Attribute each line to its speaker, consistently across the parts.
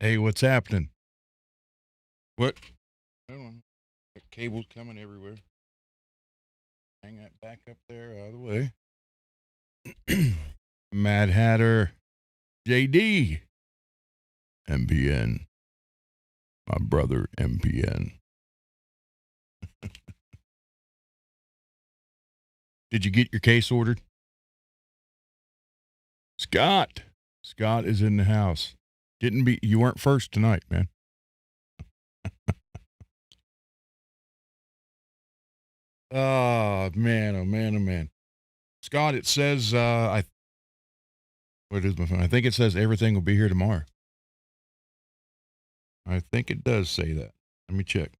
Speaker 1: Hey, what's happening? What? I don't know. Got cables coming everywhere. Hang that back up there out of the way. Mad Hatter, JD, MPN, my brother MPN. Did you get your case ordered? Scott. Scott is in the house. You weren't first tonight, man. Oh man, oh man, oh man. Scott, it says what is my phone? I think it says everything will be here tomorrow. I think it does say that. Let me check.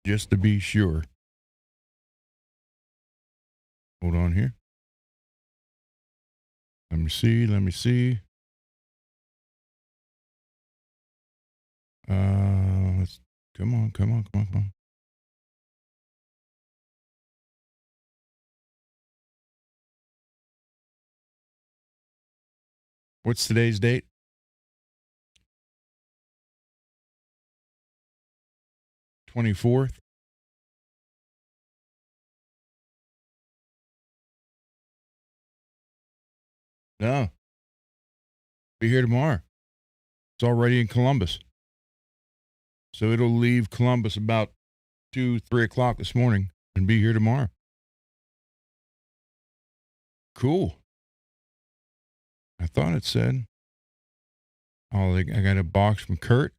Speaker 1: Just to be sure. Hold on here. Let me see. Let me see. Let's come on, come on, come on, come on. What's today's date? 24th. No, be here tomorrow. It's already in Columbus, so it'll leave Columbus about 2, 3 o'clock this morning and be here tomorrow. Cool. I thought it said. Oh, I got a box from Kurt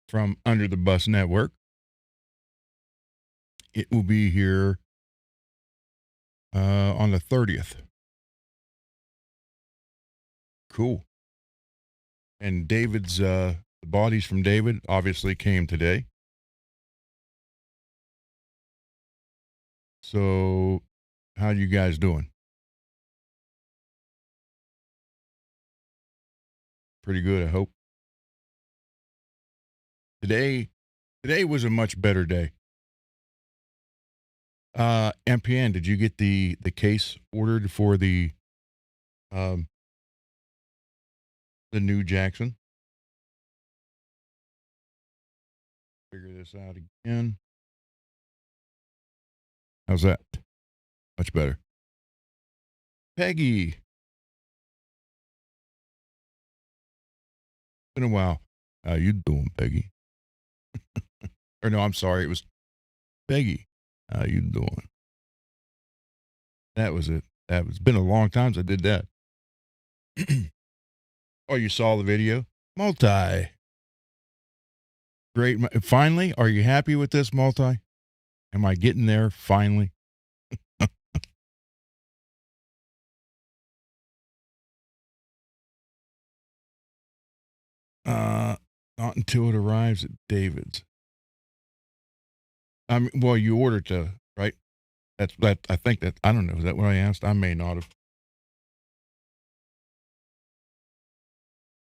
Speaker 1: from Under the Bus Network. It will be here on the 30th. Cool. And David's the bodies from David obviously came today. So, how you guys doing? Pretty good, I hope. Today was a much better day. MPN, did you get the case ordered for the new Jackson? Figure this out again. How's that? Much better. Peggy. Been a while. How you doing, Peggy? Or no, I'm sorry. It was Peggy. How you doing? That was it. That was been a long time since I did that. Oh, you saw the video? Multi. Great. Finally, are you happy with this multi? Am I getting there finally? Not until it arrives at David's. I mean, well, you ordered to, right? That's that. I think that, I don't know. Is that what I asked? I may not have.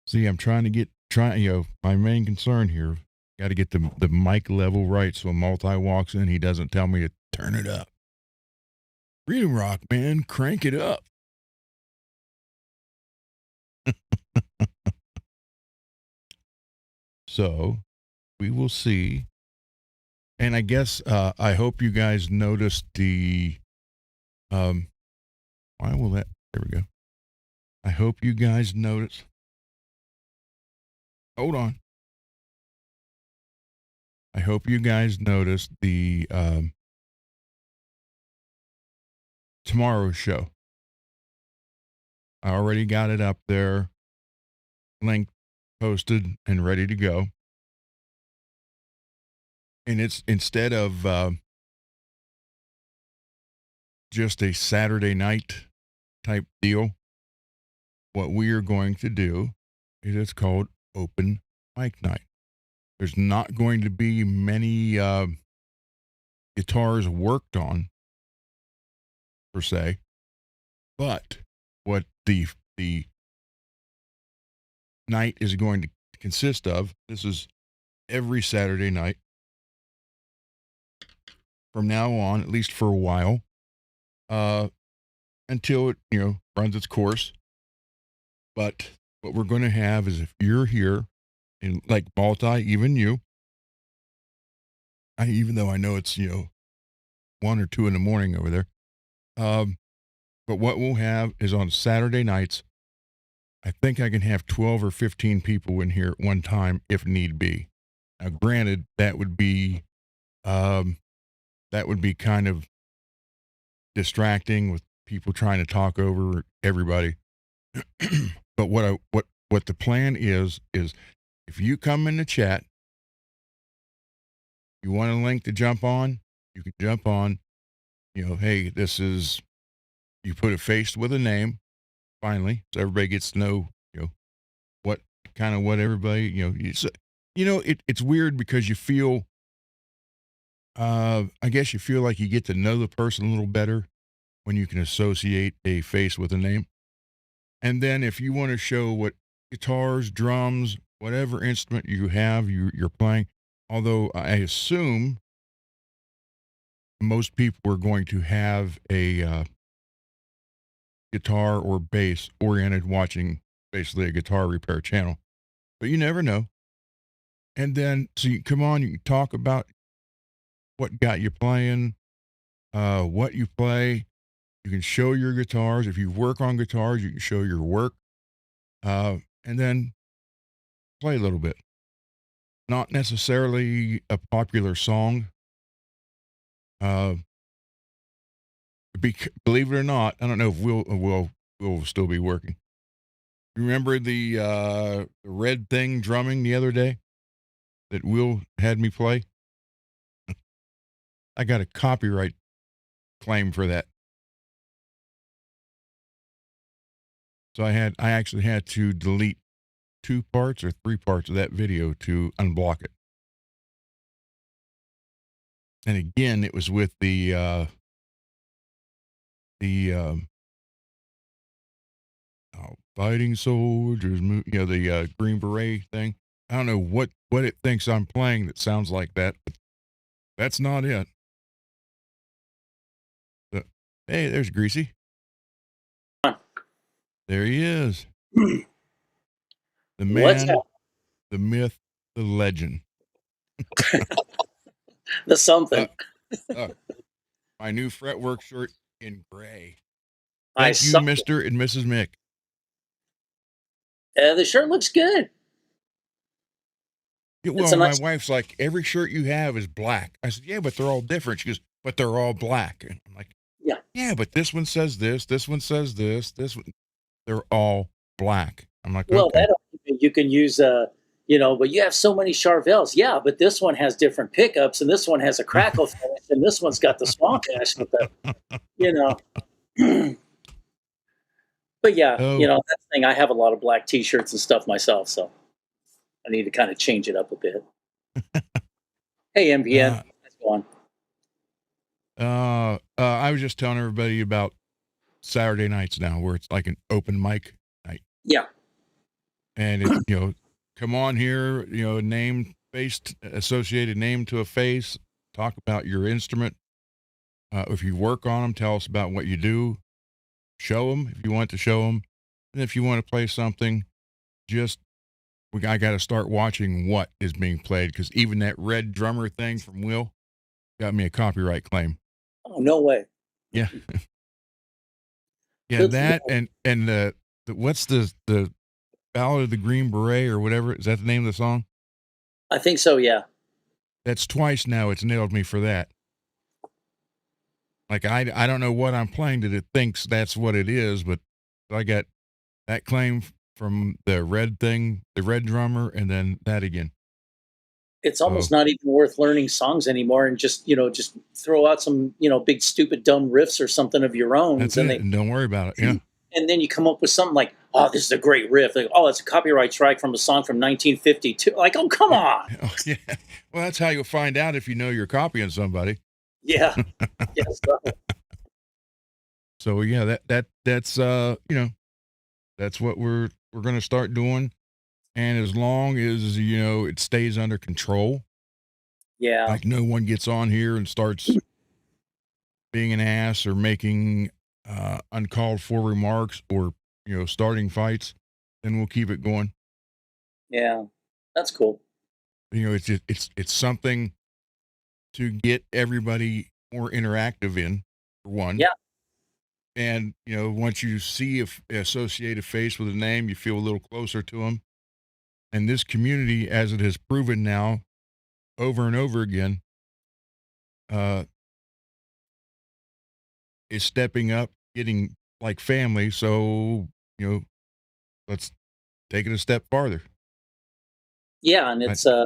Speaker 1: See, I'm trying to my main concern here, got to get the mic level right so a multi walks in, he doesn't tell me to turn it up. Freedom Rock, man, crank it up. So we will see. And I guess I hope you guys noticed why will that, there we go. I hope you guys notice. Hold on. I hope you guys noticed the tomorrow's show. I already got it up there, link posted and ready to go. And it's instead of just a Saturday night type deal, what we are going to do is it's called open mic night. There's not going to be many guitars worked on per se, but what the night is going to consist of, this is every Saturday night from now on, at least for a while, until it runs its course. But what we're going to have is if you're here in like multi, even you, even though I know it's, 1 or 2 in the morning over there. But what we'll have is on Saturday nights, I think I can have 12 or 15 people in here at one time if need be. Now, granted, that would be kind of distracting with people trying to talk over everybody. But what the plan is if you come in the chat, you want a link to jump on, you can jump on. Hey, this is, you put a face with a name, finally, so everybody gets to know, what what everybody, it's weird because you feel, I guess you feel like you get to know the person a little better when you can associate a face with a name. And then if you want to show what guitars, drums, whatever instrument you have, you're playing, although I assume most people are going to have a guitar or bass oriented watching basically a guitar repair channel, but you never know. And then, so you come on, you can talk about what got you playing, what you play. You can show your guitars. If you work on guitars, you can show your work, and then play a little bit. Not necessarily a popular song. Believe it or not, I don't know if we'll still be working. You remember the red thing drumming the other day that Will had me play? I got a copyright claim for that. So I actually had to delete 2 parts or 3 parts of that video to unblock it. And again, it was with the fighting soldiers, the Green Beret thing. I don't know what it thinks I'm playing that sounds like that, but that's not it. So, hey, there's Greasy. There he is. The man, the myth, the legend.
Speaker 2: The something.
Speaker 1: My new FRETworks shirt in gray. Thank you, Mr. and Mrs. Mick.
Speaker 2: The shirt looks good.
Speaker 1: Yeah, well, my wife's like, every shirt you have is black. I said, yeah, but they're all different. She goes, but they're all black. And I'm like, yeah, but this one says this one says this one. They're all black. I'm like,
Speaker 2: well,
Speaker 1: okay.
Speaker 2: you can use, but you have so many Charvels. Yeah, but this one has different pickups, and this one has a crackle finish, and this one's got the swamp ash with the, But yeah, that's the thing. I have a lot of black T-shirts and stuff myself, so I need to kind of change it up a bit. Hey, MPN, how's it going?
Speaker 1: I was just telling everybody about Saturday nights now, where it's like an open mic night.
Speaker 2: Yeah.
Speaker 1: And it, come on here, name, face, associated name to a face, talk about your instrument. If you work on them, tell us about what you do. Show them if you want to show them. And if you want to play something, I got to start watching what is being played, because even that red drummer thing from Will got me a copyright claim.
Speaker 2: Oh, no way.
Speaker 1: Yeah. Yeah, that and the what's the Ballad of the Green Beret or whatever, is that the name of the song?
Speaker 2: I think so, yeah.
Speaker 1: That's twice now it's nailed me for that. Like, I don't know what I'm playing that it thinks that's what it is, but I got that claim from the red thing, the red drummer, and then that again.
Speaker 2: It's almost not even worth learning songs anymore, and just throw out some, big, stupid, dumb riffs or something of your own.
Speaker 1: That's it, and don't worry about it, yeah.
Speaker 2: And then you come up with something like, oh, this is a great riff. Like, oh, it's a copyright strike from a song from 1952. Like, oh, come on.
Speaker 1: Oh, yeah. Well, that's how you'll find out if you know you're copying somebody.
Speaker 2: Yeah. Yes.
Speaker 1: So yeah, that's that's what we're going to start doing. And as long as, it stays under control.
Speaker 2: Yeah.
Speaker 1: Like no one gets on here and starts being an ass or making uncalled for remarks or, starting fights. then we'll keep it going.
Speaker 2: Yeah, that's cool.
Speaker 1: It's something to get everybody more interactive in, for one.
Speaker 2: Yeah.
Speaker 1: And, once you see associate a face with a name, you feel a little closer to them. And this community, as it has proven now over and over again, uh, is stepping up, getting like family. So, let's take it a step farther.
Speaker 2: Yeah, and
Speaker 1: I,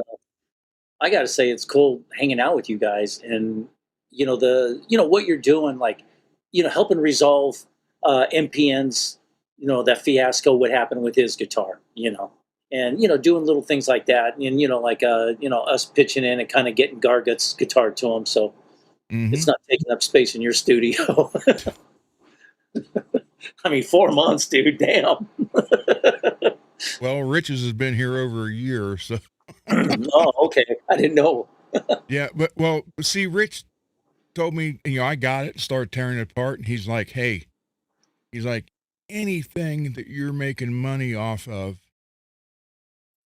Speaker 2: I gotta say it's cool hanging out with you guys, and what you're doing, like, helping resolve MPN's, that fiasco, what happened with his guitar, and doing little things like that, and like us pitching in and kind of getting Gargut's guitar to him, so
Speaker 1: hmm
Speaker 2: it's not taking up space in your studio. I mean, 4 months, dude. Damn.
Speaker 1: Well, Rich's has been here over a year, so
Speaker 2: Oh, okay. I didn't know.
Speaker 1: yeah. See, Rich told me, I got it, started tearing it apart, and he's like, "Hey, he's like, anything that you're making money off of,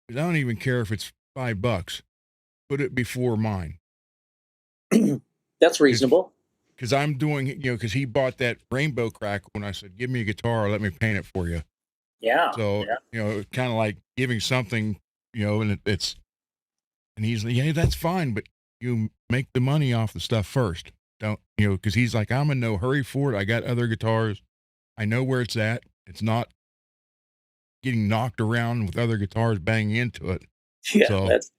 Speaker 1: 'cause I don't even care if it's $5, put it before mine,
Speaker 2: That's reasonable.
Speaker 1: because I'm doing, because he bought that rainbow crack when I said, "Give me a guitar, let me paint it for you."
Speaker 2: Yeah.
Speaker 1: So,
Speaker 2: Yeah.
Speaker 1: kind of like giving something, and and he's like, "Yeah, that's fine, but you make the money off the stuff first. Don't, because he's like, I'm in no hurry for it. I got other guitars. I know where it's at. It's not getting knocked around with other guitars banging into it.
Speaker 2: Yeah.
Speaker 1: So,
Speaker 2: That's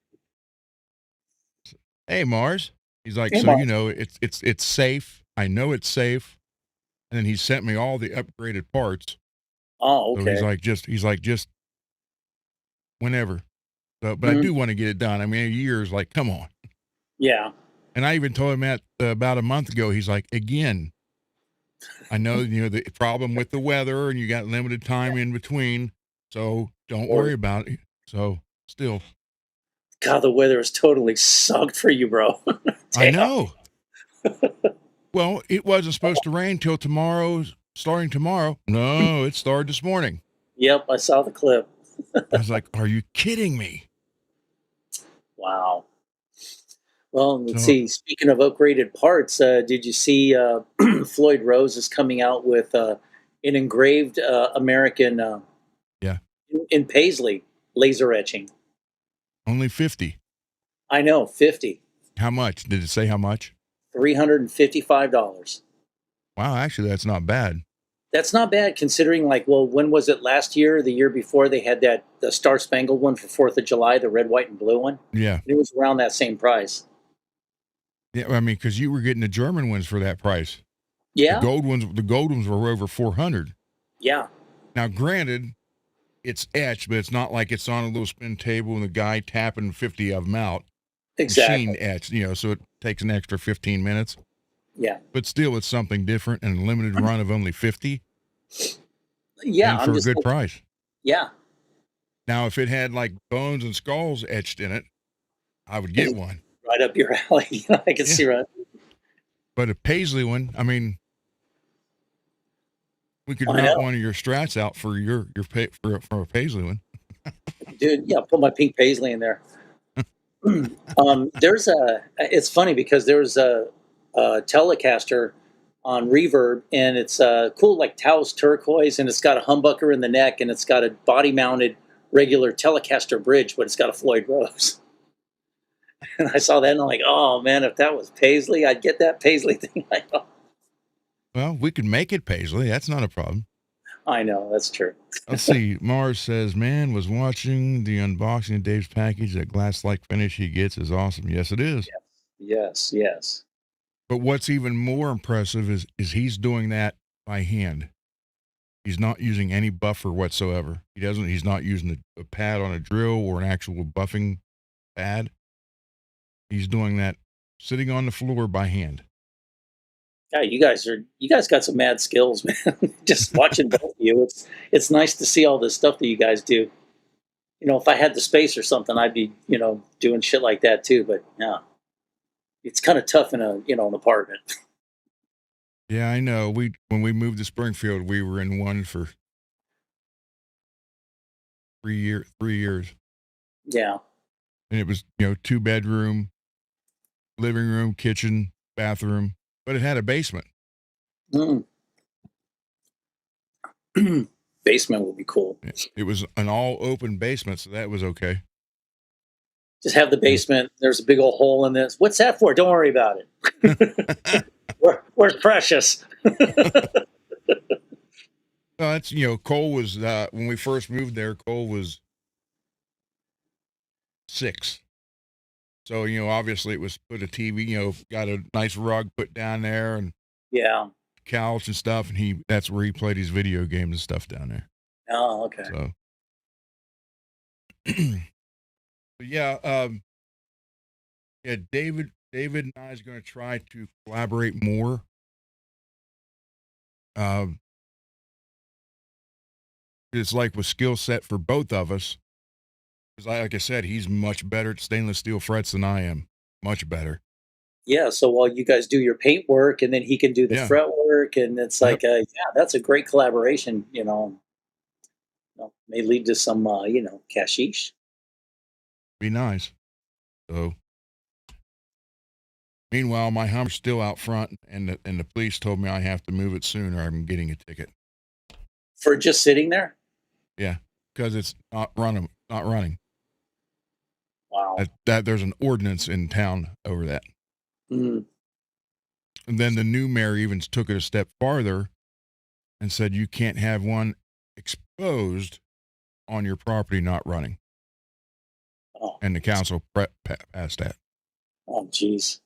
Speaker 1: hey, Mars." He's like,
Speaker 2: hey,
Speaker 1: "So,
Speaker 2: Mom.
Speaker 1: it's safe. I know it's safe." And then he sent me all the upgraded parts.
Speaker 2: Oh,
Speaker 1: So
Speaker 2: okay.
Speaker 1: he's like, just whenever. So, but I
Speaker 2: Mhm.
Speaker 1: do want to get it done. I mean, a year is like, come on.
Speaker 2: Yeah.
Speaker 1: And I even told him that about a month ago. He's like, again, I know, the problem with the weather and you got limited time in between. So don't
Speaker 2: Or
Speaker 1: worry about it. So still,
Speaker 2: God, the weather has totally sucked for you, bro.
Speaker 1: I
Speaker 2: Damn.
Speaker 1: know. Well, it wasn't supposed to rain till tomorrow, starting tomorrow. No, it started this morning.
Speaker 2: Yep, I saw the clip.
Speaker 1: I was like, are you kidding me?
Speaker 2: Wow. Well, let's
Speaker 1: So,
Speaker 2: see. Speaking of upgraded parts, did you see Floyd Rose is coming out with an engraved American
Speaker 1: yeah,
Speaker 2: in paisley laser etching?
Speaker 1: only 50.
Speaker 2: I know, 50,
Speaker 1: How much? Did it say how much?
Speaker 2: $355.
Speaker 1: Wow, actually, that's not bad.
Speaker 2: That's not bad considering, like, well, when was it last year? The year before they had the Star Spangled one for 4th of July, the red, white, and blue one.
Speaker 1: Yeah.
Speaker 2: It was around that same price.
Speaker 1: Yeah, I mean, because you were getting the German ones for that price.
Speaker 2: Yeah,
Speaker 1: The gold ones were over 400.
Speaker 2: yeah,
Speaker 1: Now, granted, it's etched, but it's not like it's on a little spin table and the guy tapping 50 of them out.
Speaker 2: exactly.
Speaker 1: Machine etched, so it takes an extra 15 minutes.
Speaker 2: Yeah,
Speaker 1: But still, it's something different and a limited run of only 50
Speaker 2: yeah.
Speaker 1: and
Speaker 2: I'm
Speaker 1: for a
Speaker 2: just
Speaker 1: good price.
Speaker 2: yeah,
Speaker 1: Now, if it had like bones and skulls etched in it, I would get one.
Speaker 2: right up your alley. I can
Speaker 1: Yeah.
Speaker 2: see right.
Speaker 1: But a paisley one, I mean, we could
Speaker 2: I
Speaker 1: route
Speaker 2: know,
Speaker 1: one of your strats out for for a paisley one.
Speaker 2: dude. Yeah, put my pink paisley in there. There's a. It's funny because there's a Telecaster on Reverb, and it's cool, like Taos turquoise, and it's got a humbucker in the neck, and it's got a body mounted regular Telecaster bridge, but it's got a Floyd Rose. And I saw that, and I'm like, oh man, if that was Paisley, I'd get that Paisley thing.
Speaker 1: Well, we could make it paisley. That's not a problem.
Speaker 2: I know that's true.
Speaker 1: Let's see. Mars says, "Man, was watching the unboxing of Dave's package. That glass-like finish he gets is awesome." Yes, it is.
Speaker 2: Yes, yes, yes.
Speaker 1: But what's even more impressive is he's doing that by hand. He's not using any buffer whatsoever. He's not using a pad on a drill or an actual buffing pad. He's doing that sitting on the floor by hand.
Speaker 2: Yeah, you guys got some mad skills, man. Just watching both of you, it's nice to see all this stuff that you guys do. If I had the space or something, I'd be, doing shit like that too. But yeah, it's kind of tough in an apartment.
Speaker 1: Yeah, I know. When we moved to Springfield, we were in one for 3 years.
Speaker 2: Yeah.
Speaker 1: And it was, 2-bedroom, living room, kitchen, bathroom, but it had a basement.
Speaker 2: Mm. Basement would be cool.
Speaker 1: It was an all open basement, so that was okay.
Speaker 2: Just have the basement. There's a big old hole in this. What's that for? Don't worry about it. Where's Precious?
Speaker 1: Well, that's, Cole was, when we first moved there, Cole was 6. So, obviously it was put a TV, got a nice rug put down there and
Speaker 2: Yeah.
Speaker 1: couch and stuff. And that's where he played his video games and stuff down there.
Speaker 2: Oh, okay.
Speaker 1: So, but yeah, David and I is going to try to collaborate more. It's like with skill set for both of us. Because like I said, he's much better at stainless steel frets than I am. Much better.
Speaker 2: Yeah. So while you guys do your paint work, and then he can do the
Speaker 1: Yeah.
Speaker 2: fret work, and it's
Speaker 1: Yep.
Speaker 2: like, yeah, that's a great collaboration. May lead to some, cashish.
Speaker 1: Be nice. So, meanwhile, my Hummer's still out front, and the police told me I have to move it soon or I'm getting a ticket.
Speaker 2: For just sitting there?
Speaker 1: Yeah, because it's not running.
Speaker 2: Wow.
Speaker 1: That there's an ordinance in town over that.
Speaker 2: Mm.
Speaker 1: And then the new mayor even took it a step farther and said you can't have one exposed on your property not running.
Speaker 2: Oh.
Speaker 1: And the council passed that.
Speaker 2: Oh, geez.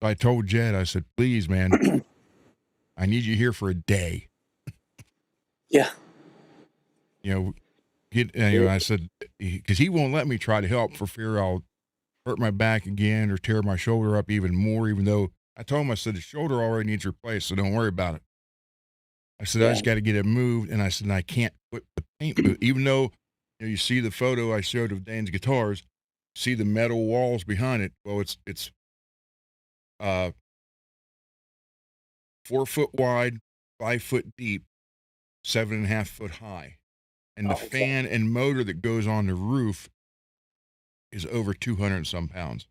Speaker 1: So I told Jed, I said, please, man, I need you here for a day.
Speaker 2: Yeah.
Speaker 1: I said, because he won't let me try to help for fear I'll hurt my back again or tear my shoulder up even more, even though I told him, I said, the shoulder already needs replaced, so don't worry about it. I said, I just got to get it moved. And I said, I can't put the paint move. Even though you see the photo I showed of Dan's guitars, see the metal walls behind it. Well, it's 4 foot wide, 5 foot deep, 7.5 foot high. And the fan and motor that goes on the roof is over 200 and some pounds.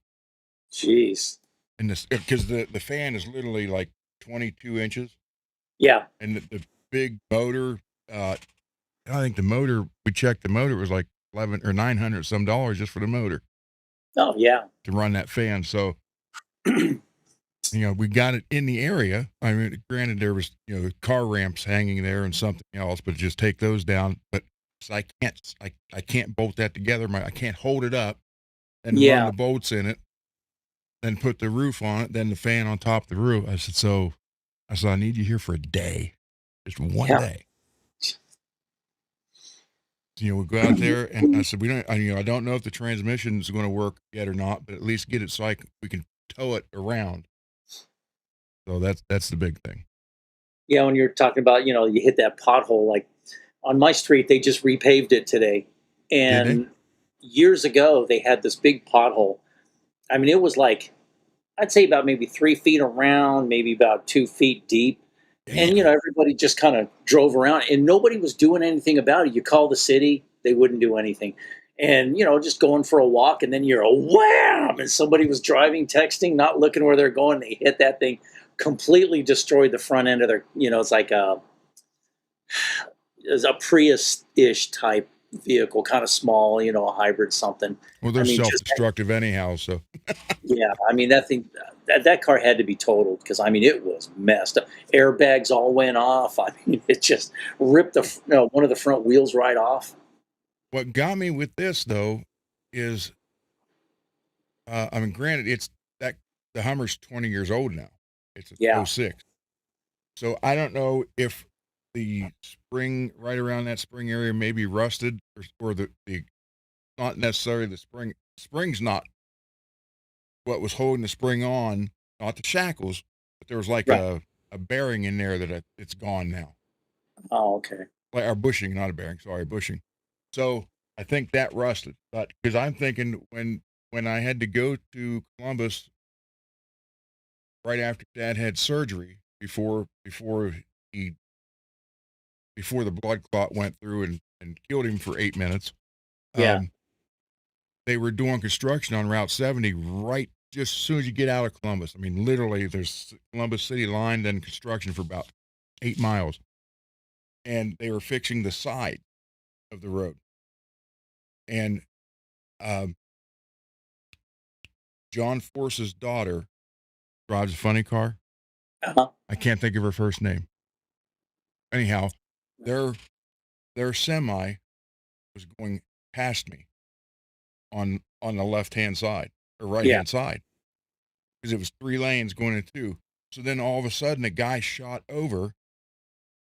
Speaker 2: Jeez.
Speaker 1: And because the fan is literally like 22 inches.
Speaker 2: Yeah.
Speaker 1: And the big motor, I think we checked the motor, it was like $1,100 or $900 some dollars just for the motor.
Speaker 2: Oh, yeah.
Speaker 1: To run that fan. So, we got it in the area. I mean, granted, there was, car ramps hanging there and something else, but just take those down. But so I can't bolt that together. I can't hold it up and run the bolts in it, then put the roof on it, then the fan on top of the roof. I said, I need you here for a day, just one day. So, we go out there and I said, I don't know if the transmission is going to work yet or not, but at least get it so we can tow it around. So that's the big thing.
Speaker 2: Yeah. When you're talking about, you hit that pothole, like on my street, they just repaved it today. And years ago, they had this big pothole. I mean, it was like, I'd say about maybe 3 feet around, maybe about 2 feet deep.
Speaker 1: Damn.
Speaker 2: And, everybody just kind of drove around and nobody was doing anything about it. You call the city, they wouldn't do anything. And, just going for a walk, and then you're a wham! And somebody was driving, texting, not looking where they're going. They hit that thing, completely destroyed the front end of their, it's like a Prius-ish type vehicle, kind of small, a hybrid something.
Speaker 1: Well, they're self-destructive anyhow, so.
Speaker 2: Yeah, I mean, that thing, that car had to be totaled because, I mean, it was messed up. Airbags all went off. I mean, it just ripped one of the front wheels right off.
Speaker 1: What got me with this, though, is, granted, it's that the Hummer's 20 years old now. It's a 06. So I don't know if the spring right around that spring area may be rusted or the not necessarily the spring. Spring's not what was holding the spring on, not the shackles, but there was like a bearing in there that it's gone now.
Speaker 2: Oh, okay.
Speaker 1: Like our bushing, not a bearing, sorry, bushing. So I think that rusted, but because I'm thinking when I had to go to Columbus right after Dad had surgery before the blood clot went through and killed him for 8 minutes.
Speaker 2: Yeah.
Speaker 1: They were doing construction on Route 70 right just as soon as you get out of Columbus. I mean, literally, there's Columbus City line, then construction for about 8 miles. And they were fixing the side of the road. And John Force's daughter drives a funny car.
Speaker 2: Uh-huh.
Speaker 1: I can't think of her first name. Anyhow, their semi was going past me on the left-hand side or
Speaker 2: Yeah.
Speaker 1: right-hand side because it was 3 lanes going into 2. So then all of a sudden, a guy shot over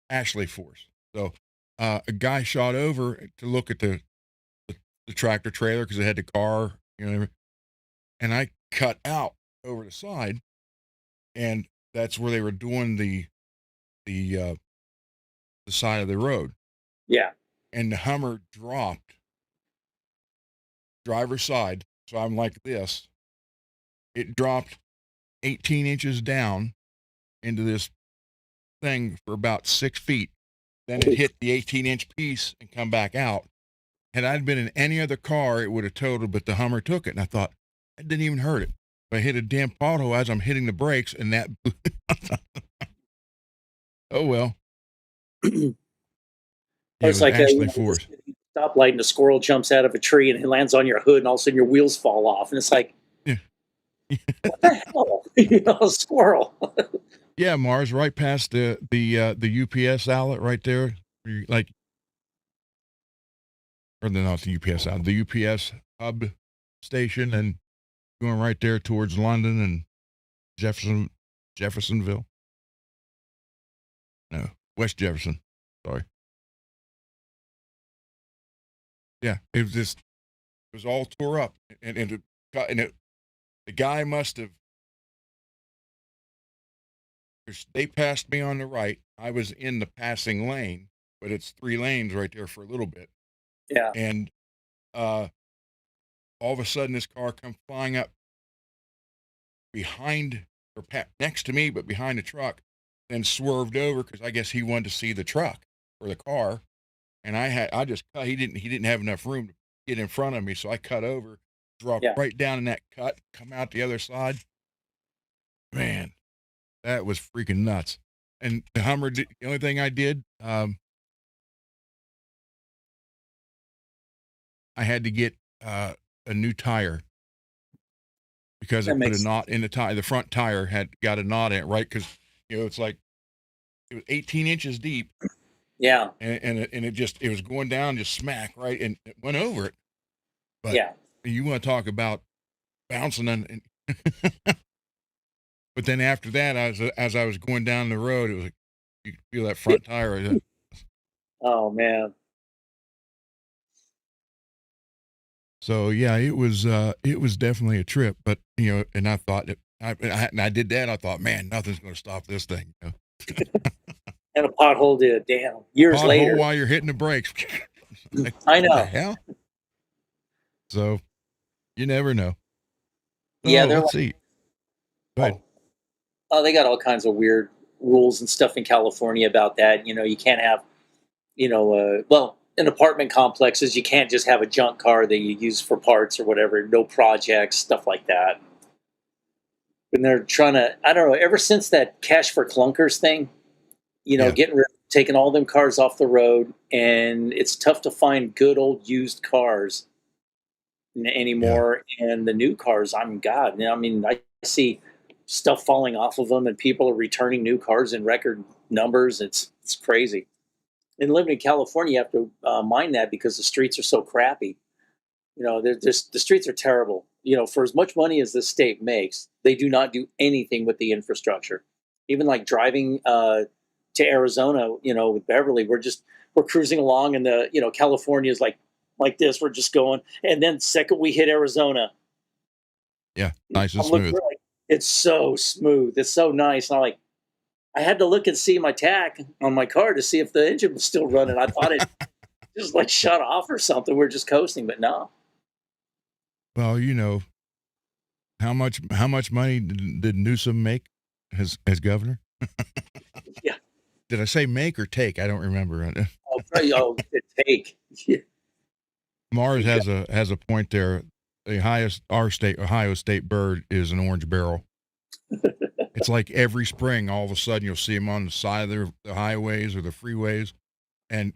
Speaker 1: Ashley Force. So a guy shot over to look at the tractor trailer because it had the car, and I cut out over the side, and that's where they were doing the side of the road.
Speaker 2: Yeah.
Speaker 1: And the Hummer dropped driver's side, so I'm like this. It dropped 18 inches down into this thing for about 6 feet. Then it hit the 18-inch piece and come back out. Had I been in any other car, it would have totaled, but the Hummer took it. And I thought, it didn't even hurt it. But I hit a damn pothole as I'm hitting the brakes, and that oh, well. It
Speaker 2: It's
Speaker 1: was
Speaker 2: like
Speaker 1: Ashley Force.
Speaker 2: stoplight and a squirrel jumps out of a tree and it lands on your hood, and all of a sudden your wheels fall off, and it's like,
Speaker 1: Yeah.
Speaker 2: what the hell? A squirrel.
Speaker 1: Yeah, Mars, right past the UPS outlet right there. Like, or not the UPS outlet, the UPS hub station, and going right there towards London and Jeffersonville. No, West Jefferson. Sorry. Yeah, it was all tore up, and the guy must have. They passed me on the right. I was in the passing lane, but it's 3 lanes right there for a little bit.
Speaker 2: Yeah.
Speaker 1: And all of a sudden, this car comes flying up behind or next to me, but behind the truck, then swerved over because I guess he wanted to see the truck or the car. And I just cut. He didn't have enough room to get in front of me, so I cut over, dropped
Speaker 2: Yeah.
Speaker 1: right down in that cut, come out the other side. Man, that was freaking nuts. And the Hummer, the only thing I did, I had to get a new tire because
Speaker 2: That
Speaker 1: it put a
Speaker 2: makes
Speaker 1: knot in the tire. The front tire had got a knot in it, right? Because it's like it was 18 inches deep,
Speaker 2: yeah.
Speaker 1: and it was going down just smack right, and it went over it. But
Speaker 2: Yeah.
Speaker 1: you want to talk about bouncing and but then after that, as I was going down the road, it was like you could feel that front tire.
Speaker 2: Oh man.
Speaker 1: So yeah, it was definitely a trip. But and I thought I did that. I thought, man, nothing's going to stop this thing.
Speaker 2: And a pothole did. Damn. Years
Speaker 1: Pothole
Speaker 2: later.
Speaker 1: while you're hitting the brakes. Like,
Speaker 2: I
Speaker 1: what the
Speaker 2: know.
Speaker 1: hell? So you never know.
Speaker 2: Yeah,
Speaker 1: Oh,
Speaker 2: they're
Speaker 1: let's
Speaker 2: like,
Speaker 1: see. Go ahead.
Speaker 2: they got all kinds of weird rules and stuff in California about that. You can't have, in apartment complexes, you can't just have a junk car that you use for parts or whatever. No projects, stuff like that. And they're trying to, I don't know, ever since that cash for clunkers thing,
Speaker 1: Yeah.
Speaker 2: taking all them cars off the road, and it's tough to find good old used cars anymore. And the new cars, I see stuff falling off of them, and people are returning new cars in record numbers. It's crazy. And living in California, you have to mind that because the streets are so crappy. The streets are terrible. For as much money as the state makes, they do not do anything with the infrastructure. Even like driving to Arizona, with Beverly, we're cruising along, and California is like this. We're just going, and then the second we hit Arizona,
Speaker 1: Yeah, nice and
Speaker 2: I'm looking
Speaker 1: smooth.
Speaker 2: like it's so smooth. It's so nice. And I had to look and see my tach on my car to see if the engine was still running. I thought it just like shut off or something. We're just coasting, but no.
Speaker 1: Well, how much money did Newsom make as governor?
Speaker 2: Yeah.
Speaker 1: Did I say make or take? I don't remember.
Speaker 2: Oh, the take. Yeah.
Speaker 1: Mars has a point there. The highest Ohio State bird is an orange barrel. It's like every spring, all of a sudden, you'll see them on the side of the highways or the freeways, and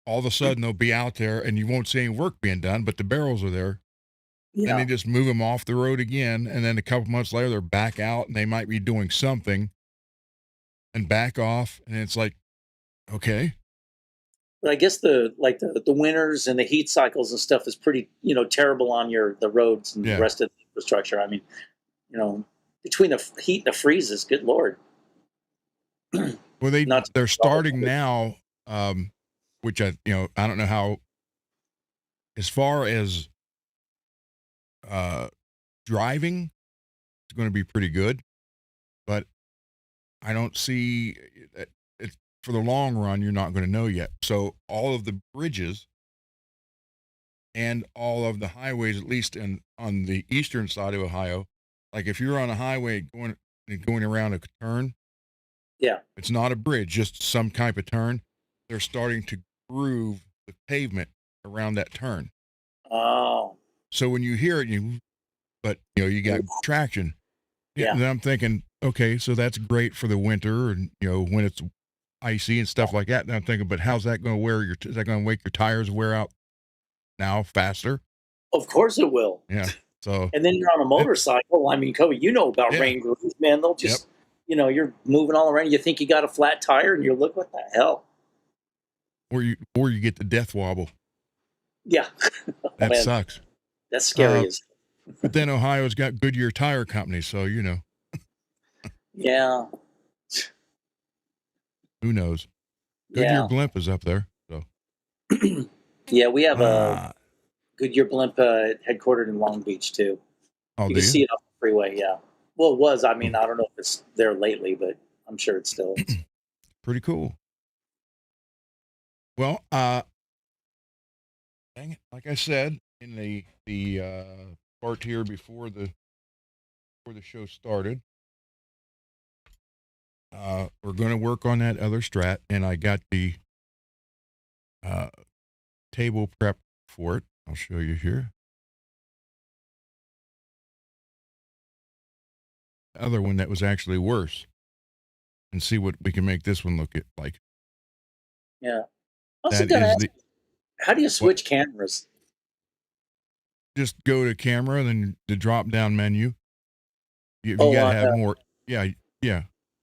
Speaker 1: all of a sudden they'll be out there, and you won't see any work being done, but the barrels are there. And they
Speaker 2: Yeah.
Speaker 1: just move them off the road again, and then a couple months later, they're back out, and they might be doing something, and back off, and it's like, okay,
Speaker 2: But I guess the winters and the heat cycles and stuff is pretty, terrible on the roads and the
Speaker 1: yeah.
Speaker 2: rest of the infrastructure. I mean, you know, between the heat and the freezes, good lord.
Speaker 1: Well,
Speaker 2: Not to
Speaker 1: they're
Speaker 2: all
Speaker 1: starting now, which I don't know how, as far as uh, driving, it's going to be pretty good, but I don't see it for the long run. You're not going to know yet. So all of the bridges and all of the highways, at least on the eastern side of Ohio, like if you're on a highway going around a turn,
Speaker 2: Yeah.
Speaker 1: it's not a bridge, just some type of turn. They're starting to groove the pavement around that turn.
Speaker 2: Oh.
Speaker 1: So when you hear it, but you got traction. Yeah,
Speaker 2: Yeah.
Speaker 1: then I'm thinking, okay, so that's great for the winter, and when it's icy and stuff like that. And I'm thinking, but how's that going to is that going to make your tires wear out now faster?
Speaker 2: Of course it will.
Speaker 1: Yeah. So
Speaker 2: And then you're on a
Speaker 1: it,
Speaker 2: motorcycle. I mean, Kobe, you know about
Speaker 1: yeah,
Speaker 2: rain grooves, man. They'll
Speaker 1: yep.
Speaker 2: just, you're moving all around. You think you got a flat tire, and you're look, what the hell?
Speaker 1: Or you get the death wobble.
Speaker 2: Yeah. Oh,
Speaker 1: That
Speaker 2: man,
Speaker 1: sucks.
Speaker 2: that's scary as.
Speaker 1: But then Ohio's got Goodyear Tire Company, so
Speaker 2: Yeah.
Speaker 1: who knows? Goodyear
Speaker 2: Yeah.
Speaker 1: Blimp is up there. So
Speaker 2: Yeah, we have a
Speaker 1: ah,
Speaker 2: Goodyear blimp headquartered in Long Beach too.
Speaker 1: oh,
Speaker 2: You
Speaker 1: do
Speaker 2: can
Speaker 1: you?
Speaker 2: see it off the freeway. Yeah. Well, it was. I
Speaker 1: Hmm.
Speaker 2: mean, I don't know if it's there lately, but I'm sure it still is.
Speaker 1: Pretty cool. Well, dang it, like I said in the part here before the show started, we're going to work on that other strat, and I got the uh, table prep for it. I'll show you here. The other one that was actually worse, and see what we can make this one like.
Speaker 2: Yeah. I also
Speaker 1: That
Speaker 2: got to
Speaker 1: is
Speaker 2: ask,
Speaker 1: the
Speaker 2: how do you
Speaker 1: what?
Speaker 2: switch cameras?
Speaker 1: Just go to camera, then the drop down menu. You
Speaker 2: Oh,
Speaker 1: got to
Speaker 2: on
Speaker 1: have more. Yeah, yeah.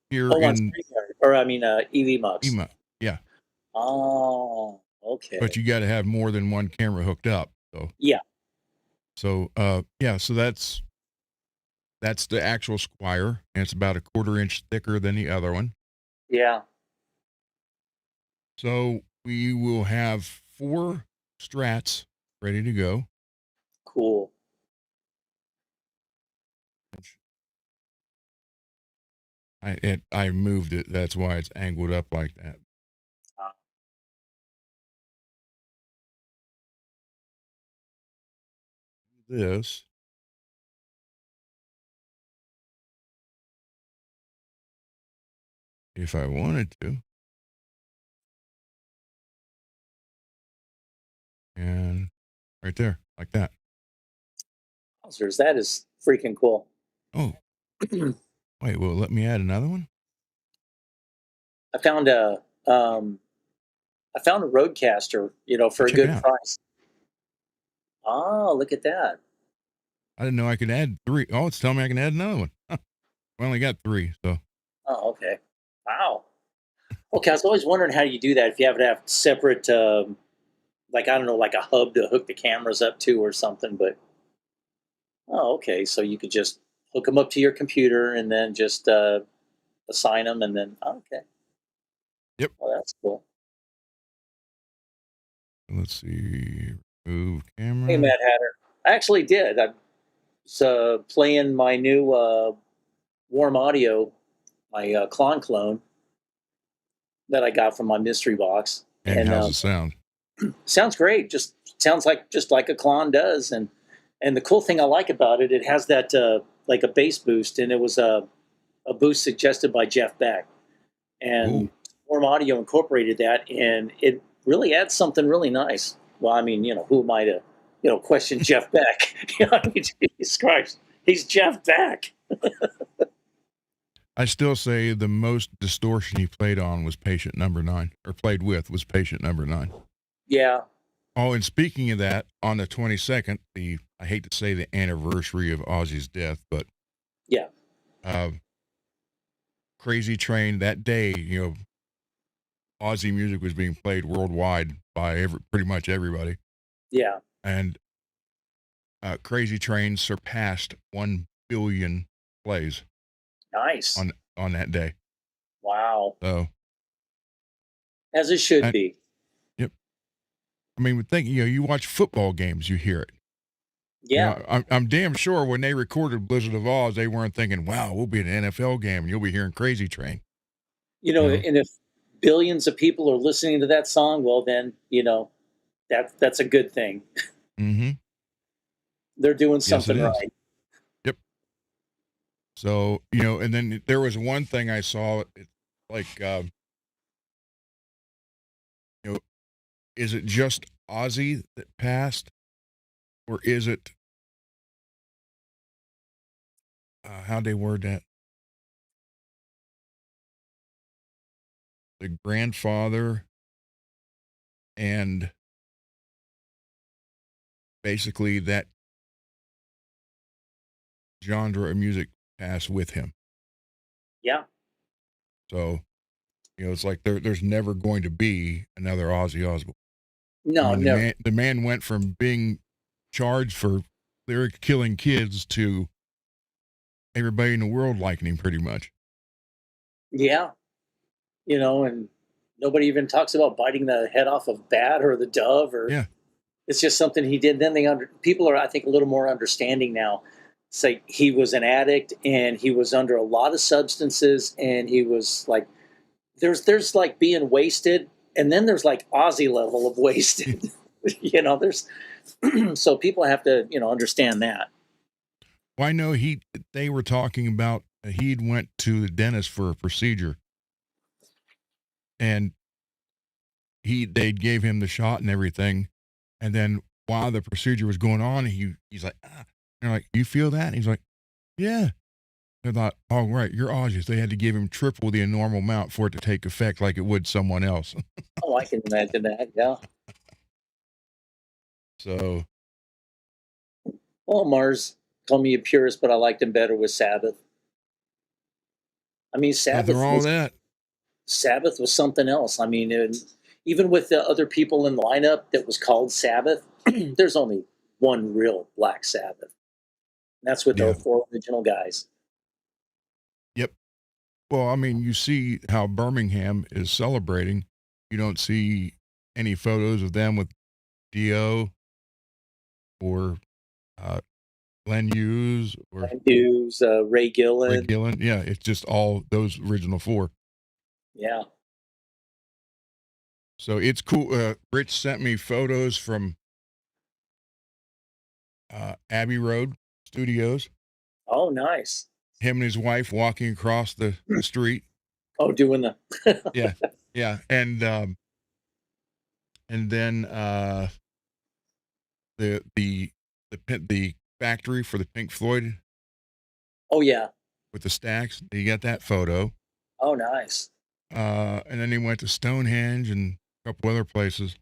Speaker 1: Here
Speaker 2: on
Speaker 1: in
Speaker 2: StreamYard, or I mean, EV Mux.
Speaker 1: EMA, yeah.
Speaker 2: Oh,
Speaker 1: But
Speaker 2: okay.
Speaker 1: you got to have more than one camera hooked up.
Speaker 2: Yeah.
Speaker 1: Yeah. So that's the actual Squire, and it's about a 1/4 inch thicker than the other one.
Speaker 2: Yeah.
Speaker 1: So we will have 4 strats ready to go.
Speaker 2: Cool.
Speaker 1: I moved it. That's why it's angled up like that.
Speaker 2: Uh,
Speaker 1: This, if I wanted to, and right there, like that.
Speaker 2: Wowzers, that is freaking cool.
Speaker 1: Oh, wait, well, let me add another one.
Speaker 2: I found a um, I found a Roadcaster,
Speaker 1: Oh,
Speaker 2: for a
Speaker 1: check it
Speaker 2: good
Speaker 1: out.
Speaker 2: price. Oh, look at that.
Speaker 1: I didn't know I could add 3. Oh, it's telling me I can add another one. Huh. I only got 3, so
Speaker 2: Oh, okay. Wow. Okay, I was always wondering how you do that. If you have to have separate, like I don't know, like a hub to hook the cameras up to or something. But oh, okay. So you could just hook them up to your computer and then just assign them, and then okay.
Speaker 1: yep.
Speaker 2: Well, that's cool.
Speaker 1: Let's see. Remove
Speaker 2: Hey,
Speaker 1: camera.
Speaker 2: Mad Hatter. I actually did. I was playing my new Warm Audio, my clone that I got from my mystery box,
Speaker 1: And
Speaker 2: and
Speaker 1: how's it sound?
Speaker 2: sounds great. Just sounds like just like a clone does, and the cool thing I like about it, it has that like a bass boost, and it was a boost suggested by Jeff Beck,
Speaker 1: Cool.
Speaker 2: and Warm Audio incorporated that, and it really adds something really nice. Well, I mean, who am I to, question Jeff Beck? I mean, Jesus Christ, he's Jeff Beck.
Speaker 1: I still say the most distortion he played on was patient number 9, or played with was patient number 9.
Speaker 2: Yeah,
Speaker 1: Oh, and speaking of that, on the 22nd, I hate to say the anniversary of Ozzy's death, but
Speaker 2: yeah,
Speaker 1: uh, Crazy Train that day, Ozzy music was being played worldwide by pretty much everybody,
Speaker 2: yeah.
Speaker 1: and Crazy Train surpassed 1 billion plays
Speaker 2: Nice.
Speaker 1: on that day.
Speaker 2: Wow.
Speaker 1: So,
Speaker 2: As it should
Speaker 1: and,
Speaker 2: be.
Speaker 1: yep. I mean, think you watch football games, you hear it.
Speaker 2: Yeah.
Speaker 1: I'm damn sure when they recorded Blizzard of Oz, they weren't thinking, "Wow, we'll be at an NFL game and you'll be hearing Crazy Train." You know?
Speaker 2: And if billions of people are listening to that song, well, then, that's a good thing.
Speaker 1: Mm-hmm.
Speaker 2: They're doing
Speaker 1: Yes, it
Speaker 2: something
Speaker 1: is.
Speaker 2: right.
Speaker 1: Yep. So and then there was one thing I saw. It's like, you know, is it just Ozzy that passed, or is it how they word that? The grandfather and basically that genre of music passed with him.
Speaker 2: Yeah.
Speaker 1: So, it's like there's never going to be another Ozzy Osbourne. I
Speaker 2: No,
Speaker 1: mean,
Speaker 2: never.
Speaker 1: the man went from being charged for lyric killing kids to everybody in the world liking him pretty much.
Speaker 2: Yeah. And nobody even talks about biting the head off of Bat or the Dove, or
Speaker 1: Yeah.
Speaker 2: it's just something he did. Then people are, I think, a little more understanding now. It's like he was an addict and he was under a lot of substances, and he was like, there's like being wasted, and then there's like Ozzy level of wasted. There's so people have to understand that.
Speaker 1: Well, I know they were talking about he'd went to the dentist for a procedure and they gave him the shot and everything. And then while the procedure was going on, he's like, ah. They're like, "You feel that?" And he's like, "Yeah." They thought, "Oh, right, you're Ozzy." They had to give him triple the normal amount for it to take effect like it would someone else.
Speaker 2: Oh, I can imagine that. Yeah.
Speaker 1: So,
Speaker 2: Well, Mars called me a purist, but I liked him better with Sabbath. I mean,
Speaker 1: nothing wrong with that.
Speaker 2: Sabbath was something else. I mean, and even with the other people in the lineup that was called Sabbath, there's only one real Black Sabbath. And that's with
Speaker 1: Yeah.
Speaker 2: the four original guys.
Speaker 1: Yep. Well, I mean, you see how Birmingham is celebrating. You don't see any photos of them with Dio or uh, Glenn Hughes or
Speaker 2: Glenn Hughes, Ray
Speaker 1: Rick
Speaker 2: Gillen.
Speaker 1: Gillen. Yeah, it's just all those original 4.
Speaker 2: Yeah.
Speaker 1: So it's cool. Rich sent me photos from Abbey Road Studios.
Speaker 2: Oh, nice.
Speaker 1: Him and his wife walking across the street.
Speaker 2: Oh, doing the.
Speaker 1: Yeah, yeah, and then the factory for the Pink Floyd
Speaker 2: Oh, yeah.
Speaker 1: with the stacks. You got that photo.
Speaker 2: Oh, nice.
Speaker 1: And then he went to Stonehenge and a couple other places.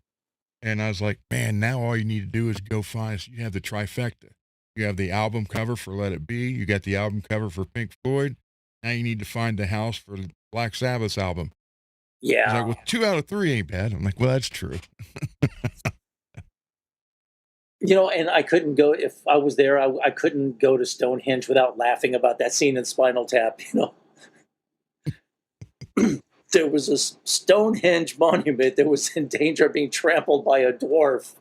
Speaker 1: And I was like, man, now all you need to do is go find. You have the trifecta. You have the album cover for Let It Be. You got the album cover for Pink Floyd. Now you need to find the house for Black Sabbath's album. He's like,
Speaker 2: Yeah.
Speaker 1: well, 2 out of 3 ain't bad. I'm like, well, that's true.
Speaker 2: And I couldn't go if I was there. I couldn't go to Stonehenge without laughing about that scene in Spinal Tap. There was a Stonehenge monument that was in danger of being trampled by a dwarf.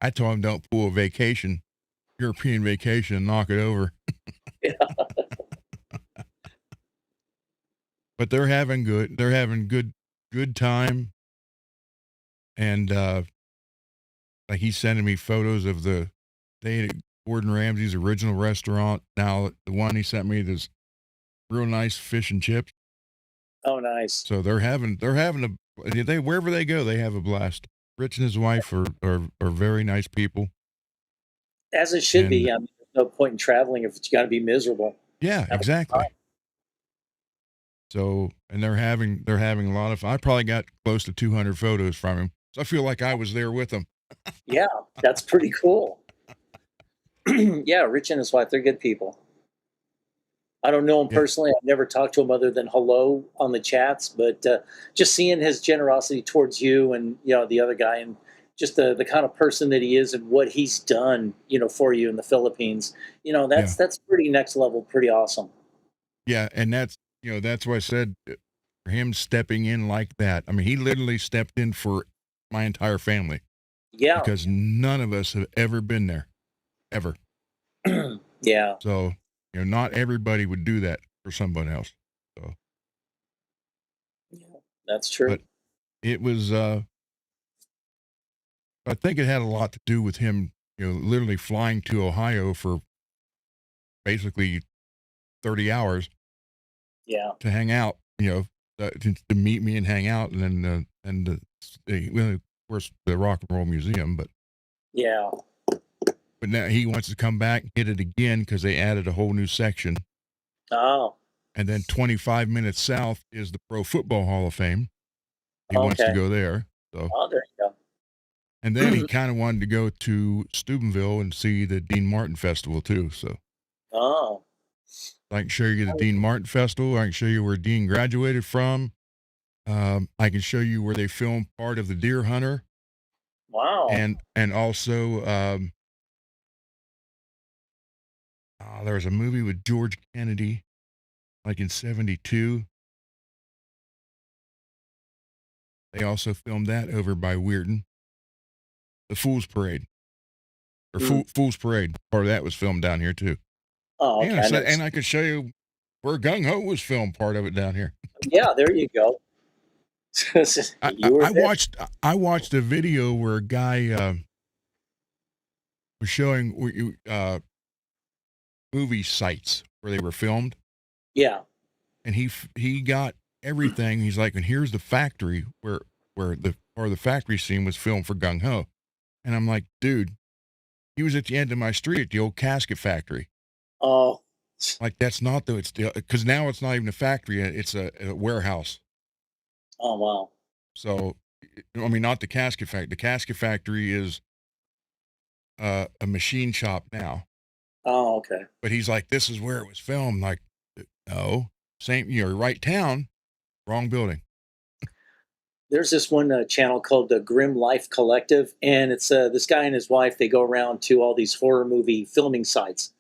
Speaker 1: I told him don't pull a vacation, European vacation, and knock it over.
Speaker 2: Yeah.
Speaker 1: But they're having good. They're having good time. And like he's sending me photos of they ate at Gordon Ramsay's original restaurant. Now the one he sent me, there's real nice fish and chips.
Speaker 2: Oh, nice.
Speaker 1: So they're having a they wherever they go, they have a blast. Rich and his wife are very nice people,
Speaker 2: As it should
Speaker 1: and
Speaker 2: be. I mean, there's no point in traveling if it's got to be miserable.
Speaker 1: yeah,
Speaker 2: Have a good
Speaker 1: exactly.
Speaker 2: time.
Speaker 1: So, and they're having a lot of. I probably got close to 200 photos from him, so I feel like I was there with him.
Speaker 2: Yeah, that's pretty cool. Yeah, Rich and his wife, they're good people. I don't know him
Speaker 1: Yeah,
Speaker 2: personally. I've never talked to him other than hello on the chats, but just seeing his generosity towards you and the other guy, and just the kind of person that he is and what he's done, for you in the Philippines,
Speaker 1: yeah,
Speaker 2: that's pretty next level, pretty awesome.
Speaker 1: yeah, and that's why I said for him stepping in like that. I mean, he literally stepped in for my entire family
Speaker 2: Yeah,
Speaker 1: because none of us have ever been there, ever.
Speaker 2: yeah,
Speaker 1: So, not everybody would do that for someone else. So,
Speaker 2: yeah, that's true.
Speaker 1: but it was, I think it had a lot to do with him, literally flying to Ohio for basically 30 hours
Speaker 2: Yeah,
Speaker 1: to hang out, to meet me and hang out. And then, well, of course, the Rock and Roll Museum,
Speaker 2: yeah.
Speaker 1: but now he wants to come back and hit it again because they added a whole new section.
Speaker 2: Oh,
Speaker 1: And then 25 minutes south is the Pro Football Hall of Fame. He wants to
Speaker 2: okay.
Speaker 1: go there. So,
Speaker 2: Oh, there you
Speaker 1: and then he
Speaker 2: go.
Speaker 1: kind of wanted to go to Steubenville and see the Dean Martin Festival too. So
Speaker 2: Oh,
Speaker 1: I can show you the Dean Martin Festival. I can show you where Dean graduated from. I can show you where they filmed part of the Deer Hunter,
Speaker 2: wow.
Speaker 1: and also there was a movie with George Kennedy, like in '72. They also filmed that over by Weirton. The Fool's Parade or
Speaker 2: Mm.
Speaker 1: Fool's Parade. Part of that was filmed down here too.
Speaker 2: Oh,
Speaker 1: And
Speaker 2: okay.
Speaker 1: I
Speaker 2: I
Speaker 1: said,
Speaker 2: never.
Speaker 1: and I could show you where Gung Ho was filmed. Part of it down here.
Speaker 2: Yeah, there you go.
Speaker 1: I, I
Speaker 2: You were
Speaker 1: I
Speaker 2: there.
Speaker 1: watched I watched a video where a guy was showing movie sites where they were filmed,
Speaker 2: Yeah.
Speaker 1: and he got everything. He's like, and here's the factory where the factory scene was filmed for Gung Ho, and I'm like, dude, he was at the end of my street at the old casket factory.
Speaker 2: Oh,
Speaker 1: Like that's not though. It's because now it's not even a factory. It's a warehouse.
Speaker 2: oh wow.
Speaker 1: So, I mean, not the casket factory. The casket factory is a machine shop now.
Speaker 2: Oh, okay.
Speaker 1: But he's like, this is where it was filmed. Like, no, same, right town, wrong building.
Speaker 2: There's this one channel called the Grim Life Collective, and it's this guy and his wife. They go around to all these horror movie filming sites,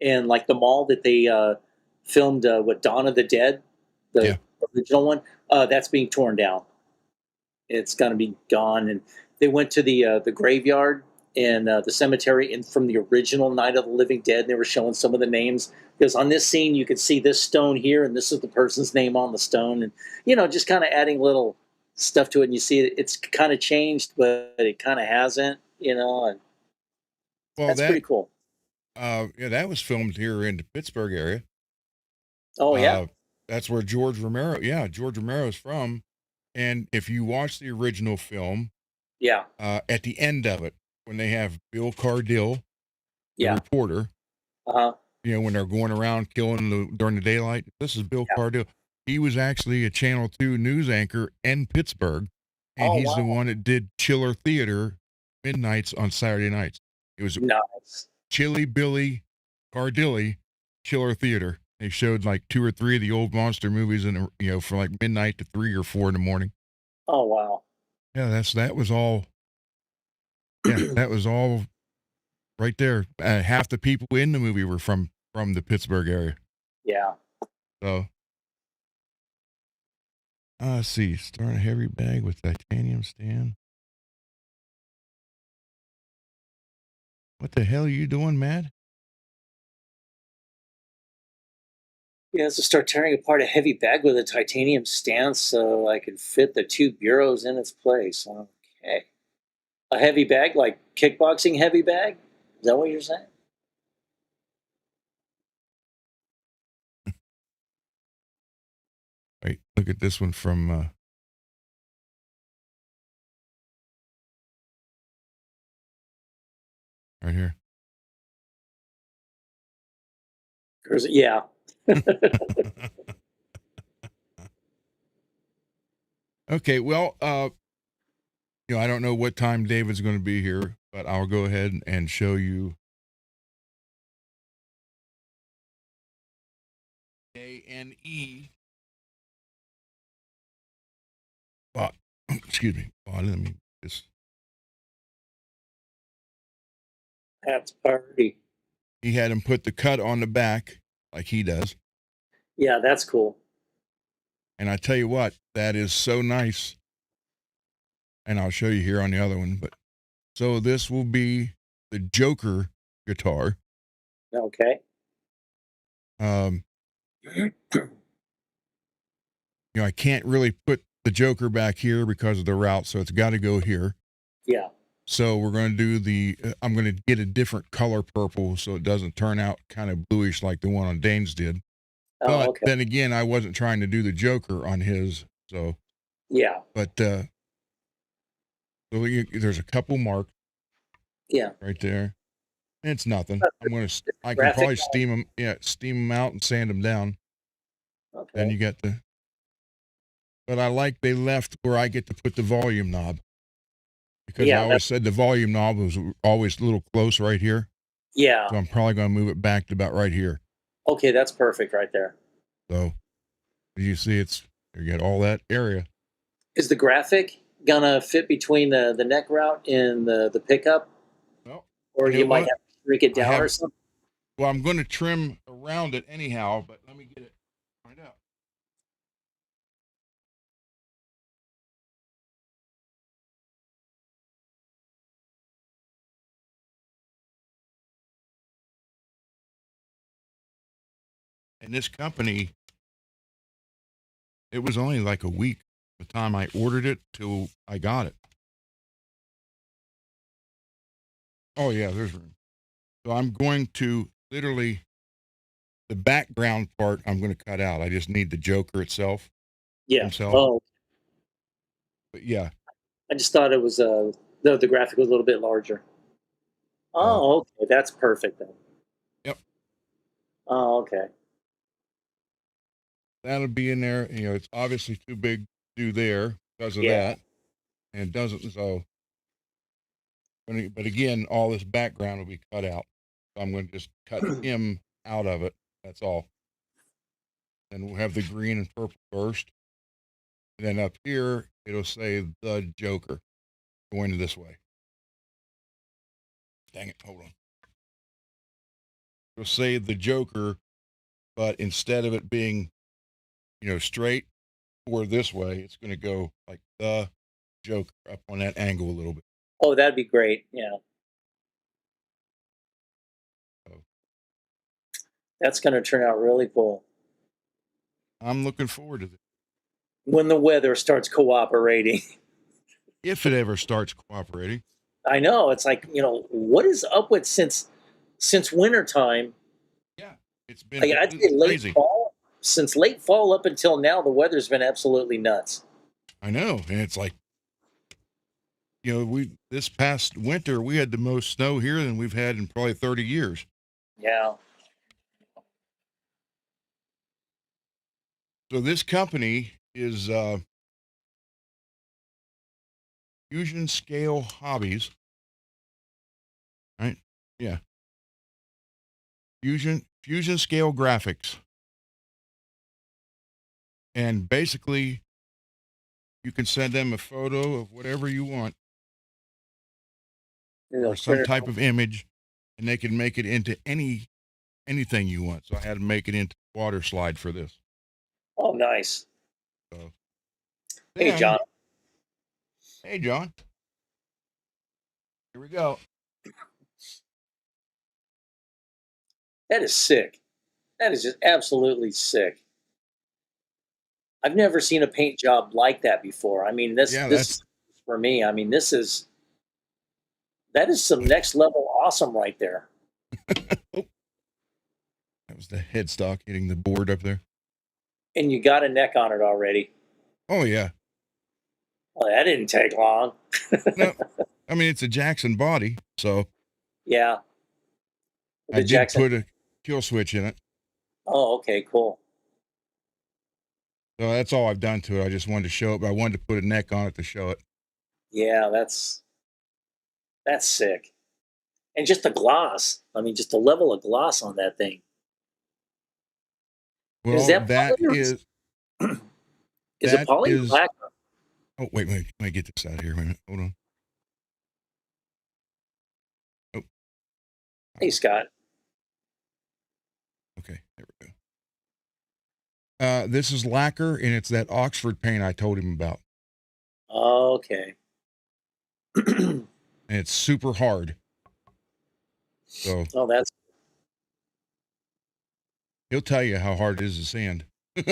Speaker 2: and like the mall that they filmed, what Dawn of the Dead, the
Speaker 1: Yeah.
Speaker 2: original one, that's being torn down. It's going to be gone. And they went to the graveyard and the cemetery, and from the original Night of the Living Dead, they were showing some of the names because on this scene you could see this stone here, and this is the person's name on the stone, and just kind of adding little stuff to it, and you see it's kind of changed, but it kind of hasn't, and
Speaker 1: Well,
Speaker 2: that's pretty cool.
Speaker 1: yeah, that was filmed here in the Pittsburgh area.
Speaker 2: Oh yeah,
Speaker 1: Uh, that's where George Romero is from. And if you watch the original film,
Speaker 2: yeah,
Speaker 1: at the end of it, when they have Bill Cardill, the
Speaker 2: yeah,
Speaker 1: reporter,
Speaker 2: uh-huh,
Speaker 1: when they're going around killing during the daylight. This is Bill
Speaker 2: yeah.
Speaker 1: Cardell. He was actually a Channel 2 news anchor in Pittsburgh, and
Speaker 2: Oh
Speaker 1: he's the
Speaker 2: wow,
Speaker 1: one that did Chiller Theater midnights on Saturday nights. It was
Speaker 2: nice.
Speaker 1: Chilly Billy Cardilli Chiller Theater. They showed like two or three of the old monster movies, and for like midnight to 3 or 4 in the morning.
Speaker 2: Oh wow.
Speaker 1: Yeah, that was all. Yeah, that was all right there. Half the people in the movie were from the Pittsburgh area.
Speaker 2: Yeah.
Speaker 1: So let's see. Start a heavy bag with titanium stand. What the hell are you doing, Matt?
Speaker 2: He has to start tearing apart a heavy bag with a titanium stand so I can fit the two bureaus in its place. Okay. A heavy bag, like kickboxing heavy bag? Is that what you're saying?
Speaker 1: Right. Look at this one from right here.
Speaker 2: Yeah.
Speaker 1: Okay, well, I don't know what time David's going to be here, but I'll go ahead and show you A-N-E. Excuse me. Let me just.
Speaker 2: That's party.
Speaker 1: He had him put the cut on the back like he does.
Speaker 2: Yeah, that's cool.
Speaker 1: And I tell you what, that is so nice. And I'll show you here on the other one. But so this will be the Joker guitar.
Speaker 2: Okay.
Speaker 1: I can't really put the Joker back here because of the route, so it's got to go here.
Speaker 2: Yeah.
Speaker 1: So we're going to do I'm going to get a different color purple so it doesn't turn out kind of bluish like the one on Dane's did.
Speaker 2: Oh,
Speaker 1: But
Speaker 2: okay.
Speaker 1: then again, I wasn't trying to do the Joker on his, so.
Speaker 2: Yeah.
Speaker 1: But so there's a couple marks.
Speaker 2: Yeah.
Speaker 1: Right there. It's nothing. I can
Speaker 2: Graphic
Speaker 1: probably steam them. Yeah, steam them out and sand them down.
Speaker 2: Okay.
Speaker 1: Then you got but I like they left where I get to put the volume knob. Because I always said the volume knob was always a little close right here.
Speaker 2: Yeah.
Speaker 1: So I'm probably going to move it back to about right here.
Speaker 2: Okay, that's perfect right there.
Speaker 1: So you see you get all that area.
Speaker 2: Is the graphic gonna fit between the neck route and the pickup?
Speaker 1: Well,
Speaker 2: or you might have to shrink it down or something?
Speaker 1: Well, I'm going to trim around it anyhow, but let me get it. Find out. And this company, it was only like a week the time I ordered it till I got it. Oh, yeah, there's room. So I'm going to literally, the background part I'm going to cut out. I just need the Joker itself.
Speaker 2: Yeah.
Speaker 1: Himself.
Speaker 2: Oh.
Speaker 1: But yeah.
Speaker 2: I just thought it was the graphic was a little bit larger. Oh, okay. That's perfect then.
Speaker 1: Yep.
Speaker 2: Oh, okay.
Speaker 1: That'll be in there. It's obviously too big to do there because of that. And it doesn't, so. But again, all this background will be cut out. So I'm going to just cut him out of it. That's all. Then we'll have the green and purple first. And then up here, it'll say the Joker going this way. Dang it. Hold on. It'll say the Joker, but instead of it being, straight or this way, it's going to go like the Joker up on that angle a little bit.
Speaker 2: Oh, that'd be great. Yeah.
Speaker 1: So,
Speaker 2: that's going to turn out really cool.
Speaker 1: I'm looking forward to this.
Speaker 2: When the weather starts cooperating.
Speaker 1: If it ever starts cooperating.
Speaker 2: I know. It's like, what is up with since wintertime?
Speaker 1: Yeah. It's been
Speaker 2: I'd say late
Speaker 1: crazy.
Speaker 2: fall. Since late fall up until now, the weather's been absolutely nuts.
Speaker 1: I know. And it's like, this past winter, we had the most snow here than we've had in probably 30 years.
Speaker 2: Yeah.
Speaker 1: So this company is Fusion Scale Hobbies. Right? Yeah. Fusion Scale Graphics. And basically, you can send them a photo of whatever you want. Or some type of image, and they can make it into anything you want. So I had to make it into water slide for this.
Speaker 2: Oh, nice.
Speaker 1: So,
Speaker 2: hey, John.
Speaker 1: Hey, John. Here we go.
Speaker 2: That is sick. That is just absolutely sick. I've never seen a paint job like that before. I mean, this for me. I mean, that is some next level awesome right there.
Speaker 1: Oh. That was the headstock hitting the board up there.
Speaker 2: And you got a neck on it already.
Speaker 1: Oh, yeah.
Speaker 2: Well, that didn't take long.
Speaker 1: No, I mean, it's a Jackson body, so.
Speaker 2: Yeah.
Speaker 1: I
Speaker 2: The
Speaker 1: did
Speaker 2: Jackson.
Speaker 1: put a kill switch in it.
Speaker 2: Oh, okay, cool.
Speaker 1: So that's all I've done to it. I just wanted to show it, but I wanted to put a neck on it to show it.
Speaker 2: Yeah, that's sick. And just the gloss. I mean, just the level of gloss on that thing. Is
Speaker 1: Well,
Speaker 2: that poly or is it
Speaker 1: that
Speaker 2: poly or
Speaker 1: is
Speaker 2: lacquer?
Speaker 1: oh wait, let me get this out of here. Wait a minute. Hold on. Oh,
Speaker 2: Hey, Scott.
Speaker 1: okay. There we go. This is lacquer and it's that Oxford paint I told him about.
Speaker 2: Okay.
Speaker 1: And it's super hard. So
Speaker 2: Oh, that's.
Speaker 1: he'll tell you how hard it is to sand.
Speaker 2: But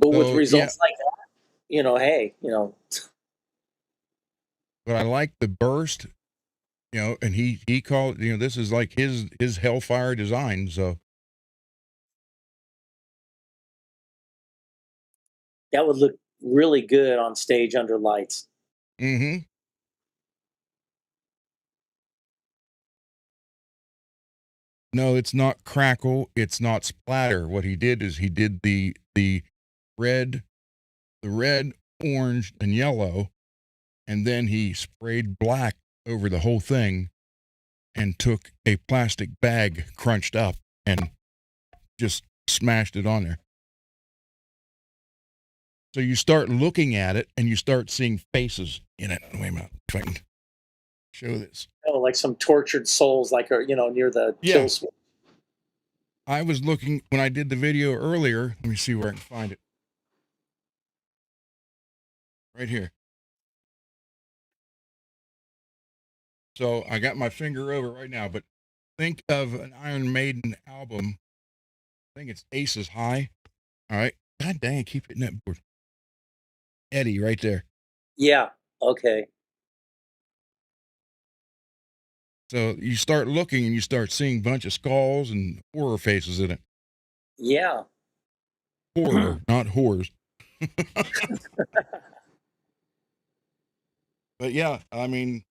Speaker 2: with
Speaker 1: So yeah,
Speaker 2: results like that, hey,
Speaker 1: but I like the burst, and he called, this is like his Hellfire design. So
Speaker 2: that would look really good on stage under lights.
Speaker 1: mm-hmm. No, it's not crackle, it's not splatter. What he did is he did the red, the red, orange, and yellow, and then he sprayed black over the whole thing and took a plastic bag crunched up and just smashed it on there. So you start looking at it and you start seeing faces in it. Wait a minute, if I can show this.
Speaker 2: Oh, like some tortured souls, like near the
Speaker 1: Yeah,
Speaker 2: kill switch.
Speaker 1: I was looking when I did the video earlier. Let me see where I can find it. Right here. So I got my finger over right now, but think of an Iron Maiden album. I think it's Aces High. All right. God dang it, keep hitting that board. Eddie right there.
Speaker 2: Yeah. Okay.
Speaker 1: So you start looking and you start seeing a bunch of skulls and horror faces in it.
Speaker 2: Yeah.
Speaker 1: Horror, not whores. But yeah, I mean,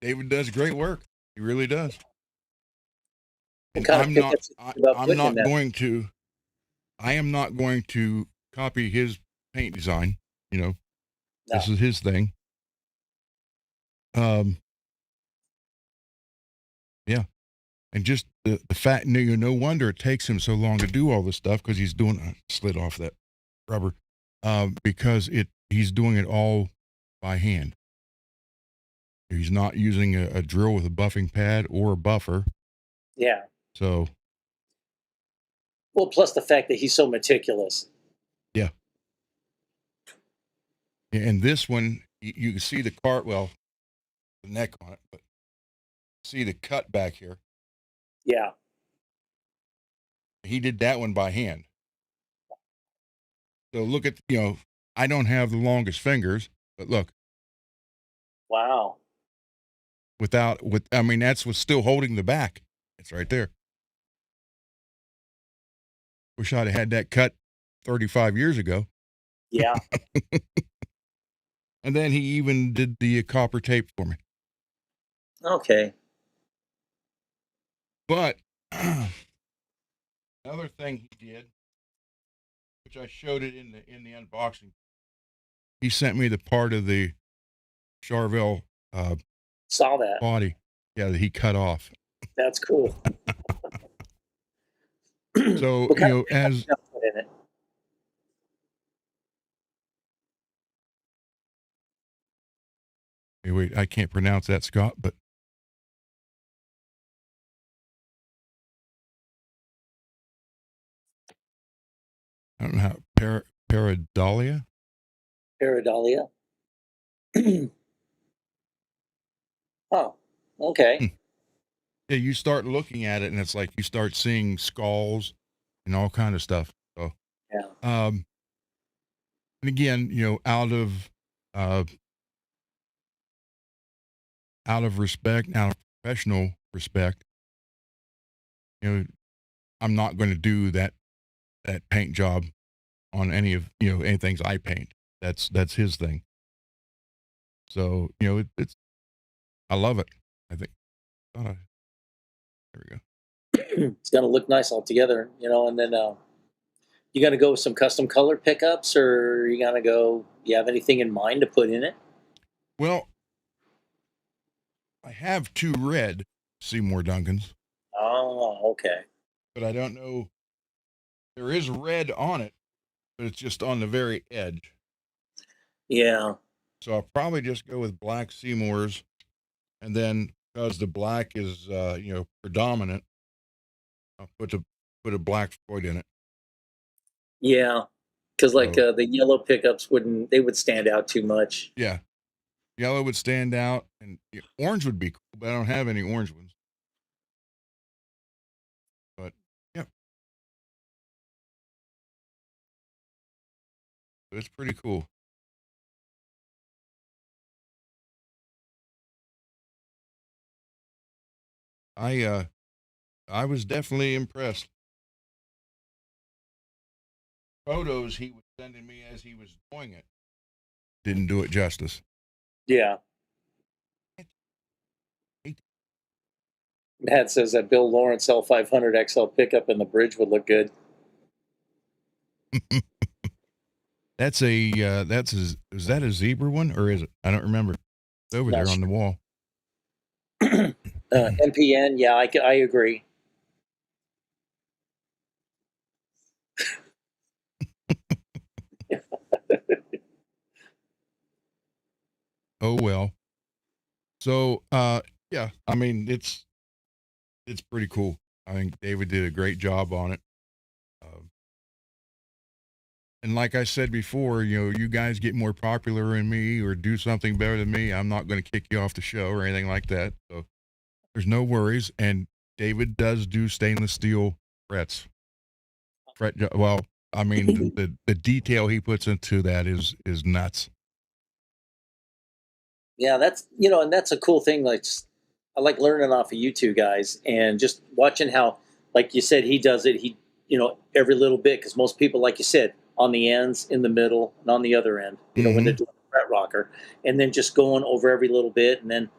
Speaker 1: David does great work. He really does.
Speaker 2: What
Speaker 1: And
Speaker 2: kind of pickups about
Speaker 1: I'm
Speaker 2: putting in
Speaker 1: not
Speaker 2: that?
Speaker 1: going to, I am not going to copy his paint design. You know, this
Speaker 2: No.
Speaker 1: is his thing. Um, yeah. And just the fact, no wonder it takes him so long to do all this stuff because he's doing, I slid off that rubber, because he's doing it all by hand. He's not using a drill with a buffing pad or a buffer.
Speaker 2: Yeah.
Speaker 1: So,
Speaker 2: Well, plus the fact that he's so meticulous.
Speaker 1: yeah. And this one, you can see the well, the neck on it, but see the cut back here.
Speaker 2: Yeah.
Speaker 1: He did that one by hand. So look at, I don't have the longest fingers, but look,
Speaker 2: Wow.
Speaker 1: I mean, that's what's still holding the back. It's right there. Wish I'd have had that cut 35 years ago.
Speaker 2: Yeah.
Speaker 1: And then he even did the copper tape for me.
Speaker 2: Okay.
Speaker 1: But another thing he did, which I showed it in the unboxing, he sent me the part of the Charvel
Speaker 2: Saw that.
Speaker 1: body, yeah, that he cut off.
Speaker 2: That's cool.
Speaker 1: So,
Speaker 2: What kind of pickup
Speaker 1: as
Speaker 2: you got put in it?
Speaker 1: wait, I can't pronounce that, Scott, but I don't know how pareidolia.
Speaker 2: Pareidolia. Oh, okay.
Speaker 1: Hmm. Yeah, you start looking at it, and it's like you start seeing skulls and all kind of stuff. So,
Speaker 2: Yeah.
Speaker 1: and again, uh, out of respect, out of professional respect, I'm not going to do that paint job on any of anything I paint. That's his thing. So, you know, it's I love it. I think there we go.
Speaker 2: It's gonna look nice all together, and then you gonna go with some custom color pickups, or you gonna go? You have anything in mind to put in it?
Speaker 1: Well, I have 2 red Seymour Duncans,
Speaker 2: Oh, okay.
Speaker 1: but I don't know, there is red on it, but it's just on the very edge.
Speaker 2: Yeah,
Speaker 1: So I'll probably just go with black Seymours, and then because the black is, you know, predominant, I'll put a black Floyd in it.
Speaker 2: yeah. Because like
Speaker 1: So,
Speaker 2: the yellow pickups wouldn't they would stand out too much.
Speaker 1: yeah, yellow would stand out, and orange would be cool, but I don't have any orange ones. But, yep, it's pretty cool. I, uh I was definitely impressed. Photos he was sending me as he was doing it didn't do it justice.
Speaker 2: Yeah. Matt says that Bill Lawrence L500 XL pickup in the bridge would look good.
Speaker 1: That's is that a zebra one or is it? I don't remember. It's over
Speaker 2: Not
Speaker 1: there on
Speaker 2: sure.
Speaker 1: the wall.
Speaker 2: MPN, yeah, I agree.
Speaker 1: Oh well. So yeah, I mean it's pretty cool. I think David did a great job on it. Um, and like I said before, you know, you guys get more popular than me or do something better than me, I'm not going to kick you off the show or anything like that. So there's no worries. And David does do stainless steel frets. Well, I mean the detail he puts into that is nuts.
Speaker 2: Yeah, and that's a cool thing. Like, I like learning off of you two guys and just watching how, like you said, he does it. Every little bit, because most people, like you said, on the ends, in the middle, and on the other end. When they're
Speaker 1: Hmm.
Speaker 2: doing the fret rocker, and then just going over every little bit. And then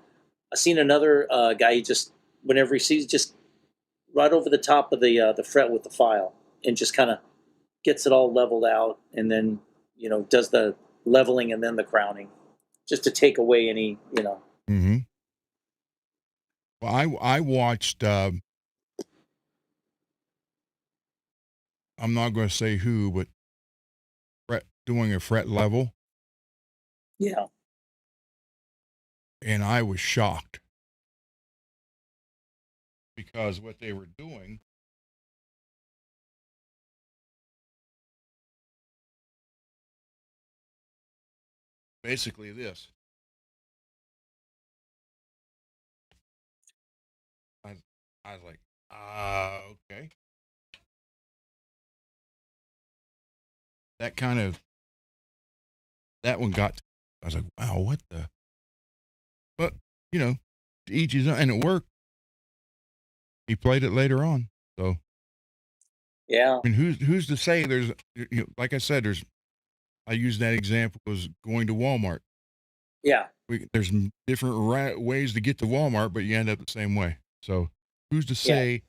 Speaker 2: I seen another guy. He just whenever he sees just right over the top of the fret with the file, and just kind of gets it all leveled out, and then does the leveling and then the crowning, just to take away any.
Speaker 1: Hmm. Well, I watched. I'm not going to say who, but fret doing a fret level,
Speaker 2: Yeah.
Speaker 1: and I was shocked because what they were doing basically this. I I was like, okay, that kind of that one got. I was like, wow, what the? But you know, to each his own, and it worked. He played it later on, so
Speaker 2: Yeah.
Speaker 1: I mean, who's to say there's like I said, there's I use that example as going to Walmart.
Speaker 2: Yeah.
Speaker 1: There's different ways to get to Walmart, but you end up the same way. So who's to
Speaker 2: Yeah.
Speaker 1: say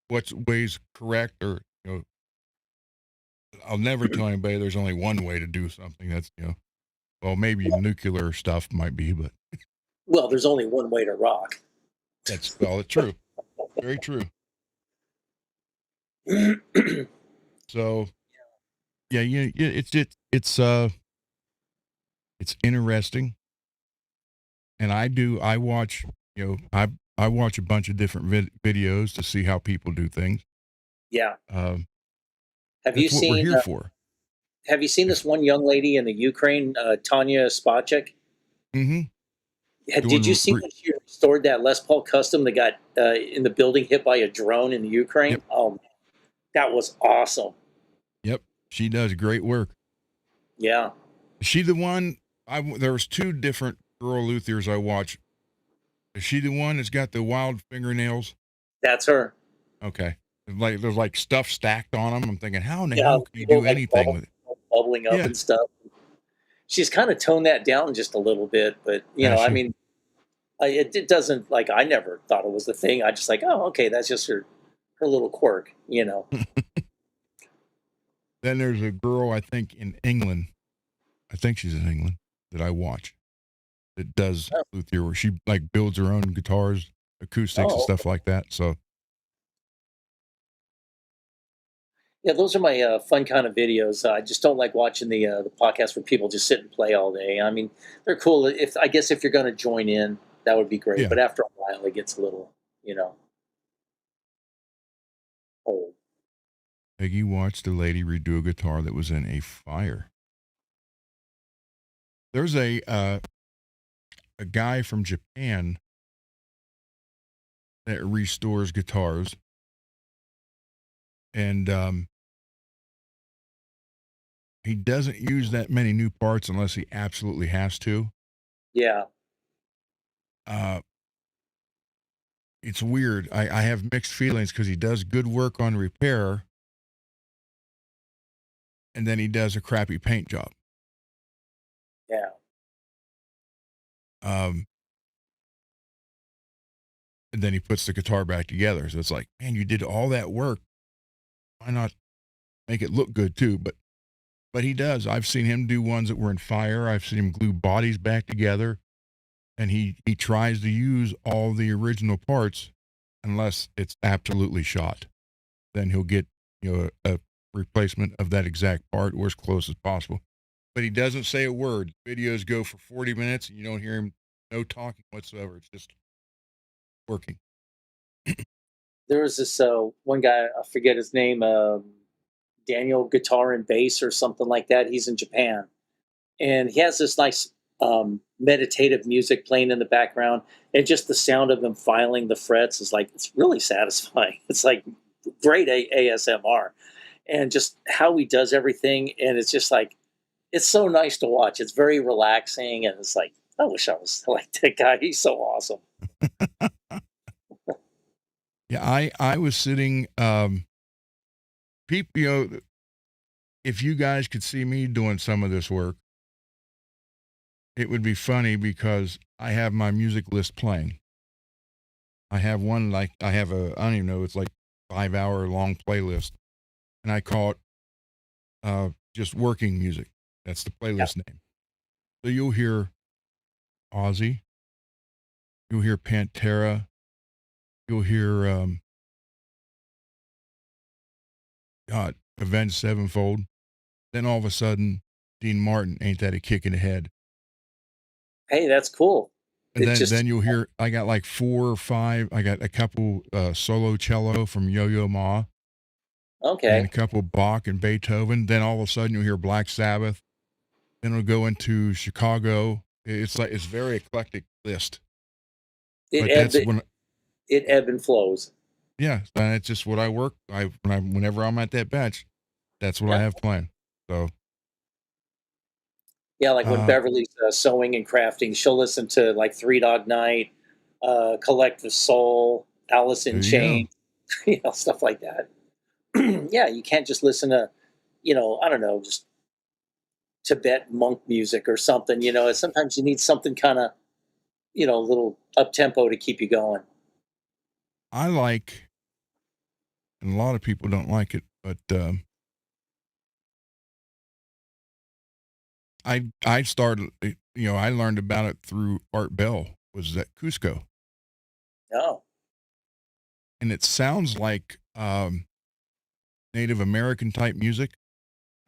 Speaker 1: what's ways correct or I'll never tell anybody there's only one way to do something. That's well maybe nuclear stuff might be, but
Speaker 2: Well, there's only one way to rock.
Speaker 1: that's well it's true, very true. So yeah, it's interesting, and I watch I watch a bunch of different videos to see how people do things.
Speaker 2: Yeah.
Speaker 1: Um,
Speaker 2: Have you
Speaker 1: that's what we're
Speaker 2: seen?
Speaker 1: here for.
Speaker 2: Have you seen
Speaker 1: If
Speaker 2: this one young lady in the Ukraine, Tanya Spacek?
Speaker 1: mm-hmm,
Speaker 2: Did you
Speaker 1: doing
Speaker 2: see when she restored that Les Paul Custom that got in the building hit by a drone in the
Speaker 1: yep,
Speaker 2: Ukraine? Oh, man, that was awesome.
Speaker 1: yep, she does great work.
Speaker 2: Yeah.
Speaker 1: Is she the one? There was two different girl luthiers I watched. Is she the one that's got the wild fingernails?
Speaker 2: That's her.
Speaker 1: Okay, like there's like stuff stacked on them. I'm thinking, how in the
Speaker 2: Yeah.
Speaker 1: hell can you
Speaker 2: People
Speaker 1: do
Speaker 2: like
Speaker 1: anything with it?
Speaker 2: bubbling up
Speaker 1: Yeah,
Speaker 2: and stuff. she's kind of toned that down just a little bit, but
Speaker 1: Has
Speaker 2: I
Speaker 1: she?
Speaker 2: mean, it doesn't like I never thought it was the thing. I just like, oh, okay, that's just her little quirk.
Speaker 1: Then there's a girl, I think, in England. I think she's in England that I watch that does
Speaker 2: Oh,
Speaker 1: luthier where she like builds her own guitars, acoustics, and
Speaker 2: oh,
Speaker 1: stuff like that. So
Speaker 2: yeah, those are my fun kind of videos. I just don't like watching the podcast where people just sit and play all day. I mean, they're cool. If I guess if you're going to join in, that would be great.
Speaker 1: yeah,
Speaker 2: But after a while, it gets a little, you know, old.
Speaker 1: Peggy watched a lady redo a guitar that was in a fire. There's a guy from Japan that restores guitars, and he doesn't use that many new parts unless he absolutely has to.
Speaker 2: Yeah,
Speaker 1: Uh, it's weird. I have mixed feelings because he does good work on repair, and then he does a crappy paint job.
Speaker 2: yeah.
Speaker 1: Um, and then he puts the guitar back together. So it's like, man, you did all that work. Why not make it look good too? But he does. I've seen him do ones that were in fire. I've seen him glue bodies back together, and he tries to use all the original parts unless it's absolutely shot. Then he'll get a replacement of that exact part or as close as possible. But he doesn't say a word. Videos go for 40 minutes, and you don't hear him, no talking whatsoever. It's just working.
Speaker 2: There was this one guy, I forget his name, Daniel Guitar and Bass or something like that. He's in Japan, and he has this nice meditative music playing in the background, and just the sound of him filing the frets is like it's really satisfying. It's like great ASMR, and just how he does everything, and it's just like it's so nice to watch. It's very relaxing, and it's like I wish I was like that guy. He's so awesome.
Speaker 1: Yeah, I was sitting. People, if you guys could see me doing some of this work, it would be funny because I have my music list playing. I have one like I have a I don't even know it's like 5 hour long playlist, and I call it just working music. That's the
Speaker 2: Yeah.
Speaker 1: playlist name. So you'll hear Ozzy, you'll hear Pantera, you'll hear God Avenged Sevenfold. Then all of a sudden, Dean Martin, ain't that a kick in the head?
Speaker 2: Hey, that's cool.
Speaker 1: And
Speaker 2: It
Speaker 1: then
Speaker 2: just
Speaker 1: you'll hear I got like 4 or 5. I got a couple solo cello from Yo-Yo Ma and a
Speaker 2: okay.
Speaker 1: couple Bach and Beethoven. Then all of a sudden you'll hear Black Sabbath. Then it'll go into Chicago. It's like it's very eclectic list.
Speaker 2: It
Speaker 1: But
Speaker 2: ebb
Speaker 1: that's
Speaker 2: it,
Speaker 1: when
Speaker 2: it ebb and flows.
Speaker 1: yeah, it's just what I work. Whenever I'm at that bench, that's what I
Speaker 2: Yeah.
Speaker 1: have planned. So
Speaker 2: Yeah, like when
Speaker 1: uh
Speaker 2: Beverly's sewing and crafting, she'll listen to like Three Dog Night, Collective Soul, Alice in
Speaker 1: there you go.
Speaker 2: Chains, stuff like that. Yeah, you can't just listen to, I don't know, just Tibet monk music or something. Sometimes you need something kind of, a little up tempo to keep you going.
Speaker 1: I like, and a lot of people don't like it, but I started. I learned about it through Art Bell. Was at Cusco,
Speaker 2: Oh,
Speaker 1: and it sounds like Native American type music,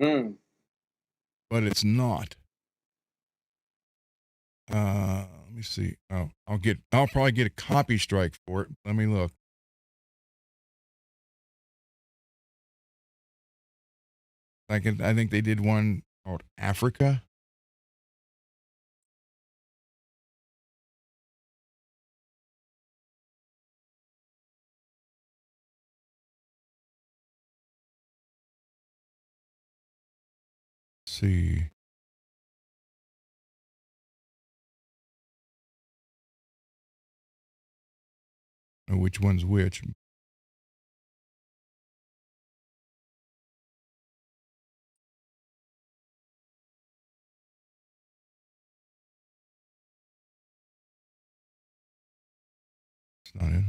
Speaker 2: mm.
Speaker 1: but it's not. Let me see. Oh, I'll probably get a copy strike for it. Let me look. I think they did one called Africa. Let's see. Which one's which? That's not it.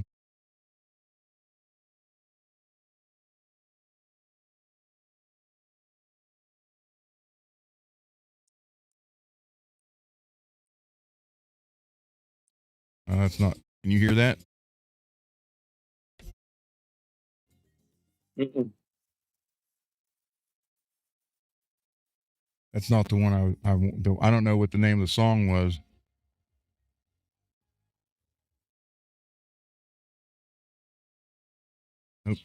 Speaker 1: No, that's not. Can you hear that?
Speaker 2: Mm-mm.
Speaker 1: That's not the one I don't know what the name of the song was. Nope.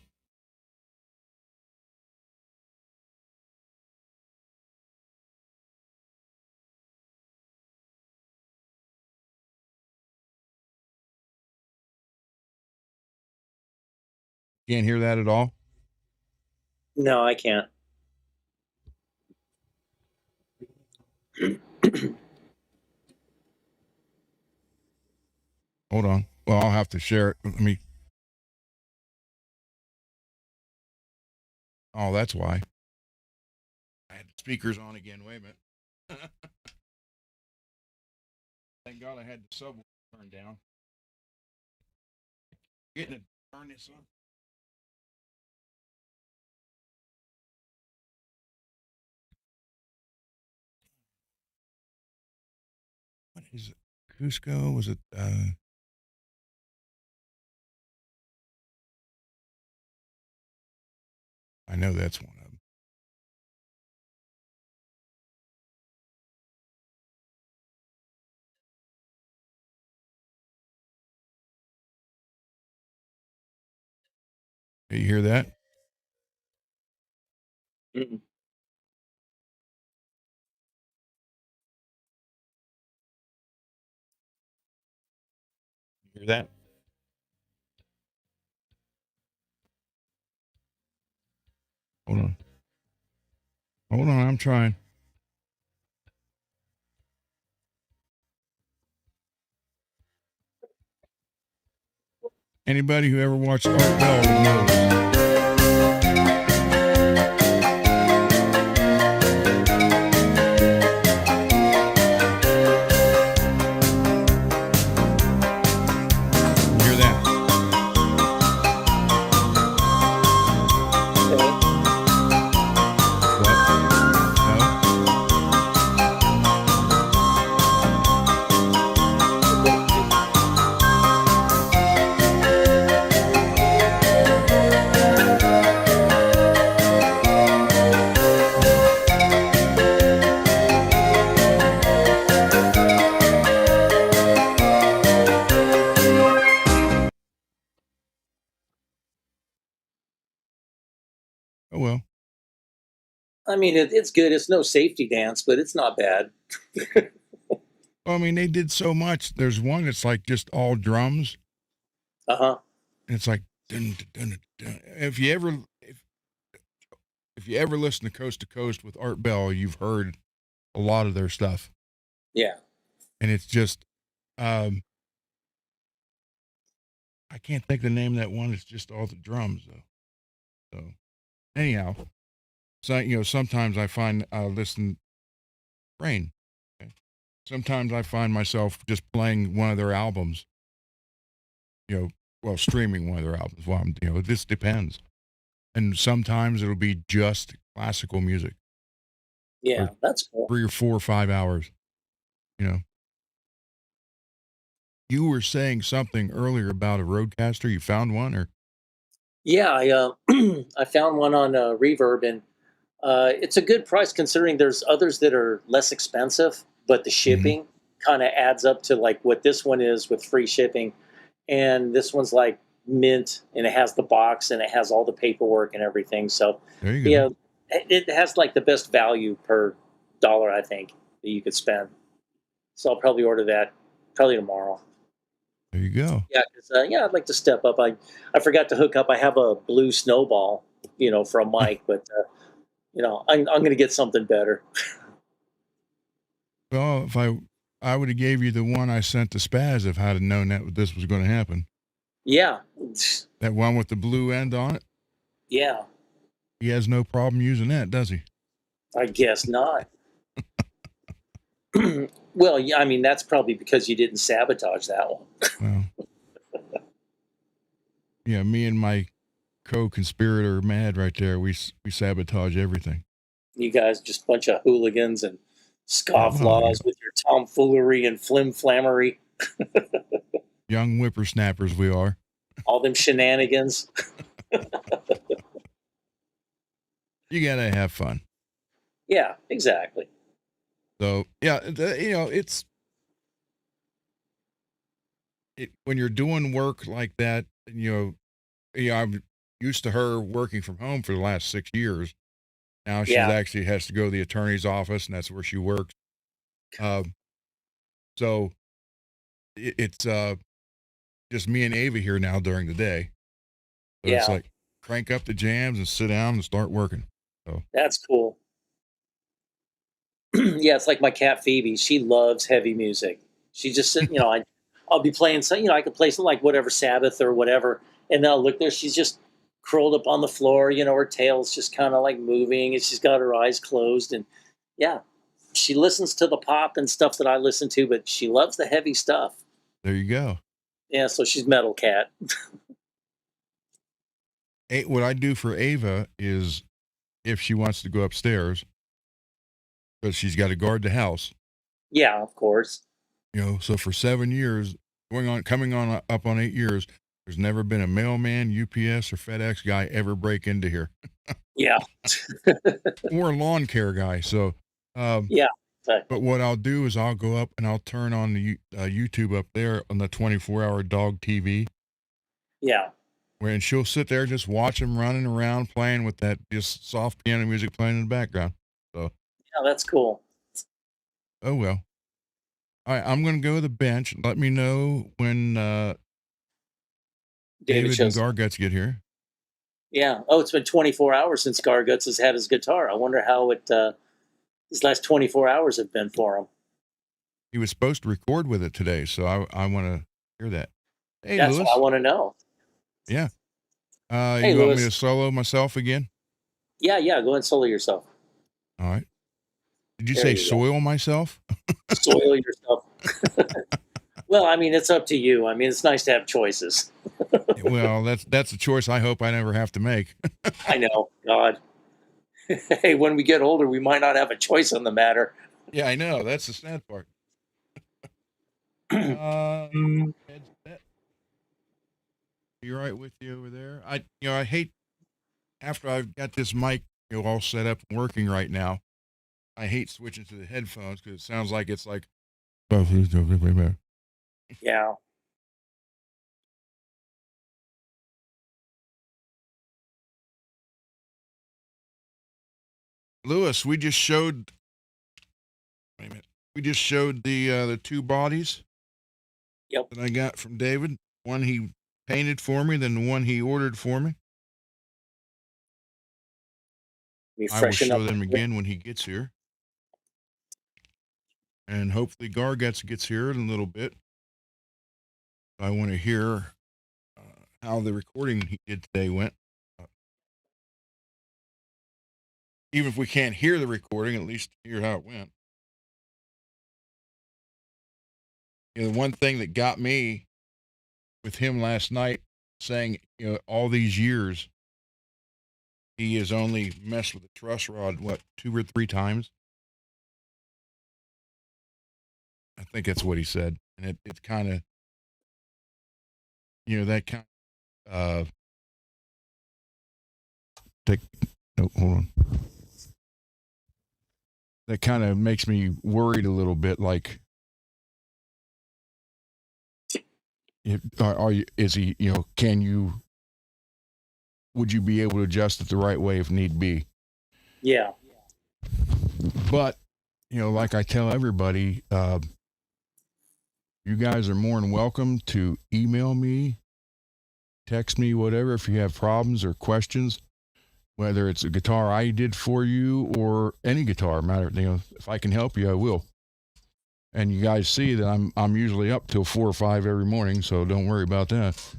Speaker 1: Can't hear that at all.
Speaker 2: No, I can't.
Speaker 1: Hold on. Well, I'll have to share it. Let me. Oh, that's why. I had the speakers on again. Wait a minute. Thank God I had the subwoofer turned down. Getting it. Turn this up. What is it? Cusco? Was it? I know that's one of them. Hey, you hear that?
Speaker 2: Mm-mm.
Speaker 1: You hear that? Hold on. Hold on. I'm trying. Anybody who ever watched Art Bell would know this. You hear that?
Speaker 2: Okay.
Speaker 1: What? No? Oh well.
Speaker 2: I mean, it's good. It's no safety dance, but it's not bad.
Speaker 1: Well, I mean, they did so much. There's one that's like just all drums.
Speaker 2: Uh-huh.
Speaker 1: And it's like dun, dun, dun, dun. If you ever listen to Coast with Art Bell, you've heard a lot of their stuff.
Speaker 2: Yeah.
Speaker 1: And it's just I can't think the name of that one. It's just all the drums though. So anyhow, so sometimes I find listen rain. Okay. Sometimes I find myself just playing one of their albums. Well, streaming one of their albums. Well, this depends. And sometimes it'll be just classical music
Speaker 2: Yeah,
Speaker 1: for
Speaker 2: that's cool.
Speaker 1: 3 or 4 or 5 hours. You know, you were saying something earlier about a Roadcaster. You found one, or
Speaker 2: Yeah, I found one on Reverb, and it's a good price considering there's others that are less expensive, but the
Speaker 1: Mhm.
Speaker 2: shipping kind of adds up to like what this one is with free shipping, and this one's like mint, and it has the box and it has all the paperwork and everything. So,
Speaker 1: There you
Speaker 2: you
Speaker 1: go.
Speaker 2: know, it has like the best value per dollar I think that you could spend. So I'll probably order that probably tomorrow.
Speaker 1: There you go.
Speaker 2: Yeah, 'cause, yeah, I'd like to step up. I forgot to hook up. I have a blue snowball, for a mic, but I'm going to get something better.
Speaker 1: Well, if I would have gave you the one I sent to Spaz if I'd have known that this was going to happen.
Speaker 2: Yeah,
Speaker 1: That one with the blue end on it.
Speaker 2: yeah.
Speaker 1: He has no problem using that, does he?
Speaker 2: I guess not. Well, yeah. I mean, that's probably because you didn't sabotage that one.
Speaker 1: Well, Yeah, me and my co-conspirator Mad right there. We sabotage everything.
Speaker 2: You guys just bunch of hooligans and
Speaker 1: Yeah, well,
Speaker 2: scofflaws with your tomfoolery and flimflammery,
Speaker 1: young whippersnappers we are.
Speaker 2: all them shenanigans.
Speaker 1: You gotta have fun.
Speaker 2: Yeah, exactly.
Speaker 1: So yeah, when you're doing work like that, and I'm used to her working from home for the last 6 years. Now she's
Speaker 2: Yeah,
Speaker 1: actually has to go to the attorney's office, and that's where she works. Um, so it's just me and Ava here now during the day. So it's
Speaker 2: yeah,
Speaker 1: like crank up the jams and sit down and start working. So
Speaker 2: that's cool. Yeah, it's like my cat Phoebe. She loves heavy music. She just sit, I'll be playing some, I could play something like whatever Sabbath or whatever, and then I'll look there. She's just curled up on the floor. Her tail's just kind of like moving, and she's got her eyes closed. And yeah, she listens to the pop and stuff that I listen to, but she loves the heavy stuff.
Speaker 1: there you go.
Speaker 2: Yeah, so she's metal cat.
Speaker 1: What I do for Ava is if she wants to go upstairs, because she's got to guard the house.
Speaker 2: Yeah, of course.
Speaker 1: So for 7 years, coming on up on 8 years, there's never been a mailman, UPS, or FedEx guy ever break into here,
Speaker 2: Yeah,
Speaker 1: or a lawn care guy. So,
Speaker 2: yeah,
Speaker 1: but what I'll do is I'll go up and I'll turn on the YouTube up there on the 24-hour dog TV,
Speaker 2: yeah,
Speaker 1: and she'll sit there just watch him running around playing with that just soft piano music playing in the background. So,
Speaker 2: yeah. That's cool.
Speaker 1: oh well. All right, I'm going to go to the bench. Let me know when
Speaker 2: David
Speaker 1: David and
Speaker 2: shows up.
Speaker 1: Garguts get here.
Speaker 2: Yeah. Oh, it's been 24 hours since Garguts has had his guitar. I wonder how these last 24 hours have been for him.
Speaker 1: He was supposed to record with it today, so I want to hear that. Hey,
Speaker 2: That's what I
Speaker 1: Lewis.
Speaker 2: want to know.
Speaker 1: Yeah.
Speaker 2: Hey,
Speaker 1: You want me to
Speaker 2: Lewis.
Speaker 1: solo myself again?
Speaker 2: Yeah, yeah. Go ahead and solo yourself.
Speaker 1: All right. Did you
Speaker 2: There
Speaker 1: say
Speaker 2: you go.
Speaker 1: soil myself?
Speaker 2: Soil yourself. Well, I mean, it's up to you. I mean, it's nice to have choices.
Speaker 1: Well, that's a choice I hope I never have to make.
Speaker 2: I know. God. Hey, when we get older, we might not have a choice on the matter.
Speaker 1: Yeah, I know. That's the sad part. Headset. You right with you over there? I hate after I've got this mic, all set up and working right now. I hate switching to the headphones because it sounds like it's like.
Speaker 2: Yeah.
Speaker 1: Lewis, we just showed. Wait a minute. We just showed the two bodies
Speaker 2: Yep.
Speaker 1: that I got from David. One he painted for me, then the one he ordered for me.
Speaker 2: We
Speaker 1: I will
Speaker 2: freshen up.
Speaker 1: show them again when he gets here, and hopefully Garguts gets here in a little bit. I want to hear how the recording he did today went. Even if we can't hear the recording, at least hear how it went. The one thing that got me with him last night, saying, all these years, he has only messed with the truss rod, 2 or 3 times? I think that's what he said. And it's kind of, that kind of, take, no, hold on. That kind of makes me worried a little bit. Like, is he, would you be able to adjust it the right way if need be?
Speaker 2: Yeah.
Speaker 1: But, like I tell everybody, you guys are more than welcome to email me, text me, whatever, if you have problems or questions, whether it's a guitar I did for you or any guitar matter. If I can help you, I will. And you guys see that I'm usually up till 4 or 5 every morning, so don't worry about that.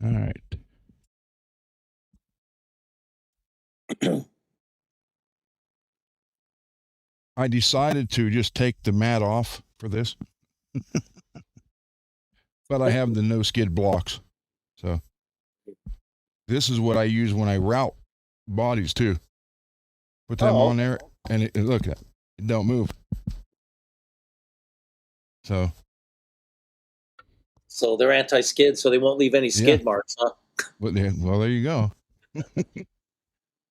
Speaker 1: All right. I decided to just take the mat off for this, but I have the no skid blocks. So this is what I use when I route bodies too. Put them on there, and look at it. It don't move. So
Speaker 2: they're anti-skid, so they won't leave any skid marks, huh?
Speaker 1: Well, there you go.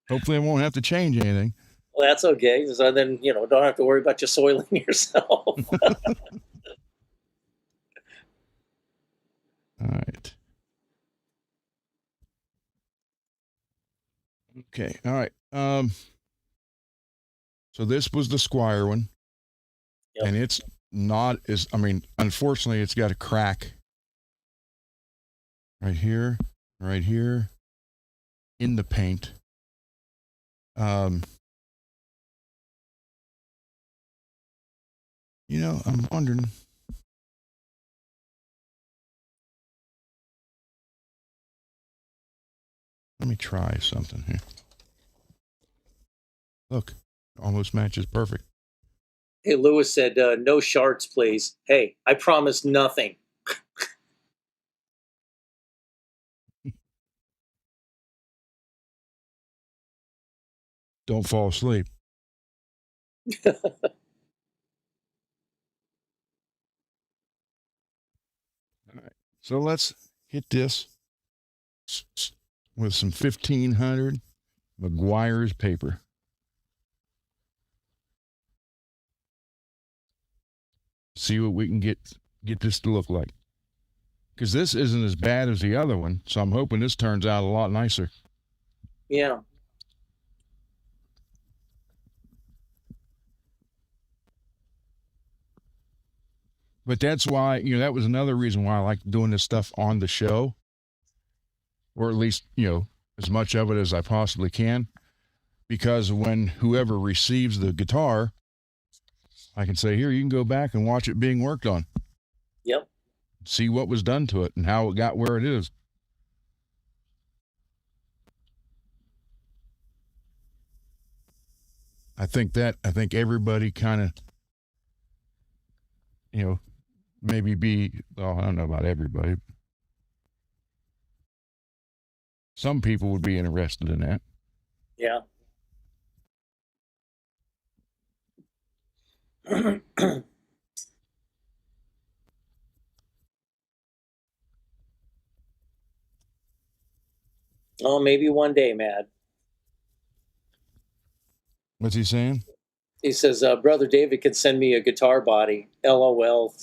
Speaker 1: Hopefully, I won't have to change anything.
Speaker 2: Well, that's okay. So then, don't have to worry about you soiling yourself.
Speaker 1: All right. Okay. All right. So this was the Squire one. Yep. And it's not as, unfortunately, it's got a crack right here, in the paint. I'm wondering. Let me try something here. Look, almost matches perfect.
Speaker 2: Hey, Lewis said, no shards, please. Hey, I promise nothing.
Speaker 1: Don't fall asleep. All right. So let's hit this with some 1500 McGuire's paper. See what we can get this to look like. Because this isn't as bad as the other one, so I'm hoping this turns out a lot nicer.
Speaker 2: Yeah.
Speaker 1: But that's why, that was another reason why I like doing this stuff on the show, or at least, as much of it as I possibly can, because when whoever receives the guitar, I can say, here, you can go back and watch it being worked on.
Speaker 2: Yep.
Speaker 1: See what was done to it and how it got where it is. I think everybody kind of, maybe I don't know about everybody. Some people would be interested in that.
Speaker 2: Yeah. Oh, maybe one day, Mad.
Speaker 1: What's he saying?
Speaker 2: He says, Brother David can send me a guitar body. LOL,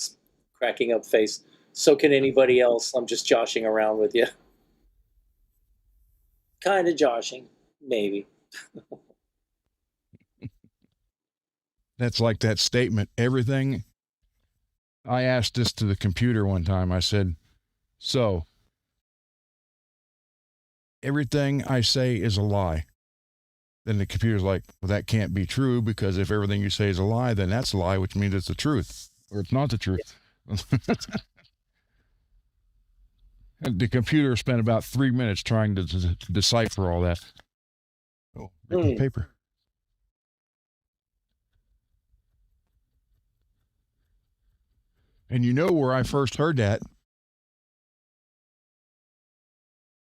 Speaker 2: cracking up face. So can anybody else. I'm just joshing around with you. Kind of joshing, maybe.
Speaker 1: That's like that statement. Everything. I asked this to the computer one time. I said, so everything I say is a lie. Then the computer's like, well, that can't be true, because if everything you say is a lie, then that's a lie, which means it's the truth, or it's not the truth. And the computer spent about 3 minutes trying to decipher all that. Oh, written paper. And you know where I first heard that?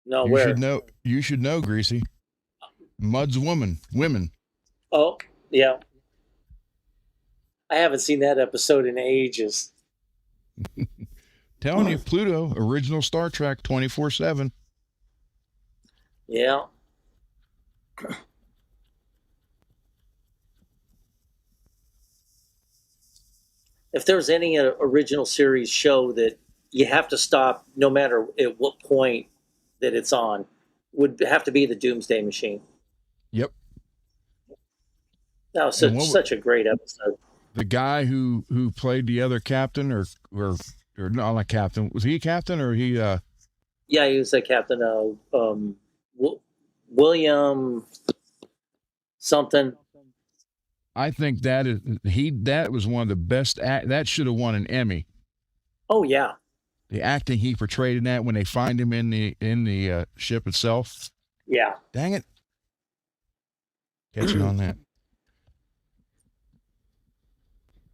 Speaker 2: No,
Speaker 1: you
Speaker 2: where?
Speaker 1: You should know, Greasy. Mud's Women.
Speaker 2: Oh, yeah. I haven't seen that episode in ages.
Speaker 1: Telling you, Pluto, original Star Trek, 24/7.
Speaker 2: Yeah. If there's any original series show that you have to stop no matter at what point that it's on, would have to be the Doomsday Machine.
Speaker 1: Yep.
Speaker 2: That was such a great episode.
Speaker 1: The guy who played the other captain, or not a captain, was he a captain, or he?
Speaker 2: Yeah, he was a captain. William something.
Speaker 1: I think that was one of the best. That should have won an Emmy.
Speaker 2: Oh yeah.
Speaker 1: The acting he portrayed in that, when they find him in the ship itself.
Speaker 2: Yeah.
Speaker 1: Dang it. Catching on that.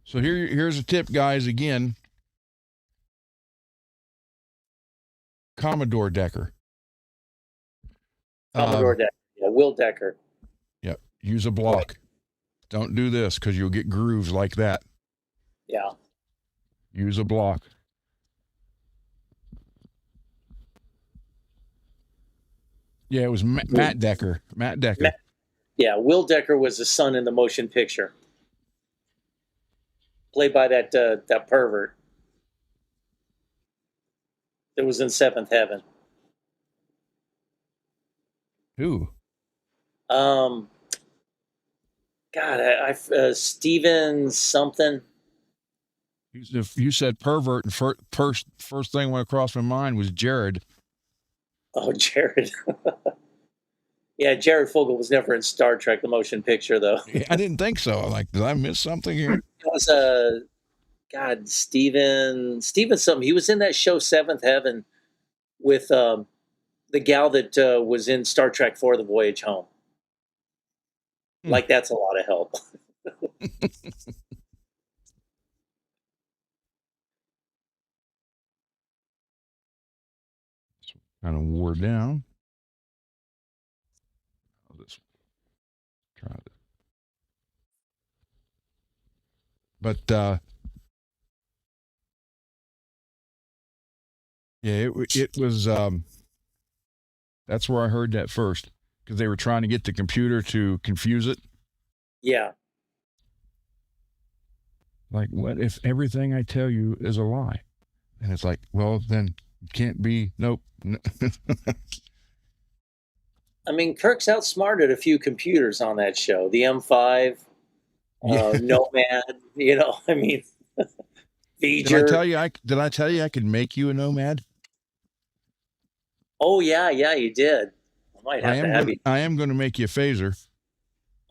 Speaker 1: So here's a tip, guys. Again, Commodore Decker.
Speaker 2: Commodore Decker. Yeah, Will Decker.
Speaker 1: Yeah, use a
Speaker 2: Right.
Speaker 1: block. Don't do this because you'll get grooves like that.
Speaker 2: Yeah.
Speaker 1: Use a block. Yeah, it was Matt Decker. Matt Decker.
Speaker 2: Yeah, Will Decker was the son in the motion picture, played by that pervert that was in Seventh Heaven.
Speaker 1: Who?
Speaker 2: Um, God, Steven something.
Speaker 1: If you said pervert, and first thing went across my mind was Jared.
Speaker 2: Oh, Jared. Yeah, Jared Fogle was never in Star Trek, the motion picture, though.
Speaker 1: I didn't think so. Like, did I miss something here?
Speaker 2: It was God, Steven something. He was in that show Seventh Heaven with the gal that was in Star Trek for The Voyage Home. Like, that's a lot of help.
Speaker 1: Kind of wore down. I'll just try it. But yeah, it was. That's where I heard that first because they were trying to get the computer to confuse it.
Speaker 2: Yeah.
Speaker 1: Like, what if everything I tell you is a lie? And it's like, well, then it can't be. Nope.
Speaker 2: I mean, Kirk's outsmarted a few computers on that show. The M5,
Speaker 1: Yeah.
Speaker 2: Nomad. I mean,
Speaker 1: Did I
Speaker 2: V'ger.
Speaker 1: tell you I could make you a nomad?
Speaker 2: Oh yeah, you did. I might have to have you.
Speaker 1: I am going to make you a phaser.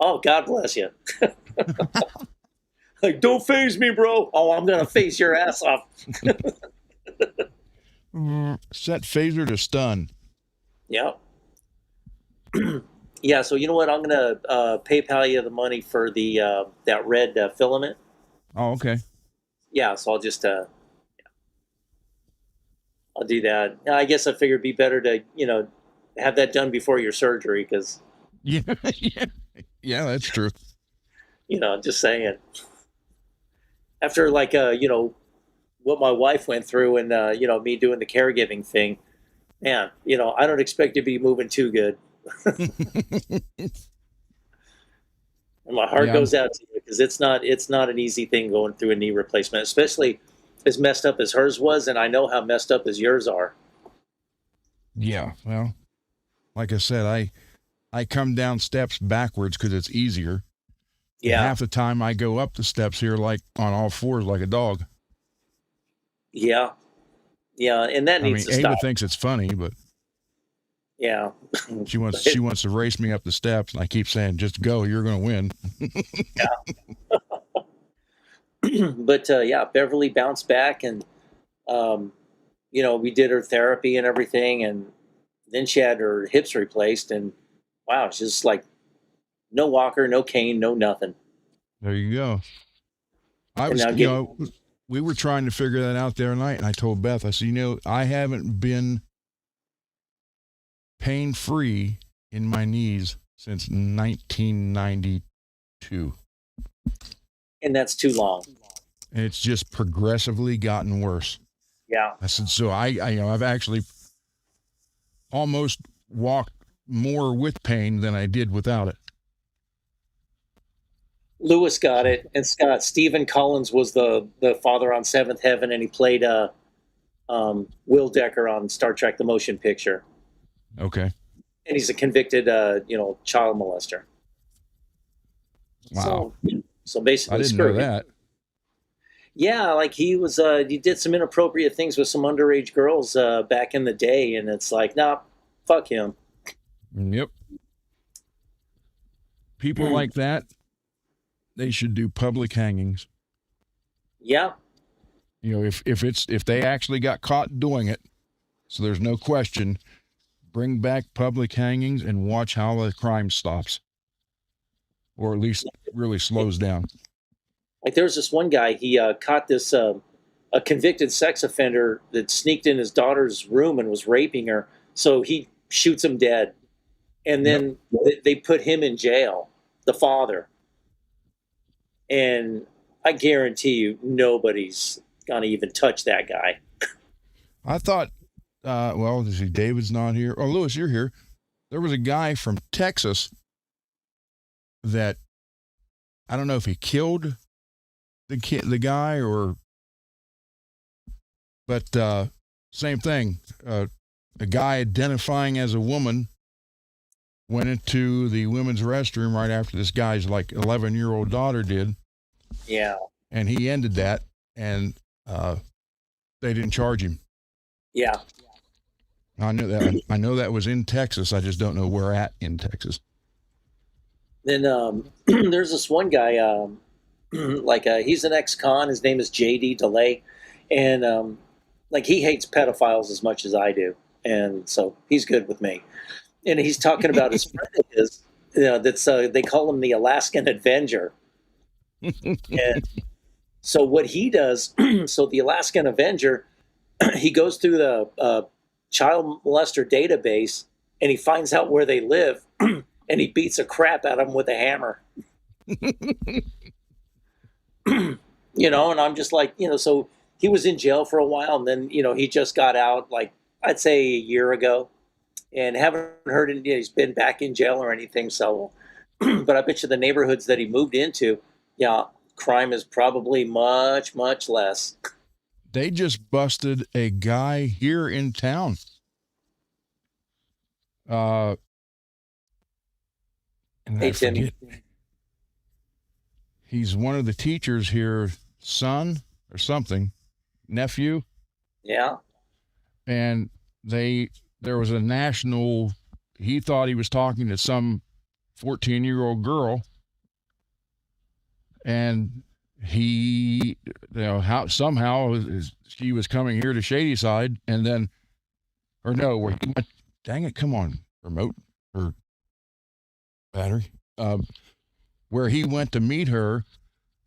Speaker 2: Oh, God bless you. Like, don't phase me, bro. Oh, I'm gonna phase your ass off.
Speaker 1: Set phaser to stun.
Speaker 2: Yeah. Yeah. So you know what? I'm gonna PayPal you the money for the that red filament.
Speaker 1: Oh, okay.
Speaker 2: Yeah. So I'll just I'll do that. I guess I figured it'd be better to have that done before your surgery because
Speaker 1: Yeah, yeah, that's true.
Speaker 2: just saying. After like what my wife went through and me doing the caregiving thing, man, I don't expect to be moving too good. And my heart goes out to you because it's not an easy thing going through a knee replacement, especially as messed up as hers was, and I know how messed up as yours are.
Speaker 1: Yeah, well, like I said, I come down steps backwards because it's easier.
Speaker 2: Yeah.
Speaker 1: And half the time I go up the steps here like on all fours like a dog.
Speaker 2: Yeah. Yeah, and that needs to
Speaker 1: Ava
Speaker 2: stop.
Speaker 1: thinks it's funny, but
Speaker 2: Yeah.
Speaker 1: she wants to race me up the steps, and I keep saying, "Just go, you're going to win."
Speaker 2: But yeah, Beverly bounced back, and we did her therapy and everything, and then she had her hips replaced, and wow, she's just like no walker, no cane, no nothing.
Speaker 1: There you go. We were trying to figure that out the other night, and I told Beth, I said, I haven't been pain-free in my knees since 1992.
Speaker 2: And that's too long.
Speaker 1: And it's just progressively gotten worse.
Speaker 2: Yeah.
Speaker 1: I said, so I've actually almost walked more with pain than I did without it.
Speaker 2: Lewis got it, and Stephen Collins was the father on Seventh Heaven, and he played Will Decker on Star Trek: The Motion Picture.
Speaker 1: Okay.
Speaker 2: And he's a convicted child molester.
Speaker 1: Wow.
Speaker 2: So basically,
Speaker 1: I didn't know that.
Speaker 2: Yeah, like he did some inappropriate things with some underage girls back in the day, and it's like, nah, fuck him.
Speaker 1: Yep. People like that, they should do public hangings.
Speaker 2: Yeah.
Speaker 1: If they actually got caught doing it, so there's no question, bring back public hangings and watch how the crime stops, or at least really slows down.
Speaker 2: Like there was this one guy, he caught this a convicted sex offender that sneaked in his daughter's room and was raping her. So he shoots him dead, and
Speaker 1: Yep.
Speaker 2: then they put him in jail, the father. And I guarantee you, nobody's gonna even touch that guy.
Speaker 1: I thought, well, let's see, David's not here. Oh, Lewis, you're here. There was a guy from Texas that I don't know if he killed the guy or, but same thing. A guy identifying as a woman went into the women's restroom right after this guy's like 11-year-old daughter did,
Speaker 2: Yeah,
Speaker 1: and he ended that, and they didn't charge him.
Speaker 2: yeah.
Speaker 1: I knew that. I know that was in Texas. I just don't know where at in Texas.
Speaker 2: Then there's this one guy, like he's an ex-con. His name is JD Delay, and like he hates pedophiles as much as I do, and so he's good with me. And he's talking about his friend of his, that's they call him the Alaskan Avenger. And so what he does, so the Alaskan Avenger, he goes through the child molester database and he finds out where they live, and he beats a crap out of them with a hammer. And I'm just like, so he was in jail for a while, and then he just got out, like I'd say a year ago, and haven't heard he's been back in jail or anything. So, but I bet you the neighborhoods that he moved into, yeah, crime is probably much much less.
Speaker 1: They just busted a guy here in town. And
Speaker 2: Hey
Speaker 1: I
Speaker 2: Timmy.
Speaker 1: forget. He's one of the teachers here, son or something, nephew,
Speaker 2: Yeah.
Speaker 1: and there was a national. He thought he was talking to some 14-year-old girl, and he, how somehow she was coming here to Shadyside, and then, or no, where he went. Dang it! Come on, remote or battery. Where he went to meet her,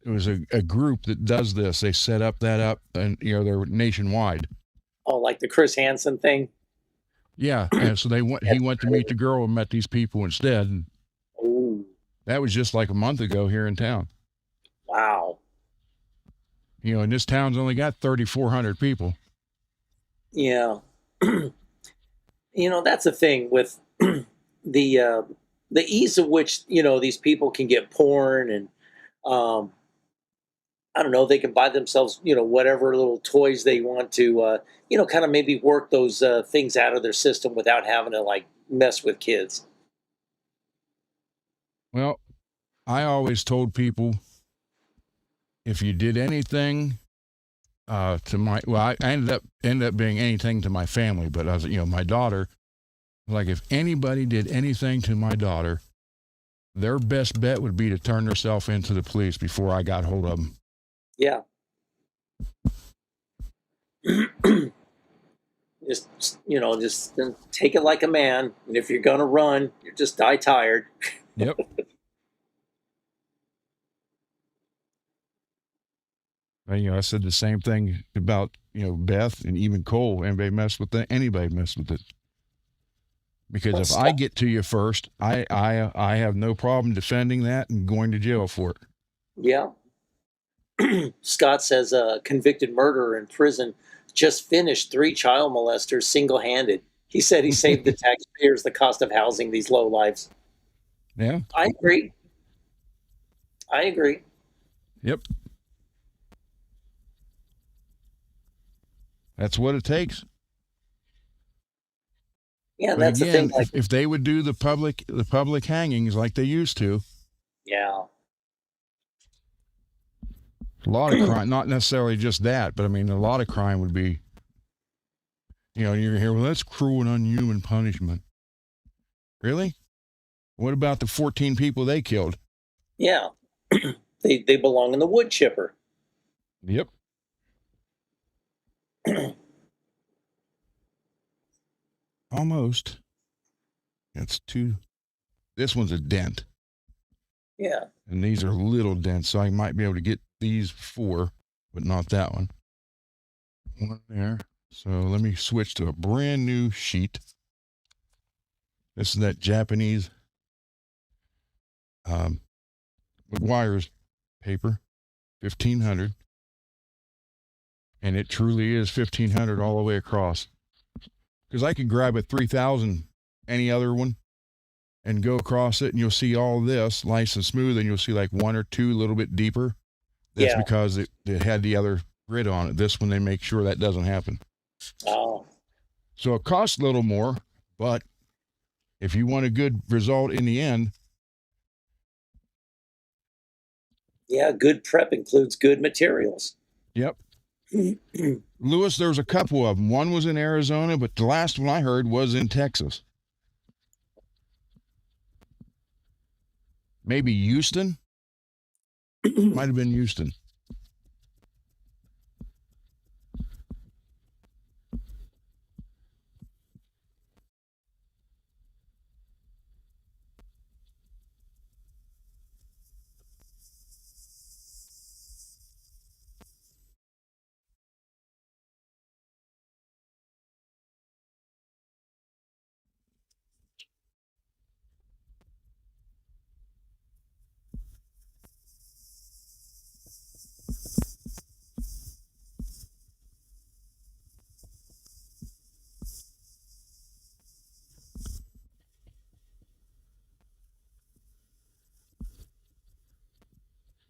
Speaker 1: it was a group that does this. They set that up, and they're nationwide.
Speaker 2: Oh, like the Chris Hansen thing.
Speaker 1: Yeah, and so he went to meet the girl and met these people instead. And
Speaker 2: Ooh,
Speaker 1: that was just like a month ago here in town.
Speaker 2: wow.
Speaker 1: And this town's only got 3,400 people.
Speaker 2: Yeah. That's the thing with the uh, the ease of which these people can get porn, and um, I don't know, they can buy themselves whatever little toys they want to kind of maybe work those things out of their system without having to like mess with kids.
Speaker 1: Well, I always told people if you did anything to my, well, I ended up being anything to my family, but I was, my daughter, like if anybody did anything to my daughter, their best bet would be to turn herself into the police before I got hold of them.
Speaker 2: Yeah. just take it like a man, and if you're gonna run, you just die tired.
Speaker 1: Yep. And, I said the same thing about, Beth and even Cole. Anybody mess with that? Anybody mess with it. Because if I get to you first, I have no problem defending that and going to jail for it.
Speaker 2: Yeah. Scott says a convicted murderer in prison just finished 3 child molesters single-handed. He said he saved the taxpayers the cost of housing these low lives.
Speaker 1: Yeah.
Speaker 2: I agree. I agree.
Speaker 1: Yep. That's what it takes.
Speaker 2: Yeah, and
Speaker 1: But
Speaker 2: that's the thing.
Speaker 1: again,
Speaker 2: Like,
Speaker 1: if they would do the public hangings like they used to,
Speaker 2: yeah,
Speaker 1: a lot of crime, not necessarily just that, but I mean, a lot of crime would be, you're going to hear, well, that's cruel and unhuman punishment. Really? What about the 14 people they killed?
Speaker 2: yeah, they belong in the wood chipper.
Speaker 1: Yep. Almost. That's two. This one's a dent.
Speaker 2: Yeah.
Speaker 1: And these are a little dense, so I might be able to get these 4, but not that one. One there. So let me switch to a brand new sheet. This is that Japanese with wires paper, 1500. And it truly is 1500 all the way across. Because I could grab a 3000, any other one, and go across it, and you'll see all this nice and smooth, and you'll see like 1 or 2 a little bit deeper. That's
Speaker 2: Yeah.
Speaker 1: because it had the other grid on it. This one, they make sure that doesn't happen.
Speaker 2: Oh.
Speaker 1: So it costs a little more, but if you want a good result in the end,
Speaker 2: Yeah. Good prep includes good materials.
Speaker 1: yep. Lewis, there's a couple of them. One was in Arizona, but the last one I heard was in Texas. Maybe Houston? Might have been Houston.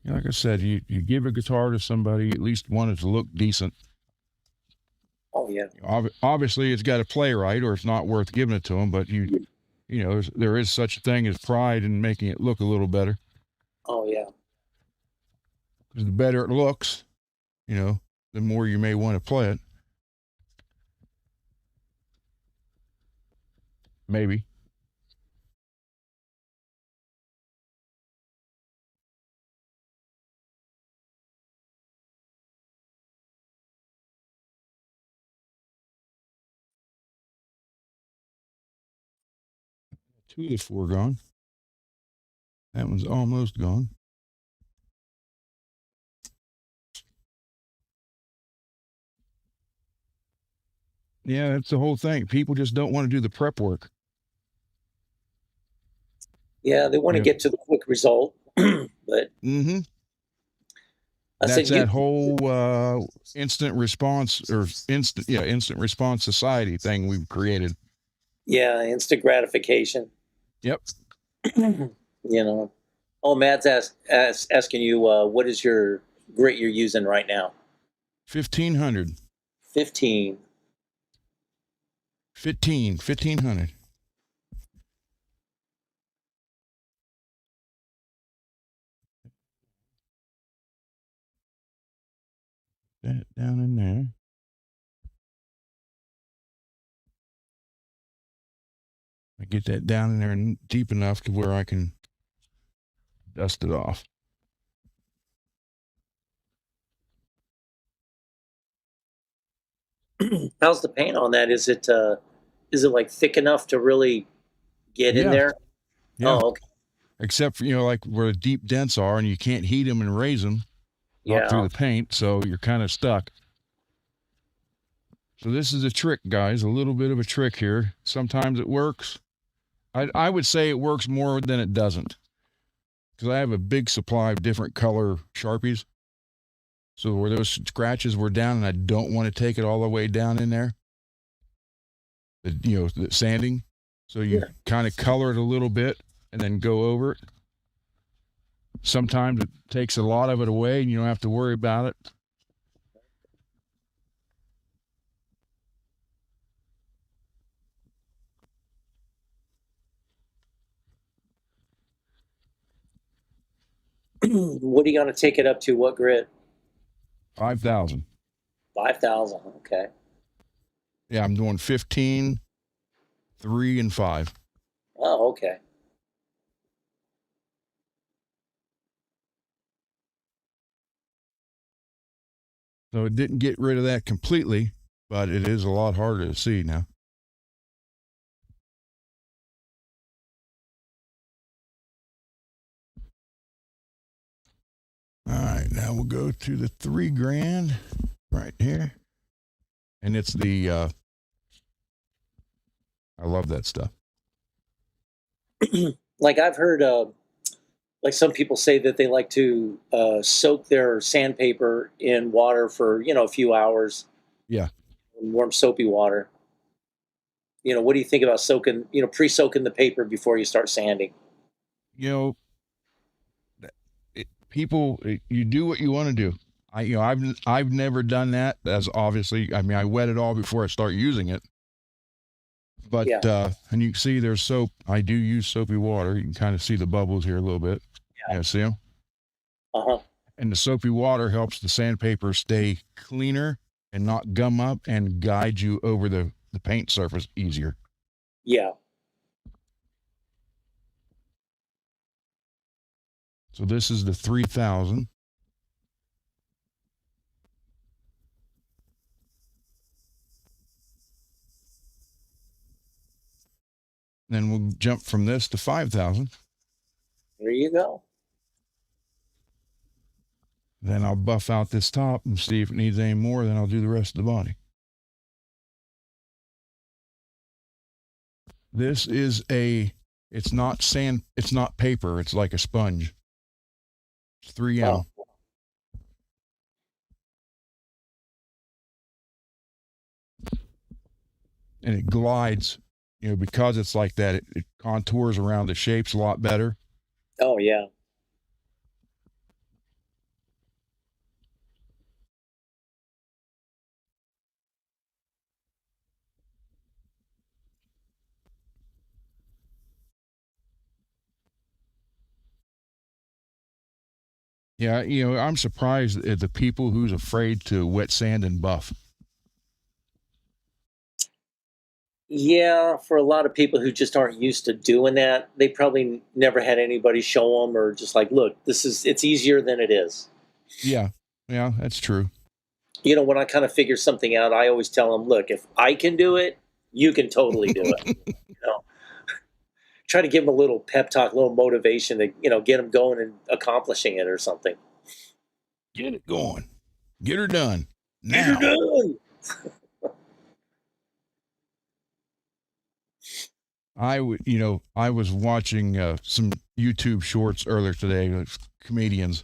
Speaker 1: Like I said, you give a guitar to somebody, at least want it to look decent.
Speaker 2: Oh yeah.
Speaker 1: Obviously, it's got to play right, or it's not worth giving it to them. But you know, there is such a thing as pride in making it look a little better.
Speaker 2: Oh yeah.
Speaker 1: Because the better it looks, you know, the more you may want to play it. Maybe. Two of the 4 gone. That one's almost gone. Yeah, that's the whole thing. People just don't want to do the prep work.
Speaker 2: Yeah. They want to
Speaker 1: Yeah.
Speaker 2: get to the quick result, but
Speaker 1: Mm-hmm.
Speaker 2: I
Speaker 1: That's
Speaker 2: said you.
Speaker 1: that whole instant response or instant response society thing we've created.
Speaker 2: Yeah. Instant gratification.
Speaker 1: Yep.
Speaker 2: You know. Oh, Matt's asking you, what is your grit you're using right now?
Speaker 1: 1500.
Speaker 2: 15.
Speaker 1: 1500. That down in there. I get that down in there deep enough to where I can dust it off.
Speaker 2: How's the paint on that? Is it like thick enough to really get in
Speaker 1: Yeah.
Speaker 2: there?
Speaker 1: Yeah.
Speaker 2: Oh, okay.
Speaker 1: Except for, like where the deep dents are, and you can't heat them and raise them, not through
Speaker 2: Yeah.
Speaker 1: the paint, so you're kind of stuck. So this is a trick, guys, a little bit of a trick here. Sometimes it works. I would say it works more than it doesn't, because I have a big supply of different color Sharpies. So where those scratches were down, and I don't want to take it all the way down in there, the sanding. So you kind of color it a little bit and then go over it. Sometimes it takes a lot of it away, and you don't have to worry about it.
Speaker 2: What are you going to take it up to? What grit?
Speaker 1: 5,000.
Speaker 2: 5,000. Okay.
Speaker 1: Yeah, I'm doing 15, 3, and 5.
Speaker 2: Oh, okay.
Speaker 1: So it didn't get rid of that completely, but it is a lot harder to see now. right, now we'll go to the $3,000 right here. And it's the, I love that stuff.
Speaker 2: Like I've heard, like some people say that they like to soak their sandpaper in water for a few hours,
Speaker 1: Yeah.
Speaker 2: in warm soapy water. What do you think about soaking, pre-soaking the paper before you start sanding?
Speaker 1: You know, people, you do what you want to do. I've never done that. As obviously, I mean, I wet it all before I start using it. But
Speaker 2: Yeah.
Speaker 1: and you can see there's soap. I do use soapy water. You can kind of see the bubbles here a little bit.
Speaker 2: Yeah.
Speaker 1: Yeah, see them?
Speaker 2: Uh-huh.
Speaker 1: And the soapy water helps the sandpaper stay cleaner and not gum up and guide you over the paint surface easier.
Speaker 2: Yeah.
Speaker 1: So this is the 3,000. Then we'll jump from this to 5,000.
Speaker 2: There you go.
Speaker 1: Then I'll buff out this top and see if it needs any more. Then I'll do the rest of the body. This is it's not sand, it's not paper. It's like a sponge. It's 3M.
Speaker 2: Oh,
Speaker 1: And it glides, because it's like that, it contours around the shapes a lot better.
Speaker 2: oh yeah.
Speaker 1: Yeah, I'm surprised at the people who's afraid to wet sand and buff.
Speaker 2: Yeah, for a lot of people who just aren't used to doing that, they probably never had anybody show them or just like, look, it's easier than it is.
Speaker 1: Yeah, that's true.
Speaker 2: When I kind of figure something out, I always tell them, look, if I can do it, you can totally do it. you know, Try to give them a little pep talk, a little motivation to, get them going and accomplishing it or something.
Speaker 1: Get it going. Get her done.
Speaker 2: Get her
Speaker 1: Now.
Speaker 2: done.
Speaker 1: I was watching some YouTube shorts earlier today with comedians,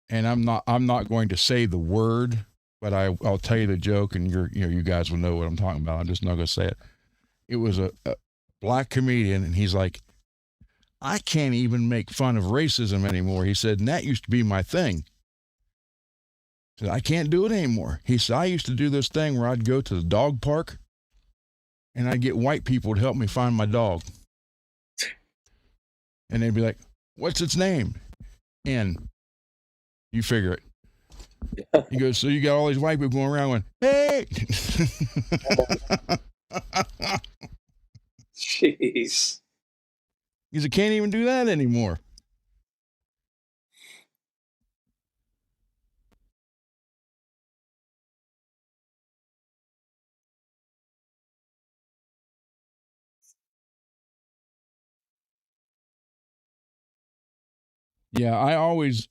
Speaker 1: and I'm not going to say the word, but I'll tell you the joke, and you guys will know what I'm talking about. I'm just not going to say it. It was a black comedian, and he's like, I can't even make fun of racism anymore. He said, and that used to be my thing. He said, I can't do it anymore. He said, I used to do this thing where I'd go to the dog park and I'd get white people to help me find my dog. And they'd be like, what's its name? N. You figure it. He goes, so you got all these white people going around going, hey!
Speaker 2: Jeez.
Speaker 1: He said, can't even do that anymore. Yeah, I always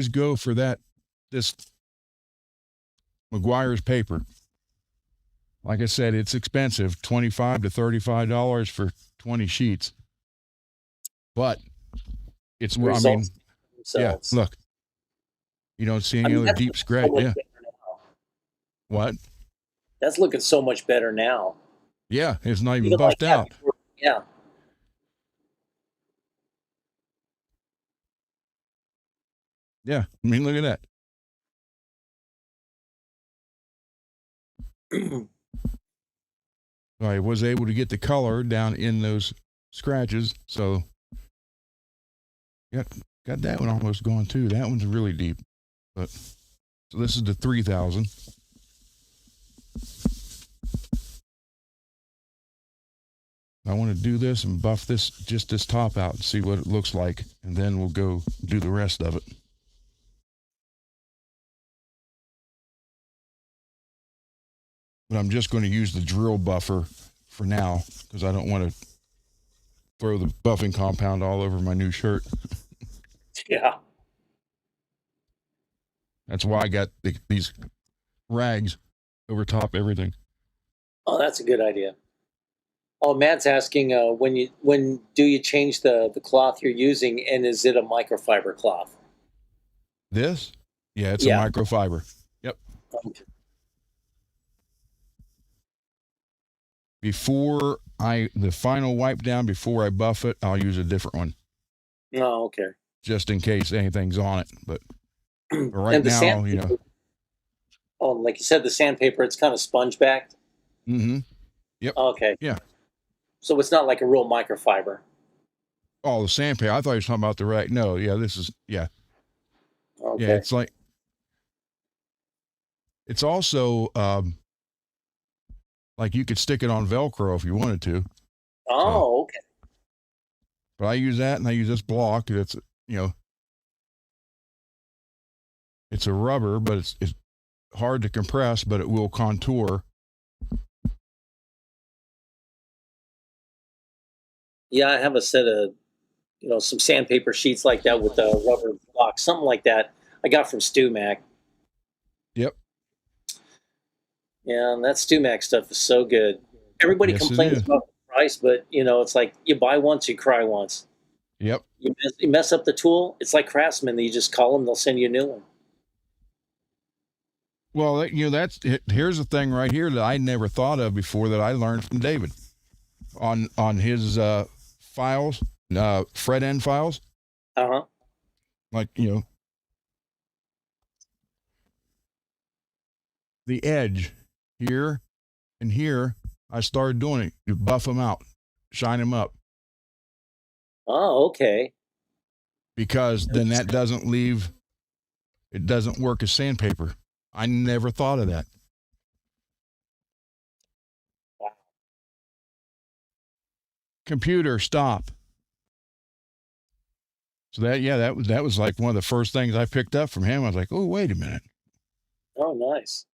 Speaker 1: go for this McGuire's paper. Like I said, it's expensive, $25 to $35 for 20 sheets. But it's where, I mean, yeah, look, you don't see any other deep scratch. Yeah. What?
Speaker 2: That's looking so much better now.
Speaker 1: Yeah, it's not even buffed out.
Speaker 2: Yeah.
Speaker 1: Yeah, I mean, look at that. I was able to get the color down in those scratches, so got that one almost going too. That one's really deep. But so this is the 3,000. I want to do this and buff this top out and see what it looks like, and then we'll go do the rest of it. But I'm just going to use the drill buffer for now because I don't want to throw the buffing compound all over my new shirt.
Speaker 2: Yeah.
Speaker 1: That's why I got these rags over top everything.
Speaker 2: Oh, that's a good idea. Oh, Matt's asking when do you change the cloth you're using, and is it a microfiber cloth?
Speaker 1: This? Yeah, it's a
Speaker 2: Yeah.
Speaker 1: microfiber. Yep.
Speaker 2: Okay.
Speaker 1: Before the final wipe down, before I buff it, I'll use a different one.
Speaker 2: Oh, okay.
Speaker 1: Just in case anything's on it. But right
Speaker 2: And the
Speaker 1: now,
Speaker 2: sandpaper, oh, like you said, the sandpaper, it's kind of sponge backed.
Speaker 1: Mm-hmm. Yep.
Speaker 2: Okay.
Speaker 1: Yeah.
Speaker 2: So it's not like a real microfiber.
Speaker 1: Oh, the sandpaper. I thought you were talking about the rag. No, yeah, this is, yeah.
Speaker 2: Okay.
Speaker 1: Yeah, it's like, it's also like you could stick it on Velcro if you wanted to.
Speaker 2: Oh, okay.
Speaker 1: But I use that, and I use this block. It's, it's a rubber, but it's hard to compress, but it will contour.
Speaker 2: Yeah, I have a set of some sandpaper sheets like that with a rubber block, something like that. I got from StewMac.
Speaker 1: Yep.
Speaker 2: Yeah, and that StewMac stuff is so good. Everybody
Speaker 1: Yes, it
Speaker 2: complains
Speaker 1: is.
Speaker 2: about the price, but it's like you buy once, you cry once.
Speaker 1: Yep.
Speaker 2: You mess up the tool, it's like Craftsman. You just call them, they'll send you a new one.
Speaker 1: Well, here's the thing right here that I never thought of before that I learned from David on his files, fret end files.
Speaker 2: Uh-huh.
Speaker 1: Like, the edge here and here, I started doing it. You buff them out, shine them up,
Speaker 2: Oh, okay.
Speaker 1: because then that doesn't work as sandpaper. I never thought of that.
Speaker 2: Wow.
Speaker 1: Computer, stop. So that was like one of the first things I picked up from him. I was like, oh, wait a minute.
Speaker 2: Oh, nice.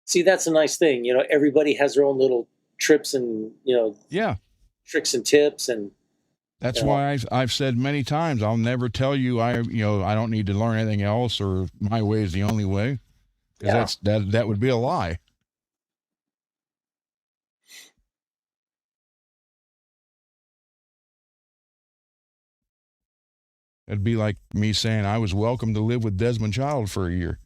Speaker 2: See, that's a nice thing. Everybody has their own little trips and,
Speaker 1: Yeah.
Speaker 2: tricks and tips. And,
Speaker 1: That's
Speaker 2: you know,
Speaker 1: why I've said many times, I'll never tell you I don't need to learn anything else or my way is the only way, because
Speaker 2: yeah.
Speaker 1: that would be a lie. It'd be like me saying I was welcome to live with Desmond Child for a year.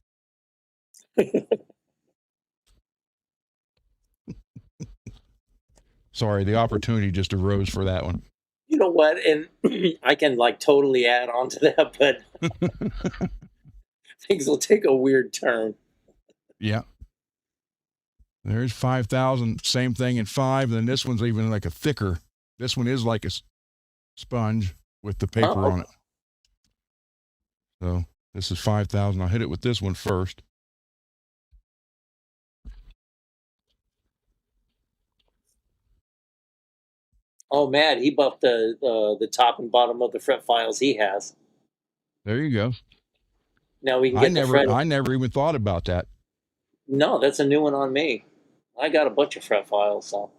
Speaker 1: Sorry, the opportunity just arose for that one.
Speaker 2: You know what? And I can like totally add on to that, but things will take a weird turn.
Speaker 1: Yeah. There's 5,000, same thing in 5. Then this one's even like a thicker. This one is like a sponge with the paper on it. So this is 5,000. I'll hit it with this one first.
Speaker 2: Oh, Matt, he buffed the top and bottom of the fret files he has.
Speaker 1: There you go.
Speaker 2: Now we can get the fret.
Speaker 1: I never even thought about that.
Speaker 2: No, that's a new one on me. I got a bunch of fret files, so.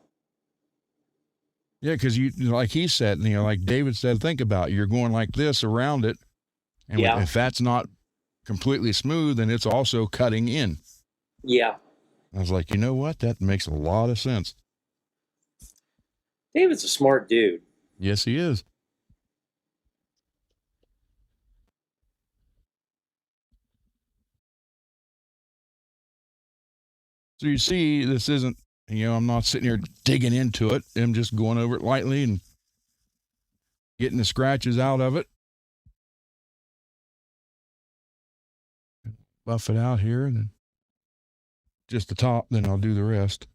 Speaker 1: Yeah, because like he said, like David said, think about it. You're going like this around it, and if that's not completely smooth, then it's also cutting in.
Speaker 2: Yeah.
Speaker 1: I was like, you know what? That makes a lot of sense.
Speaker 2: David's a smart dude.
Speaker 1: Yes, he is. So you see, this isn't, I'm not sitting here digging into it. I'm just going over it lightly and getting the scratches out of it. Buff it out here, and then just the top, then I'll do the rest.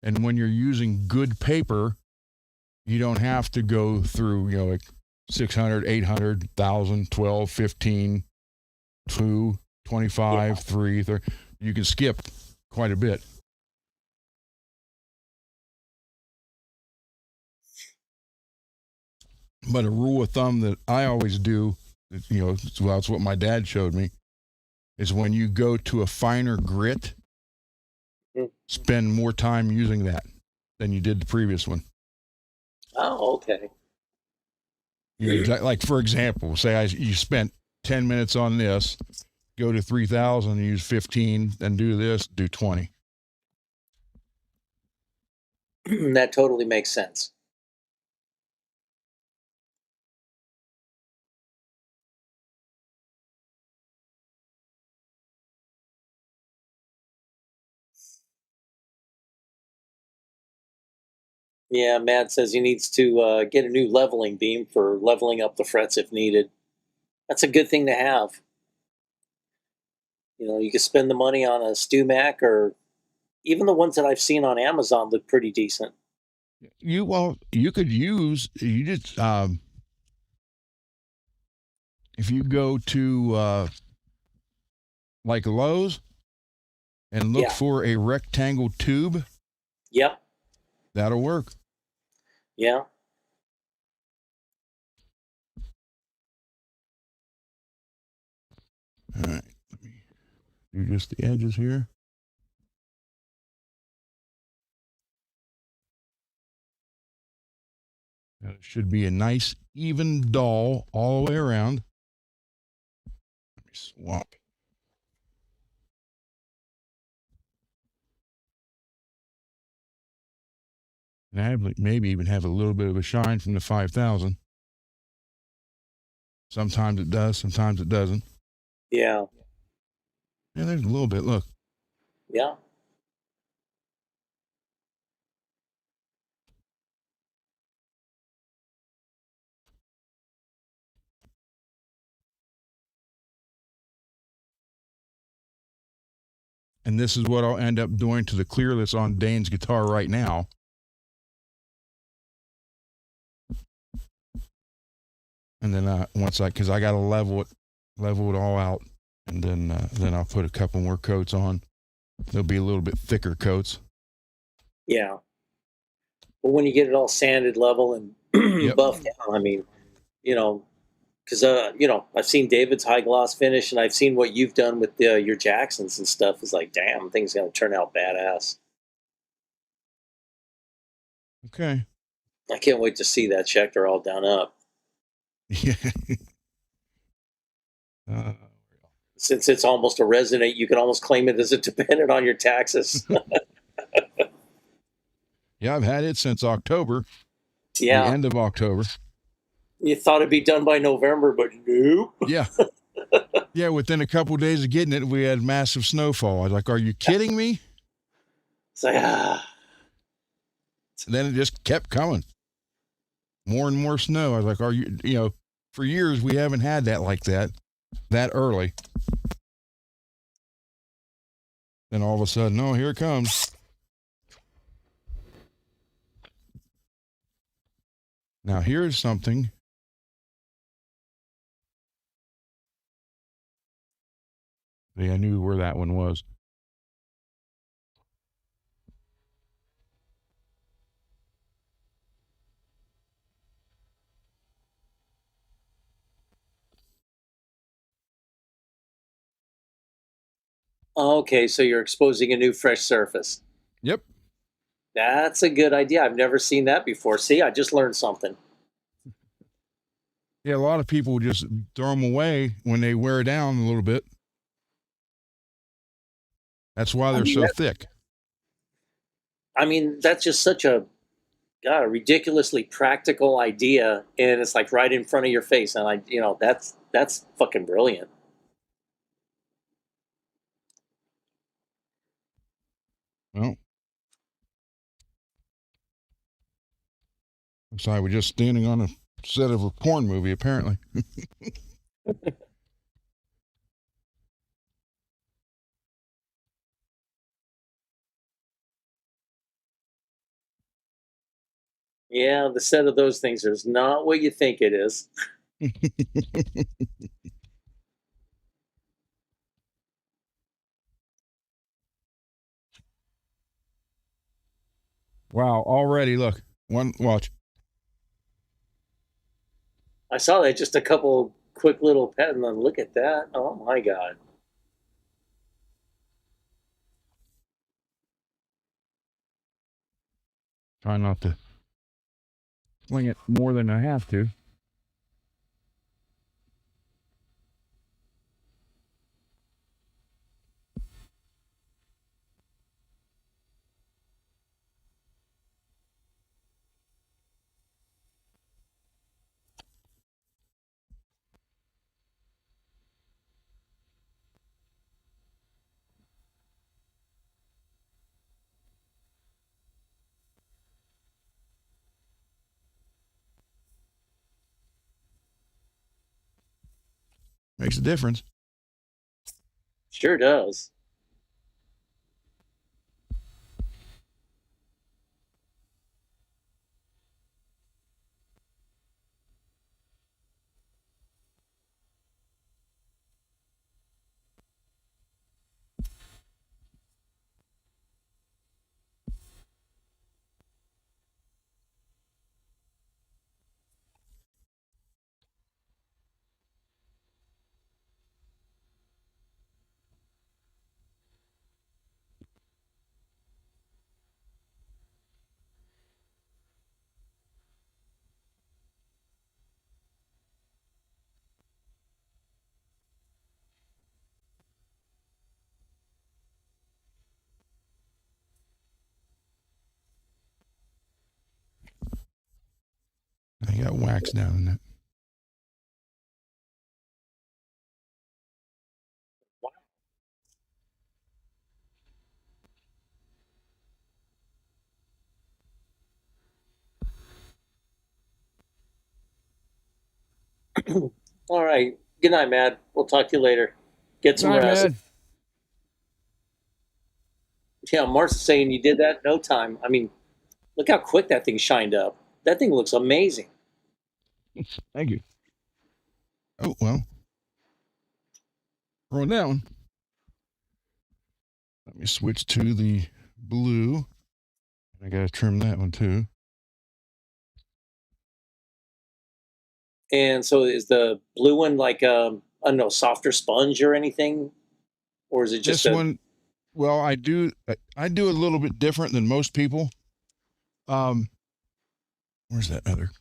Speaker 1: And when you're using good paper, you don't have to go through, like 600, 800, 1,000, 12, 15, 2, 25, 3, 30. You can skip quite a bit. But a rule of thumb that I always do, it's what my dad showed me, is when you go to a finer grit, spend more time using that than you did the previous one.
Speaker 2: Oh, okay.
Speaker 1: Like, for example, say you spent 10 minutes on this, go to 3,000 and use 15, then do this, do 20.
Speaker 2: That totally makes sense. Yeah, Matt says he needs to get a new leveling beam for leveling up the frets if needed. That's a good thing to have. You can spend the money on a StewMac, or even the ones that I've seen on Amazon look pretty decent.
Speaker 1: You could use, you just, if you go to like Lowe's and look
Speaker 2: Yeah.
Speaker 1: for a rectangle tube,
Speaker 2: Yep.
Speaker 1: that'll work.
Speaker 2: Yeah.
Speaker 1: All right, let me do just the edges here. That should be a nice even dull all the way around. Let me swap. And I have, maybe even have a little bit of a shine from the 5,000. Sometimes it does, sometimes it doesn't.
Speaker 2: Yeah.
Speaker 1: Yeah, there's a little bit. Look.
Speaker 2: Yeah.
Speaker 1: And this is what I'll end up doing to the clear that's on Dane's guitar right now. And then because I got to level it all out, and then I'll put a couple more coats on. They'll be a little bit thicker coats.
Speaker 2: Yeah. But when you get it all sanded, level, and
Speaker 1: Yep.
Speaker 2: buffed down, I mean, because I've seen David's high gloss finish, and I've seen what you've done with your Jacksons and stuff. It's like, damn, thing's gonna turn out badass.
Speaker 1: Okay.
Speaker 2: I can't wait to see that Schecter all done up.
Speaker 1: Yeah.
Speaker 2: Since it's almost a resonate, you can almost claim it as a dependent on your taxes.
Speaker 1: Yeah, I've had it since October.
Speaker 2: Yeah.
Speaker 1: The end of October.
Speaker 2: You thought it'd be done by November, but nope.
Speaker 1: Yeah. Yeah, within a couple of days of getting it, we had massive snowfall. I was like, are you kidding me?
Speaker 2: It's like,
Speaker 1: And then it just kept coming. More and more snow. I was like, are you, for years we haven't had that like that early. Then all of a sudden, oh, here it comes. Now, here's something. I knew where that one was.
Speaker 2: okay, so you're exposing a new fresh surface.
Speaker 1: Yep.
Speaker 2: That's a good idea. I've never seen that before. See, I just learned something.
Speaker 1: Yeah, a lot of people just throw them away when they wear down a little bit. That's why they're so thick.
Speaker 2: I mean, that's just such a ridiculously practical idea, and it's like right in front of your face. And that's fucking brilliant.
Speaker 1: Well, looks like we're just standing on a set of a porn movie, apparently.
Speaker 2: Yeah, the set of those things is not what you think it is.
Speaker 1: Wow, already, look. Watch.
Speaker 2: I saw that, just a couple quick little pet, and then look at that. Oh, my God.
Speaker 1: Try not to swing it more than I have to. Makes a difference.
Speaker 2: Sure does.
Speaker 1: I got wax down in it.
Speaker 2: All right. Good night, Matt. We'll talk to you later. Get some
Speaker 1: Not
Speaker 2: rest.
Speaker 1: bad.
Speaker 2: Yeah, Mark's saying you did that in no time. I mean, look how quick that thing shined up. That thing looks amazing.
Speaker 1: Thank you. Oh, well. Roll that one. Let me switch to the blue. I got to trim that one too.
Speaker 2: And so is the blue one like I don't know, softer sponge or anything? Or is it just
Speaker 1: This one, well, I do a little bit different than most people. Where's that other?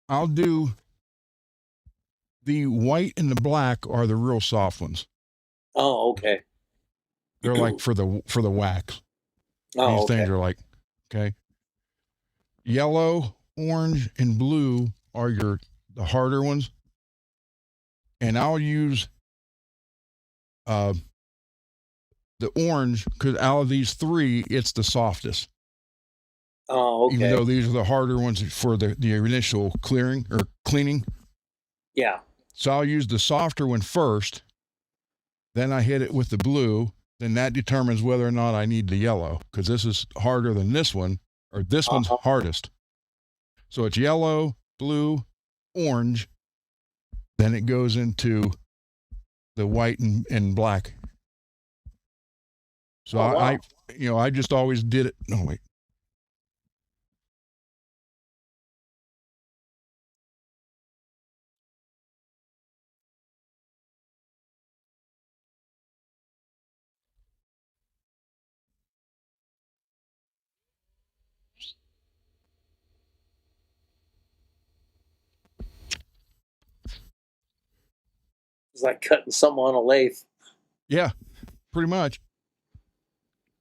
Speaker 1: I'll do the white and the black are the real soft ones.
Speaker 2: Oh, okay.
Speaker 1: They're like for the wax.
Speaker 2: Oh,
Speaker 1: These
Speaker 2: okay.
Speaker 1: things are like, okay. Yellow, orange, and blue are the harder ones. And I'll use the orange because out of these three, it's the softest.
Speaker 2: Oh,
Speaker 1: Even
Speaker 2: okay.
Speaker 1: though these are the harder ones for the initial clearing or cleaning.
Speaker 2: Yeah.
Speaker 1: So I'll use the softer one first. Then I hit it with the blue. Then that determines whether or not I need the yellow because this is harder than this one, or this one's
Speaker 2: Uh-huh.
Speaker 1: hardest. So it's yellow, blue, orange. Then it goes into the white and black. So
Speaker 2: Oh, wow.
Speaker 1: I just always did it. No, wait.
Speaker 2: It's like cutting something on a lathe.
Speaker 1: Yeah, pretty much.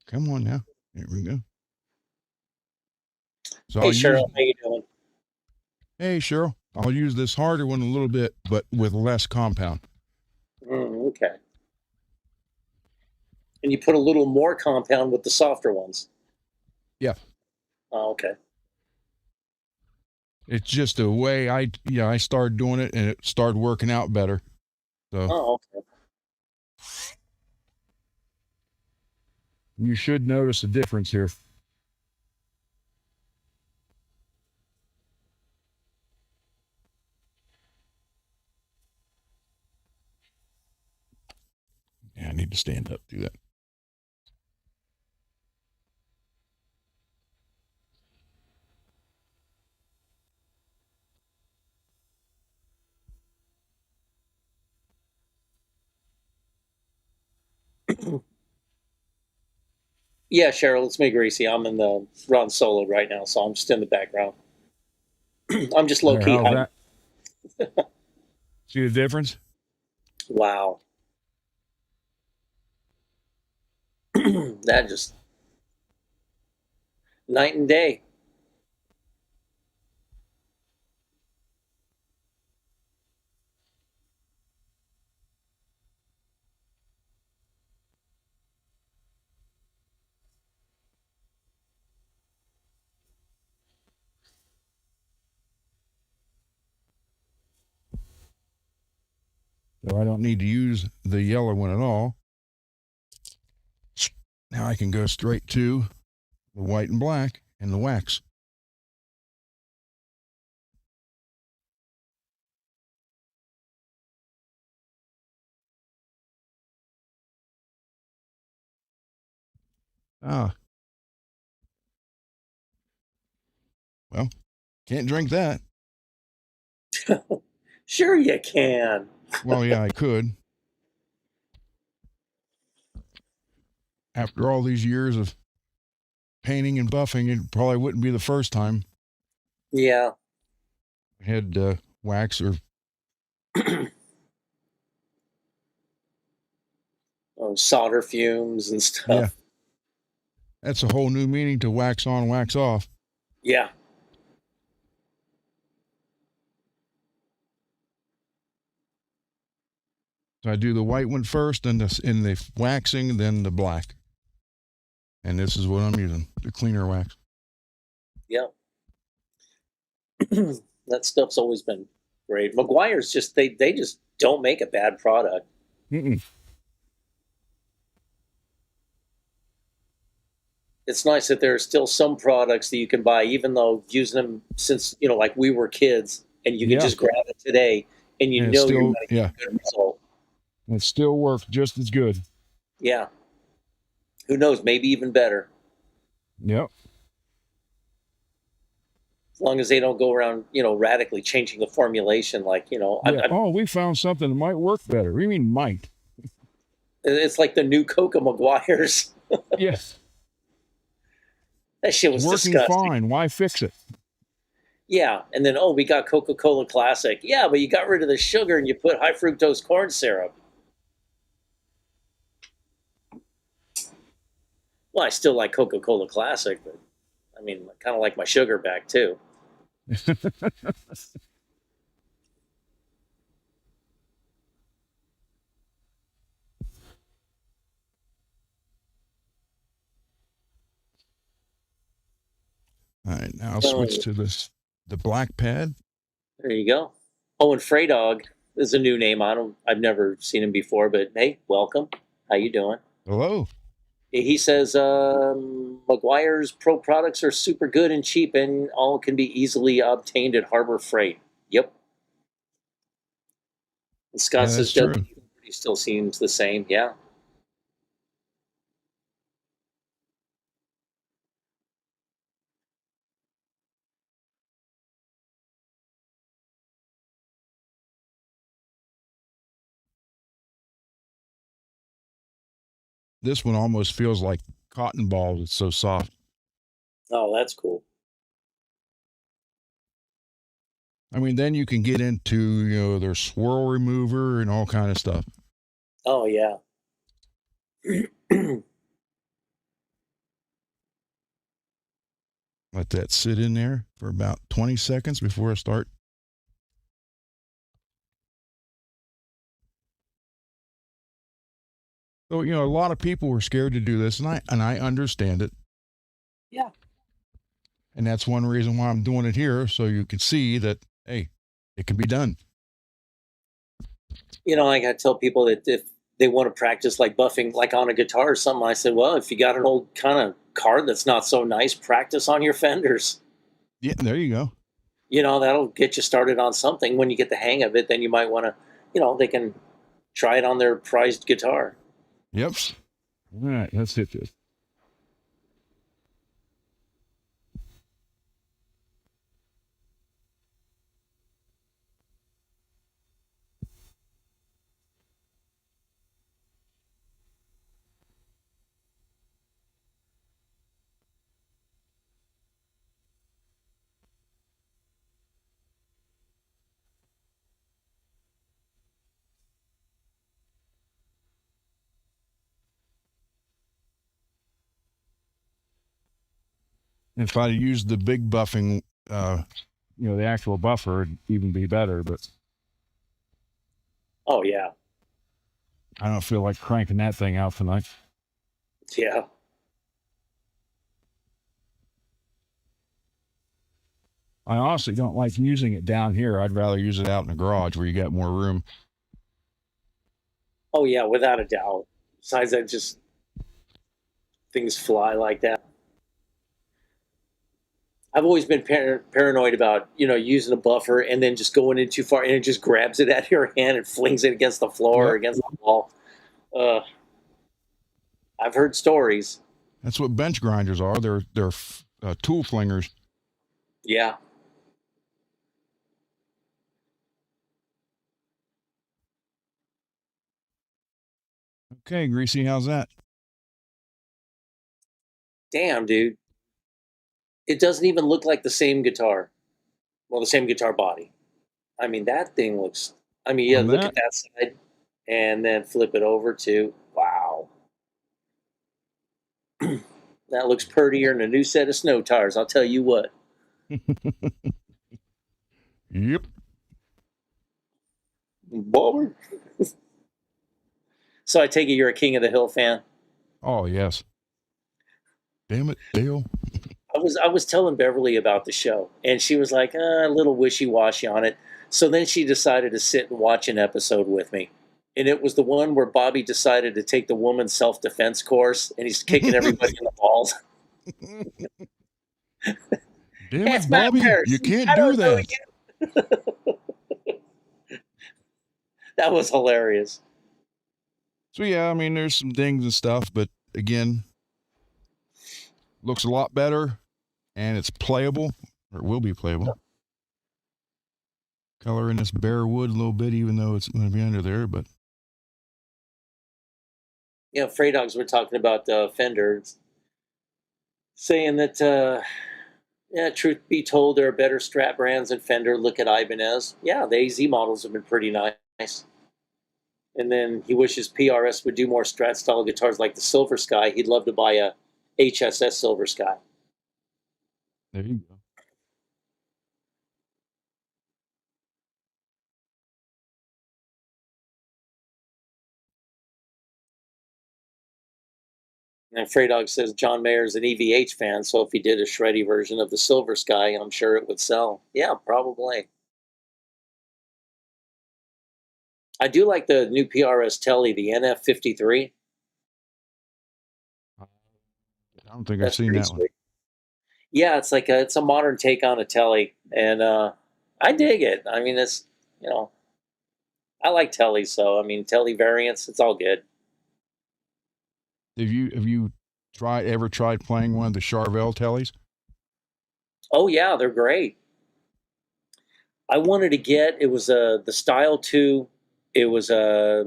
Speaker 1: Come on now. There we go. So
Speaker 2: Hey,
Speaker 1: I'll use,
Speaker 2: Cheryl, how you doing?
Speaker 1: hey, Cheryl, I'll use this harder one a little bit, but with less compound.
Speaker 2: Okay. And you put a little more compound with the softer ones.
Speaker 1: Yeah.
Speaker 2: Oh, okay.
Speaker 1: It's just a way I started doing it and it started working out better. So
Speaker 2: Oh, okay.
Speaker 1: you should notice a difference here. Yeah, I need to stand up, do that.
Speaker 2: Yeah, Cheryl, it's me, Gracie. I'm in the run solo right now, so I'm just in the background. I'm just low
Speaker 1: There,
Speaker 2: key
Speaker 1: how's
Speaker 2: hiding.
Speaker 1: that? See the difference?
Speaker 2: Wow. That just night and day.
Speaker 1: So I don't need to use the yellow one at all. Now I can go straight to the white and black and the wax. Ah, well, can't drink that.
Speaker 2: Sure, you can.
Speaker 1: Well, yeah, I could. After all these years of painting and buffing, it probably wouldn't be the first time
Speaker 2: Yeah.
Speaker 1: I had wax or
Speaker 2: Solder fumes and
Speaker 1: yeah.
Speaker 2: stuff.
Speaker 1: That's a whole new meaning to wax on, wax off.
Speaker 2: Yeah.
Speaker 1: So I do the white one first, and in the waxing, then the black. And this is what I'm using, the cleaner wax.
Speaker 2: Yeah. That stuff's always been great. McGuire's just they just don't make a bad product.
Speaker 1: Mm-mm.
Speaker 2: It's nice that there are still some products that you can buy, even though using them since like we were kids, and you can
Speaker 1: Yeah,
Speaker 2: just grab it today, and
Speaker 1: and it's
Speaker 2: you're
Speaker 1: still,
Speaker 2: going to get
Speaker 1: yeah,
Speaker 2: a good result.
Speaker 1: it still works just as good.
Speaker 2: Yeah. Who knows? Maybe even better,
Speaker 1: Yep.
Speaker 2: as long as they don't go around radically changing the formulation. Like
Speaker 1: Yeah. Oh, we found something that might work better. What do you mean might?
Speaker 2: it's like the new Coca McGuire's.
Speaker 1: Yes.
Speaker 2: That shit
Speaker 1: It's
Speaker 2: was
Speaker 1: working
Speaker 2: disgusting.
Speaker 1: fine. Why fix it?
Speaker 2: Yeah, and then we got Coca-Cola Classic. Yeah, but you got rid of the sugar and you put high fructose corn syrup. Well, I still like Coca-Cola Classic, but I mean, I kind of like my sugar back too.
Speaker 1: All right, now I'll switch
Speaker 2: Oh,
Speaker 1: to the black pad.
Speaker 2: there you go. Oh, and Frey Dog is a new name on him. I've never seen him before, but hey, welcome. How you doing?
Speaker 1: Hello.
Speaker 2: He says McGuire's Pro products are super good and cheap, and all can be easily obtained at Harbor Freight. Yep. And Scott
Speaker 1: Yeah,
Speaker 2: says
Speaker 1: that's true.
Speaker 2: W still seems the same. Yeah.
Speaker 1: This one almost feels like cotton balls. It's so soft.
Speaker 2: Oh, that's cool.
Speaker 1: I mean, then you can get into their swirl remover and all kind of stuff.
Speaker 2: Oh yeah.
Speaker 1: Let that sit in there for about 20 seconds before I start. So a lot of people were scared to do this, and I understand it.
Speaker 2: Yeah.
Speaker 1: And that's one reason why I'm doing it here, so you can see that hey, it can be done.
Speaker 2: I got to tell people that if they want to practice like buffing, like on a guitar or something, I said, well, if you got an old kind of card that's not so nice, practice on your fenders.
Speaker 1: Yeah, there you go.
Speaker 2: That'll get you started on something. When you get the hang of it, then you might want to, they can try it on their prized guitar.
Speaker 1: Yep. All right, let's hit this. If I used the big buffing, the actual buffer, it'd even be better. But
Speaker 2: Oh yeah,
Speaker 1: I don't feel like cranking that thing out tonight.
Speaker 2: yeah.
Speaker 1: I honestly don't like using it down here. I'd rather use it out in the garage where you got more room.
Speaker 2: Oh yeah, without a doubt. Besides that, just things fly like that. I've always been paranoid about using a buffer and then just going in too far and it just grabs it out of your hand and flings it against the floor or
Speaker 1: Yep.
Speaker 2: against the wall. Uh, I've heard stories.
Speaker 1: That's what bench grinders are. They're tool flingers.
Speaker 2: Yeah.
Speaker 1: Okay, Greasy, how's that?
Speaker 2: Damn, dude. It doesn't even look like the same guitar. Well, the same guitar body. I mean, that thing looks. I mean, yeah,
Speaker 1: On
Speaker 2: look at
Speaker 1: that?
Speaker 2: that side and then flip it over to. Wow. That looks prettier than a new set of snow tires. I'll tell you what.
Speaker 1: Yep.
Speaker 2: Baller. So I take it you're a King of the Hill fan.
Speaker 1: Oh, yes. Damn it, Dale.
Speaker 2: I was telling Beverly about the show, and she was like a little wishy washy on it. So then she decided to sit and watch an episode with me, and it was the one where Bobby decided to take the woman's self defense course, and he's kicking everybody in the balls.
Speaker 1: Damn
Speaker 2: It's
Speaker 1: it,
Speaker 2: my
Speaker 1: Bobby. You
Speaker 2: purse.
Speaker 1: can't
Speaker 2: I
Speaker 1: do
Speaker 2: don't know
Speaker 1: that.
Speaker 2: you. That was hilarious.
Speaker 1: So, yeah, I mean, there's some dings and stuff, but again, looks a lot better and it's playable, or it will be playable. Color in this bare wood a little bit, even though it's going to be under there, but
Speaker 2: Yeah, Frey Dogs were talking about Fenders, saying that, yeah, truth be told, there are better Strat brands than Fender. Look at Ibanez. Yeah, the AZ models have been pretty nice. And then he wishes PRS would do more Strat style guitars like the Silver Sky. He'd love to buy a HSS Silver Sky.
Speaker 1: there you go.
Speaker 2: And Frey Dog says John Mayer's an EVH fan, so if he did a shreddy version of the Silver Sky, I'm sure it would sell. Yeah, probably. I do like the new PRS Telly, the NF53.
Speaker 1: I don't think I've
Speaker 2: That's
Speaker 1: seen
Speaker 2: pretty
Speaker 1: that one.
Speaker 2: sweet. Yeah, it's a modern take on a Telly, and I dig it. I mean, it's you know I like Telly, so I mean Telly variants, it's all good.
Speaker 1: Have you ever tried playing one of the Charvel tellies?
Speaker 2: Oh yeah, they're great. I wanted to get it was the Style 2. It was a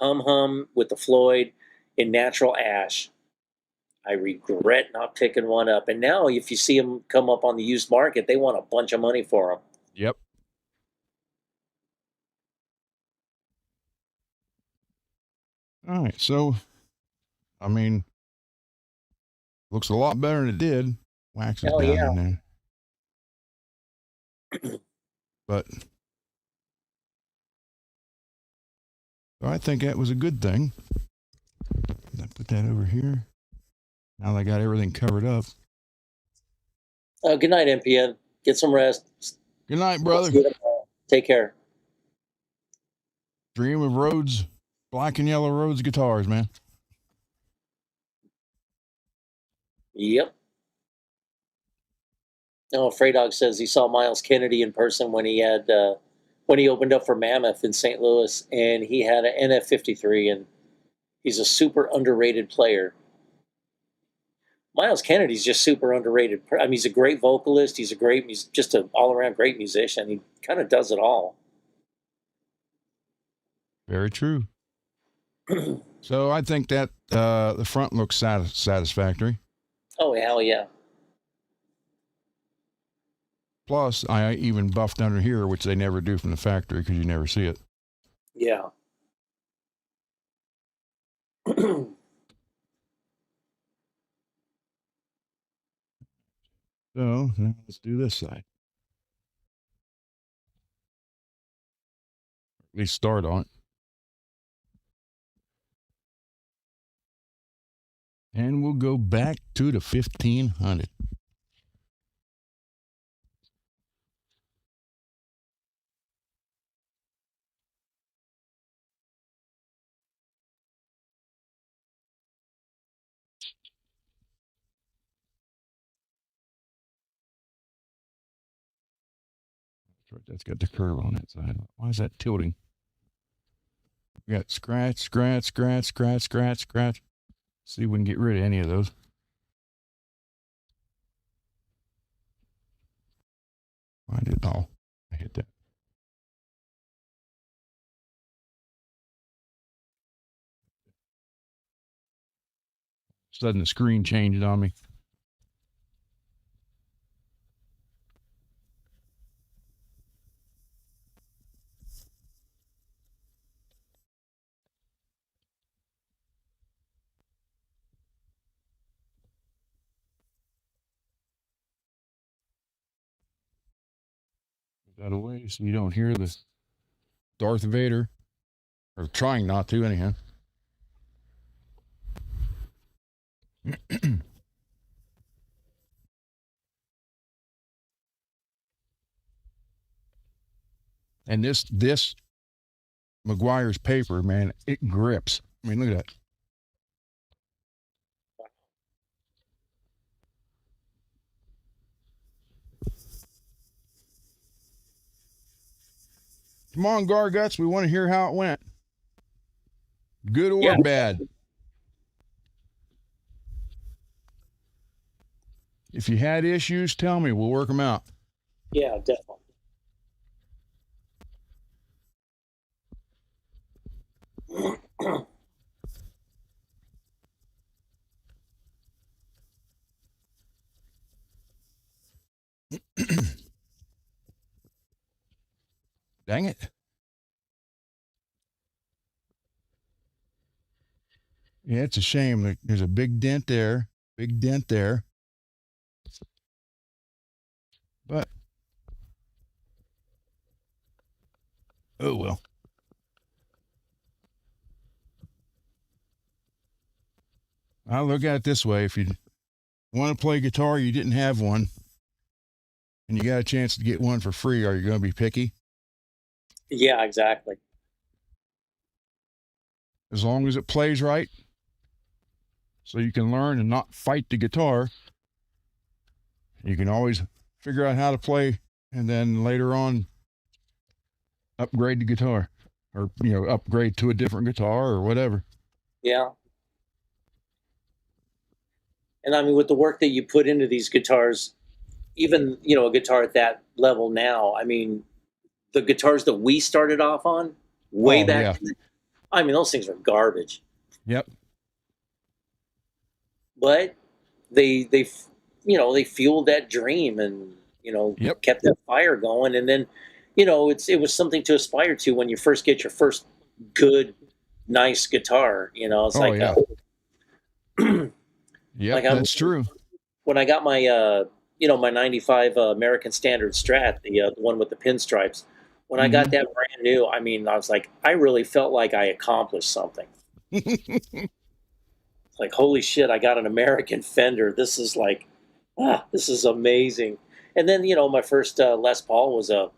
Speaker 2: Hum Hum with the Floyd in natural ash. I regret not picking one up. And now, if you see them come up on the used market, they want a bunch of money for them.
Speaker 1: Yep. All right. So, I mean, looks a lot better than it did. Wax is
Speaker 2: Hell
Speaker 1: down
Speaker 2: yeah.
Speaker 1: in there. But I think that was a good thing. I put that over here. Now they got everything covered up.
Speaker 2: Good night, MPN. Get some rest.
Speaker 1: Good night,
Speaker 2: We'll
Speaker 1: brother.
Speaker 2: see you tomorrow. Take care.
Speaker 1: Dream of Rhodes, black and yellow Rhodes guitars, man.
Speaker 2: Yep. Oh, Frey Dog says he saw Miles Kennedy in person when he opened up for Mammoth in St. Louis, and he had an NF53, and he's a super underrated player. Miles Kennedy's just super underrated. I mean, he's a great vocalist. He's just an all around great musician. He kind of does it all.
Speaker 1: Very true. So I think that the front looks satisfactory.
Speaker 2: Oh hell yeah.
Speaker 1: Plus, I even buffed under here, which they never do from the factory because you never see it.
Speaker 2: Yeah.
Speaker 1: So now let's do this side. At least start on it. And we'll go back to the 1500. That's got the curve on that side. Why is that tilting? We got scratch, scratch, scratch, scratch, scratch, scratch. See if we can get rid of any of those. I did. Oh, I hit that. Sudden the screen changed on me. Put that away so you don't hear the Darth Vader, or trying not to anyhow. And this McGuire's paper, man, it grips. I mean, look at that. Come on, Garguts. We want to hear how it went. Good or bad. If you had issues, tell me. We'll work them out.
Speaker 2: Yeah, definitely.
Speaker 1: Dang it. Yeah, it's a shame. There's a big dent there. Big dent there. But, oh well. I look at it this way. If you want to play guitar, you didn't have one, and you got a chance to get one for free, are you going to be picky?
Speaker 2: Yeah, exactly.
Speaker 1: As long as it plays right, so you can learn and not fight the guitar, you can always figure out how to play, and then later on upgrade the guitar, or upgrade to a different guitar or whatever.
Speaker 2: Yeah. And I mean, with the work that you put into these guitars, even a guitar at that level now, I mean, the guitars that we started off on way back then, I mean, those things are garbage.
Speaker 1: Yep.
Speaker 2: But they fueled that dream, and
Speaker 1: Yep.
Speaker 2: kept that fire going. And then it was something to aspire to when you first get your first good, nice guitar. It's
Speaker 1: Oh,
Speaker 2: like
Speaker 1: yeah. Yep,
Speaker 2: like
Speaker 1: that's true.
Speaker 2: when I got my my 95 American Standard Strat, the one with the pinstripes. When I got that brand new, I mean, I was like, I really felt like I accomplished something. It's like, holy shit, I got an American Fender. This is like, this is amazing. And then my first Les Paul was a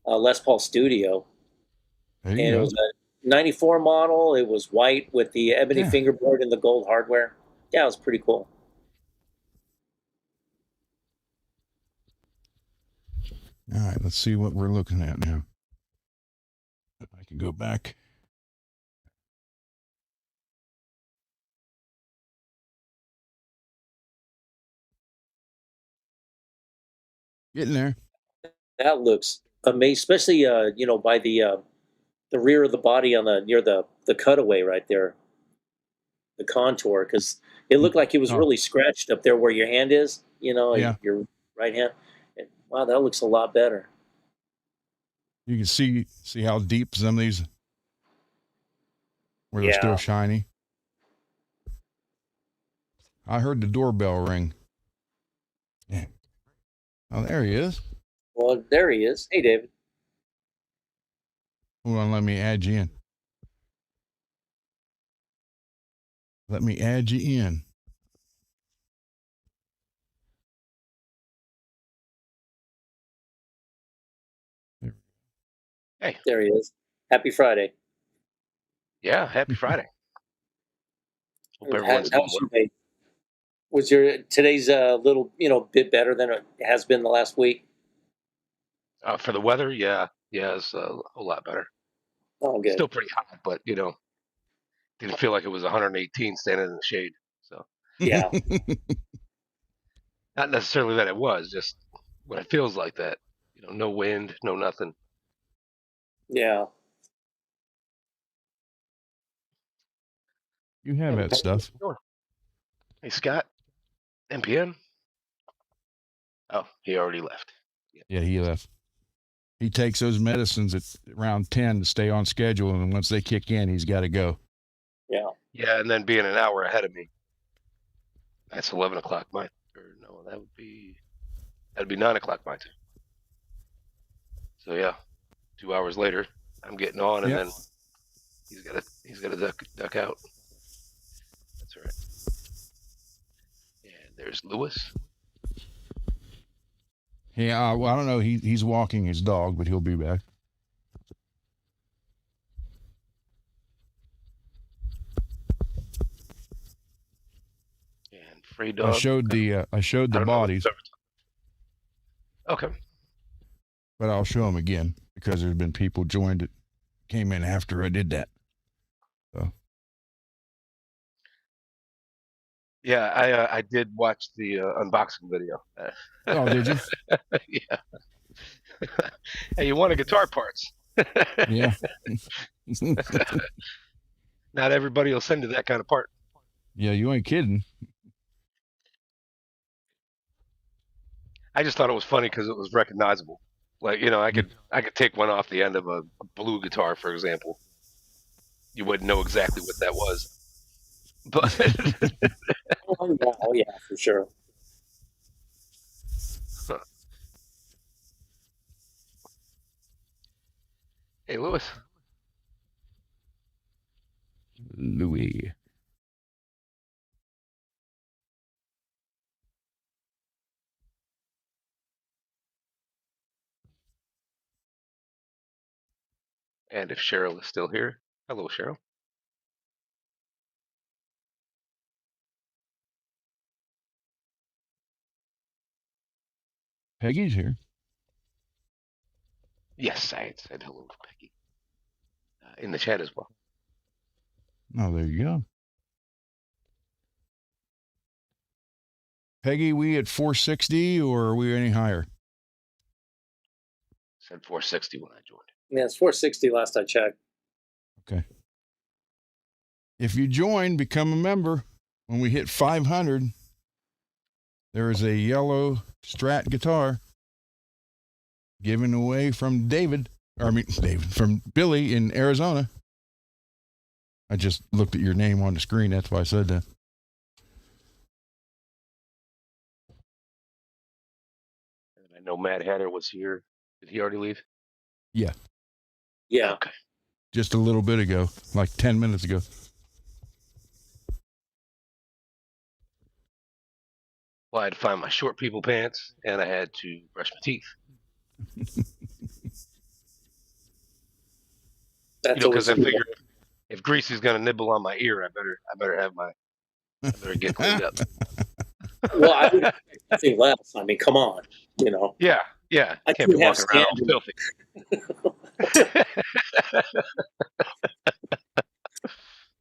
Speaker 2: Les Paul Studio,
Speaker 1: There
Speaker 2: and
Speaker 1: you
Speaker 2: it
Speaker 1: go.
Speaker 2: was a '94 model. It was white with the ebony
Speaker 1: Yeah.
Speaker 2: fingerboard and the gold hardware. Yeah, it was pretty cool.
Speaker 1: All right, let's see what we're looking at now. I can go back. Getting there.
Speaker 2: That looks amazing, especially by the rear of the body on the near the cutaway right there, the contour, because it looked like it was
Speaker 1: Oh,
Speaker 2: really scratched up there where your hand is,
Speaker 1: yeah.
Speaker 2: your right hand. And, wow, that looks a lot better.
Speaker 1: You can see how deep some of these where they're still
Speaker 2: Yeah.
Speaker 1: shiny. I heard the doorbell ring. Yeah. Oh, there he is.
Speaker 2: Well, there he is. Hey, David.
Speaker 1: Hold on, let me add you in. Let me add you in.
Speaker 3: Hey.
Speaker 2: There he is. Happy Friday.
Speaker 3: Yeah, happy Friday. Hope everyone's
Speaker 2: How
Speaker 3: doing
Speaker 2: was your
Speaker 3: well.
Speaker 2: day? Was your today's a little, bit better than it has been the last week?
Speaker 3: For the weather, yeah, it's a whole lot better.
Speaker 2: Oh, good.
Speaker 3: Still pretty hot, but didn't feel like it was 118 standing in the shade. So
Speaker 2: Yeah.
Speaker 3: not necessarily that it was, just what it feels like that. No wind, no nothing.
Speaker 2: Yeah.
Speaker 1: You have that stuff.
Speaker 3: Hey, Scott, NPN. Oh, he already left.
Speaker 1: Yeah, he left. He takes those medicines at around 10 to stay on schedule, and once they kick in, he's got to go.
Speaker 2: Yeah.
Speaker 3: Yeah, and then being an hour ahead of me, that's 11 o'clock my. Or no, that'd be 9 o'clock my time. So yeah, 2 hours later, I'm getting on, and then he's got to duck out. That's all right. And there's Lewis.
Speaker 1: Yeah, well, I don't know. He's walking his dog, but he'll be back.
Speaker 3: And Frey Dog.
Speaker 1: I showed the bodies.
Speaker 3: Okay.
Speaker 1: But I'll show them again because there's been people joined that came in after I did that. So.
Speaker 3: Yeah, I did watch the unboxing video.
Speaker 1: Oh, did you?
Speaker 3: Yeah. Hey, you wanted guitar parts?
Speaker 1: Yeah.
Speaker 3: Not everybody will send you that kind of part.
Speaker 1: Yeah, you ain't kidding.
Speaker 3: I just thought it was funny because it was recognizable. Like I could take one off the end of a blue guitar, for example. You wouldn't know exactly what that was, but
Speaker 2: Oh, yeah, for sure.
Speaker 3: Hey, Lewis.
Speaker 1: Louis.
Speaker 3: And if Cheryl is still here, hello, Cheryl.
Speaker 1: Peggy's here.
Speaker 3: Yes, I had said hello to Peggy in the chat as well.
Speaker 1: Oh, there you go. Peggy, we at 460 or are we any higher?
Speaker 3: Said 460 when I joined.
Speaker 2: Yeah, it's 460 last I checked.
Speaker 1: Okay. If you join, become a member. When we hit 500, there is a yellow Strat guitar given away from from Billy in Arizona. I just looked at your name on the screen. That's why I said that.
Speaker 3: And I know Mad Hatter was here. Did he already leave?
Speaker 1: Yeah.
Speaker 2: Yeah.
Speaker 3: Okay.
Speaker 1: Just a little bit ago, like 10 minutes ago.
Speaker 3: Well, I had to find my short people pants, and I had to brush my teeth. Because I figured if Greasy's gonna nibble on my ear, I better get cleaned up.
Speaker 2: Well, I would expect nothing less. I mean, come on,
Speaker 3: Yeah. I can't be walking around all filthy.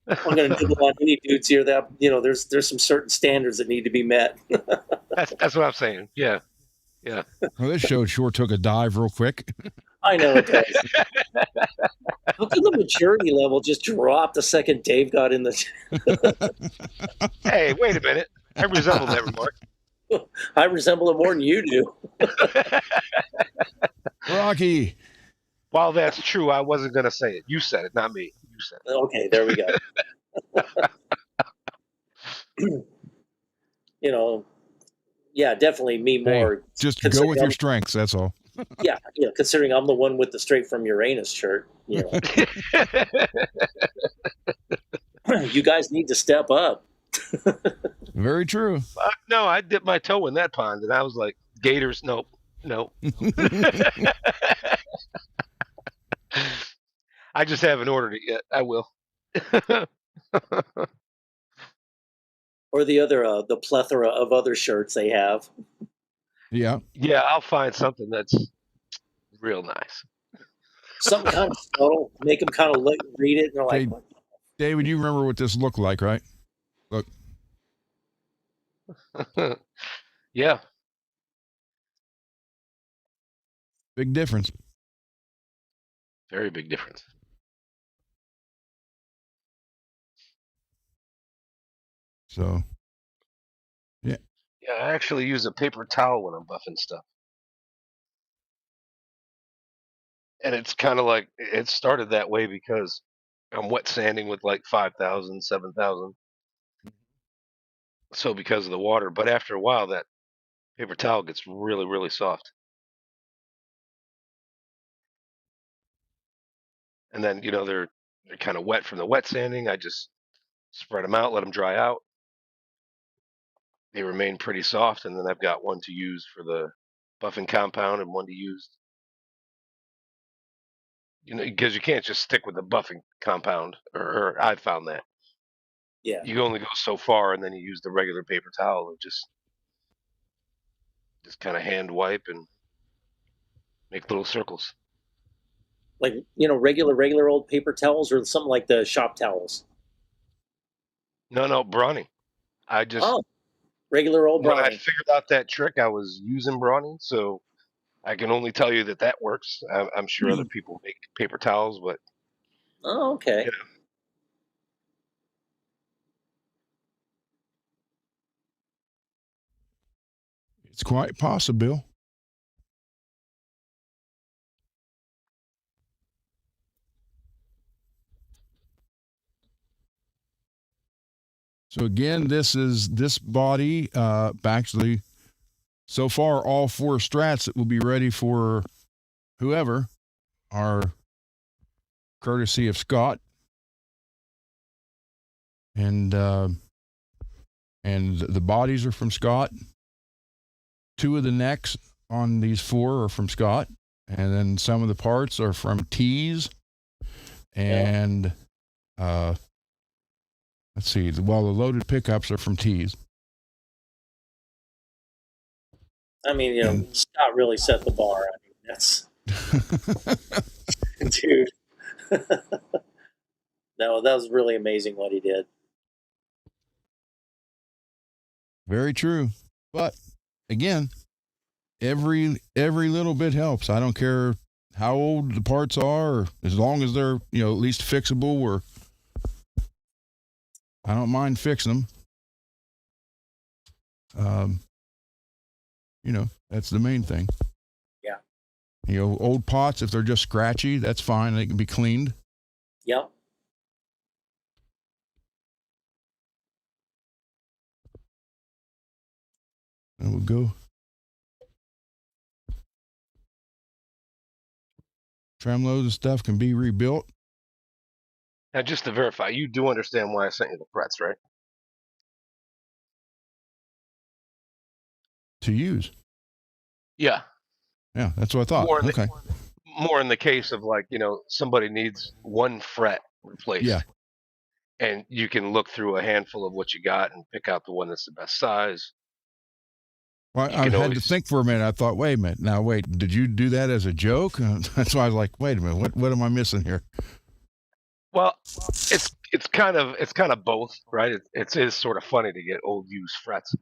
Speaker 2: I'm going to nibble on any dudes here that there's some certain standards that need to be met.
Speaker 3: That's what I'm saying. Yeah.
Speaker 1: Well, this show sure took a dive real quick.
Speaker 2: I know it does. How can the maturity level just drop the second Dave got in the?
Speaker 3: Hey, wait a minute! I resemble that remark.
Speaker 2: I resemble it more than you do.
Speaker 1: Rocky.
Speaker 3: While that's true, I wasn't going to say it. You said it, not me. You said it.
Speaker 2: Okay, there we go. Yeah, definitely me more.
Speaker 1: Just go
Speaker 2: considering
Speaker 1: with your
Speaker 2: I'm-
Speaker 1: strengths. That's all.
Speaker 2: Yeah, considering I'm the one with the straight from Uranus shirt, you guys need to step up.
Speaker 1: Very true.
Speaker 3: No, I dipped my toe in that pond, and I was like, Gators, nope, nope. I just haven't ordered it yet. I will.
Speaker 2: Or the other, the plethora of other shirts they have.
Speaker 1: Yeah.
Speaker 3: Yeah, I'll find something that's real nice.
Speaker 2: Something kind of subtle, make them kind of read it, and they're like,
Speaker 1: Okay, David, you remember what this looked like, right? Look.
Speaker 3: Yeah.
Speaker 1: Big difference.
Speaker 3: Very big difference.
Speaker 1: So, yeah.
Speaker 3: Yeah, I actually use a paper towel when I'm buffing stuff. And it's kind of like it started that way because I'm wet sanding with like 5,000, 7,000. So because of the water, but after a while that paper towel gets really, really soft. And then, they're kind of wet from the wet sanding. I just spread them out, let them dry out. They remain pretty soft, and then I've got one to use for the buffing compound and one to use, because you can't just stick with the buffing compound, or I've found that.
Speaker 2: yeah,
Speaker 3: You only go so far, and then you use the regular paper towel and just kind of hand wipe and make little circles.
Speaker 2: like regular old paper towels or something like the shop towels.
Speaker 3: No, brawny. I just
Speaker 2: Oh, regular old
Speaker 3: when I
Speaker 2: Brawny.
Speaker 3: figured out that trick, I was using brawny, so I can only tell you that that works. I'm sure other people make paper towels, but
Speaker 2: Oh, okay.
Speaker 3: you know,
Speaker 1: It's quite possible. So again, this body actually so far all four strats that will be ready for whoever are courtesy of Scott and the bodies are from Scott. Two of the necks on these four are from Scott, and then some of the parts are from Tees. And let's see, the loaded pickups are from Tees.
Speaker 2: I mean, Scott really set the bar. I mean, that's dude. No, that was really amazing what he did.
Speaker 1: Very true. But again, every little bit helps. I don't care how old the parts are, or as long as they're at least fixable, or I don't mind fixing them. That's the main thing.
Speaker 2: Yeah.
Speaker 1: Old pots, if they're just scratchy, that's fine. They can be cleaned.
Speaker 2: Yep.
Speaker 1: And we'll go. Tremlos and stuff can be rebuilt.
Speaker 3: now just to verify, you do understand why I sent you the frets, right?
Speaker 1: To use.
Speaker 3: Yeah.
Speaker 1: Yeah, that's what I thought. Okay.
Speaker 3: More in the case of like, somebody needs one fret replaced.
Speaker 1: Yeah.
Speaker 3: And you can look through a handful of what you got and pick out the one that's the best size.
Speaker 1: Well, I had to think for a minute. I thought, wait a minute. Now, wait, did you do that as a joke? That's why I was like, wait a minute. What am I missing here?
Speaker 3: Well, it's kind of both, right? It is sort of funny to get old used frets,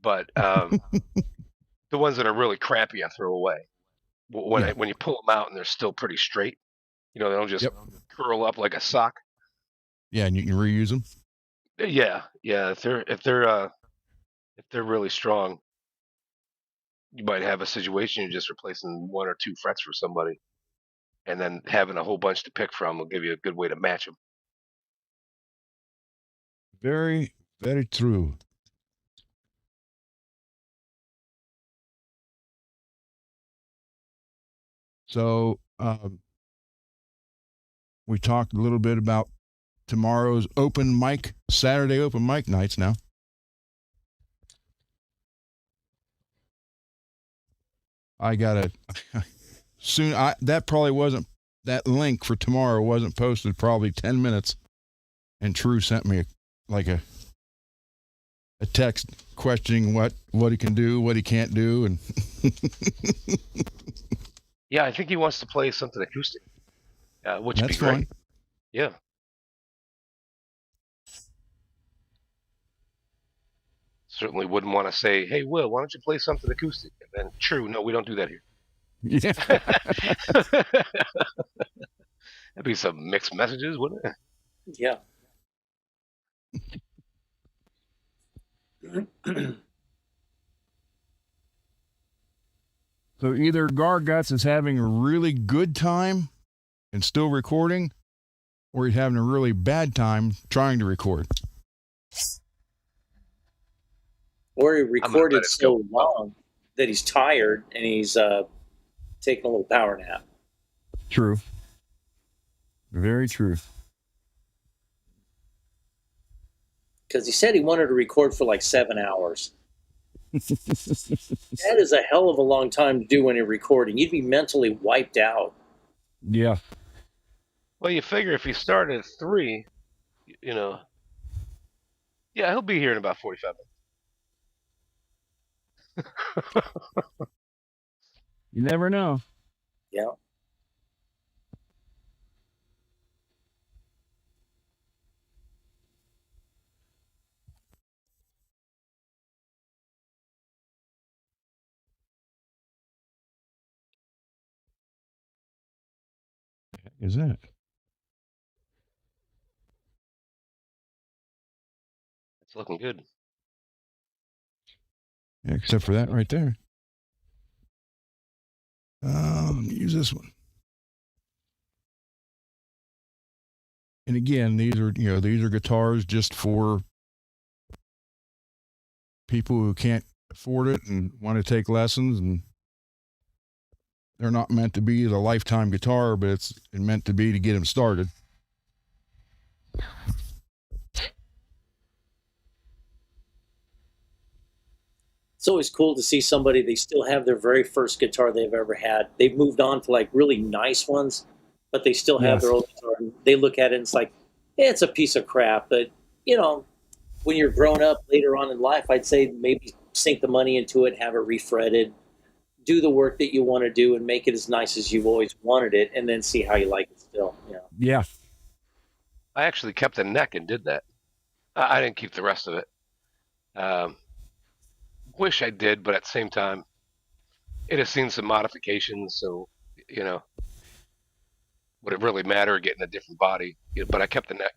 Speaker 3: but the ones that are really crappy I throw away. When you pull them out and they're still pretty straight, they don't just curl up like a sock.
Speaker 1: Yeah, and you can reuse them.
Speaker 3: Yeah. If they're really strong, you might have a situation you're just replacing one or two frets for somebody, and then having a whole bunch to pick from will give you a good way to match them.
Speaker 1: Very, very true. So we talked a little bit about tomorrow's Saturday open mic nights now. I got soon. That link for tomorrow wasn't posted probably 10 minutes. And True sent me a text questioning what he can do, what he can't do. And
Speaker 3: Yeah, I think he wants to play something acoustic, which would be
Speaker 1: that's
Speaker 3: great.
Speaker 1: fine.
Speaker 3: Yeah. Certainly wouldn't want to say, "Hey, Will, why don't you play something acoustic?" And then, True, no, we don't do that here.
Speaker 1: Yeah.
Speaker 3: That'd be some mixed messages, wouldn't it?
Speaker 2: Yeah.
Speaker 1: So either Garguts is having a really good time and still recording, or he's having a really bad time trying to record.
Speaker 2: Or he
Speaker 3: let
Speaker 2: recorded
Speaker 3: it
Speaker 2: so
Speaker 3: go.
Speaker 2: long that he's tired and he's taking a little power nap.
Speaker 1: True. Very true.
Speaker 2: Because he said he wanted to record for like 7 hours. That is a hell of a long time to do when you're recording. You'd be mentally wiped out.
Speaker 1: Yeah.
Speaker 3: Well, you figure if he started at 3, you know, yeah, he'll be here in about 45 minutes.
Speaker 1: You never know.
Speaker 2: Yeah.
Speaker 1: Is that?
Speaker 3: It's looking good.
Speaker 1: Yeah, except for that right there. Let me use this one. And again, these are guitars just for people who can't afford it and want to take lessons, and they're not meant to be the lifetime guitar, but it's meant to be to get them started.
Speaker 2: It's always cool to see somebody, they still have their very first guitar they've ever had. They've moved on to like really nice ones, but they still have their old guitar. And they look at it and it's like, yeah, it's a piece of crap. But, when you're grown up later on in life, I'd say maybe sink the money into it, have it refretted, do the work that you want to do and make it as nice as you've always wanted it, and then see how you like it still.
Speaker 1: Yeah.
Speaker 3: I actually kept the neck and did that. I didn't keep the rest of it. Wish I did, but at the same time, it has seen some modifications, so would it really matter getting a different body? But I kept the neck.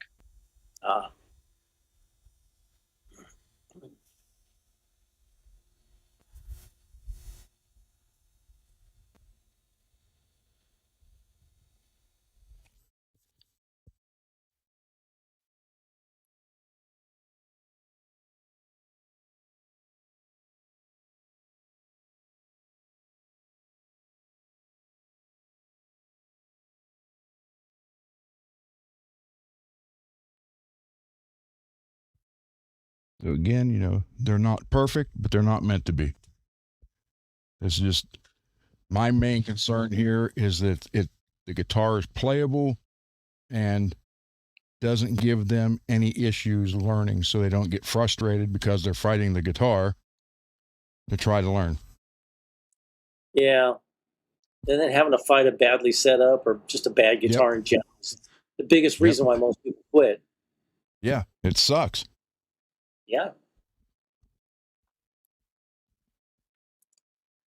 Speaker 1: So again, they're not perfect, but they're not meant to be. It's just my main concern here is that the guitar is playable and doesn't give them any issues learning, so they don't get frustrated because they're fighting the guitar to try to learn.
Speaker 2: Yeah. And then having to fight a badly set up or just a bad guitar in general is the biggest reason why most people quit.
Speaker 1: Yeah, it sucks.
Speaker 2: Yeah.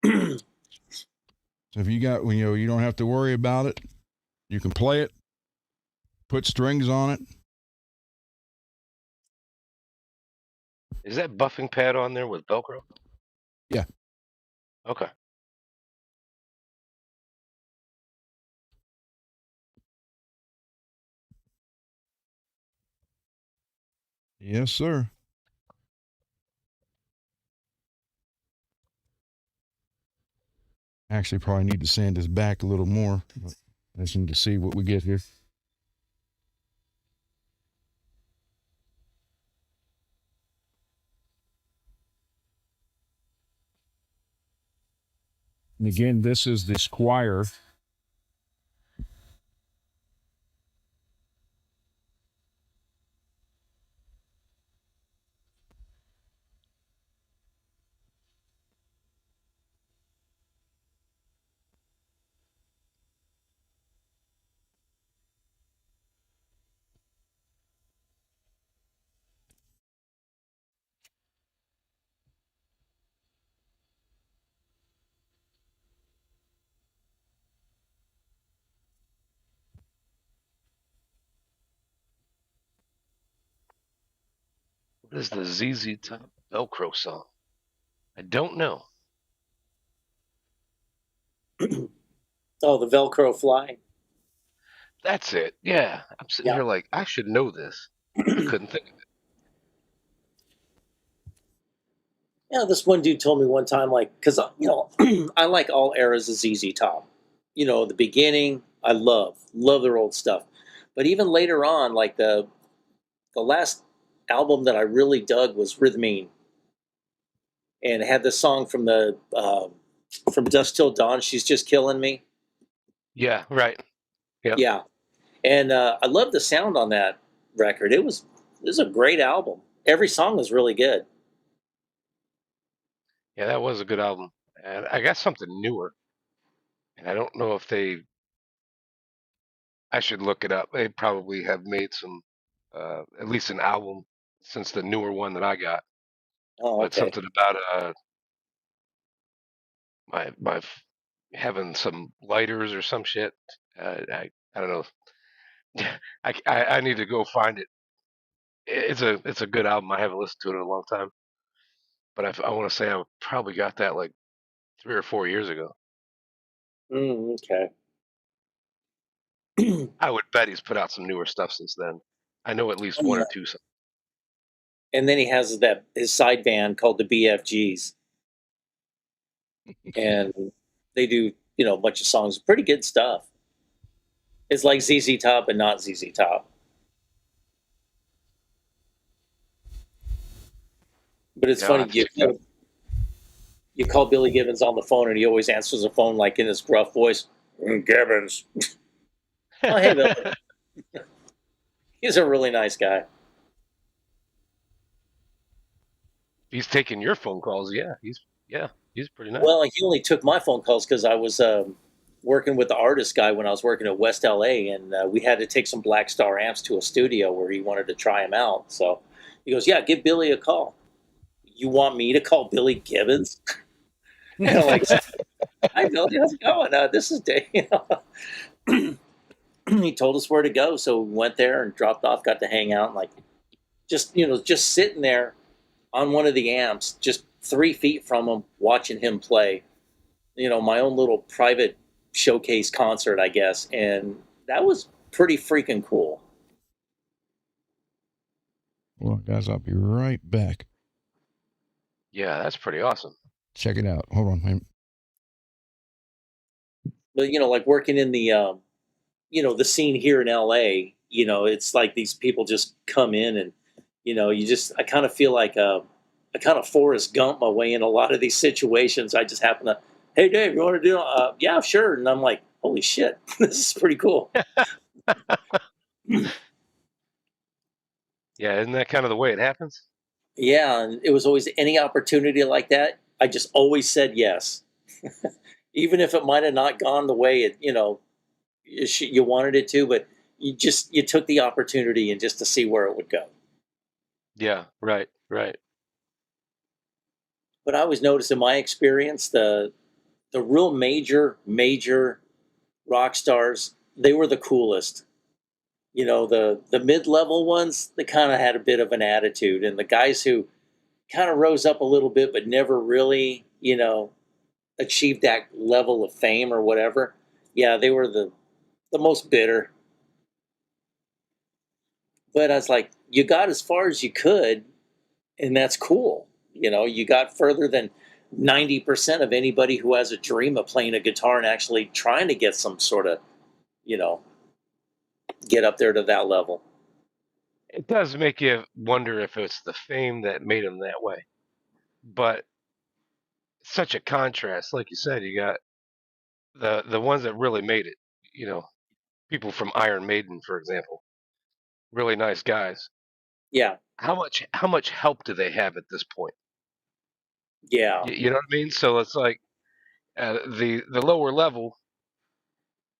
Speaker 1: So if you got, you don't have to worry about it. You can play it, put strings on it.
Speaker 3: Is that buffing pad on there with Velcro?
Speaker 1: Yeah.
Speaker 3: Okay.
Speaker 1: Yes, sir. Actually, probably need to sand this back a little more. But I just need to see what we get here. And again, this is the Squire.
Speaker 3: What is the ZZ Top Velcro song? I don't know.
Speaker 2: Oh, the Velcro fly.
Speaker 3: That's it. Yeah, I'm sitting
Speaker 2: Yeah.
Speaker 3: here like I should know this. I couldn't think of it.
Speaker 2: Yeah, this one dude told me one time, like, because I like all eras of ZZ Top. The beginning, I love their old stuff, but even later on, like the last album that I really dug was Rhythmine, and it had the song from Dusk Till Dawn. She's just killing me.
Speaker 3: Yeah, right. Yep.
Speaker 2: Yeah, and I love the sound on that record. It was a great album. Every song was really good.
Speaker 3: Yeah, that was a good album. And I got something newer, and I don't know if they. I should look it up. They probably have made some, at least an album since the newer one that I got.
Speaker 2: Oh,
Speaker 3: But
Speaker 2: okay.
Speaker 3: something about my having some lighters or some shit. I don't know. I need to go find it. It's a good album. I haven't listened to it in a long time, but I want to say I probably got that like 3 or 4 years ago.
Speaker 2: Okay.
Speaker 3: I would bet he's put out some newer stuff since then. I know at least one or two.
Speaker 2: And then he has his side band called the BFGs, and they do a bunch of songs, pretty good stuff. It's like ZZ Top, but not ZZ Top. But it's
Speaker 3: Yeah, I'll
Speaker 2: funny
Speaker 3: have to check it out.
Speaker 2: you call Billy Gibbons on the phone, and he always answers the phone like in his gruff voice. Gibbons. Oh, hey, Billy. He's a really nice guy.
Speaker 3: He's taking your phone calls. He's pretty nice.
Speaker 2: Well, he only took my phone calls because I was working with the artist guy when I was working at West LA, and we had to take some Black Star amps to a studio where he wanted to try them out. So he goes, "Yeah, give Billy a call." You want me to call Billy Gibbons? And I'm like, "Hi, Billy, how's it going? This is Dave." He told us where to go, so we went there and dropped off. Got to hang out, and like just sitting there on one of the amps, just 3 feet from him, watching him play. My own little private showcase concert, I guess, and that was pretty freaking cool.
Speaker 1: Well, guys, I'll be right back.
Speaker 3: Yeah, that's pretty awesome.
Speaker 1: Check it out. Hold on, man.
Speaker 2: But like working in the scene here in LA, it's like these people just come in and I kind of feel like I kind of Forrest Gump my way in a lot of these situations. I just happen to, hey Dave, you want to do? Yeah, sure. And I'm like, holy shit, this is pretty cool.
Speaker 3: Yeah, isn't that kind of the way it happens?
Speaker 2: Yeah, and it was always any opportunity like that. I just always said yes, even if it might have not gone the way you wanted it to, but you took the opportunity and just to see where it would go.
Speaker 3: Yeah, right, right.
Speaker 2: But I always noticed in my experience the real major rock stars, they were the coolest. The mid-level ones, they kind of had a bit of an attitude, and the guys who kind of rose up a little bit but never really achieved that level of fame or whatever, yeah, they were the most bitter. But I was like, you got as far as you could, and that's cool. You got further than 90% of anybody who has a dream of playing a guitar and actually trying to get some sort of, you know, get up there to that level.
Speaker 3: It does make you wonder if it's the fame that made him that way. But such a contrast, like you said, you got the ones that really made it. You know, people from Iron Maiden, for example, really nice guys.
Speaker 2: Yeah,
Speaker 3: How much help do they have at this point?
Speaker 2: yeah,
Speaker 3: You know what I mean? So it's like the lower level,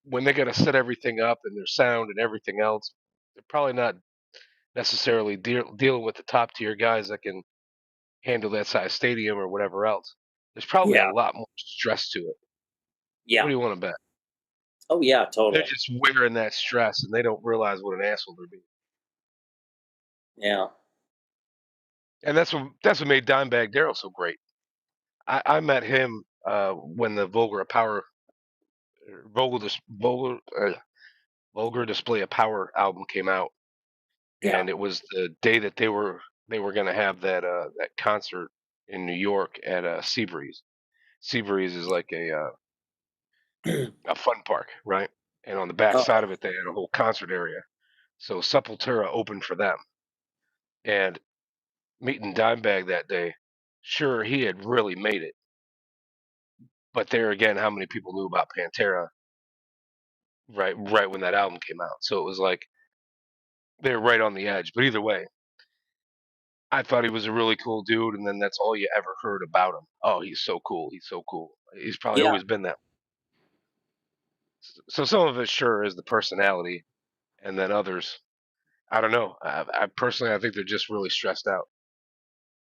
Speaker 3: when they got to set everything up and their sound and everything else, they're probably not necessarily dealing with the top tier guys that can handle that size stadium or whatever else. There's probably a
Speaker 2: yeah,
Speaker 3: lot more stress to it. What
Speaker 2: yeah.
Speaker 3: do you want to bet?
Speaker 2: Oh, yeah,
Speaker 3: They're
Speaker 2: totally.
Speaker 3: just wearing that stress and they don't realize what an asshole they're being.
Speaker 2: Yeah,
Speaker 3: And that's what made Dimebag Darrell so great. I met him when the Vulgar Display of Power album came out,
Speaker 2: yeah.
Speaker 3: and it was the day that they were going to have that concert in New York at Seabreeze. Seabreeze is like a fun park, right? And on the back side
Speaker 2: Oh,
Speaker 3: of it, they had a whole concert area. So Sepultura opened for them, and meeting Dimebag that day, sure he had really made it, but there again, how many people knew about Pantera right when that album came out? So it was like they're right on the edge. But either way, I thought he was a really cool dude, and then that's all you ever heard about him. Oh, he's so cool. He's so cool. He's probably
Speaker 2: yeah,
Speaker 3: always been that. So some of it sure is the personality, and then others, I don't know. I personally, I think they're just really stressed out.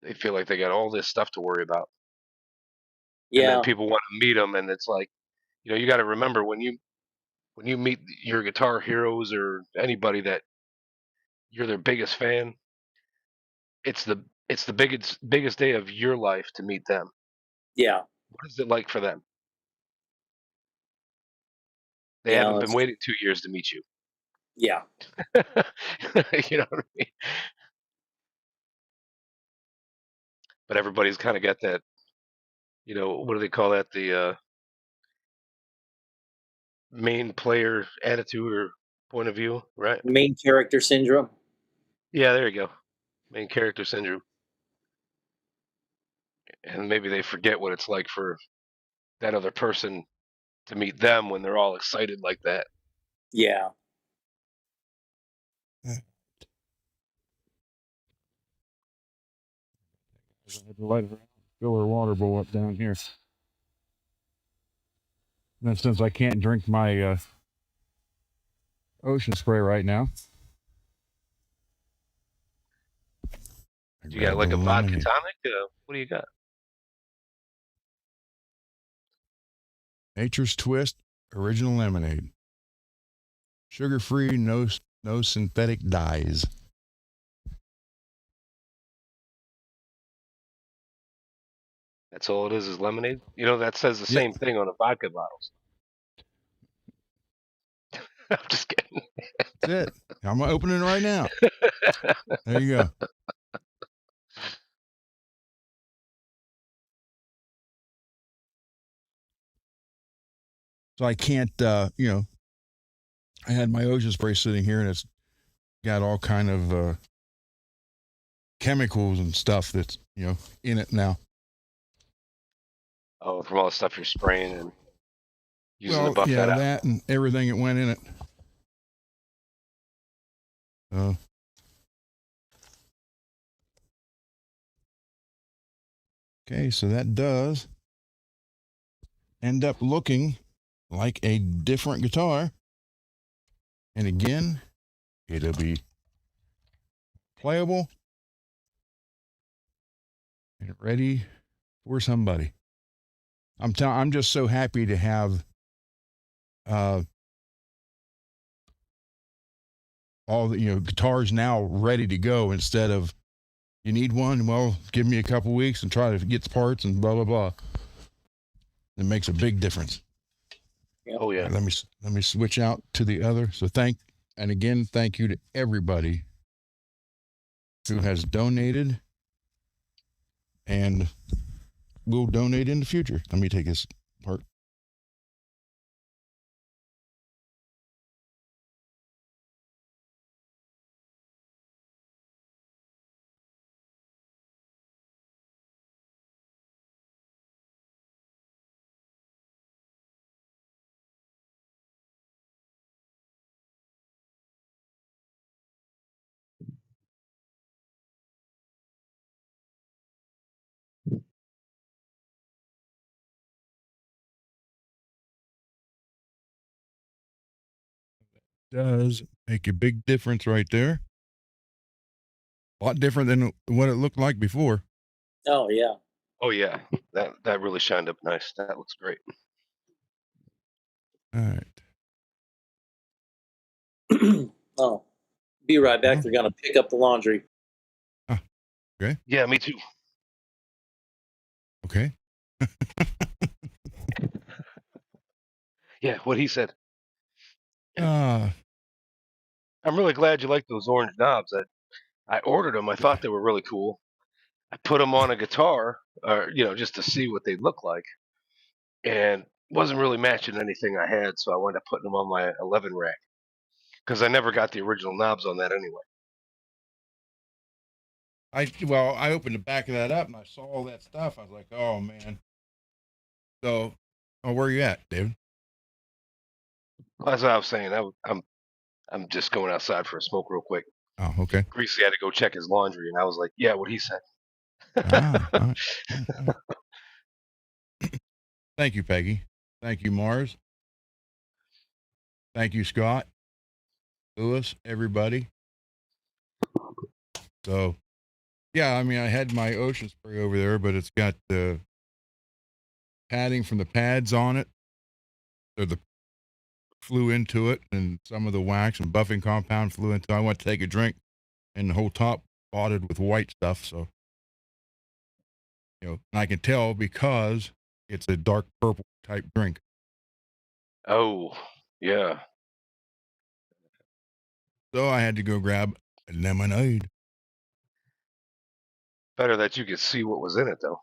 Speaker 3: They feel like they got all this stuff to worry about, and then
Speaker 2: yeah,
Speaker 3: people want to meet them, and it's like, you got to remember when you meet your guitar heroes or anybody that you're their biggest fan, it's the biggest day of your life to meet them.
Speaker 2: yeah,
Speaker 3: What is it like for them? They
Speaker 2: yeah.
Speaker 3: haven't been waiting 2 years to meet you.
Speaker 2: Yeah,
Speaker 3: You know what I mean? But everybody's kind of got that, what do they call that? The main player attitude or point of view, right?
Speaker 2: main character syndrome.
Speaker 3: Yeah, there you go. Main character syndrome. And maybe they forget what it's like for that other person to meet them when they're all excited like that.
Speaker 2: Yeah,
Speaker 1: I had to let her fill her water bowl up down here. And then since I can't drink my ocean spray right now, I
Speaker 3: You got
Speaker 1: grabbed a
Speaker 3: like a vodka
Speaker 1: lemonade.
Speaker 3: tonic? What do you got?
Speaker 1: Nature's Twist original lemonade. Sugar-free, no synthetic dyes.
Speaker 3: That's all it is lemonade? That says the
Speaker 1: Yeah,
Speaker 3: same thing on the vodka bottles. I'm just kidding.
Speaker 1: that's it. I'm opening it right now. There you go. So I can't, I had my ocean spray sitting here and it's got all kind of chemicals and stuff that's, in it now.
Speaker 3: Oh, from all the stuff you're spraying and using to
Speaker 1: Well,
Speaker 3: buff
Speaker 1: yeah,
Speaker 3: that out.
Speaker 1: that and everything that went in it. Okay, so that does end up looking like a different guitar. And again, it'll be playable and ready for somebody. I'm just so happy to have all the guitars now ready to go instead of you need one, well, give me a couple weeks and try to get the parts and blah blah blah. It makes a big difference.
Speaker 2: Yep.
Speaker 3: Oh yeah.
Speaker 1: Let me switch out to the other. So thank you to everybody who has donated and we'll donate in the future. Let me take this part. Does make a big difference right there. A lot different than what it looked like before.
Speaker 2: Oh yeah.
Speaker 3: Oh yeah, that really shined up nice. That looks great.
Speaker 1: All right.
Speaker 2: Oh, be right back. They're gonna pick up the laundry.
Speaker 1: Okay.
Speaker 3: Yeah, me too.
Speaker 1: Okay.
Speaker 3: Yeah, what he said.
Speaker 1: Uh,
Speaker 3: I'm really glad you like those orange knobs. I ordered them. I thought they were really cool. I put them on a guitar, or just to see what they look like, and wasn't really matching anything I had. So I wound up putting them on my 11 rack because I never got the original knobs on that anyway.
Speaker 1: I opened the back of that up and I saw all that stuff. I was like, oh man. So, where are you at, David?
Speaker 3: As I was saying, I'm just going outside for a smoke real quick.
Speaker 1: Oh, okay.
Speaker 3: Greasy had to go check his laundry, and I was like, yeah, what he said.
Speaker 1: All right. Thank you, Peggy. Thank you, Mars. Thank you, Scott, Lewis, everybody. So, yeah, I mean, I had my ocean spray over there, but it's got the padding from the pads on it. So the flew into it, and some of the wax and buffing compound flew into it. I went to take a drink, and the whole top spotted with white stuff. So, and I can tell because it's a dark purple type drink.
Speaker 3: Oh, yeah.
Speaker 1: So I had to go grab a lemonade.
Speaker 3: Better that you could see what was in it, though.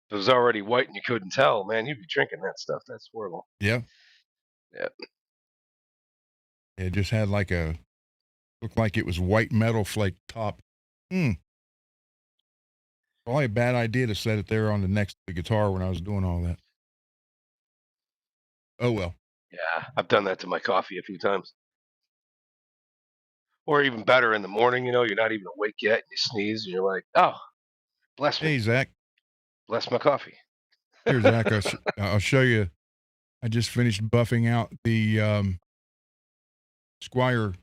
Speaker 3: If it was already white and you couldn't tell, man, you'd be drinking that stuff. That's horrible.
Speaker 1: Yeah.
Speaker 3: Yeah.
Speaker 1: It just had looked like it was white metal flake top. Probably a bad idea to set it there on the next to the guitar when I was doing all that. Oh well.
Speaker 3: Yeah, I've done that to my coffee a few times. Or even better, in the morning, you're not even awake yet, and you sneeze, and you're like, oh, bless me.
Speaker 1: Hey, Zach.
Speaker 3: Bless my coffee.
Speaker 1: Here, Zach, I'll show you. I just finished buffing out the Squire,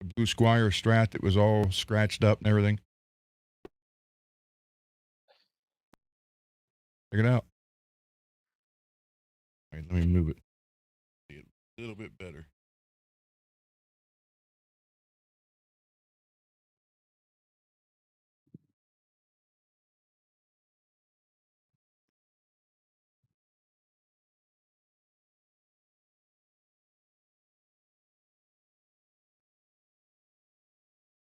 Speaker 1: the blue Squire Strat that was all scratched up and everything. Check it out. All right, let me move it. See it a little bit better.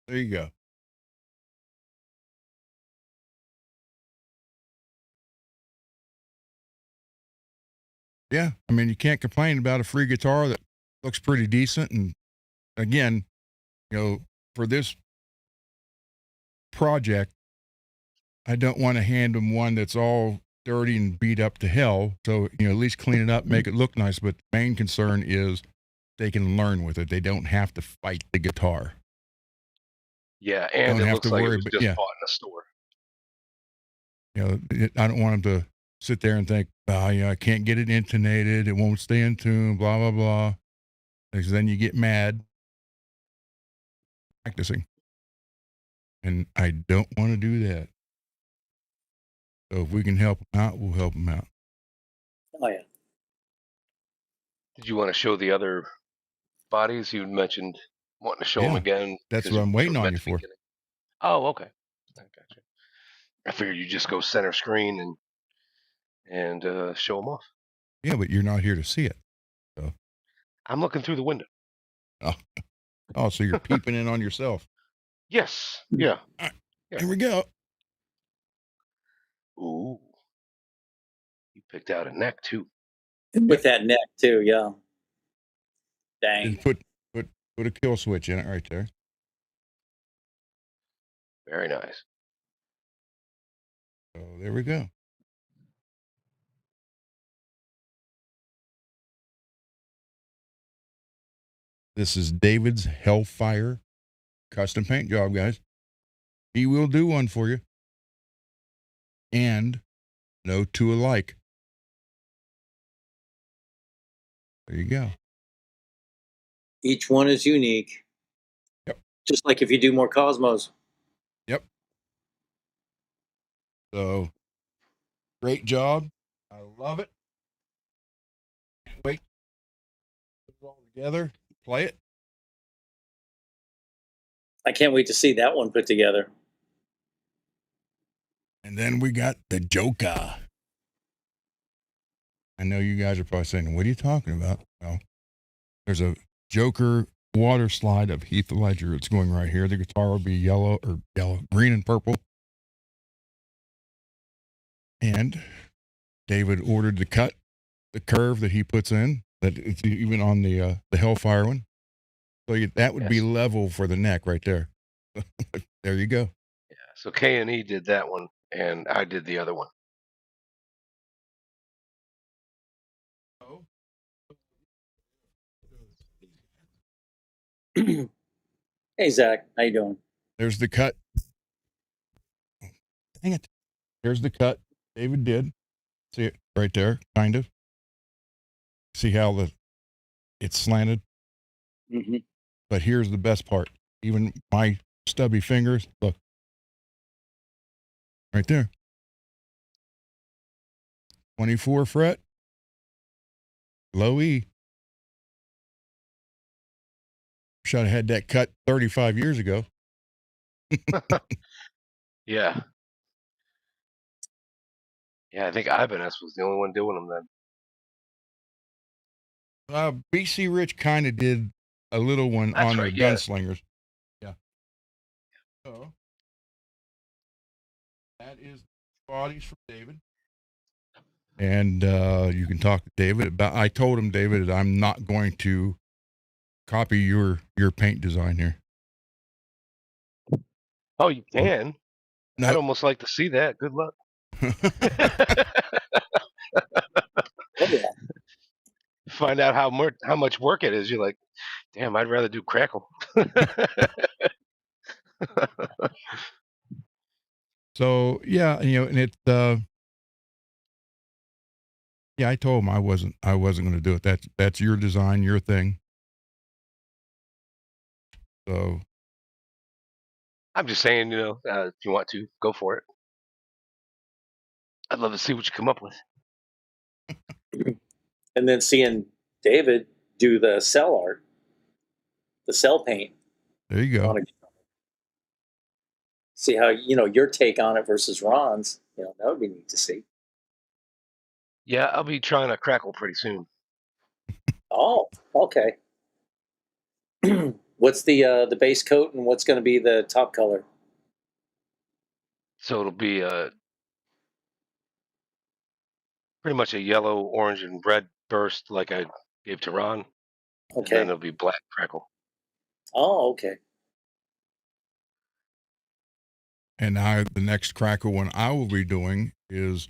Speaker 1: There you go. Yeah, I mean, you can't complain about a free guitar that looks pretty decent. And again, for this project, I don't want to hand them one that's all dirty and beat up to hell. So, at least clean it up, make it look nice. But the main concern is they can learn with it. They don't have to fight the guitar.
Speaker 3: Yeah, and
Speaker 1: Don't
Speaker 3: it
Speaker 1: have
Speaker 3: looks
Speaker 1: to
Speaker 3: like
Speaker 1: worry,
Speaker 3: it was
Speaker 1: but
Speaker 3: just
Speaker 1: yeah.
Speaker 3: bought in a store.
Speaker 1: I don't want them to sit there and think, I can't get it intonated. It won't stay in tune, blah, blah, blah. Because then you get mad practicing. And I don't want to do that. So if we can help them out, we'll help them out.
Speaker 2: Oh yeah.
Speaker 3: Did you want to show the other bodies? You mentioned wanting to show them again.
Speaker 1: That's what I'm waiting on you for.
Speaker 3: Oh, okay. I gotcha. I figured you just go center screen and show them off.
Speaker 1: Yeah, but you're not here to see it. So
Speaker 3: I'm looking through the window.
Speaker 1: so you're peeping in on yourself.
Speaker 3: Yes. Yeah. Yeah.
Speaker 1: Here we go.
Speaker 3: Ooh. You picked out a neck too.
Speaker 2: With that neck too, yeah. Dang.
Speaker 1: And put a kill switch in it right there.
Speaker 3: Very nice.
Speaker 1: So there we go. This is David's Hellfire custom paint job, guys. He will do one for you. And no two alike. There you go.
Speaker 2: Each one is unique.
Speaker 1: Yep.
Speaker 2: Just like if you do more Cosmos.
Speaker 1: Yep. So great job. I love it. Wait. Put it all together. Play it.
Speaker 2: I can't wait to see that one put together.
Speaker 1: And then we got the Joker. I know you guys are probably saying, what are you talking about? Well, there's a Joker water slide of Heath Ledger. It's going right here. The guitar will be green and purple. And David ordered the curve that he puts in, that it's even on the Hellfire one. So that would be level for the neck right there. There you go.
Speaker 3: Yeah. So K&E did that one, and I did the other one.
Speaker 2: Hey Zach, how you doing?
Speaker 1: There's the cut. Dang it. There's the cut David did. See it right there, kind of. See how it's slanted?
Speaker 2: Mm-hmm.
Speaker 1: But here's the best part. Even my stubby fingers, look. Right there. 24 fret. Low E. Should have had that cut 35 years ago.
Speaker 3: Yeah. Yeah, I think Ibanez was the only one doing them then.
Speaker 1: BC Rich kind of did a little one
Speaker 3: That's
Speaker 1: on
Speaker 3: right,
Speaker 1: their
Speaker 3: yeah.
Speaker 1: gunslingers. Yeah. So that is bodies from David. And you can talk to David about. I told him, David, I'm not going to copy your paint design here.
Speaker 3: Oh, you can.
Speaker 1: No.
Speaker 3: I'd almost like to see that. Good luck.
Speaker 2: Oh yeah.
Speaker 3: Find out how much work it is. You're like, damn, I'd rather do Crackle.
Speaker 1: So yeah, and it. Yeah, I told him I wasn't going to do it. That's your design, your thing. So
Speaker 3: I'm just saying, if you want to, go for it. I'd love to see what you come up with.
Speaker 2: And then seeing David do the cell art, the cell paint.
Speaker 1: there you go.
Speaker 2: See how your take on it versus Ron's. That would be neat to see.
Speaker 3: Yeah, I'll be trying to Crackle pretty soon.
Speaker 2: Oh, okay. What's the base coat and what's going to be the top color?
Speaker 3: So it'll be pretty much a yellow, orange, and red burst like I gave to Ron. And
Speaker 2: Okay.
Speaker 3: then it'll be black Crackle.
Speaker 2: Oh, okay.
Speaker 1: And the next Crackle one I will be doing is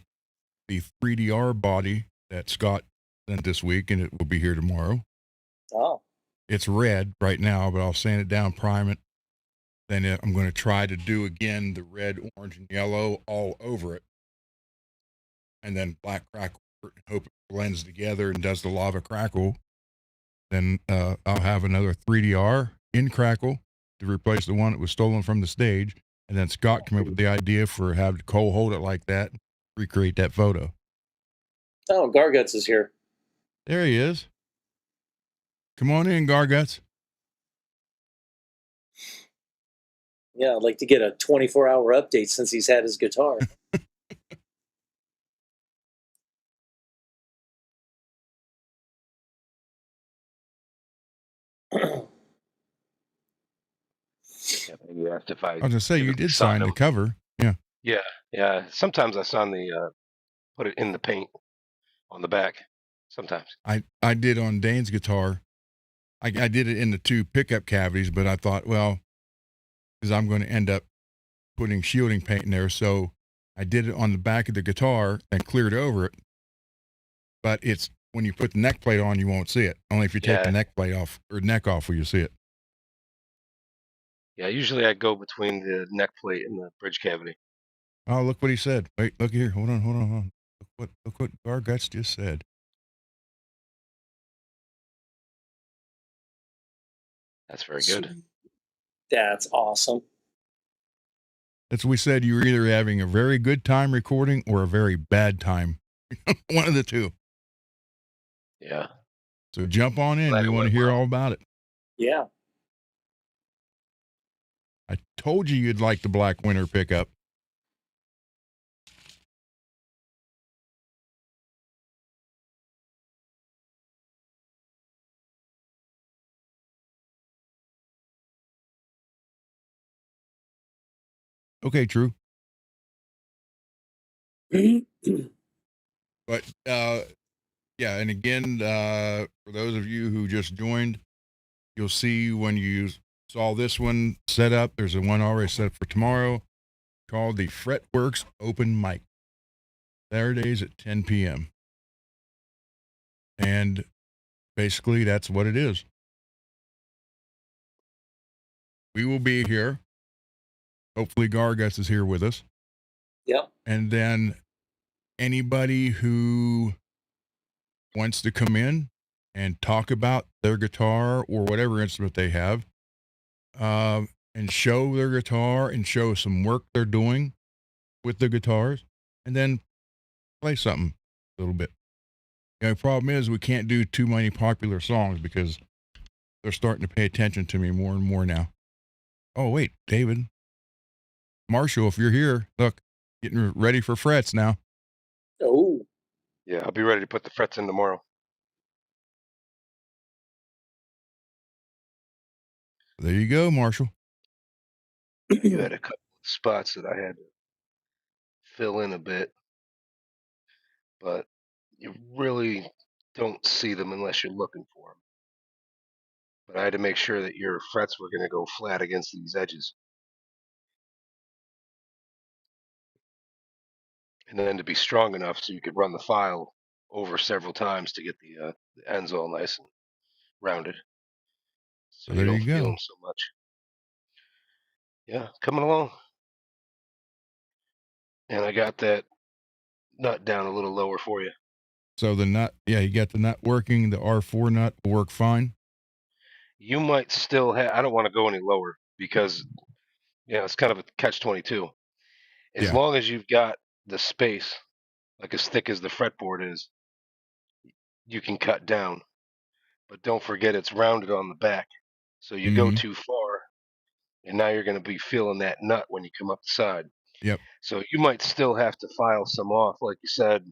Speaker 1: the 3DR body that Scott sent this week, and it will be here tomorrow.
Speaker 2: Oh.
Speaker 1: It's red right now, but I'll sand it down, prime it. Then I'm going to try to do again the red, orange, and yellow all over it. And then black Crackle, hope it blends together and does the lava Crackle. Then I'll have another 3DR in Crackle to replace the one that was stolen from the stage. And then Scott came up with the idea for having Cole hold it like that, recreate that photo.
Speaker 2: Oh, Garguts is here.
Speaker 1: There he is. Come on in, Garguts.
Speaker 2: Yeah, I'd like to get a 24-hour update since he's had his guitar.
Speaker 3: Yeah, you asked if I
Speaker 1: I was gonna say you
Speaker 3: typically
Speaker 1: did
Speaker 3: sign
Speaker 1: sign the
Speaker 3: them.
Speaker 1: cover. Yeah.
Speaker 3: Yeah, yeah. Sometimes I sign the put it in the paint on the back. Sometimes.
Speaker 1: I did on Dane's guitar. I did it in the 2 pickup cavities, but I thought, well, because I'm going to end up putting shielding paint in there, so I did it on the back of the guitar and cleared over it. But it's when you put the neck plate on, you won't see it. Only if you take the
Speaker 3: Yeah,
Speaker 1: neck plate off or neck off will you see it.
Speaker 3: yeah. Usually I go between the neck plate and the bridge cavity.
Speaker 1: Oh, look what he said. Wait, look here. Hold on, hold on, hold on. Look what Garguts just said.
Speaker 3: That's very good.
Speaker 2: Sweet. That's awesome.
Speaker 1: That's what we said. You were either having a very good time recording or a very bad time. One of the two.
Speaker 3: Yeah.
Speaker 1: So jump on in.
Speaker 3: Glad
Speaker 1: We
Speaker 3: it
Speaker 1: want to
Speaker 3: went
Speaker 1: hear
Speaker 3: well.
Speaker 1: all about it.
Speaker 2: Yeah.
Speaker 1: I told you you'd like the Black Winter pickup. Okay, true. But yeah, and again, for those of you who just joined, you'll see when you saw this one set up, there's a one already set up for tomorrow called the FRETworks Open Mic. Saturdays at 10 p.m. And basically, that's what it is. We will be here. Hopefully, Garguts is here with us.
Speaker 2: Yep.
Speaker 1: And then anybody who wants to come in and talk about their guitar or whatever instrument they have, and show their guitar and show some work they're doing with the guitars, and then play something a little bit. The problem is we can't do too many popular songs because they're starting to pay attention to me more and more now. Oh, wait, David. Marshall, if you're here, look, getting ready for frets now.
Speaker 2: Oh.
Speaker 3: Yeah, I'll be ready to put the frets in tomorrow.
Speaker 1: There you go, Marshall.
Speaker 3: You had a couple of spots that I had to fill in a bit, but you really don't see them unless you're looking for them. But I had to make sure that your frets were going to go flat against these edges. And then to be strong enough so you could run the file over several times to get the ends all nice and rounded so
Speaker 1: So
Speaker 3: you
Speaker 1: there
Speaker 3: don't
Speaker 1: you
Speaker 3: feel
Speaker 1: go.
Speaker 3: them so much. Yeah, coming along. And I got that nut down a little lower for you.
Speaker 1: So the nut, yeah, you got the nut working. The R4 nut will work fine.
Speaker 3: You might still have, I don't want to go any lower because, it's kind of a catch-22. As
Speaker 1: Yeah.
Speaker 3: long as you've got the space, like as thick as the fretboard is, you can cut down. But don't forget it's rounded on the back. So you go
Speaker 1: Mm-hmm.
Speaker 3: too far, and now you're going to be feeling that nut when you come up the side.
Speaker 1: Yep.
Speaker 3: So you might still have to file some off, like you said,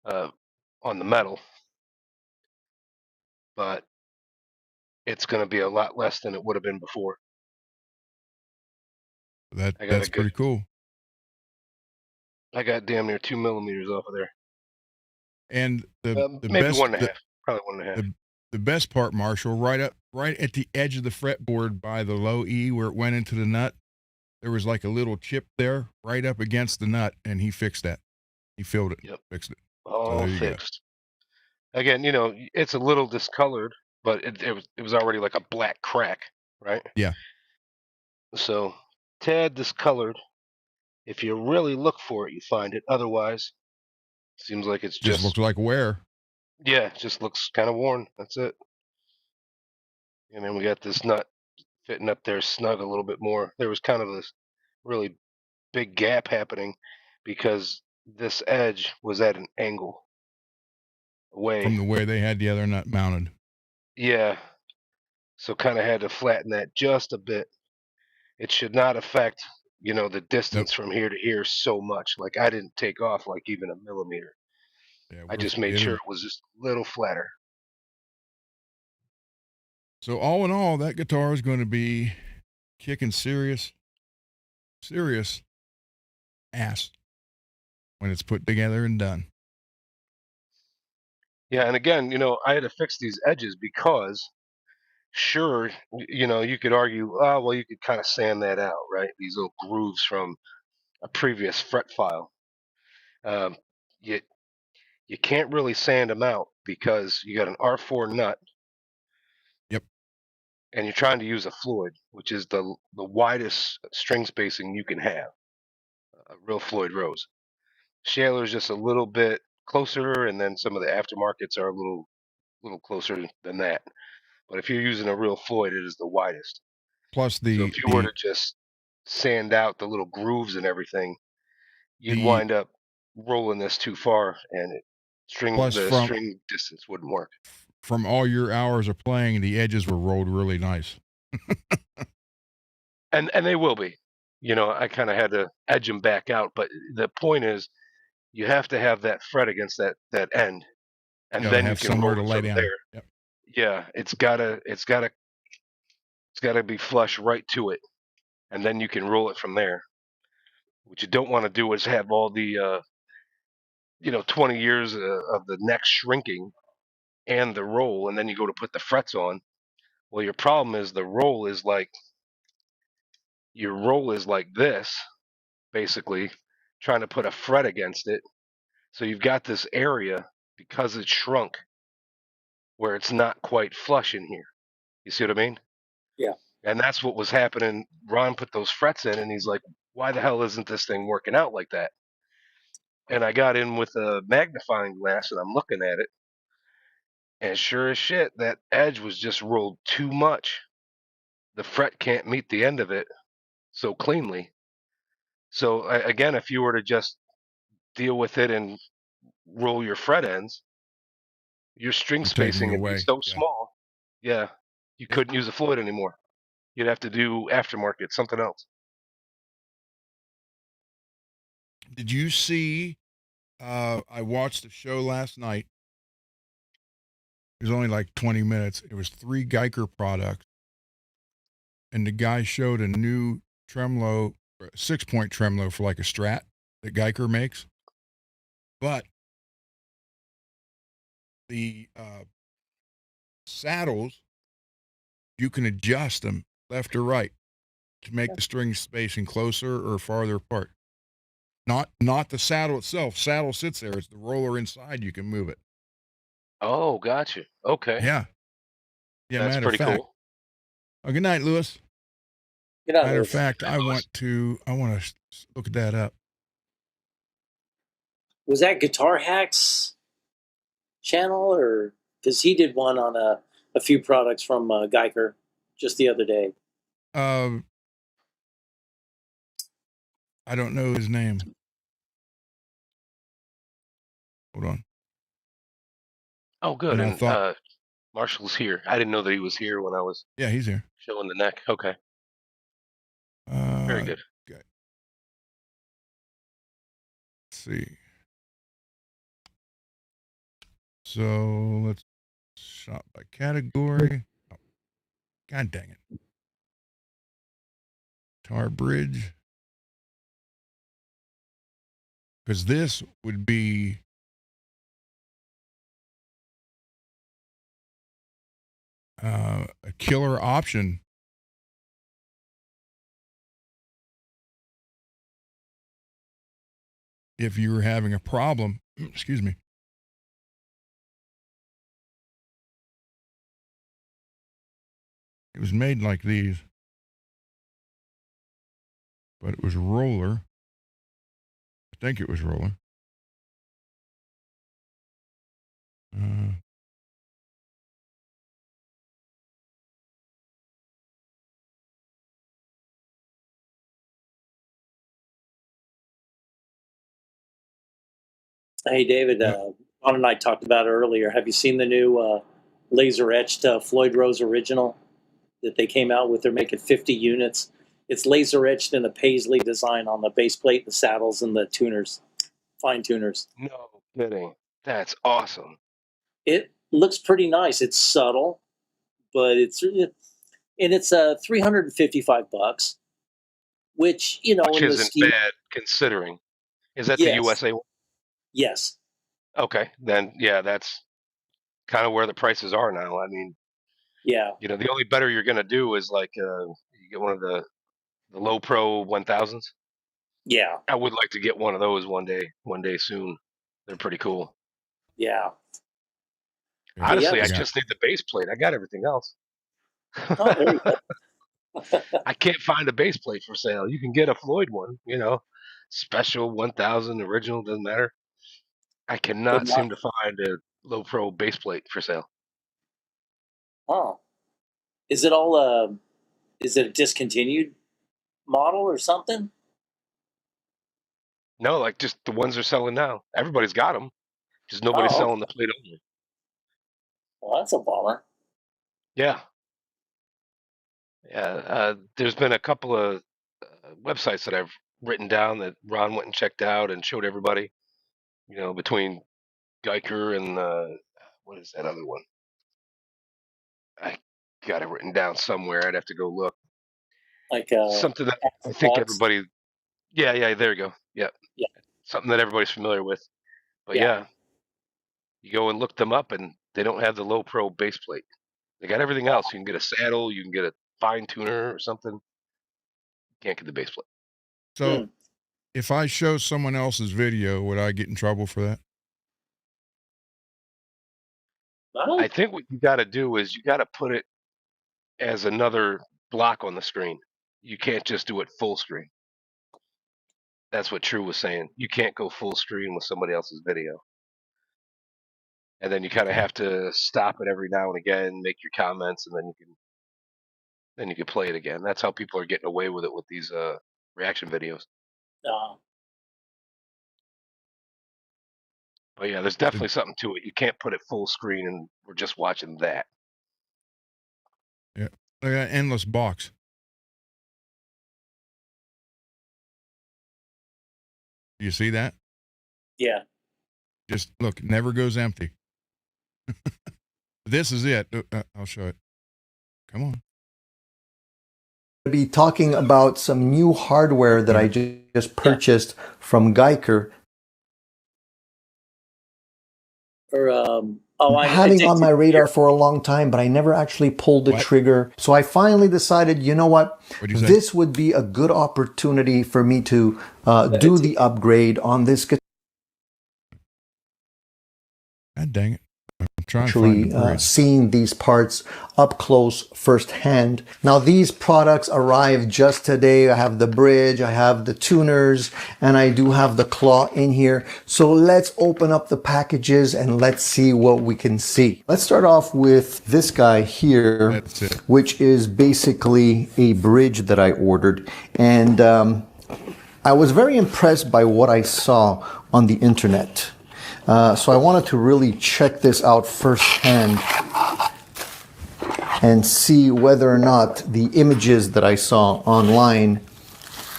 Speaker 3: uh, on the metal, but it's going to be a lot less than it would have been before. I got a
Speaker 1: That's
Speaker 3: good,
Speaker 1: pretty cool.
Speaker 3: I got damn near 2 millimeters off of there.
Speaker 1: And the
Speaker 3: Maybe
Speaker 1: best
Speaker 3: one and a half, probably 1.5.
Speaker 1: the best part, Marshall, right at the edge of the fretboard by the low E where it went into the nut, there was like a little chip there right up against the nut, and he fixed that. He filled it,
Speaker 3: Yep,
Speaker 1: fixed it. So
Speaker 3: all
Speaker 1: there you go.
Speaker 3: fixed. Again, it's a little discolored, but it was already like a black crack, right?
Speaker 1: Yeah,
Speaker 3: So tad discolored. If you really look for it, you find it. Otherwise, seems like it's
Speaker 1: just
Speaker 3: just,
Speaker 1: looks like wear.
Speaker 3: yeah, it just looks kind of worn. That's it. And then we got this nut fitting up there snug a little bit more. There was kind of this really big gap happening because this edge was at an angle
Speaker 1: From
Speaker 3: away.
Speaker 1: the way they had the other nut mounted.
Speaker 3: Yeah. So kind of had to flatten that just a bit. It should not affect, the
Speaker 1: Nope.
Speaker 3: distance from here to here so much. Like I didn't take off like even a millimeter.
Speaker 1: Yeah,
Speaker 3: I just made sure
Speaker 1: it'll.
Speaker 3: it was just a little flatter.
Speaker 1: So all in all, that guitar is going to be kicking serious ass when it's put together and done.
Speaker 3: Yeah, and again, I had to fix these edges because, sure, you could argue, oh, well, you could kind of sand that out, right? These little grooves from a previous fret file. Um, you you can't really sand them out because you got an R4 nut.
Speaker 1: Yep.
Speaker 3: And you're trying to use a Floyd, which is the widest string spacing you can have, a real Floyd Rose. Shaler's just a little bit closer, and then some of the aftermarkets are a little closer than that. But if you're using a real Floyd, it is the widest.
Speaker 1: Plus
Speaker 3: So if
Speaker 1: the
Speaker 3: you were to just sand out the little grooves and everything, you'd
Speaker 1: the
Speaker 3: wind up rolling this too far, and
Speaker 1: plus
Speaker 3: the string distance wouldn't work.
Speaker 1: from all your hours of playing, the edges were rolled really nice.
Speaker 3: And they will be. I kind of had to edge them back out, but the point is, you have to have that fret against that end, and
Speaker 1: You know,
Speaker 3: then you
Speaker 1: have
Speaker 3: can
Speaker 1: somewhere
Speaker 3: roll
Speaker 1: to
Speaker 3: it
Speaker 1: lay
Speaker 3: from
Speaker 1: down.
Speaker 3: there.
Speaker 1: Yep.
Speaker 3: Yeah, it's gotta be flush right to it, and then you can roll it from there. What you don't want to do is have all the 20 years of the neck shrinking and the roll, and then you go to put the frets on. Well, your problem is the roll is like your roll is like this, basically, trying to put a fret against it. So you've got this area because it's shrunk where it's not quite flush in here. You see what I mean?
Speaker 2: Yeah.
Speaker 3: And that's what was happening. Ron put those frets in, and he's like, why the hell isn't this thing working out like that? And I got in with a magnifying glass, and I'm looking at it, and sure as shit, that edge was just rolled too much. The fret can't meet the end of it so cleanly. So again, if you were to just deal with it and roll your fret ends, your string
Speaker 1: It'll take me
Speaker 3: spacing would be
Speaker 1: away.
Speaker 3: so
Speaker 1: Yeah.
Speaker 3: small. Yeah, you
Speaker 1: Yep.
Speaker 3: couldn't use a Floyd anymore. You'd have to do aftermarket, something else.
Speaker 1: Did you see? I watched the show last night. It was only like 20 minutes. It was 3 Geiker products, and the guy showed a new tremolo, 6-point tremolo for like a strat that Geiker makes. But the saddles, you can adjust them left or right to make the string spacing closer or farther apart. Not the saddle itself. Saddle sits there. It's the roller inside. You can move it.
Speaker 3: Oh, gotcha. Okay,
Speaker 1: Yeah. Yeah.
Speaker 3: that's
Speaker 1: Matter of
Speaker 3: pretty
Speaker 1: fact.
Speaker 3: cool.
Speaker 1: Oh, good night, Lewis.
Speaker 2: Get out
Speaker 1: Matter of
Speaker 2: of
Speaker 1: fact,
Speaker 3: Hey,
Speaker 1: I
Speaker 3: Lewis.
Speaker 1: want to look that up.
Speaker 2: Was that Guitar Hacks channel, or because he did one on a few products from Geiker just the other day?
Speaker 1: I don't know his name. Hold on.
Speaker 3: Oh, good.
Speaker 1: And I
Speaker 3: And
Speaker 1: thought,
Speaker 3: Marshall's here. I didn't know that he was here when I was
Speaker 1: yeah, he's here.
Speaker 3: showing the neck. Okay, very good.
Speaker 1: Okay. Let's see. So let's shop by category. Oh, God dang it. Tar Bridge. Because this would be a killer option if you were having a problem. Excuse me. It was made like these, but it was roller. I think it was roller.
Speaker 2: Hey, David,
Speaker 1: Yeah.
Speaker 2: Ron and I talked about it earlier. Have you seen the new laser etched Floyd Rose original that they came out with? They're making 50 units. It's laser etched in the paisley design on the base plate, the saddles, and the tuners, fine tuners.
Speaker 3: No kidding. That's awesome.
Speaker 2: It looks pretty nice. It's subtle, but and it's $355, which
Speaker 3: Which
Speaker 2: in the
Speaker 3: isn't
Speaker 2: scheme.
Speaker 3: bad considering. Is that the
Speaker 2: Yes,
Speaker 3: USA one?
Speaker 2: yes,
Speaker 3: Okay, then yeah, that's kind of where the prices are now. I mean,
Speaker 2: yeah,
Speaker 3: the only better you're gonna do is like you get one of the low pro 1000s.
Speaker 2: yeah,
Speaker 3: I would like to get one of those one day soon. They're pretty cool.
Speaker 2: yeah.
Speaker 1: Yeah,
Speaker 2: But yeah,
Speaker 3: Honestly,
Speaker 1: I
Speaker 3: I
Speaker 1: got
Speaker 3: just need the base plate. I got everything else.
Speaker 2: oh, there you go.
Speaker 3: I can't find a base plate for sale. You can get a Floyd one, special 1000 original, doesn't matter. I
Speaker 2: But
Speaker 3: cannot
Speaker 2: not,
Speaker 3: seem to find a low pro base plate for sale.
Speaker 2: oh, is it all? Is it a discontinued model or something?
Speaker 3: No, like just the ones they're selling now. Everybody's got them. Just nobody's
Speaker 2: Oh, okay.
Speaker 3: selling the plate only.
Speaker 2: Well, that's a bummer.
Speaker 3: Yeah, yeah. There's been a couple of websites that I've written down that Ron went and checked out and showed everybody. Between Geiker and what is that other one? I got it written down somewhere. I'd have to go look.
Speaker 2: Like
Speaker 3: Something that I think
Speaker 2: FRETworks.
Speaker 3: everybody. Yeah, yeah. There you go. Yeah,
Speaker 2: Yeah,
Speaker 3: something that everybody's familiar with. But
Speaker 2: yeah.
Speaker 3: yeah, you go and look them up, and they don't have the low pro base plate. They got everything else. You can get a saddle. You can get a fine tuner or something. Can't get the base plate.
Speaker 1: so.
Speaker 2: Hmm.
Speaker 1: If I show someone else's video, would I get in trouble for that?
Speaker 3: I think what you got to do is you got to put it as another block on the screen. You can't just do it full screen. That's what True was saying. You can't go full screen with somebody else's video. And then you kind of
Speaker 1: Okay.
Speaker 3: have to stop it every now and again, make your comments, and then you can play it again. That's how people are getting away with it with these reaction videos.
Speaker 2: Uh,
Speaker 3: But yeah, there's definitely something to it. You can't put it full screen and we're just watching that.
Speaker 1: Yeah. I got an endless box. You see that?
Speaker 2: yeah.
Speaker 1: Just look, it never goes empty. This is it. I'll show it. Come on.
Speaker 4: Be talking about some new hardware that I just purchased from Geiker.
Speaker 2: Or
Speaker 4: Having on my radar for a long time, but I never actually pulled the trigger. So I finally decided, you know what?
Speaker 1: What'd you say?
Speaker 4: This would be a good opportunity for me to do the upgrade on this guitar.
Speaker 1: God dang it. I'm trying to find the
Speaker 4: Actually
Speaker 1: bridge.
Speaker 4: seeing these parts up close firsthand. Now these products arrived just today. I have the bridge, I have the tuners, and I do have the claw in here. So let's open up the packages and let's see what we can see. Let's start off with this guy here,
Speaker 1: That's it.
Speaker 4: which is basically a bridge that I ordered. And I was very impressed by what I saw on the internet. So I wanted to really check this out firsthand and see whether or not the images that I saw online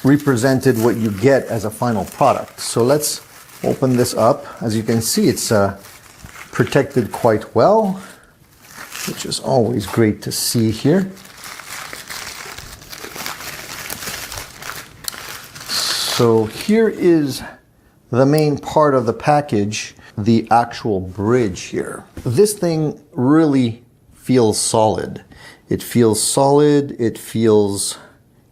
Speaker 4: represented what you get as a final product. So let's open this up. As you can see, it's protected quite well, which is always great to see here. So here is the main part of the package, the actual bridge here. This thing really feels solid. It feels solid, it feels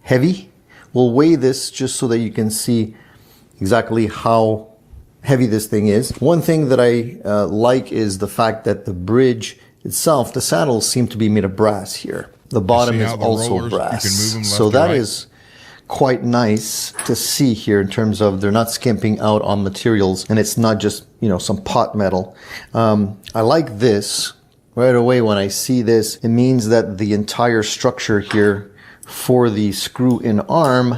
Speaker 4: heavy. We'll weigh this just so that you can see exactly how heavy this thing is. One thing that I like is the fact that the bridge itself, the saddles seem to be made of brass here. The bottom is
Speaker 1: how the
Speaker 4: also
Speaker 1: rollers, you can
Speaker 4: brass.
Speaker 1: move them left
Speaker 4: So
Speaker 1: or
Speaker 4: that
Speaker 1: right.
Speaker 4: is quite nice to see here in terms of they're not skimping out on materials and it's not just, some pot metal. I like this. Right away when I see this, it means that the entire structure here for the screw-in arm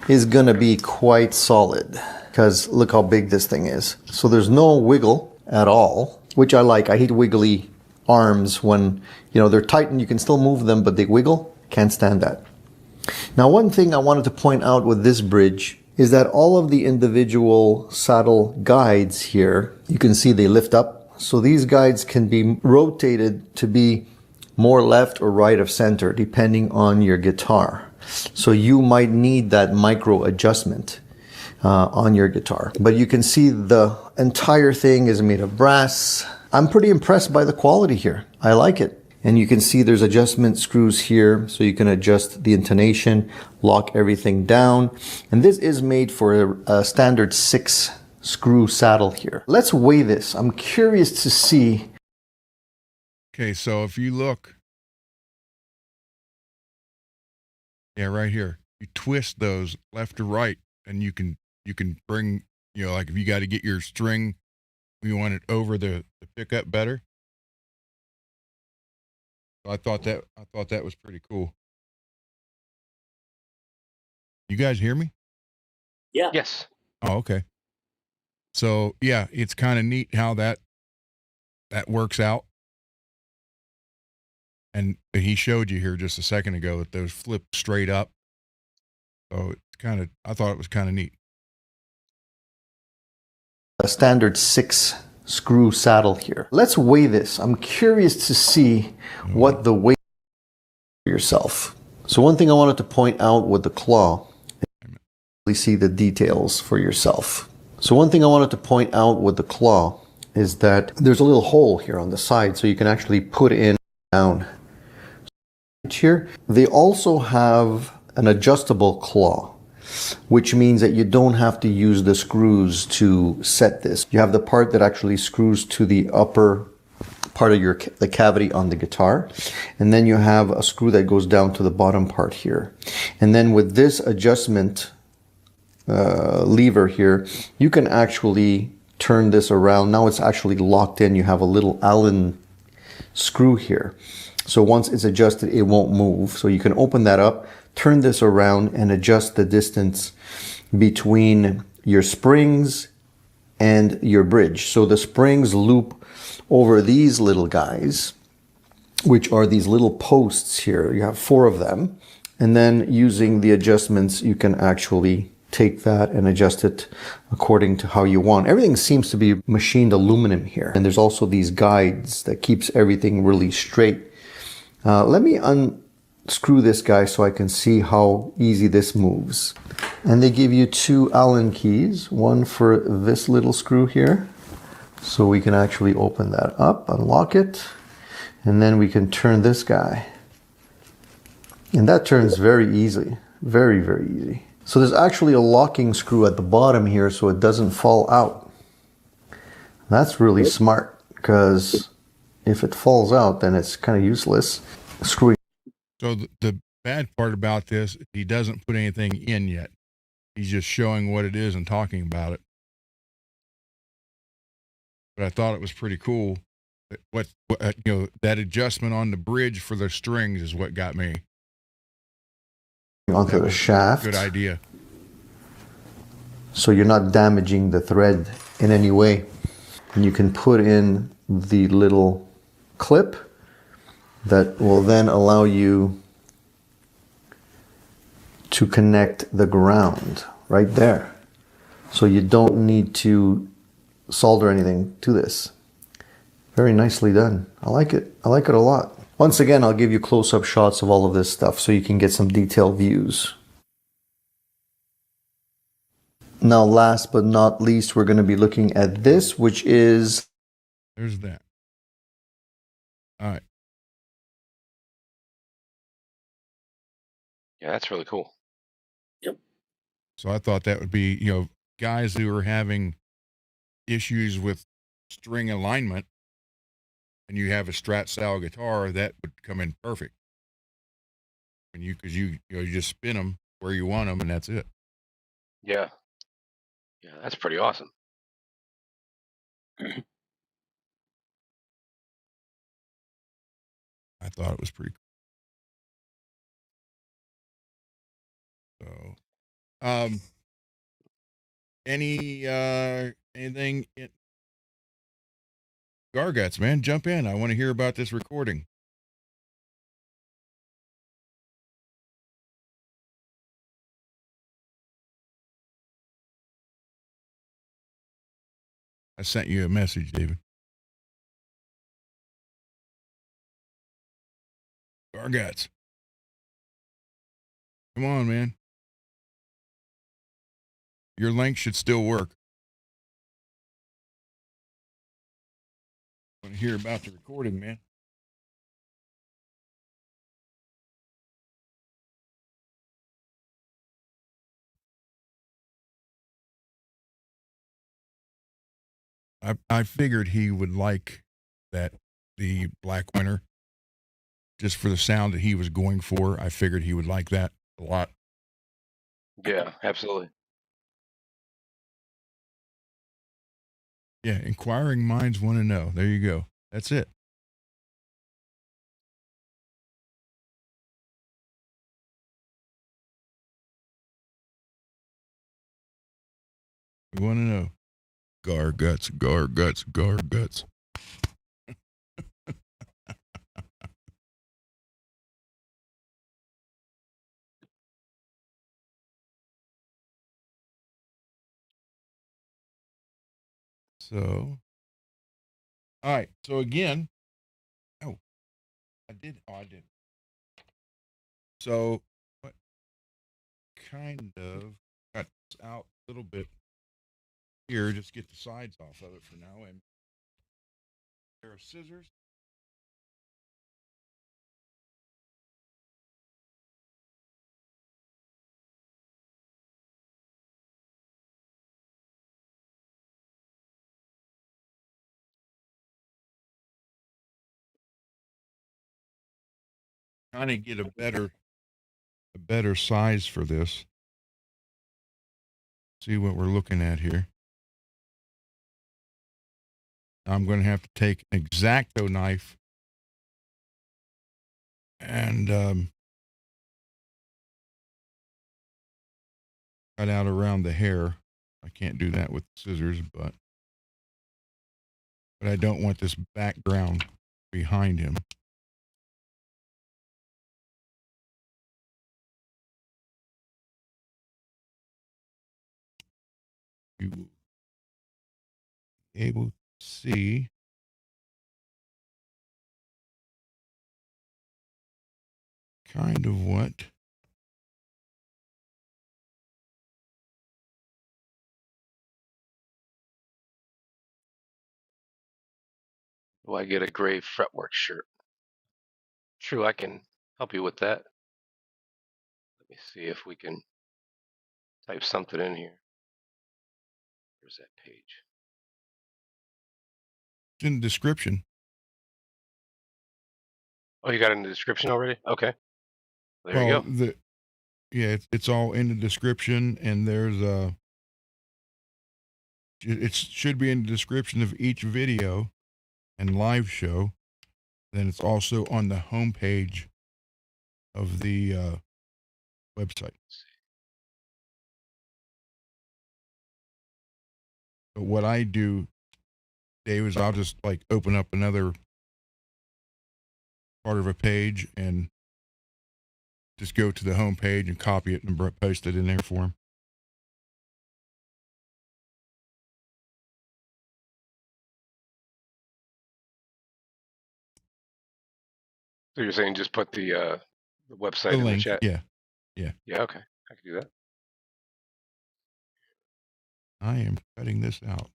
Speaker 4: is going to be quite solid because look how big this thing is. So there's no wiggle at all, which I like. I hate wiggly arms when, they're tight and you can still move them, but they wiggle. Can't stand that. Now, one thing I wanted to point out with this bridge is that all of the individual saddle guides here, you can see they lift up. So these guides can be rotated to be more left or right of center, depending on your guitar. So you might need that micro adjustment on your guitar. But you can see the entire thing is made of brass. I'm pretty impressed by the quality here. I like it. And you can see there's adjustment screws here, so you can adjust the intonation, lock everything down. And this is made for a standard 6 screw saddle here. Let's weigh this. I'm curious to see.
Speaker 1: Okay, so if you look, yeah, right here, you twist those left to right, and you can bring, you know, like if you got to get your string, you want it over the pickup better. I thought that was pretty cool. You guys hear me?
Speaker 2: Yeah.
Speaker 3: Yes.
Speaker 1: Oh, okay. So yeah, it's kind of neat how that works out. And he showed you here just a second ago that those flip straight up. So it's kind of, I thought it was kind of neat.
Speaker 4: A standard 6 screw saddle here. Let's weigh this. I'm curious to see what the weight for yourself. So one thing I wanted to point out with the claw, you see the details for yourself. So one thing I wanted to point out with the claw is that there's a little hole here on the side, so you can actually put in down here. They also have an adjustable claw, which means that you don't have to use the screws to set this. You have the part that actually screws to the upper part of the cavity on the guitar, and then you have a screw that goes down to the bottom part here. And then with this adjustment lever here, you can actually turn this around. Now it's actually locked in. You have a little Allen screw here. So once it's adjusted, it won't move. So you can open that up, turn this around, and adjust the distance between your springs and your bridge. So the springs loop over these little guys, which are these little posts here. You have 4 of them. And then using the adjustments, you can actually take that and adjust it according to how you want. Everything seems to be machined aluminum here. And there's also these guides that keeps everything really straight. Let me unscrew this guy so I can see how easy this moves. And they give you 2 Allen keys, one for this little screw here. So we can actually open that up, unlock it, and then we can turn this guy. And that turns very easily, very, very easy. So there's actually a locking screw at the bottom here so it doesn't fall out. That's really smart, because if it falls out, then it's kind of useless. Screwing.
Speaker 1: So the bad part about this, he doesn't put anything in yet. He's just showing what it is and talking about it. But I thought it was pretty cool. What you know, that adjustment on the bridge for the strings is what got me.
Speaker 4: Onto the shaft.
Speaker 1: Good idea.
Speaker 4: So you're not damaging the thread in any way. And you can put in the little clip that will then allow you to connect the ground right there. So you don't need to solder anything to this. Very nicely done. I like it. I like it a lot. Once again, I'll give you close-up shots of all of this stuff so you can get some detailed views. Now, last but not least, we're going to be looking at this, which is...
Speaker 1: There's that. All right.
Speaker 3: Yeah, that's really cool.
Speaker 2: Yep.
Speaker 1: So I thought that would be, you know, guys who are having issues with string alignment and you have a strat style guitar, that would come in perfect. And because you just spin them where you want them and that's it.
Speaker 3: Yeah. Yeah, that's pretty awesome.
Speaker 1: I thought it was pretty cool. So, anything in Garguts, man, jump in. I want to hear about this recording. I sent you a message, David. Garguts. Come on, man. Your length should still work. I want to hear about the recording, man. I figured he would like that, the Black Winter, just for the sound that he was going for. I figured he would like that a lot.
Speaker 3: Yeah, absolutely.
Speaker 1: Yeah, inquiring minds want to know. There you go. That's it. We want to know. Garguts, garguts, garguts. So, all right. So again, oh, I did. Oh, I did. So, what kind of cut out a little bit here? Just get the sides off of it for now. And there are scissors. Kind of get a better size for this. See what we're looking at here. I'm going to have to take an X-Acto knife and cut out around the hair. I can't do that with scissors, but I don't want this background behind him. You will be able to see kind of what
Speaker 3: Do I get a gray FRETworks shirt? True, I can help you with that. Let me see if we can type something in here. Where's that page?
Speaker 1: it's in the description.
Speaker 3: Oh, you got it in the description already? Okay. There
Speaker 1: Well,
Speaker 3: you go.
Speaker 1: it's all in the description, and there's it should be in the description of each video and live show. Then it's also on the homepage of the website. But what I do, Dave, is I'll just like open up another part of a page and just go to the homepage and copy it and post it in there for him.
Speaker 3: So you're saying just put the website
Speaker 1: The
Speaker 3: in the
Speaker 1: link,
Speaker 3: chat?
Speaker 1: yeah.
Speaker 3: Yeah, okay. I can do that.
Speaker 1: I am cutting this out.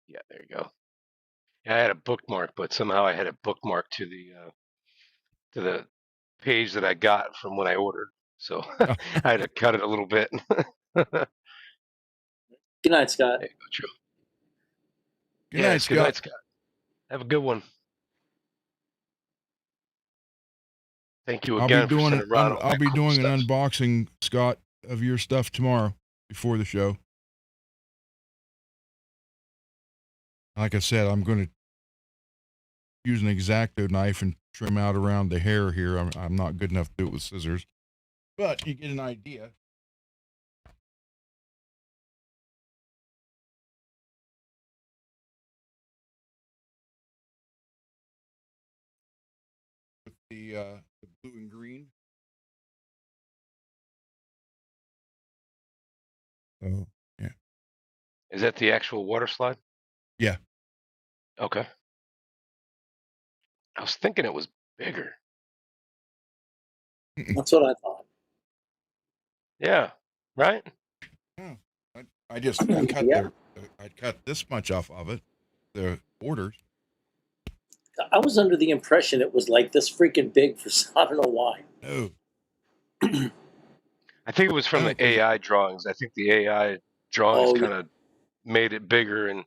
Speaker 3: Yeah, there you go. Yeah, I had a bookmark, but somehow I had a bookmark to the page that I got from when I ordered. So I had to cut it a little bit. There
Speaker 2: Good night, Scott.
Speaker 3: you go, True.
Speaker 1: Good night,
Speaker 3: Yes, good night,
Speaker 1: Scott.
Speaker 3: Scott. Have a good one. Thank you
Speaker 1: I'll be
Speaker 3: again for
Speaker 1: doing
Speaker 3: sending Ron all
Speaker 1: I'll
Speaker 3: that
Speaker 1: be
Speaker 3: cool
Speaker 1: doing an
Speaker 3: stuff.
Speaker 1: unboxing, Scott, of your stuff tomorrow before the show. Like I said, I'm going to use an X-Acto knife and trim out around the hair here. I'm not good enough to do it with scissors, but you get an idea. the blue and green. Oh yeah,
Speaker 3: Is that the actual water slide?
Speaker 1: yeah.
Speaker 3: Okay. I was thinking it was bigger.
Speaker 2: That's what I thought.
Speaker 3: Yeah. Right?
Speaker 1: Oh, I cut
Speaker 2: Yeah,
Speaker 1: I cut this much off of it, the borders.
Speaker 2: I was under the impression it was like this freaking big for I don't know why.
Speaker 1: No,
Speaker 3: I think it was from
Speaker 1: no,
Speaker 3: the
Speaker 1: because
Speaker 3: AI drawings. I think the AI drawings
Speaker 2: Oh yeah,
Speaker 3: kind of made it bigger and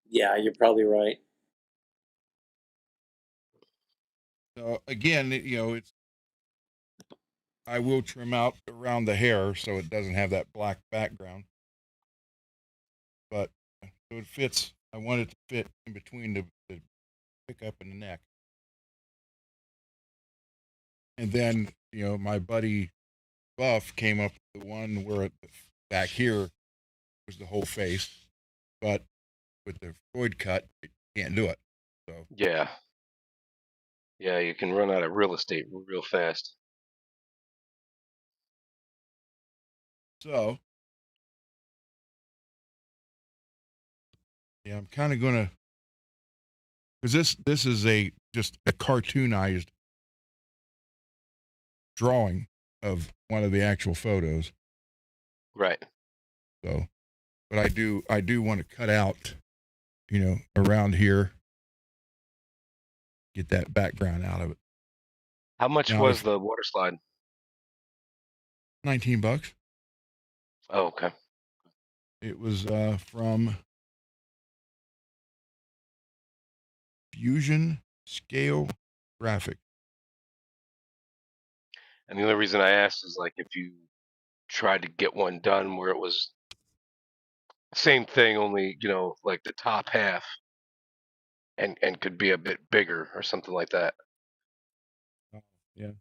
Speaker 2: yeah, you're probably right.
Speaker 1: again, it's I will trim out around the hair so it doesn't have that black background, but so it fits. I want it to fit in between the pickup and the neck, and then my buddy Buff came up with the one where back here was the whole face, but with the Freud cut, you can't do it. So,
Speaker 3: yeah. Yeah, you can run out of real estate real fast.
Speaker 1: so yeah, I'm kind of gonna because this is just a cartoonized drawing of one of the actual photos.
Speaker 3: Right.
Speaker 1: So, but I do want to cut out, around here, get that background out of it.
Speaker 3: How much
Speaker 1: Now,
Speaker 3: was
Speaker 1: if
Speaker 3: the water slide?
Speaker 1: $19,
Speaker 3: Oh, okay.
Speaker 1: it was from Fusion Scale Graphic.
Speaker 3: And the only reason I asked is like if you tried to get one done where it was same thing, only like the top half and could be a bit bigger or something like that.
Speaker 1: Oh, yeah.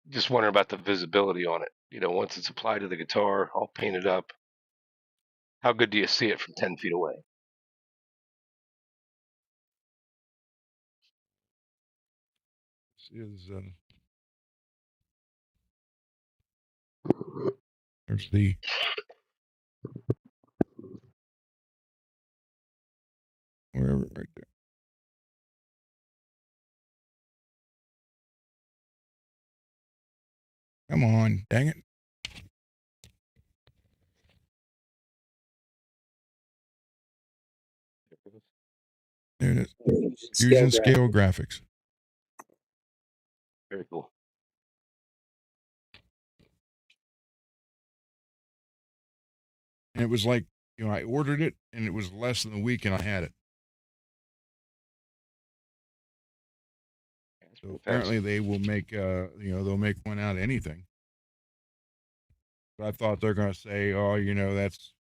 Speaker 3: Just wondering about the visibility on it. Once it's applied to the guitar, all painted up, how good do you see it from 10 feet away?
Speaker 1: This is there's the wherever right there. Come on, dang it! There it is.
Speaker 2: Scale
Speaker 1: Fusion
Speaker 2: graph.
Speaker 1: Scale Graphics.
Speaker 3: Very cool.
Speaker 1: And it was like, I ordered it and it was less than a week and I had it.
Speaker 3: That's
Speaker 1: So
Speaker 3: pretty fast.
Speaker 1: apparently they will make, they'll make one out of anything. But I thought they're going to say, oh, that's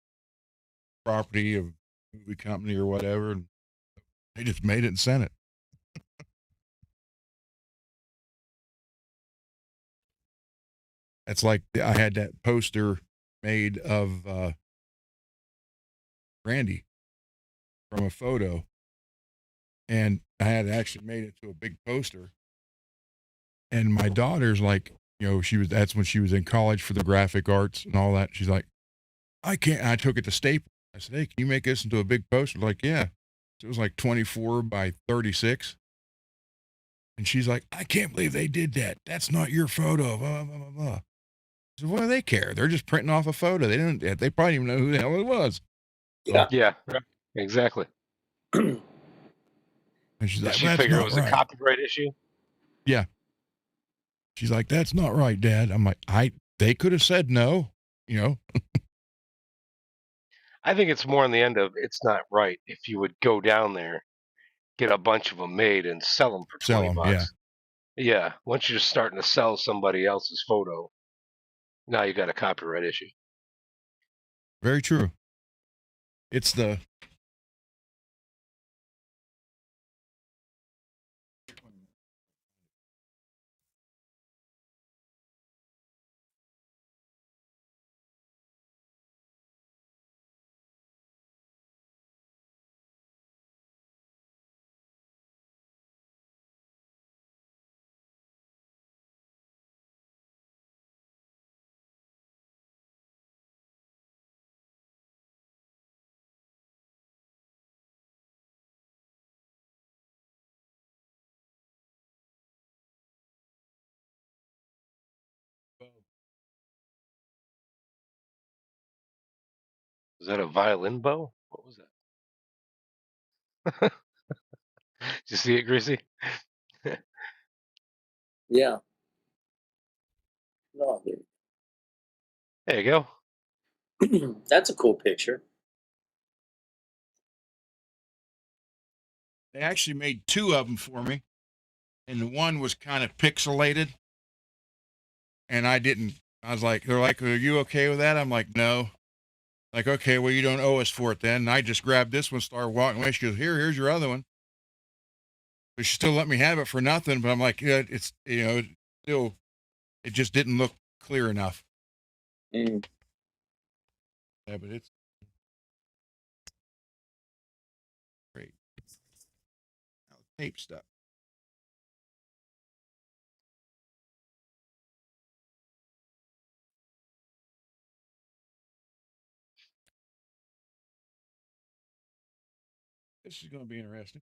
Speaker 1: property of movie company or whatever. And they just made it and sent it. It's like I had that poster made of Randy from a photo, and I had actually made it to a big poster. And my daughter's like, that's when she was in college for the graphic arts and all that. She's like, I can't. And I took it to Staples. I said, hey, can you make this into a big poster? Like, yeah. So it was like 24 by 36. And she's like, I can't believe they did that. That's not your photo. Blah, blah, blah, blah. I said, what do they care? They're just printing off a photo. They probably didn't even know who the hell it was. So,
Speaker 2: Yeah.
Speaker 3: Yeah, right. Exactly.
Speaker 1: and she's
Speaker 3: Did
Speaker 1: like,
Speaker 3: she
Speaker 1: well, that's
Speaker 3: figure it
Speaker 1: not
Speaker 3: was a
Speaker 1: right.
Speaker 3: copyright issue?
Speaker 1: Yeah. She's like, that's not right, Dad. I'm like, they could have said no, you know.
Speaker 3: I think it's more on the end of it's not right if you would go down there, get a bunch of them made, and sell them for
Speaker 1: Sell
Speaker 3: 20
Speaker 1: them. Yeah.
Speaker 3: bucks. Yeah, once you're starting to sell somebody else's photo, now you got a copyright issue.
Speaker 1: Very true. It's the
Speaker 3: Was that a violin bow? What was that? Did you see it, Greasy?
Speaker 2: Yeah. No,
Speaker 3: There you go.
Speaker 2: that's a cool picture.
Speaker 1: They actually made 2 of them for me, and the one was kind of pixelated, and I was like, they're like, are you okay with that? I'm like, no. Like, okay, well, you don't owe us for it then. And I just grabbed this one, started walking away. She goes, here's your other one. But she still let me have it for nothing. But I'm like, yeah, it's, still, it just didn't look clear enough.
Speaker 2: Mm.
Speaker 1: Yeah, but it's great. Now, tape stuff. This is going to be interesting.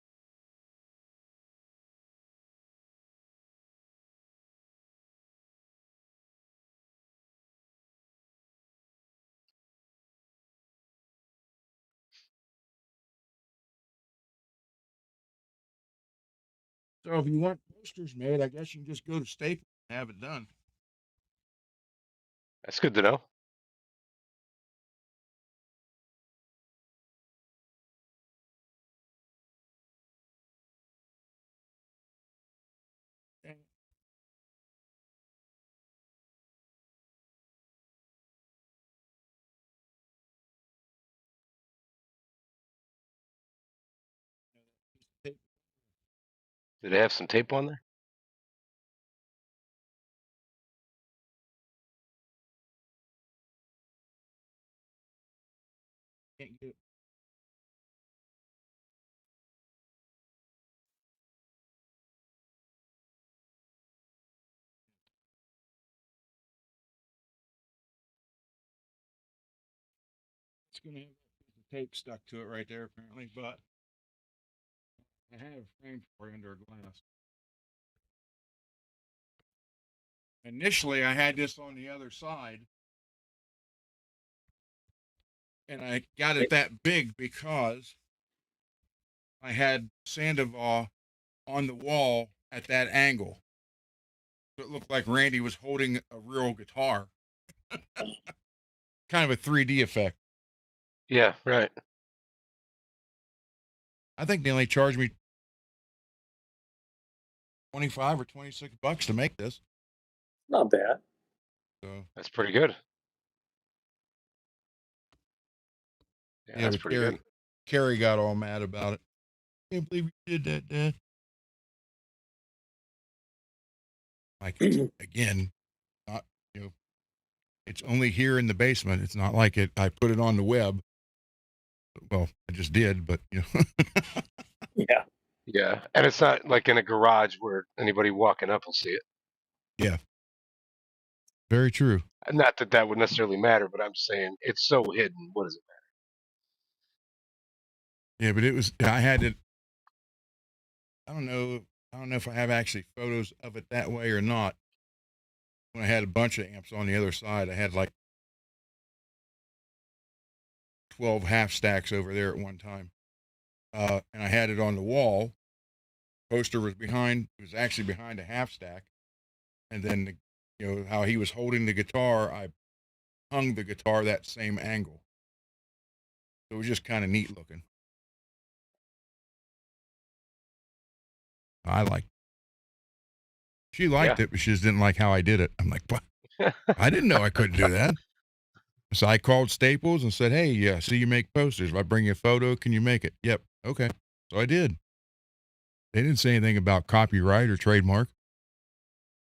Speaker 1: So if you want posters made, I guess you can just go to Staples and have it done.
Speaker 3: That's good to know. Did they have some tape on there?
Speaker 1: Can't get it. It's going to have a piece of tape stuck to it right there, apparently, but I have a frame for it under a glass. Initially, I had this on the other side, and I got it that big because I had Sandoval on the wall at that angle. So it looked like Randy was holding a real guitar. Kind of a 3D effect.
Speaker 3: Yeah, right.
Speaker 1: I think they only charged me 25 or 26 bucks to make this.
Speaker 2: Not bad.
Speaker 1: So
Speaker 3: That's pretty good. Yeah,
Speaker 1: yeah,
Speaker 3: that's
Speaker 1: but
Speaker 3: pretty good.
Speaker 1: Carrie got all mad about it. Can't believe you did that, Dad. Like, again, not, it's only here in the basement. It's not like I put it on the web. Well, I just did, but
Speaker 2: Yeah.
Speaker 3: Yeah, and it's not like in a garage where anybody walking up will see it.
Speaker 1: Yeah, very true.
Speaker 3: Not that that would necessarily matter, but I'm saying it's so hidden. What does it
Speaker 1: Yeah, but I had it. I don't know if I have actually photos of it that way or not. When I had a bunch of amps on the other side, I had like 12 half stacks over there at one time. And I had it on the wall. Poster was actually behind a half stack. And then, how he was holding the guitar, I hung the guitar that same angle. So it was just kind of neat looking. I liked it. She liked it, but she just didn't like how I did it. I'm like, what? I didn't know I couldn't do that. So I called Staples and said, hey, yeah, see you make posters. If I bring you a photo, can you make it? Yep. Okay. So I did. They didn't say anything about copyright or trademark.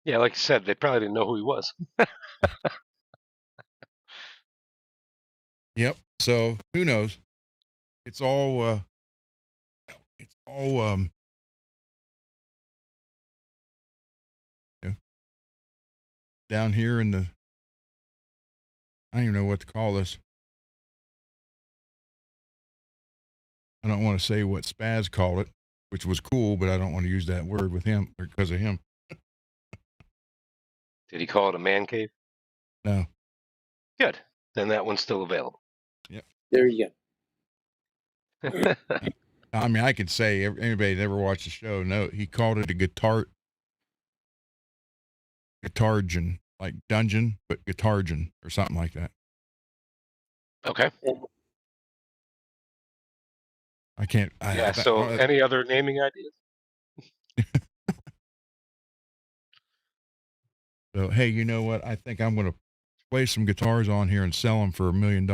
Speaker 3: Yeah, like you said, they probably didn't know who he was.
Speaker 1: Yep. So who knows? It's all down here in the, I don't even know what to call this. I don't want to say what Spaz called it, which was cool, but I don't want to use that word with him or because of him.
Speaker 3: Did he call it a man cave?
Speaker 1: No.
Speaker 3: Good. Then that one's still available.
Speaker 1: Yep.
Speaker 2: There you go.
Speaker 1: I mean, I could say anybody that ever watched the show know he called it a guitargen, like dungeon, but guitargen or something like that.
Speaker 3: Okay.
Speaker 1: I can't.
Speaker 3: Yeah. So, any other naming ideas?
Speaker 1: So hey, you know what? I think I'm going to play some guitars on here and sell them for $1 million.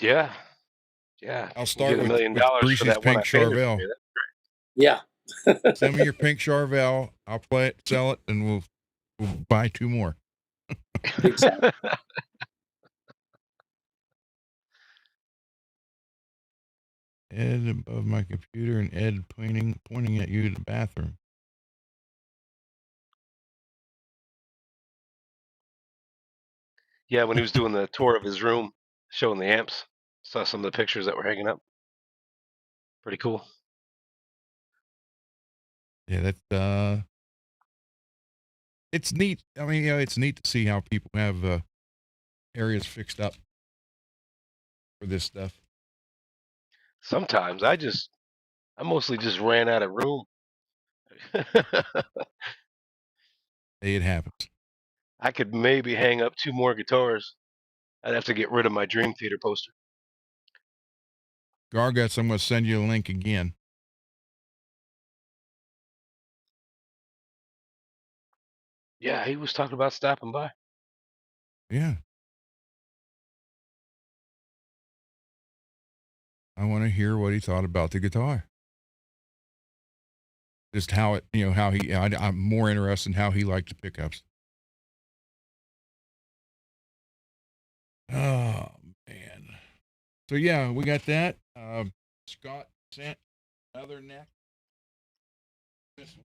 Speaker 3: Yeah. Yeah.
Speaker 1: I'll
Speaker 3: If you can
Speaker 1: start
Speaker 3: get $1
Speaker 1: with
Speaker 3: million for
Speaker 1: Greasy's
Speaker 3: that one
Speaker 1: Pink
Speaker 3: I painted for
Speaker 1: Charvel.
Speaker 3: you.
Speaker 2: Yeah.
Speaker 1: Send me your pink Charvel. I'll play it, sell it, and we'll buy 2 more.
Speaker 2: Exactly.
Speaker 1: Ed above my computer and Ed pointing at you in the bathroom.
Speaker 3: Yeah, when he was doing the tour of his room, showing the amps, saw some of the pictures that were hanging up. Pretty cool.
Speaker 1: Yeah, that's it's neat. I mean, it's neat to see how people have areas fixed up for this stuff.
Speaker 3: Sometimes I mostly just ran out of room.
Speaker 1: Hey, it happens.
Speaker 3: I could maybe hang up 2 more guitars. I'd have to get rid of my Dream Theater poster.
Speaker 1: Garguts, I'm going to send you a link again.
Speaker 3: Yeah, he was talking about stopping by.
Speaker 1: Yeah. I want to hear what he thought about the guitar. Just how it, how I'm more interested in how he liked the pickups. Oh, man. So, yeah, we got that. Scott sent another neck. This one.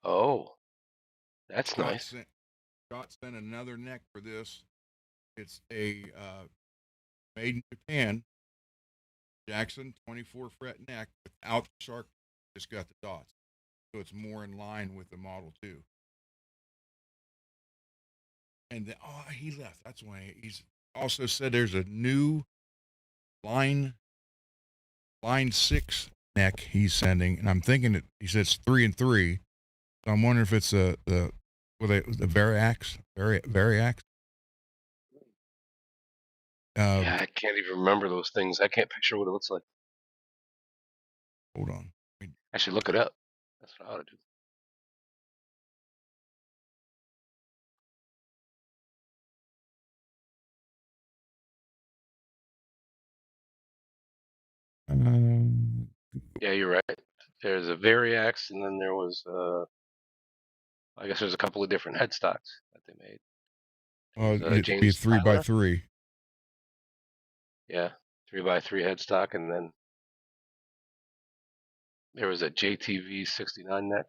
Speaker 3: Oh, that's
Speaker 1: Scott
Speaker 3: nice.
Speaker 1: Scott sent another neck for this. It's a made in Japan Jackson 24 fret neck without the shark. Just got the dots, so it's more in line with the Model 2. And then, he left. That's why he's also said there's a new line 6 neck he's sending, and I'm thinking that he says 3 and 3. So I'm wondering if it's the Variax.
Speaker 3: Yeah, I can't even remember those things. I can't picture what it looks like.
Speaker 1: Hold on.
Speaker 3: I should look it up. That's what I ought to do. Yeah, you're right. There's a Variax, and then there was, I guess there's a couple of different headstocks that they made.
Speaker 1: It'd be a
Speaker 3: James
Speaker 1: 3x3.
Speaker 3: Yeah, 3x3 headstock, and then there was a JTV 69 neck.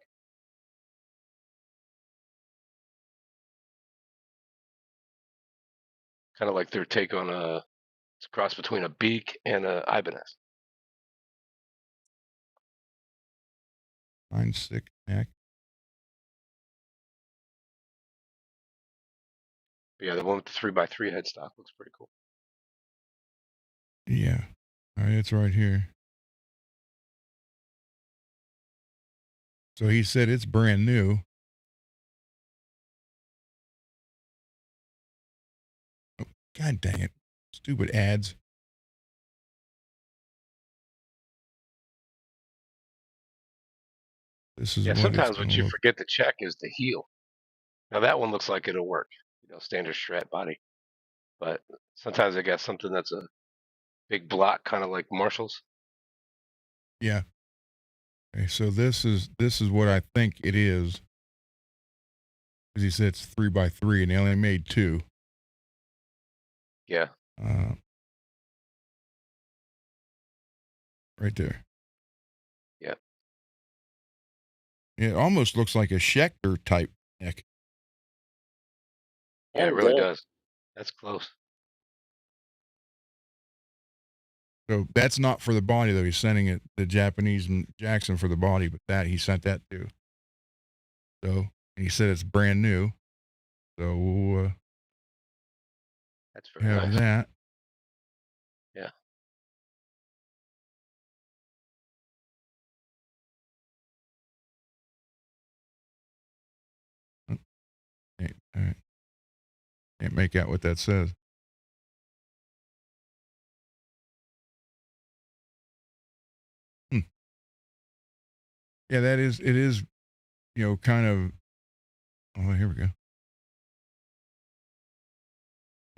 Speaker 3: Kind of like their take on it's a cross between a Beak and a Ibanez.
Speaker 1: Line 6 neck.
Speaker 3: But yeah, the one with the 3x3 headstock looks pretty cool.
Speaker 1: Yeah. All right, it's right here. So he said it's brand new. Oh, God dang it. Stupid ads. This is
Speaker 3: Sometimes what you forget to check is the heel. Now that one looks like it'll work, standard strat body. But sometimes I got something that's a big block, kind of like Marshall's.
Speaker 1: Yeah. Okay, so this is what I think it is. Because he said it's 3x3 and they only made 2.
Speaker 3: Yeah.
Speaker 1: Right there.
Speaker 3: Yeah.
Speaker 1: It almost looks like a Schecter type neck.
Speaker 3: Yeah, it really does. That's close.
Speaker 1: So that's not for the body though. He's sending it the Japanese and Jackson for the body, but that he sent that too. So and he said it's brand new. So we'll
Speaker 3: That's very
Speaker 1: have
Speaker 3: nice.
Speaker 1: that.
Speaker 3: Yeah.
Speaker 1: Can't make out what that says. Yeah, it is, kind of, oh, here we go.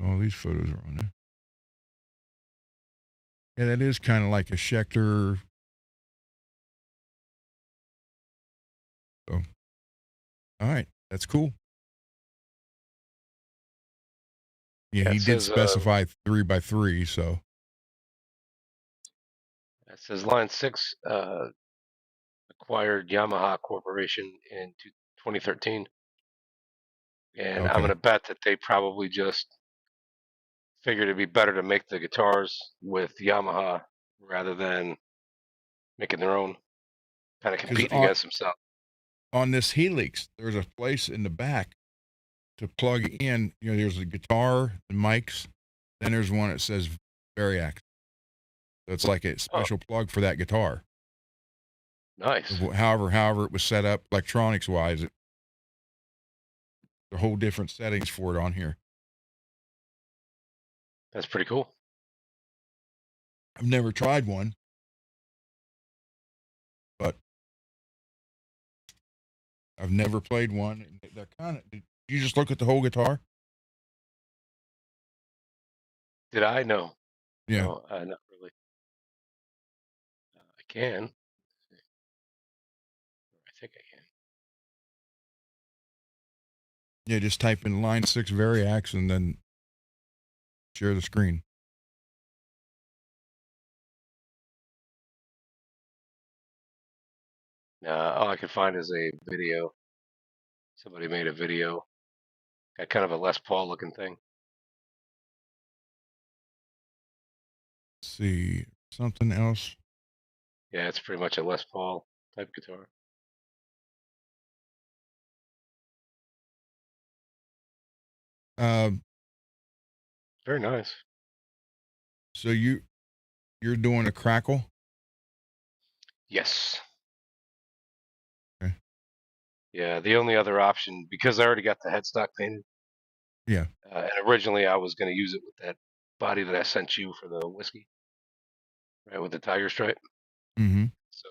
Speaker 1: All these photos are on there. Yeah, that is kind of like a Schecter. So, all right, that's cool. Yeah, he did specify 3x3, so.
Speaker 3: It says Line 6 acquired Yamaha Corporation in 2013. And
Speaker 1: Okay.
Speaker 3: I'm going to bet that they probably just figured it'd be better to make the guitars with Yamaha rather than making their own, kind of competing against themselves.
Speaker 1: On this Helix, there's a place in the back to plug in. There's a guitar, the mics. Then there's one that says Variax. So it's like a special plug for that guitar.
Speaker 3: Nice.
Speaker 1: However it was set up electronics wise, a whole different settings for it on here.
Speaker 3: That's pretty cool.
Speaker 1: I've never tried one, but I've never played one. They're did you just look at the whole guitar?
Speaker 3: Did I? No.
Speaker 1: Yeah.
Speaker 3: No, not really. I can. I think I can.
Speaker 1: Yeah, just type in Line 6 Variax and then share the screen.
Speaker 3: All I can find is a video. Somebody made a video. Got kind of a Les Paul looking thing.
Speaker 1: Let's see, something else.
Speaker 3: Yeah, it's pretty much a Les Paul type guitar. Very nice.
Speaker 1: So you're doing a crackle?
Speaker 3: Yes.
Speaker 1: Okay.
Speaker 3: Yeah, the only other option, because I already got the headstock painted.
Speaker 1: Yeah.
Speaker 3: And originally I was going to use it with that body that I sent you for the whiskey, right, with the tiger stripe.
Speaker 1: Mm-hmm.
Speaker 3: So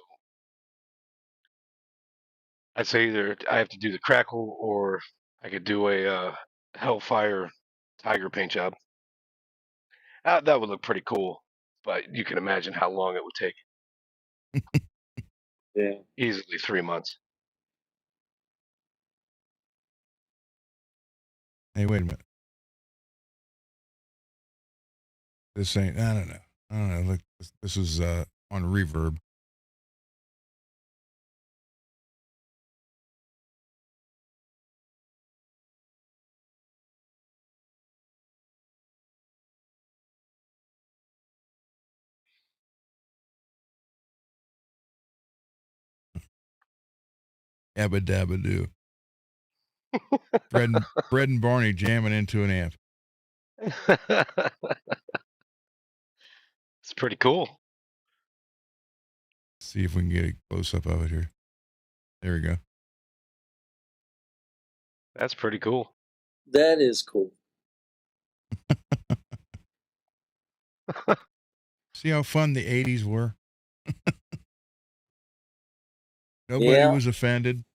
Speaker 3: I'd say either I have to do the crackle or I could do a Hellfire tiger paint job. That would look pretty cool, but you can imagine how long it would take.
Speaker 2: Yeah.
Speaker 3: Easily 3 months.
Speaker 1: Hey, wait a minute. This ain't. I don't know. Look, this is on reverb. Abba dabba doo. Fred and Barney jamming into an amp.
Speaker 3: It's pretty cool.
Speaker 1: See if we can get a close up of it here. There we go.
Speaker 3: That's pretty cool.
Speaker 2: That is cool.
Speaker 1: See how fun the 80s were? Nobody was offended.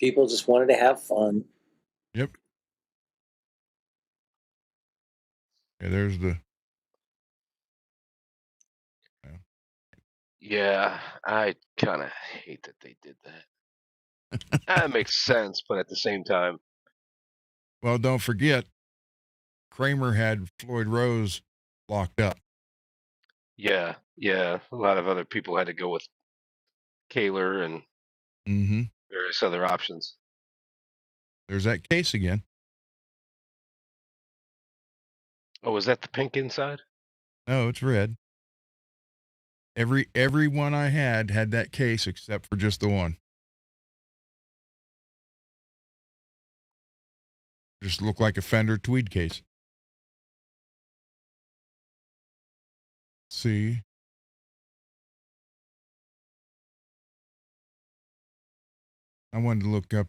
Speaker 2: People just wanted to have fun.
Speaker 1: Yep. Yeah, there's the.
Speaker 3: Yeah, I kind of hate that they did that. That makes sense, but at the same time.
Speaker 1: Well, don't forget, Kramer had Floyd Rose locked up.
Speaker 3: Yeah. A lot of other people had to go with Kaler and various other options.
Speaker 1: There's that case again.
Speaker 3: Oh, is that the pink inside?
Speaker 1: No, it's red. Every one I had that case except for just the one. Just looked like a Fender tweed case. See. I wanted to look up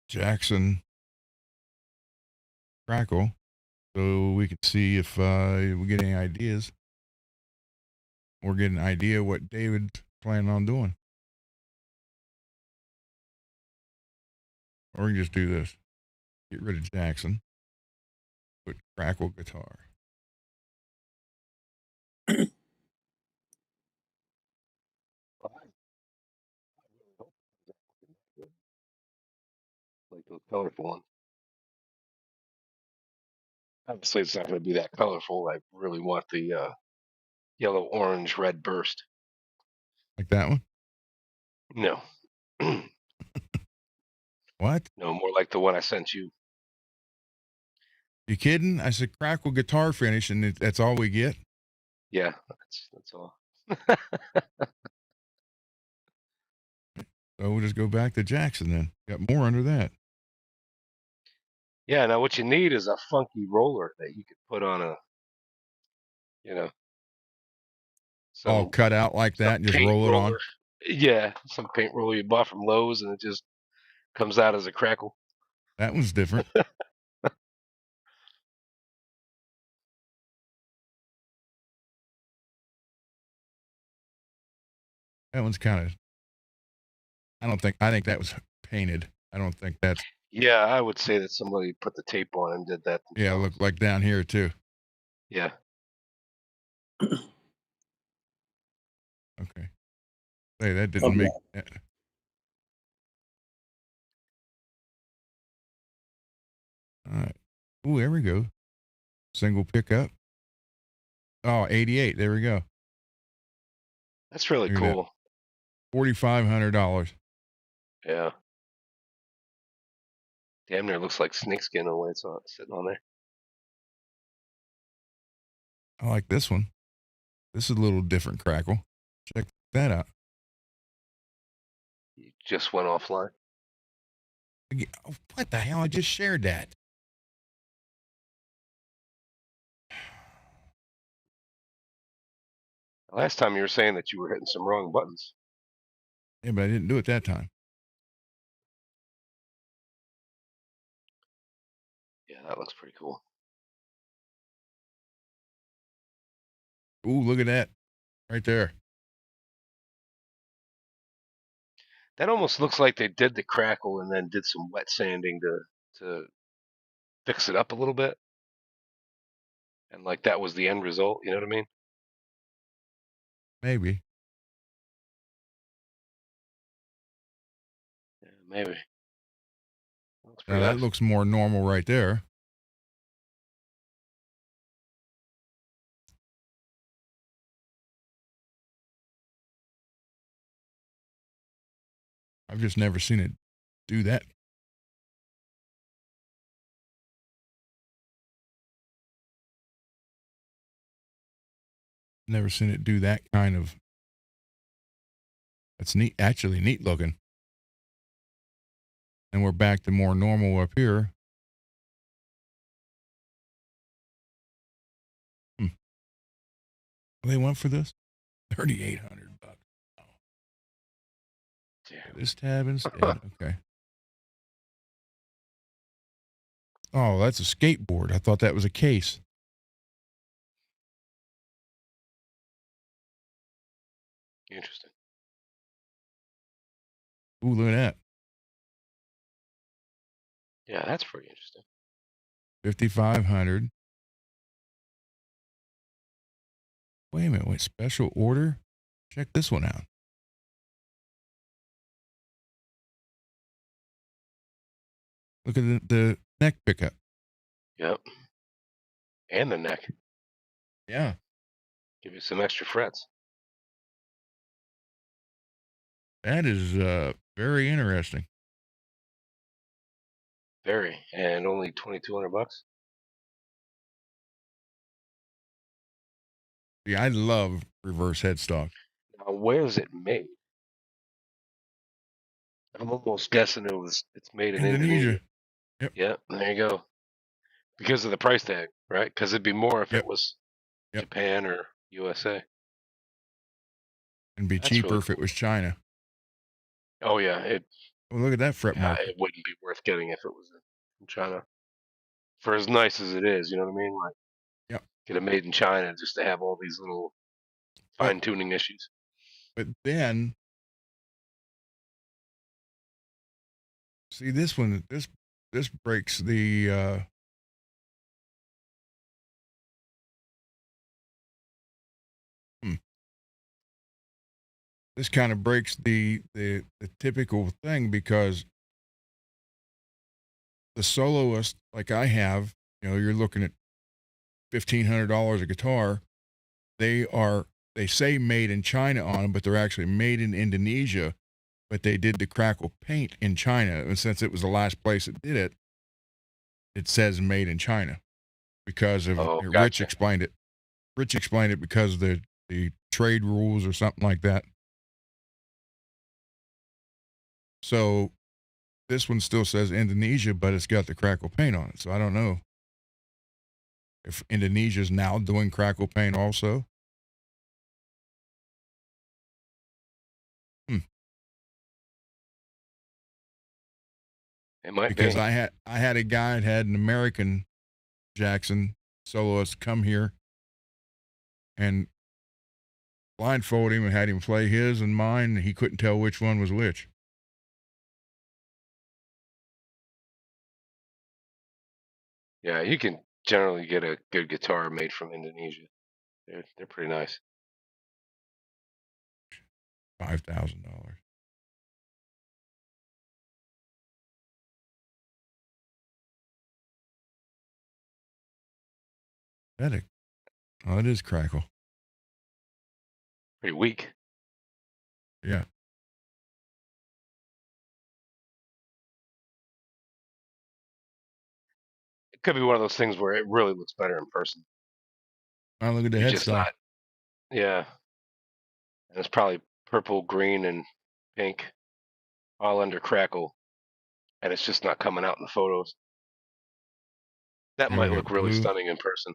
Speaker 1: Jackson crackle so we could see if we get any ideas or get an idea what David's planning on doing. Or we can just do this. Get rid of Jackson. Put crackle guitar.
Speaker 3: Like those colorful ones. Obviously, it's not going to be that colorful. I really want the yellow, orange, red burst.
Speaker 1: Like that one?
Speaker 3: No.
Speaker 1: What?
Speaker 3: No, more like the one I sent you.
Speaker 1: You kidding? I said crackle guitar finish, and that's all we get?
Speaker 3: Yeah, that's all.
Speaker 1: So we'll just go back to Jackson then. Got more under that.
Speaker 3: Yeah, now what you need is a funky roller that you could put on a, you know,
Speaker 1: All
Speaker 3: some
Speaker 1: cut out like that and just
Speaker 3: paint
Speaker 1: roll it on.
Speaker 3: roller. Yeah, some paint roller you bought from Lowe's and it just comes out as a crackle.
Speaker 1: That one's different. That one's kind of, I think that was painted. I don't think that's.
Speaker 3: Yeah, I would say that somebody put the tape on and did that
Speaker 1: Yeah,
Speaker 3: themselves.
Speaker 1: look like down here too.
Speaker 3: Yeah.
Speaker 1: Okay. Hey, that didn't make. All right. Ooh, there we go. Single pickup. Oh, 88. There we go.
Speaker 3: That's really cool.
Speaker 1: $4,500.
Speaker 3: Yeah. Damn near looks like snakeskin the way it's sitting on there.
Speaker 1: I like this one. This is a little different crackle. Check that out.
Speaker 3: You just went offline.
Speaker 1: What the hell? I just shared that.
Speaker 3: Last time you were saying that you were hitting some wrong buttons.
Speaker 1: Yeah, but I didn't do it that time.
Speaker 3: Yeah, that looks pretty cool.
Speaker 1: Ooh, look at that. Right there.
Speaker 3: That almost looks like they did the crackle and then did some wet sanding to fix it up a little bit. And like that was the end result, you know what I mean?
Speaker 1: Maybe.
Speaker 3: Yeah, maybe. Looks
Speaker 1: Now
Speaker 3: pretty
Speaker 1: that
Speaker 3: nice.
Speaker 1: looks more normal right there. I've just never seen it do that. Never seen it do that kind of. That's neat. Actually, neat looking. And we're back to more normal up here. They went for this $3,800. Oh. This tab instead. Okay. Oh, that's a skateboard. I thought that was a case.
Speaker 3: Interesting.
Speaker 1: Ooh, look at that.
Speaker 3: Yeah, that's pretty interesting.
Speaker 1: 5,500. Wait a minute. Wait, special order? Check this one out. Look at the neck pickup.
Speaker 3: Yep. And the neck.
Speaker 1: Yeah.
Speaker 3: Give you some extra frets.
Speaker 1: That is very interesting.
Speaker 3: Very, and only $2,200.
Speaker 1: Yeah, I love reverse headstock.
Speaker 3: Now, where is it made? I'm almost guessing it's made in Indonesia.
Speaker 1: Yep.
Speaker 3: Yeah, there you go. Because of the price tag, right? Because it'd be more if
Speaker 1: Yep.
Speaker 3: it was
Speaker 1: Yep.
Speaker 3: Japan or USA.
Speaker 1: And be
Speaker 3: That's
Speaker 1: cheaper
Speaker 3: really
Speaker 1: if
Speaker 3: cool.
Speaker 1: it was China.
Speaker 3: Oh yeah,
Speaker 1: Well, look at that fret mark.
Speaker 3: it wouldn't be worth getting if it was in China. For as nice as it is, you know what I mean? Like,
Speaker 1: Yep.
Speaker 3: get it made in China just to have all these little fine tuning issues.
Speaker 1: But then, see this one. This breaks the. This kind of breaks the typical thing, because the soloist like I have, you're looking at $1,500 a guitar. They say made in China on them, but they're actually made in Indonesia. But they did the crackle paint in China, and since it was the last place that did it, it says made in China because of Rich
Speaker 3: Gotcha.
Speaker 1: explained it. Rich explained it because of the trade rules or something like that. So this one still says Indonesia, but it's got the crackle paint on it. So I don't know if Indonesia's now doing crackle paint also.
Speaker 3: It might
Speaker 1: Because
Speaker 3: be.
Speaker 1: I had a guy that had an American Jackson soloist come here and blindfold him and had him play his and mine, and he couldn't tell which one was which.
Speaker 3: Yeah, you can generally get a good guitar made from Indonesia. They're pretty nice.
Speaker 1: $5,000. Oh, it is crackle.
Speaker 3: Pretty weak.
Speaker 1: Yeah.
Speaker 3: It could be one of those things where it really looks better in person.
Speaker 1: Oh, look at the
Speaker 3: You're just
Speaker 1: headstock.
Speaker 3: not. Yeah. And it's probably purple, green, and pink, all under crackle, and it's just not coming out in the photos. That
Speaker 1: Here we
Speaker 3: might
Speaker 1: got
Speaker 3: look really
Speaker 1: blue.
Speaker 3: stunning in person.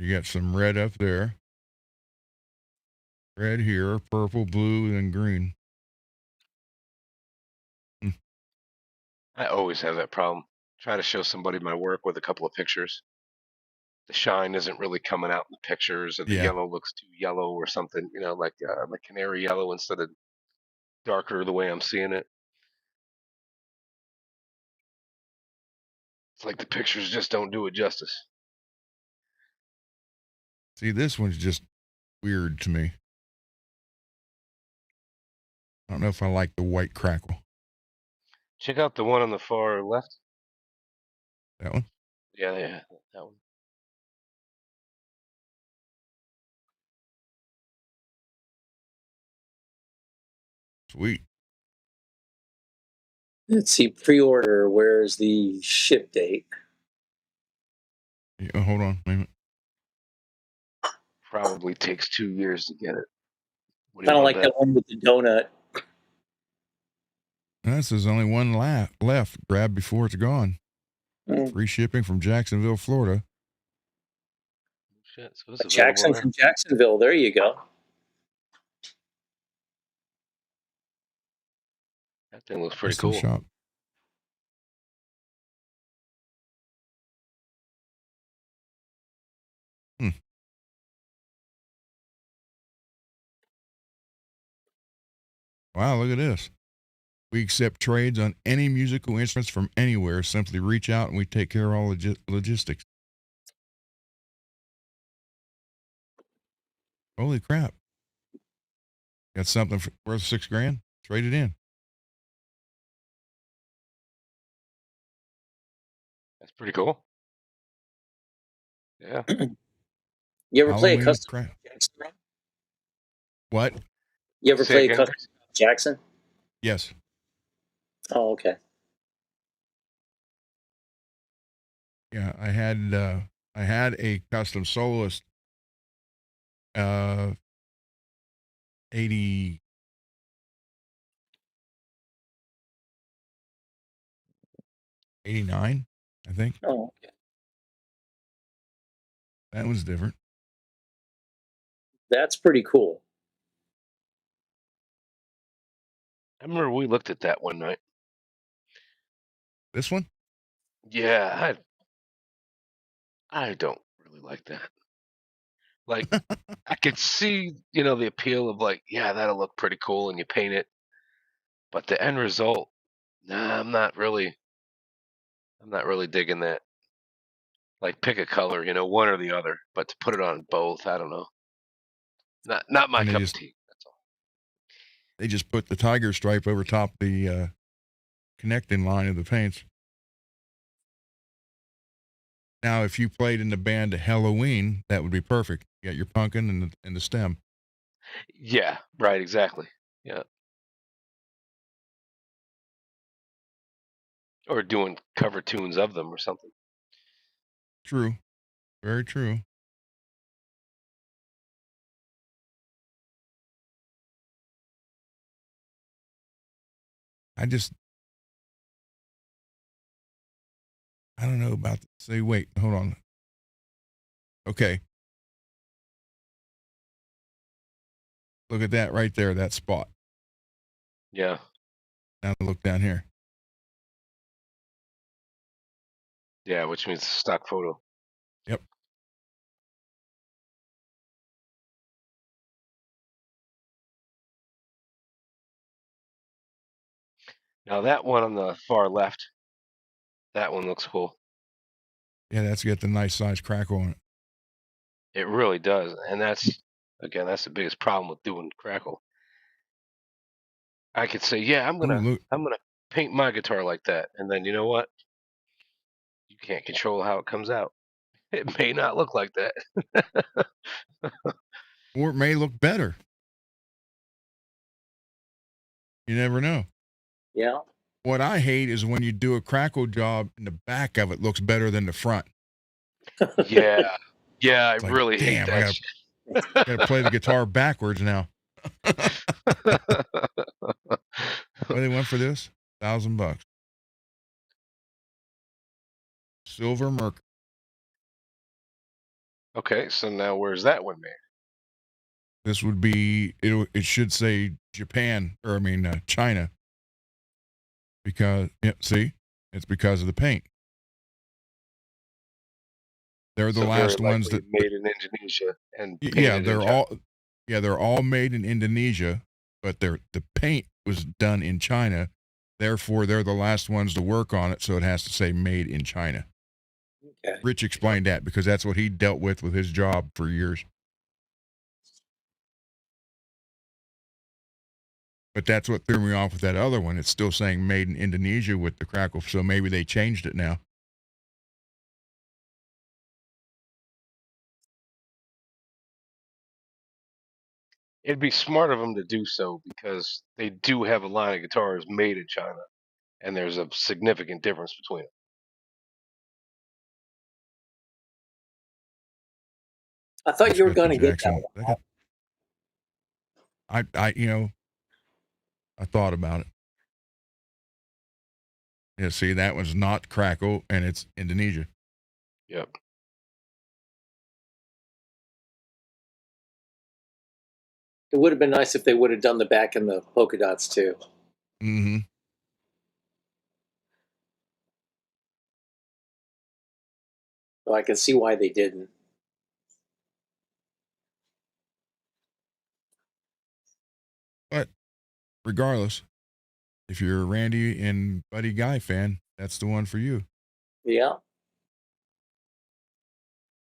Speaker 1: You got some red up there. Red here, purple, blue, and green.
Speaker 3: I always have that problem. Try to show somebody my work with a couple of pictures. The shine isn't really coming out in the pictures, or the
Speaker 1: Yeah.
Speaker 3: yellow looks too yellow or something, like canary yellow instead of darker the way I'm seeing it. It's like the pictures just don't do it justice.
Speaker 1: See, this one's just weird to me. I don't know if I like the white crackle.
Speaker 3: Check out the one on the far left.
Speaker 1: That one?
Speaker 3: Yeah, that one.
Speaker 1: Sweet.
Speaker 2: Let's see, pre-order. Where's the ship date?
Speaker 1: Yeah, hold on a minute.
Speaker 3: Probably takes 2 years to get it. What do
Speaker 2: Kind
Speaker 3: you
Speaker 2: of
Speaker 3: want
Speaker 2: like
Speaker 3: to
Speaker 2: that
Speaker 3: bet?
Speaker 2: one with the donut.
Speaker 1: There's only one left. Grab before it's gone.
Speaker 2: Mm.
Speaker 1: Free shipping from Jacksonville, Florida.
Speaker 3: Shit, so it's available
Speaker 2: Jackson
Speaker 3: now.
Speaker 2: from Jacksonville. There you go.
Speaker 3: That thing looks pretty
Speaker 1: Custom
Speaker 3: cool.
Speaker 1: shop. Wow, look at this. We accept trades on any musical instruments from anywhere. Simply reach out and we take care of all logistics. Holy crap. Got something worth $6,000? Trade it in.
Speaker 3: That's pretty cool. Yeah.
Speaker 2: You ever play a
Speaker 1: Halloween
Speaker 2: custom
Speaker 1: crap.
Speaker 2: Jackson drum?
Speaker 1: What?
Speaker 2: You ever
Speaker 3: Say
Speaker 2: play
Speaker 3: again,
Speaker 2: Custom
Speaker 3: Chris?
Speaker 2: Jackson?
Speaker 1: Yes.
Speaker 2: Oh, okay.
Speaker 1: Yeah, I had a custom soloist 80 89, I think.
Speaker 2: Oh, okay.
Speaker 1: That was different.
Speaker 2: That's pretty cool.
Speaker 3: I remember we looked at that one night.
Speaker 1: This one?
Speaker 3: Yeah, I don't really like that. Like, I could see, the appeal of like, yeah, that'll look pretty cool, and you paint it, but the end result, nah, I'm not really digging that. Like, pick a color, one or the other, but to put it on both, I don't know. Not my
Speaker 1: And
Speaker 3: cup of tea. That's all.
Speaker 1: they just put the tiger stripe over top the connecting line of the paints. Now, if you played in the band Halloween, that would be perfect. You got your pumpkin and the stem.
Speaker 3: Yeah, right, exactly. Yeah. Or doing cover tunes of them or something.
Speaker 1: True. Very true. I don't know about say wait, hold on. Okay. Look at that right there, that spot.
Speaker 3: Yeah.
Speaker 1: Now look down here.
Speaker 3: Yeah, which means stock photo.
Speaker 1: Yep.
Speaker 3: Now that one on the far left, that one looks cool.
Speaker 1: Yeah, that's got the nice size crackle on it.
Speaker 3: It really does. And that's the biggest problem with doing crackle. I could say, yeah, I'm
Speaker 1: Ooh,
Speaker 3: gonna
Speaker 1: look.
Speaker 3: I'm gonna paint my guitar like that. And then you know what? You can't control how it comes out. It may not look like that.
Speaker 1: Or it may look better. You never know.
Speaker 2: Yeah.
Speaker 1: What I hate is when you do a crackle job and the back of it looks better than the front.
Speaker 3: Yeah. Yeah, I
Speaker 1: It's like,
Speaker 3: really hate
Speaker 1: damn, I
Speaker 3: that
Speaker 1: gotta play the guitar backwards now.
Speaker 3: shit.
Speaker 1: What they went for this? $1,000. Silver Mercury.
Speaker 3: Okay, so now where's that one made?
Speaker 1: This would be it should say Japan or I mean China because see it's because of the paint. They're the
Speaker 3: So very
Speaker 1: last ones
Speaker 3: likely
Speaker 1: that
Speaker 3: made in Indonesia and
Speaker 1: yeah
Speaker 3: painted in China.
Speaker 1: they're all made in Indonesia, but the paint was done in China. Therefore, they're the last ones to work on it, so it has to say made in China.
Speaker 2: Okay.
Speaker 1: Rich explained that because that's what he dealt with his job for years. But that's what threw me off with that other one. It's still saying made in Indonesia with the crackle, so maybe they changed it now.
Speaker 3: It'd be smart of them to do so because they do have a line of guitars made in China, and there's a significant difference between them.
Speaker 2: I thought you were
Speaker 1: Got the
Speaker 2: going to get that
Speaker 1: Jackson.
Speaker 2: one.
Speaker 1: I thought about it. Yeah, see, that one's not crackle, and it's Indonesia.
Speaker 3: Yep.
Speaker 2: It would have been nice if they would have done the back and the polka dots too.
Speaker 1: Mm-hmm.
Speaker 2: So I can see why they didn't.
Speaker 1: But regardless, if you're a Randy and Buddy Guy fan, that's the one for you.
Speaker 2: Yeah.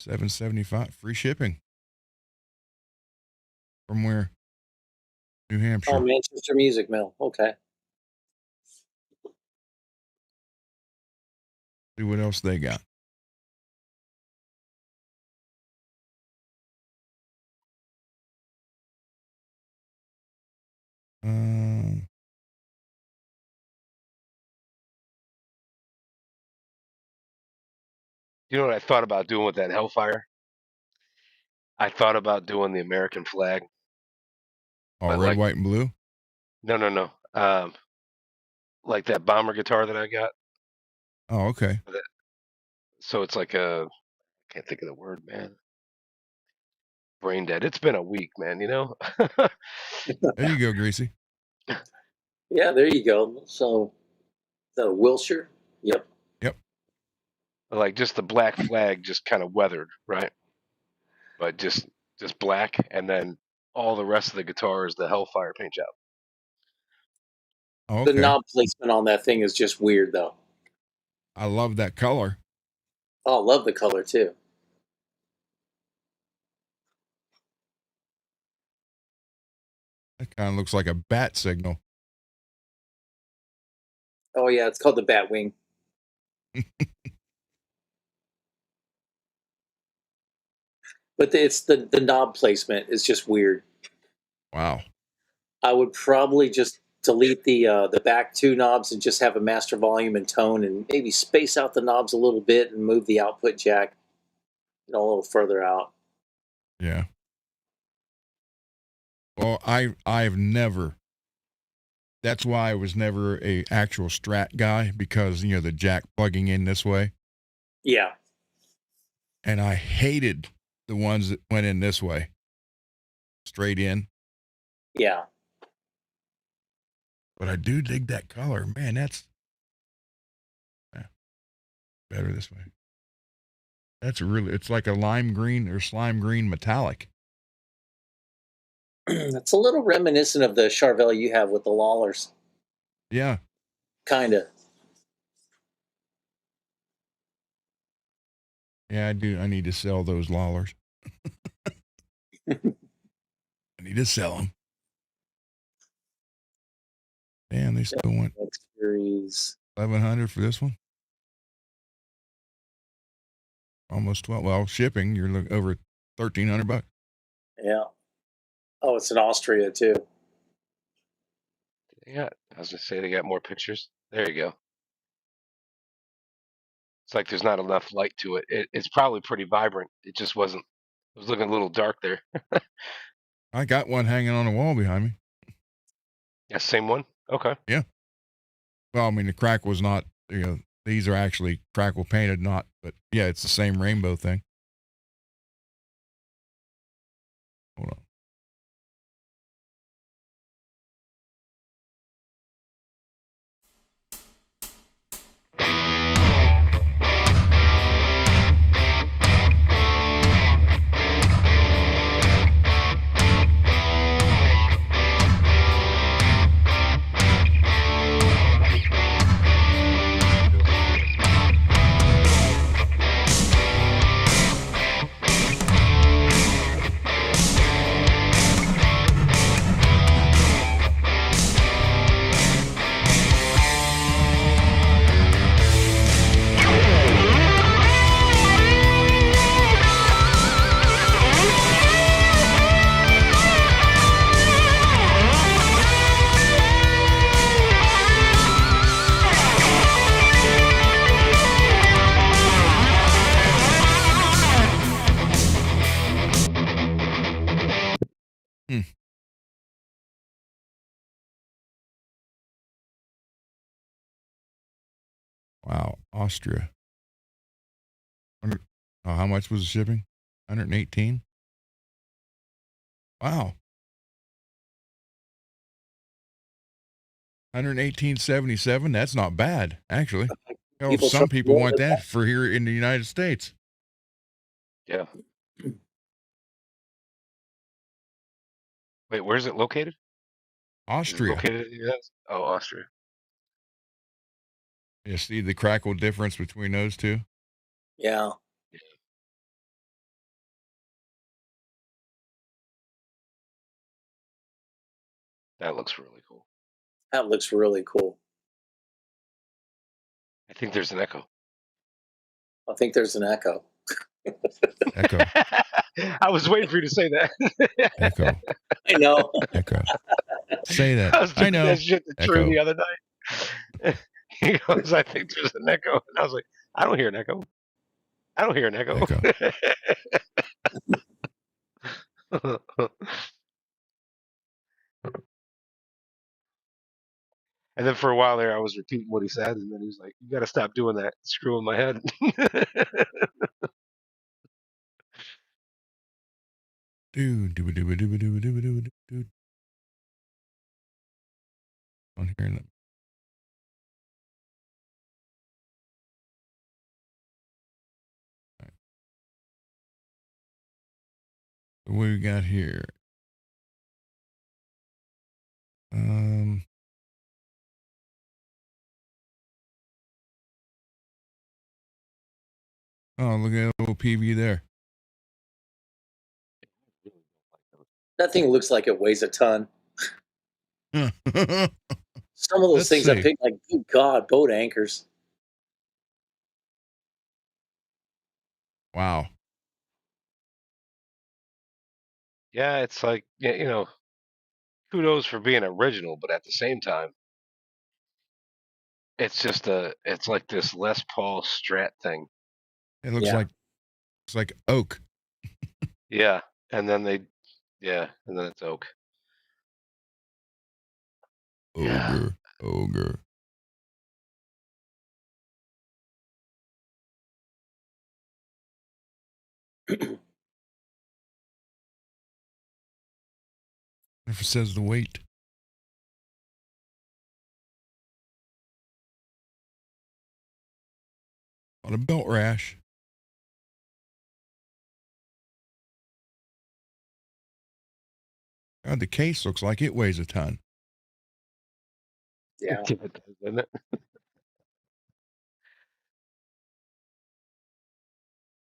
Speaker 1: $7.75 free shipping. From where? New Hampshire.
Speaker 2: Oh, Manchester Music Mill. Okay.
Speaker 1: See what else they got.
Speaker 3: You know what I thought about doing with that Hellfire? I thought about doing the American flag,
Speaker 1: Oh,
Speaker 3: but
Speaker 1: red,
Speaker 3: like,
Speaker 1: white, and blue.
Speaker 3: no. Like that bomber guitar that I got.
Speaker 1: Oh, okay.
Speaker 3: So it's like I can't think of the word, man. Brain dead. It's been a week, man. You know.
Speaker 1: There you go, Greasy.
Speaker 2: Yeah, there you go. So, the Wilshire. Yep.
Speaker 1: Yep.
Speaker 3: Like just the black flag, just kind of weathered, right? But just black, and then all the rest of the guitar is the Hellfire paint job.
Speaker 1: Oh,
Speaker 2: The
Speaker 1: okay.
Speaker 2: knob placement on that thing is just weird, though.
Speaker 1: I love that color.
Speaker 2: Oh, I love the color too.
Speaker 1: That kind of looks like a bat signal.
Speaker 2: Oh yeah, it's called the Batwing. But it's the knob placement is just weird.
Speaker 1: Wow.
Speaker 2: I would probably just delete the back two knobs and just have a master volume and tone, and maybe space out the knobs a little bit and move the output jack, a little further out.
Speaker 1: Yeah. Well, I've never. That's why I was never a actual strat guy, because the jack plugging in this way,
Speaker 2: Yeah.
Speaker 1: and I hated the ones that went in this way, straight in.
Speaker 2: Yeah.
Speaker 1: But I do dig that color, man. That's better this way. It's like a lime green or slime green metallic.
Speaker 2: It's a little reminiscent of the Charvel you have with the Lawlers.
Speaker 1: Yeah.
Speaker 2: Kind of.
Speaker 1: Yeah, I do. I need to sell those Lawlers. I need to sell them. Damn, they still want
Speaker 2: Series.
Speaker 1: 1,100 for this one. Almost 12. Well, shipping, you're looking over $1,300.
Speaker 2: Yeah. Oh, it's in Austria too.
Speaker 3: Yeah, I was gonna say they got more pictures. There you go. It's like there's not enough light to it. It's probably pretty vibrant. It just wasn't. It was looking a little dark there.
Speaker 1: I got one hanging on the wall behind me.
Speaker 3: Yeah, same one. Okay.
Speaker 1: Yeah. Well, I mean, the crack was not, these are actually crackle painted, not, but yeah, it's the same rainbow thing. Hold on. Wow, Austria. How much was the shipping? 118. Wow. 118.77. That's not bad, actually. Some people want that for here in the United States.
Speaker 3: Yeah. Wait, where is it located?
Speaker 1: Austria.
Speaker 3: Located in the US? Oh, Austria.
Speaker 1: You see the crackle difference between those two?
Speaker 2: Yeah.
Speaker 3: That looks really cool.
Speaker 2: That looks really cool.
Speaker 3: I think there's an echo.
Speaker 2: I think there's an echo.
Speaker 1: Echo.
Speaker 3: I was waiting for you to say that.
Speaker 1: Echo.
Speaker 2: I know.
Speaker 1: Echo. Say that.
Speaker 3: I was doing
Speaker 1: know.
Speaker 3: that shit to True
Speaker 1: Echo.
Speaker 3: the other night. He goes, I think there's an echo. And I was like, I don't hear an echo. I don't hear an echo. And then for a while there, I was repeating what he said, and then he was like, "You got to stop doing that, it's screwing my head."
Speaker 1: Dude. I'm hearing them. Right. So what we got here? Oh, look at that little PV there.
Speaker 2: That thing looks like it weighs a ton. Some of those
Speaker 1: Let's
Speaker 2: things I
Speaker 1: see.
Speaker 2: picked, like, good God, boat anchors.
Speaker 1: Wow.
Speaker 3: Yeah, it's like, kudos for being original, but at the same time, it's like this Les Paul Strat thing.
Speaker 1: It looks
Speaker 2: Yeah.
Speaker 1: like it's like oak.
Speaker 3: Yeah, and then it's oak. Yeah.
Speaker 1: Ogre. If it says the weight. On a belt rash. God, the case looks like it weighs a ton.
Speaker 2: Yeah.
Speaker 3: Isn't it?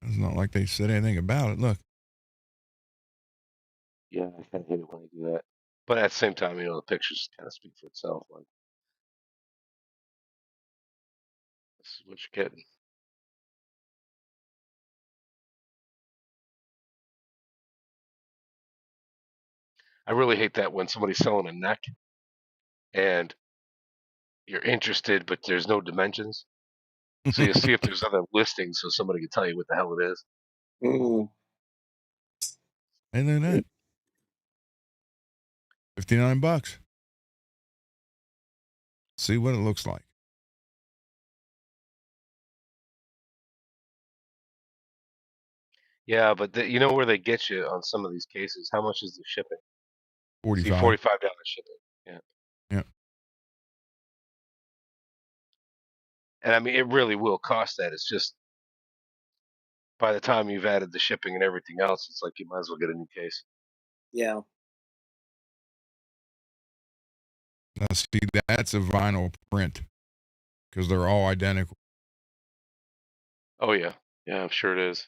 Speaker 1: It's not like they said anything about it. Look.
Speaker 3: Yeah, I kind of hate it when they do that. But at the same time, the pictures kind of speak for itself. Like, this is what you're getting. I really hate that when somebody's selling a neck and you're interested, but there's no dimensions. So you see if there's other listings so somebody can tell you what the hell it is.
Speaker 2: Mm.
Speaker 1: And then that. $59. See what it looks like.
Speaker 3: Yeah, but you know where they get you on some of these cases? How much is the shipping? See,
Speaker 1: $45.
Speaker 3: $45 shipping. Yeah.
Speaker 1: Yeah.
Speaker 3: And I mean, it really will cost that. It's just by the time you've added the shipping and everything else, it's like you might as well get a new case.
Speaker 2: Yeah.
Speaker 1: Now, see, that's a vinyl print because they're all identical.
Speaker 3: Oh, yeah. Yeah, I'm sure it is.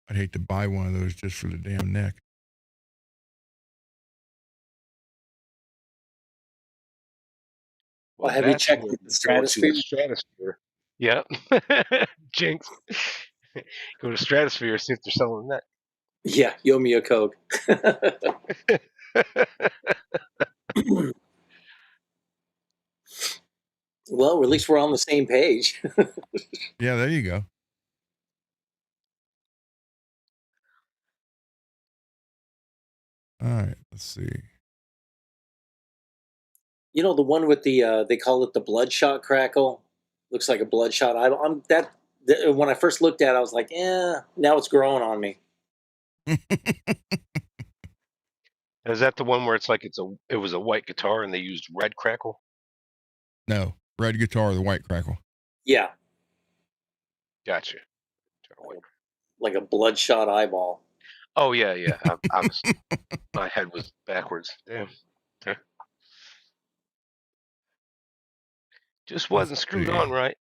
Speaker 1: I'd hate to buy one of those just for the damn neck.
Speaker 2: Well,
Speaker 3: Well,
Speaker 2: have you
Speaker 3: that's
Speaker 2: checked
Speaker 3: where
Speaker 2: the
Speaker 3: you go to
Speaker 2: stratosphere?
Speaker 3: the stratosphere. Yeah. Jinx. Go to stratosphere, see if they're selling that.
Speaker 2: Yeah, you owe me a Coke. Well, at least we're on the same page.
Speaker 1: Yeah, there you go. All right, let's see.
Speaker 2: You know, the one with the they call it the bloodshot crackle. Looks like a bloodshot. I'm that when I first looked at it, I was like, now it's growing on me.
Speaker 3: Is that the one where it's like it was a white guitar and they used red crackle?
Speaker 1: No, red guitar, the white crackle.
Speaker 2: Yeah,
Speaker 3: Gotcha.
Speaker 2: like a bloodshot eyeball.
Speaker 3: Oh yeah, yeah. Obviously, my head was backwards. Damn. Okay. Just
Speaker 1: Let's
Speaker 3: wasn't screwed
Speaker 1: see.
Speaker 3: on right.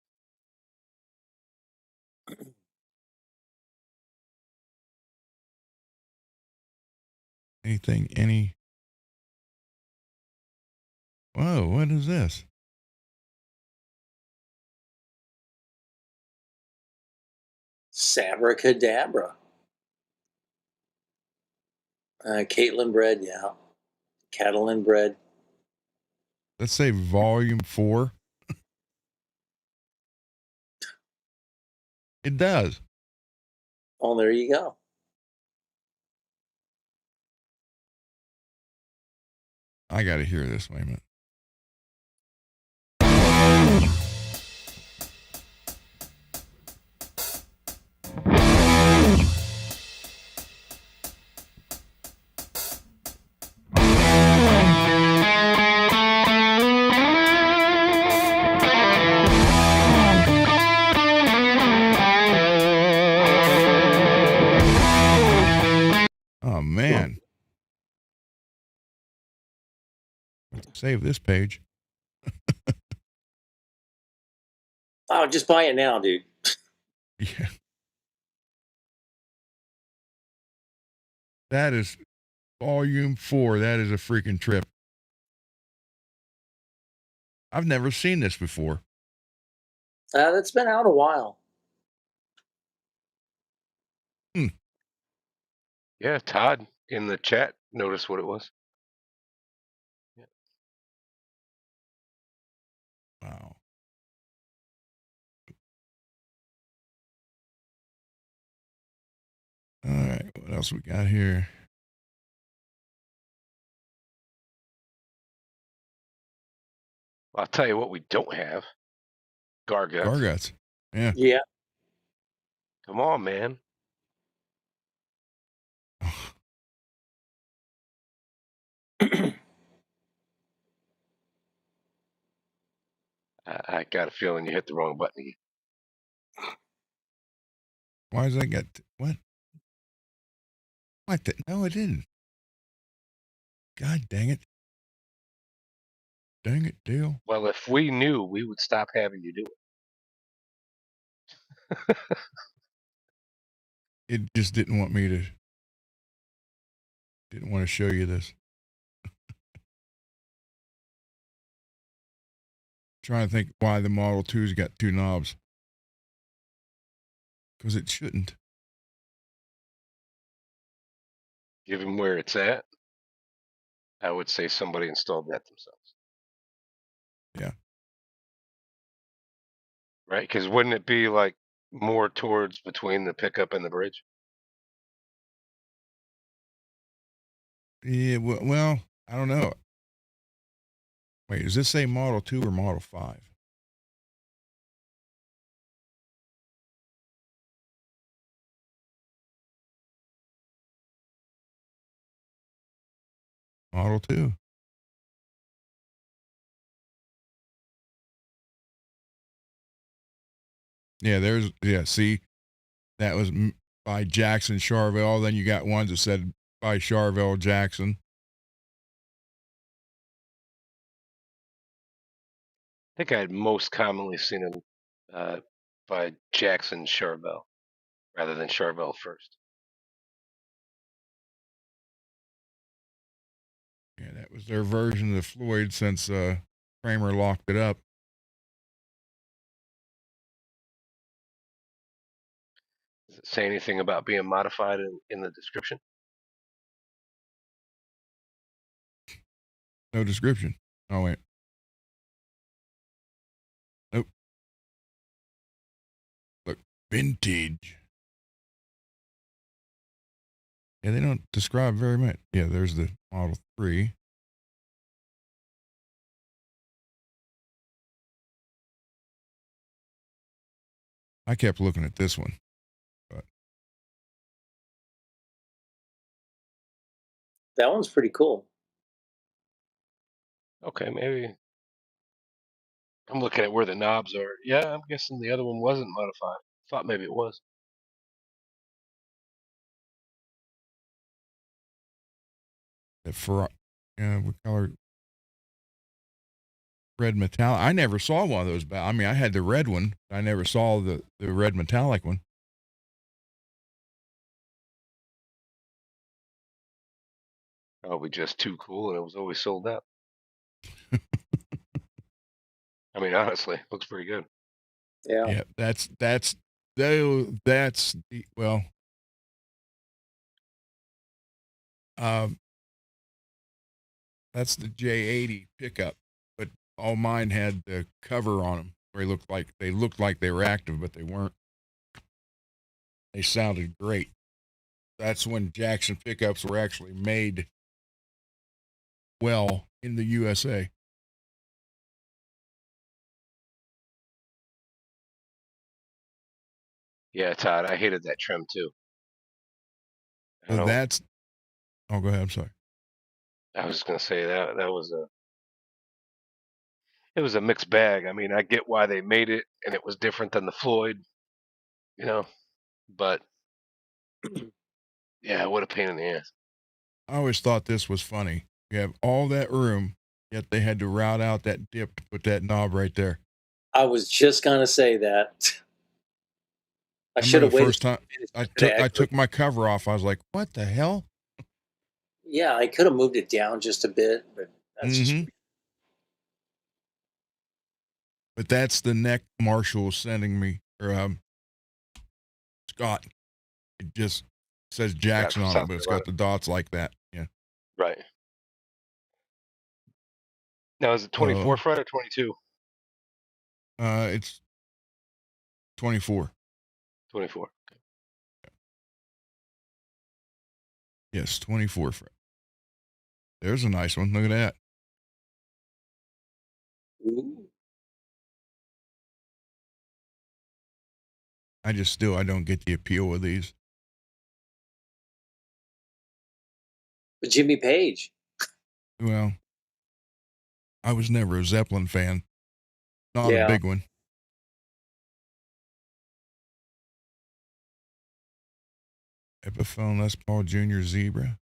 Speaker 1: Any. Whoa, what is this?
Speaker 2: Sabracadabra. Caitlin bread, yeah. Cattle and bread.
Speaker 1: Let's say volume 4. It does.
Speaker 2: Oh, there you go.
Speaker 1: I got to hear this. Wait a minute. Oh, man. Let's save this page.
Speaker 2: Oh, just buy it now, dude.
Speaker 1: Yeah. That is volume 4. That is a freaking trip. I've never seen this before.
Speaker 2: That's been out a while.
Speaker 3: Yeah, Todd in the chat noticed what it was.
Speaker 1: Wow. All right. What else we got here?
Speaker 3: I'll tell you what we don't have. Garguts.
Speaker 1: Garguts. Yeah.
Speaker 2: Yeah.
Speaker 3: Come on, man. I got a feeling you hit the wrong button again.
Speaker 1: Why does that get what? What? No, it didn't. God dang it. Dang it, Dale.
Speaker 3: Well, if we knew, we would stop having you do it.
Speaker 1: It just didn't want me to. Didn't want to show you this. Trying to think why the Model 2's got 2 knobs. Because it shouldn't.
Speaker 3: Given where it's at, I would say somebody installed that themselves.
Speaker 1: Yeah.
Speaker 3: Right? Because wouldn't it be like more towards between the pickup and the bridge?
Speaker 1: Yeah. Well, I don't know. Wait, does this say Model 2 or Model 5? Model 2. Yeah, see, that was by Jackson Charvel. Then you got ones that said by Charvel Jackson.
Speaker 3: I think I had most commonly seen them by Jackson Charvel rather than Charvel first.
Speaker 1: Yeah, that was their version of the Floyd since Kramer locked it up.
Speaker 3: Does it say anything about being modified in the description?
Speaker 1: No description. Oh, wait. Nope. Look, vintage. Yeah, they don't describe very much. Yeah, there's the Model 3. I kept looking at this one, but
Speaker 2: That one's pretty cool.
Speaker 3: Okay, maybe. I'm looking at where the knobs are. Yeah, I'm guessing the other one wasn't modified. Thought maybe it was.
Speaker 1: the what color? Red metallic. I never saw one of those. I mean, I had the red one. I never saw the red metallic one.
Speaker 3: Probably just too cool, and it was always sold out. I mean, honestly, looks pretty good.
Speaker 2: Yeah.
Speaker 1: Yeah, that's the well. That's the J80 pickup, but all mine had the cover on them where they looked like they were active, but they weren't. They sounded great. That's when Jackson pickups were actually made well in the USA.
Speaker 3: Yeah, Todd, I hated that trim too. I
Speaker 1: So
Speaker 3: don't.
Speaker 1: that's. Oh, go ahead. I'm sorry.
Speaker 3: I was just gonna say that it was a mixed bag. I mean, I get why they made it, and it was different than the Floyd, you know. But yeah, what a pain in the ass.
Speaker 1: I always thought this was funny. You have all that room, yet they had to route out that dip to put that knob right there.
Speaker 2: I was just gonna say that. I
Speaker 1: I
Speaker 2: should
Speaker 1: remember
Speaker 2: have
Speaker 1: the
Speaker 2: waited
Speaker 1: first time
Speaker 2: to finish.
Speaker 1: I took my cover off. I was like, "What the hell?"
Speaker 2: Yeah, I could have moved it down just a bit, but that's just.
Speaker 1: Mm-hmm. But that's the neck Marshall is sending me, or Scott. It just says
Speaker 3: Got
Speaker 1: Jackson
Speaker 3: from
Speaker 1: on it,
Speaker 3: South
Speaker 1: but it's
Speaker 3: Carolina.
Speaker 1: got the dots like that. Yeah.
Speaker 3: Right. Now, is it 24 fret or 22?
Speaker 1: It's 24.
Speaker 3: 24.
Speaker 1: Yes, 24 fret. There's a nice one. Look at that.
Speaker 2: Ooh.
Speaker 1: I don't get the appeal of these.
Speaker 2: But Jimmy Page.
Speaker 1: Well, I was never a Zeppelin fan. Not a
Speaker 2: Yeah.
Speaker 1: big one. Epiphone Les Paul Jr. Zebra.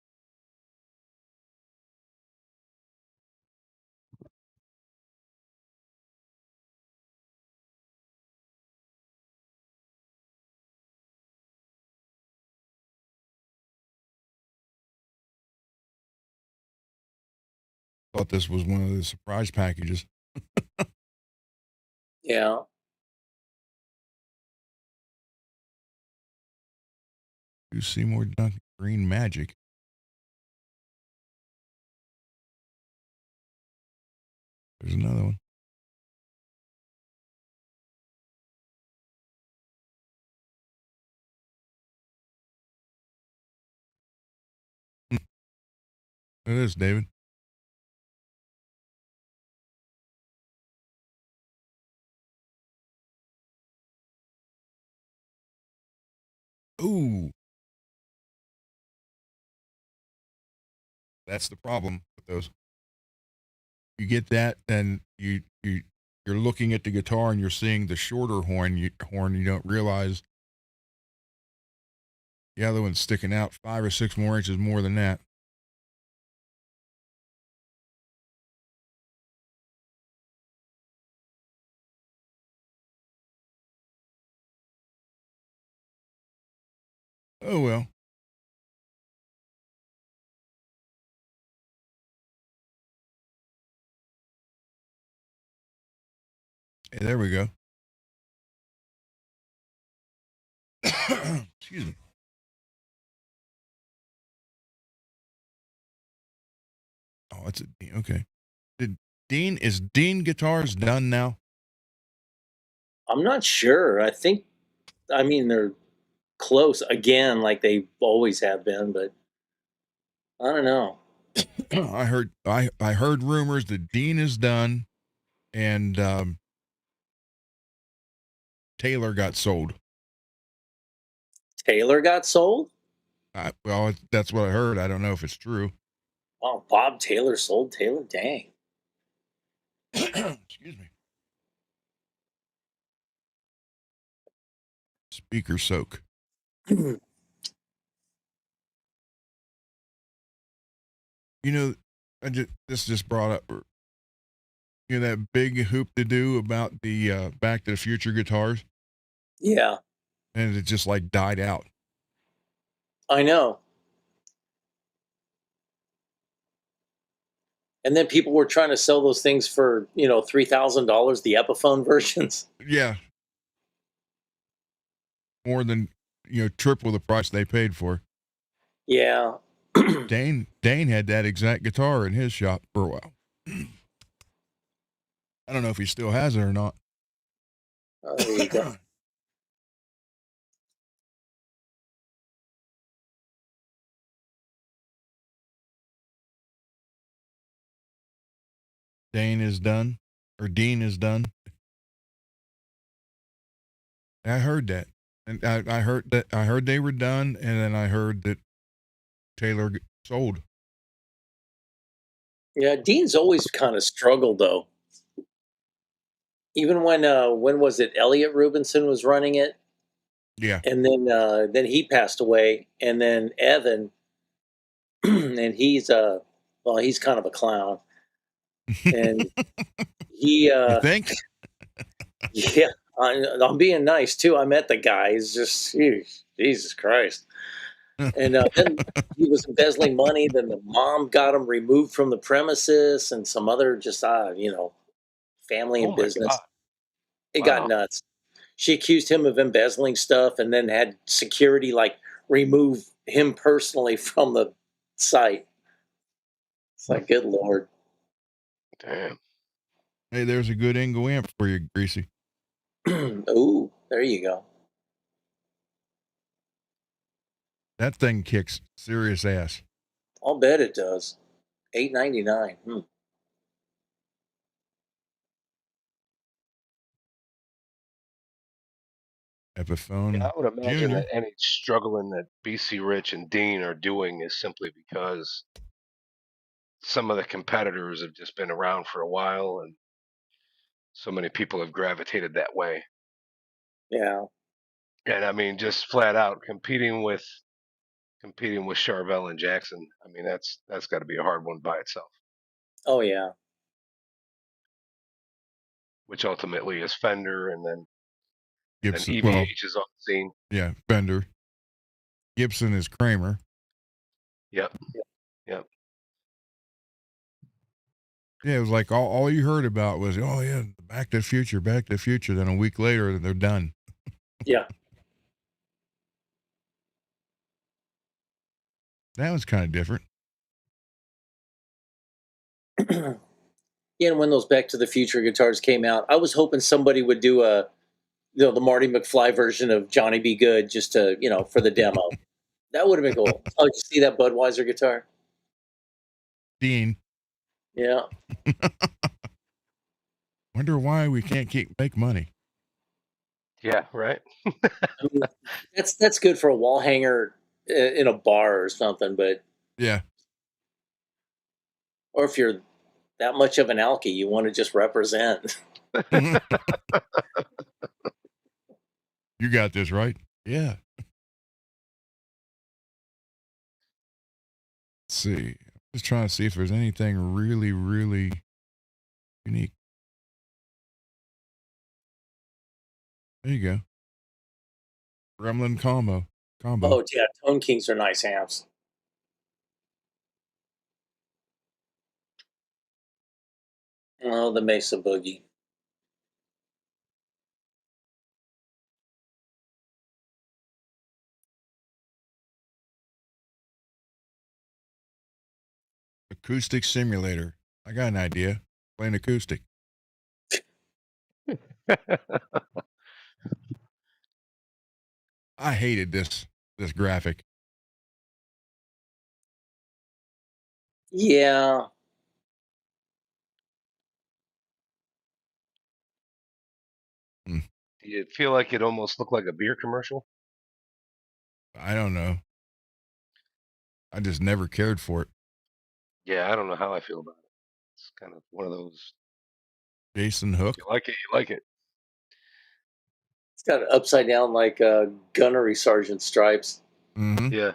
Speaker 1: Thought this was one of the surprise packages.
Speaker 2: Yeah.
Speaker 1: You see more Duncan Green Magic. There's another one. It is, David. Ooh. That's the problem with those. You get that, then you're looking at the guitar and you're seeing the shorter horn. You don't realize the other one's sticking out 5 or 6 more inches more than that. Oh well. Hey, there we go. Excuse me. Oh, it's okay. Is Dean Guitars done now?
Speaker 2: I'm not sure. I mean, they're close again, like they always have been, but I don't know.
Speaker 1: I heard rumors that Dean is done, and Taylor got sold.
Speaker 2: Taylor got sold?
Speaker 1: Well, that's what I heard. I don't know if it's true.
Speaker 2: Oh, Bob Taylor sold Taylor? Dang.
Speaker 1: Excuse me. Speaker soak. You know, this just brought up. You know that big hoop to do about the Back to the Future guitars,
Speaker 2: Yeah,
Speaker 1: and it just like died out.
Speaker 2: I know. And then people were trying to sell those things for, $3,000, the Epiphone versions.
Speaker 1: Yeah, more than triple the price they paid for.
Speaker 2: Yeah.
Speaker 1: Dane had that exact guitar in his shop for a while. I don't know if he still has it or not.
Speaker 2: Oh, there you go.
Speaker 1: Dane is done, or Dean is done. I heard that, and I heard they were done, and then I heard that Taylor sold.
Speaker 2: Yeah, Dean's always kind of struggled though. Even when was it Elliot Rubinson was running it,
Speaker 1: Yeah,
Speaker 2: and then he passed away, and then Evan, and he's kind of a clown, and he
Speaker 1: you think?
Speaker 2: yeah, I'm being nice too. I met the guy. He's just Jesus Christ. And then he was embezzling money. Then the mom got him removed from the premises, and some other just family
Speaker 3: Oh
Speaker 2: and
Speaker 3: my
Speaker 2: business.
Speaker 3: God.
Speaker 2: It got
Speaker 3: Wow.
Speaker 2: nuts. She accused him of embezzling stuff, and then had security like remove him personally from the site. It's like, good lord.
Speaker 3: Damn.
Speaker 1: Hey, there's a good Ingo amp for you, Greasy.
Speaker 2: Ooh, there you go.
Speaker 1: That thing kicks serious ass.
Speaker 2: I'll bet it does. $8.99.
Speaker 1: Epiphone
Speaker 3: Yeah, I would imagine
Speaker 1: Junior.
Speaker 3: that any struggling that BC Rich and Dean are doing is simply because some of the competitors have just been around for a while and so many people have gravitated that way.
Speaker 2: Yeah.
Speaker 3: And I mean, just flat out competing with Charvel and Jackson. I mean, that's got to be a hard one by itself,
Speaker 2: Oh yeah.
Speaker 3: which ultimately is Fender, and then
Speaker 1: Gibson. Well,
Speaker 3: EVH is on the scene.
Speaker 1: yeah, Fender. Gibson is Kramer.
Speaker 3: Yep, yep.
Speaker 1: Yeah, it was like all you heard about was, oh yeah, Back to the Future, Back to the Future. Then a week later, they're done.
Speaker 2: Yeah.
Speaker 1: That was kind of different.
Speaker 2: Yeah, and when those Back to the Future guitars came out, I was hoping somebody would do the Marty McFly version of Johnny Be Good, just to, for the demo. That would have been cool. Oh, did you see that Budweiser guitar?
Speaker 1: Dean,
Speaker 2: Yeah.
Speaker 1: wonder why we can't make money.
Speaker 3: Yeah, right.
Speaker 2: I mean, that's good for a wall hanger in a bar or something, but
Speaker 1: Yeah.
Speaker 2: or if you're that much of an alky, you want to just represent.
Speaker 1: You got this, right? Yeah. Let's see. Just trying to see if there's anything really, really unique. There you go. Gremlin combo.
Speaker 2: Oh yeah, Tone Kings are nice amps. Oh, the Mesa Boogie.
Speaker 1: Acoustic simulator. I got an idea. Play an acoustic. I hated this graphic.
Speaker 2: Yeah.
Speaker 3: Do you feel like it almost looked like a beer commercial?
Speaker 1: I don't know. I just never cared for it.
Speaker 3: Yeah, I don't know how I feel about it. It's kind of one of those.
Speaker 1: Jason Hook.
Speaker 3: You like it, you like it.
Speaker 2: It's got an upside down like gunnery sergeant stripes.
Speaker 1: Mm-hmm.
Speaker 3: Yeah.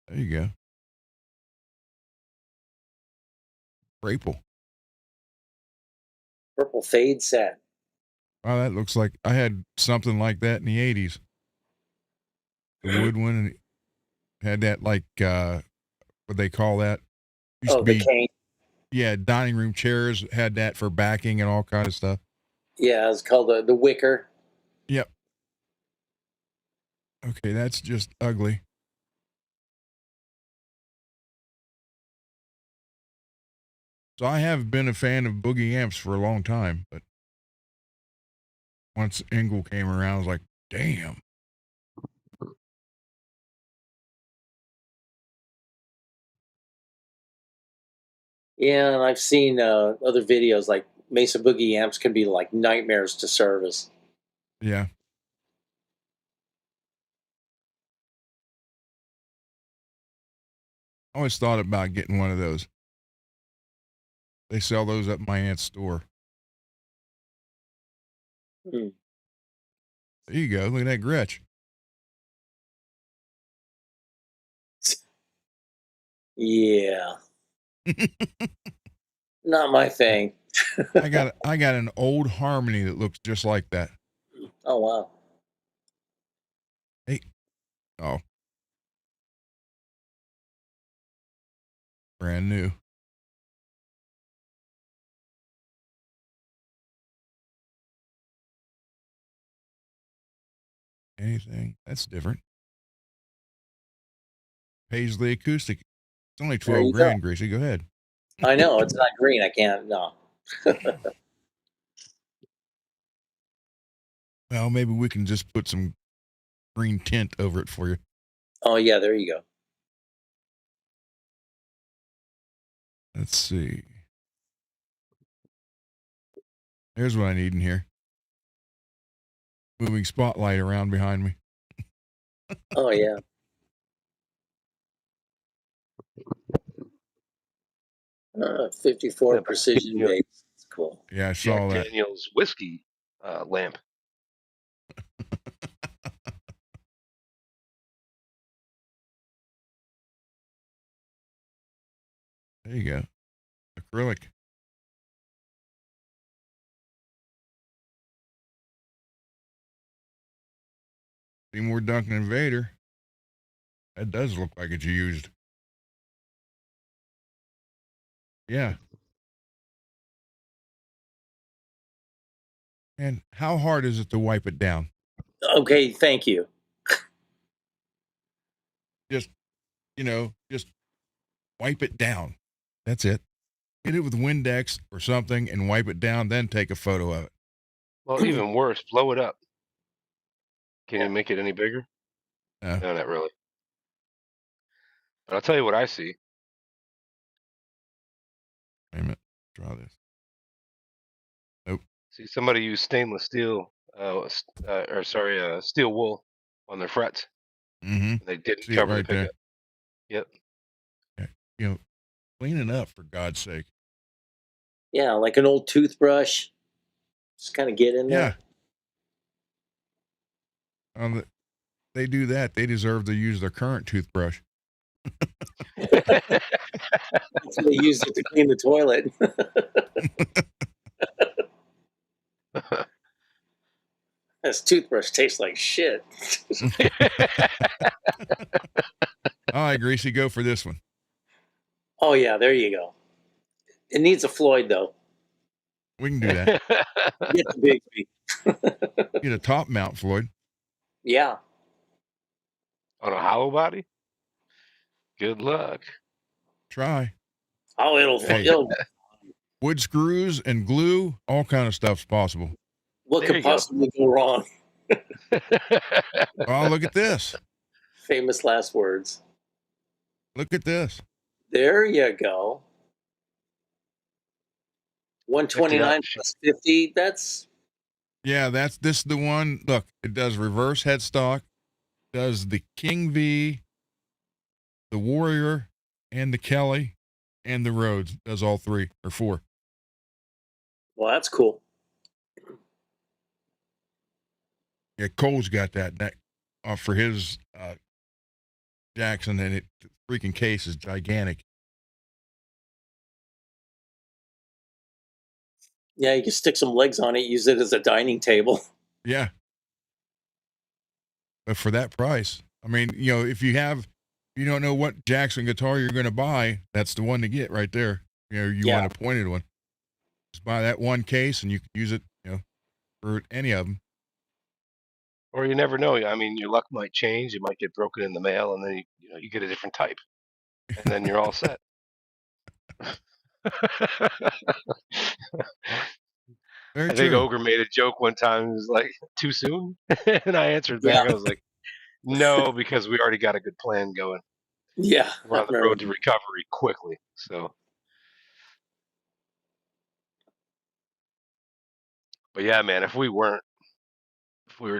Speaker 1: There you go. Rapel.
Speaker 2: Purple fade set.
Speaker 1: Wow, that looks like I had something like that in the 80s. The wood one, and it had that like what they call that? Used
Speaker 2: Oh,
Speaker 1: to
Speaker 2: the
Speaker 1: be
Speaker 2: cane.
Speaker 1: dining room chairs had that for backing and all kind of stuff.
Speaker 2: Yeah, it's called the wicker.
Speaker 1: Yep. Okay, that's just ugly. So I have been a fan of boogie amps for a long time, but once Engel came around, I was like, damn.
Speaker 2: Yeah, and I've seen other videos like Mesa Boogie amps can be like nightmares to service.
Speaker 1: Yeah. I always thought about getting one of those. They sell those at my aunt's store.
Speaker 2: Hmm.
Speaker 1: There you go. Look at that Gretsch.
Speaker 2: Yeah, not my thing.
Speaker 1: I got an old Harmony that looks just like that.
Speaker 2: Oh wow.
Speaker 1: Hey. Oh. Brand new. Anything? That's different. Paisley Acoustic. It's only
Speaker 2: There
Speaker 1: 12
Speaker 2: you go.
Speaker 1: grand, Gracie. Go ahead.
Speaker 2: I know it's not green. I can't. No.
Speaker 1: Well, maybe we can just put some green tint over it for you.
Speaker 2: Oh yeah, there you go.
Speaker 1: Let's see. There's what I need in here. Moving spotlight around behind me.
Speaker 2: Oh yeah. 54
Speaker 3: Yeah, but
Speaker 2: precision
Speaker 3: you know,
Speaker 2: base. It's cool.
Speaker 1: Yeah, I
Speaker 3: Jack
Speaker 1: saw that.
Speaker 3: Daniels whiskey lamp.
Speaker 1: There you go. Acrylic. Seymour Duncan and Vader. That does look like it's used. Yeah. And how hard is it to wipe it down?
Speaker 2: Okay, thank you.
Speaker 1: Just, just wipe it down. That's it. Hit it with Windex or something and wipe it down, then take a photo of it.
Speaker 3: Well, even worse, blow it up. Can
Speaker 2: Yeah.
Speaker 3: you make it any bigger?
Speaker 1: No.
Speaker 3: No, not really. But I'll tell you what I see.
Speaker 1: Wait a minute. Draw this. Nope.
Speaker 3: See somebody use stainless steel, steel wool on their frets.
Speaker 1: Mm-hmm.
Speaker 3: They didn't
Speaker 1: See it
Speaker 3: cover the
Speaker 1: right there.
Speaker 3: pickup. Yep.
Speaker 1: Yeah. Clean it up for God's sake.
Speaker 2: Yeah, like an old toothbrush. Just kind of get in
Speaker 1: Yeah.
Speaker 2: there.
Speaker 1: They do that. They deserve to use their current toothbrush.
Speaker 2: That's what they use it to clean the toilet. This toothbrush tastes like shit.
Speaker 1: All right, Gracie, go for this one.
Speaker 2: Oh yeah, there you go. It needs a Floyd though.
Speaker 1: We can do that.
Speaker 2: Get the Bigsby.
Speaker 1: Get a top mount, Floyd.
Speaker 2: Yeah.
Speaker 3: On a hollow body? Good luck.
Speaker 1: Try.
Speaker 2: Oh,
Speaker 1: Hey.
Speaker 2: it'll
Speaker 1: Wood screws and glue, all kind of stuff's possible.
Speaker 2: what
Speaker 3: There
Speaker 2: could
Speaker 3: you go.
Speaker 2: possibly go wrong?
Speaker 1: Oh, look at this.
Speaker 2: Famous last words.
Speaker 1: Look at this.
Speaker 2: There you go. 129 plus 50. That's
Speaker 1: Yeah, this is the one. Look, it does reverse headstock, does the King V, the Warrior, and the Kelly, and the Rhodes. Does all 3 or 4.
Speaker 2: well, that's cool.
Speaker 1: Yeah, Cole's got that for his Jackson, and the freaking case is gigantic.
Speaker 2: Yeah, you can stick some legs on it, use it as a dining table.
Speaker 1: Yeah. But for that price, I mean, if you don't know what Jackson guitar you're going to buy, that's the one to get right there. You
Speaker 2: Yeah.
Speaker 1: want a pointed one. Just buy that one case and you can use it, for any of them.
Speaker 3: Or you never know. I mean, your luck might change. It might get broken in the mail, and then you get a different type, and then you're all set.
Speaker 1: Very
Speaker 3: I think
Speaker 1: true.
Speaker 3: Ogre made a joke one time. He was like, "Too soon," and I answered
Speaker 2: Yeah.
Speaker 3: back. I was like, "No, because we already got a good plan going.
Speaker 2: Yeah.
Speaker 3: We're
Speaker 2: I
Speaker 3: on the
Speaker 2: remember.
Speaker 3: road to recovery quickly." So, but yeah, man, if we were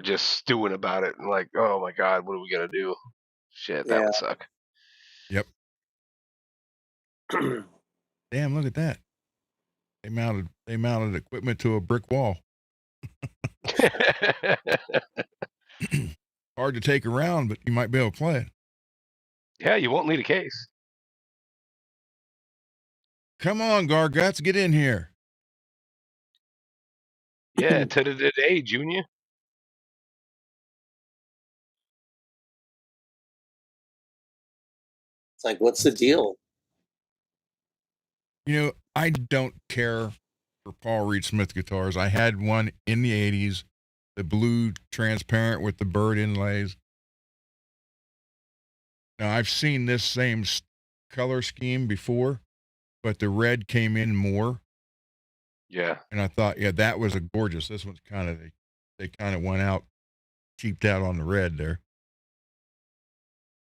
Speaker 3: just stewing about it and like, oh my God, what are we gonna do? Shit, that
Speaker 2: Yeah.
Speaker 3: would suck.
Speaker 1: Yep. Damn, look at that. They mounted equipment to a brick wall. Hard to take around, but you might be able to play it.
Speaker 3: Yeah, you won't need a case.
Speaker 1: Come on, Garguts, get in here.
Speaker 3: Yeah, today, Junior.
Speaker 2: It's like, what's the deal?
Speaker 1: You know, I don't care for Paul Reed Smith guitars. I had one in the 80s, the blue transparent with the bird inlays. Now, I've seen this same color scheme before, but the red came in more.
Speaker 3: Yeah.
Speaker 1: And I thought, yeah, that was a gorgeous. This one's kind of, they kind of went out, cheaped out on the red there.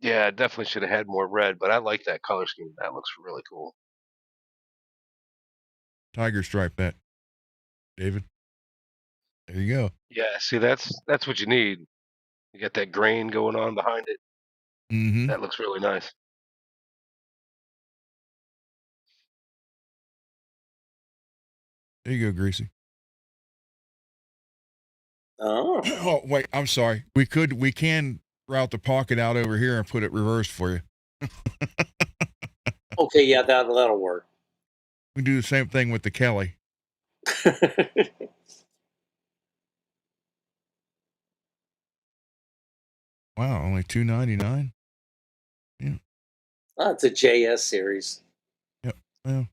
Speaker 3: Yeah, definitely should have had more red, but I like that color scheme. That looks really cool.
Speaker 1: Tiger stripe that, David. There you go.
Speaker 3: Yeah, see, that's what you need. You got that grain going on behind it.
Speaker 1: Mm-hmm.
Speaker 3: That looks really nice.
Speaker 1: There you go, Greasy.
Speaker 2: Oh.
Speaker 1: Oh, wait, I'm sorry. We can route the pocket out over here and put it reversed for you.
Speaker 2: Okay, yeah, that'll work.
Speaker 1: We do the same thing with the Kelly. Wow, only $2.99. Yeah.
Speaker 2: Oh, it's a JS series.
Speaker 1: Yep. Well,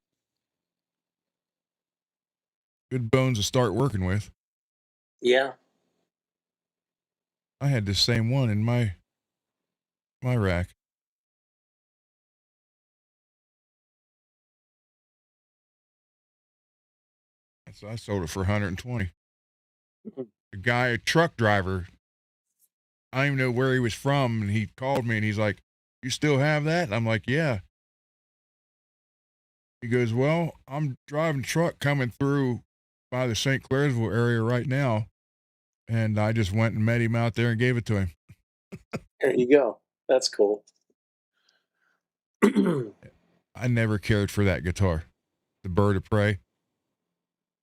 Speaker 1: good bones to start working with.
Speaker 2: Yeah.
Speaker 1: I had the same one in my rack. So I sold it for 120. The guy, a truck driver, I don't even know where he was from, and he called me and he's like, "You still have that?" And I'm like, "Yeah." He goes, "Well, I'm driving truck coming through by the St. Clairsville area right now, and I just went and met him out there and gave it to him."
Speaker 2: There you go. That's cool.
Speaker 1: I never cared for that guitar, the Bird of Prey.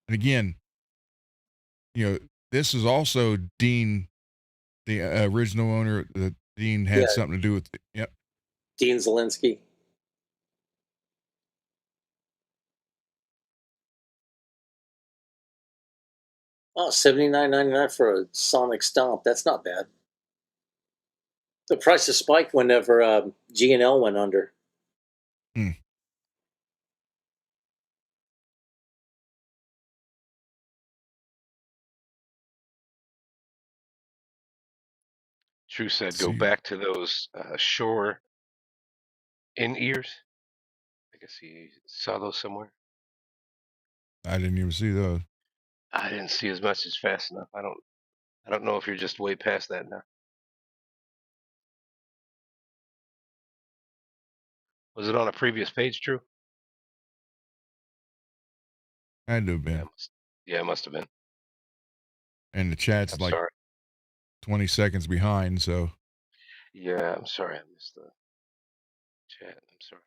Speaker 1: And again, this is also Dean, the original owner. The Dean had
Speaker 2: Yeah.
Speaker 1: something to do with it. Yep.
Speaker 2: Dean Zielinski. Oh, $79.99 for a Sonic Stomp. That's not bad. The prices spiked whenever G&L went under.
Speaker 1: Hmm.
Speaker 3: True said,
Speaker 1: Let's
Speaker 3: go
Speaker 1: see.
Speaker 3: back to those Shore in ears. I guess he saw those somewhere.
Speaker 1: I didn't even see those.
Speaker 3: I didn't see as much as fast enough. I don't know if you're just way past that now. Was it on a previous page, True?
Speaker 1: Had to have
Speaker 3: Yeah,
Speaker 1: been.
Speaker 3: it must have been.
Speaker 1: And the chat's
Speaker 3: I'm
Speaker 1: like
Speaker 3: sorry.
Speaker 1: 20 seconds behind, so.
Speaker 3: Yeah, I'm sorry. I missed the chat. I'm sorry.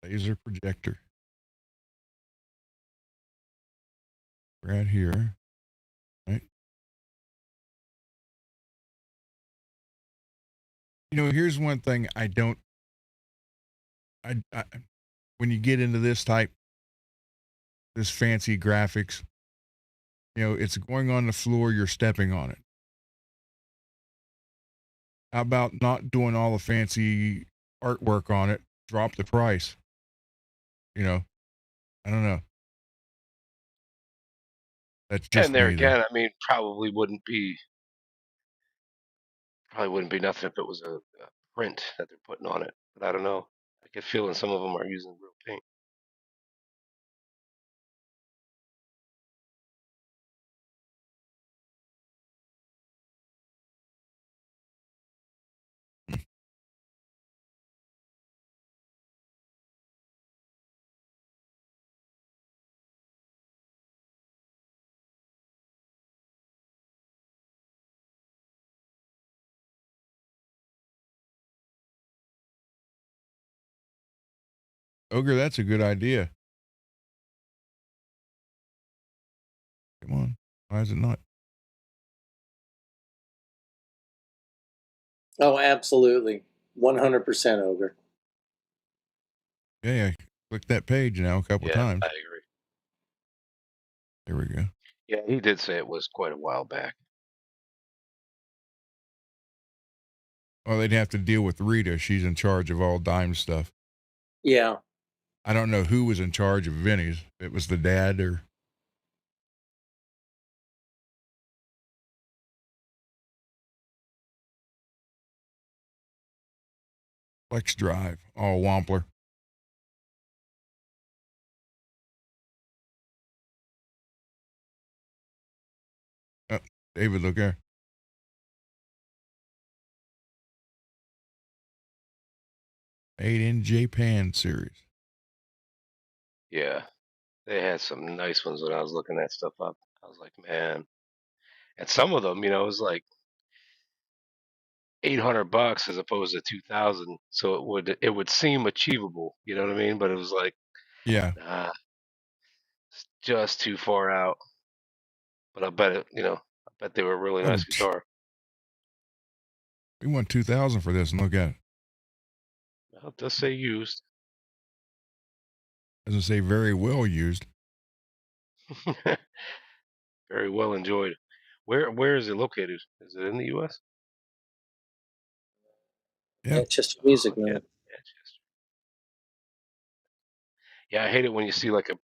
Speaker 1: Laser projector. Right here. Right. Here's one thing I don't. I when you get into this fancy graphics, it's going on the floor. You're stepping on it. How about not doing all the fancy artwork on it? Drop the price. You know, I don't know. That's just
Speaker 3: And there
Speaker 1: me, though.
Speaker 3: again, I mean, probably wouldn't be nothing if it was a print that they're putting on it. But I don't know. I get feeling some of them are using real paint.
Speaker 1: Ogre, that's a good idea. Come on. Why is it not?
Speaker 2: Oh, absolutely. 100% Ogre.
Speaker 1: Yeah, I clicked that page now a couple
Speaker 3: Yeah,
Speaker 1: times.
Speaker 3: I agree.
Speaker 1: There we go.
Speaker 3: Yeah, he did say it was quite a while back.
Speaker 1: Well, they'd have to deal with Rita. She's in charge of all dime stuff.
Speaker 2: Yeah.
Speaker 1: I don't know who was in charge of Vinny's. If it was the dad or. Flex Drive. Oh, Wampler. Oh, David, look there. Made in Japan series.
Speaker 3: Yeah, they had some nice ones when I was looking that stuff up. I was like, man. And some of them, it was like $800 as opposed to 2,000. So it would seem achievable. You know what I mean? But it was like,
Speaker 1: Yeah.
Speaker 3: nah, it's just too far out. But I bet I bet they were a really
Speaker 1: Oh,
Speaker 3: nice guitar.
Speaker 1: we want 2,000 for this, and look at it.
Speaker 3: Well, it does say used.
Speaker 1: Doesn't say very well used.
Speaker 3: Very well enjoyed. Where is it located? Is it in the U.S.?
Speaker 1: Yeah.
Speaker 2: Manchester Music
Speaker 3: Yeah,
Speaker 2: Man.
Speaker 3: Manchester. Yeah, I hate it when you see like a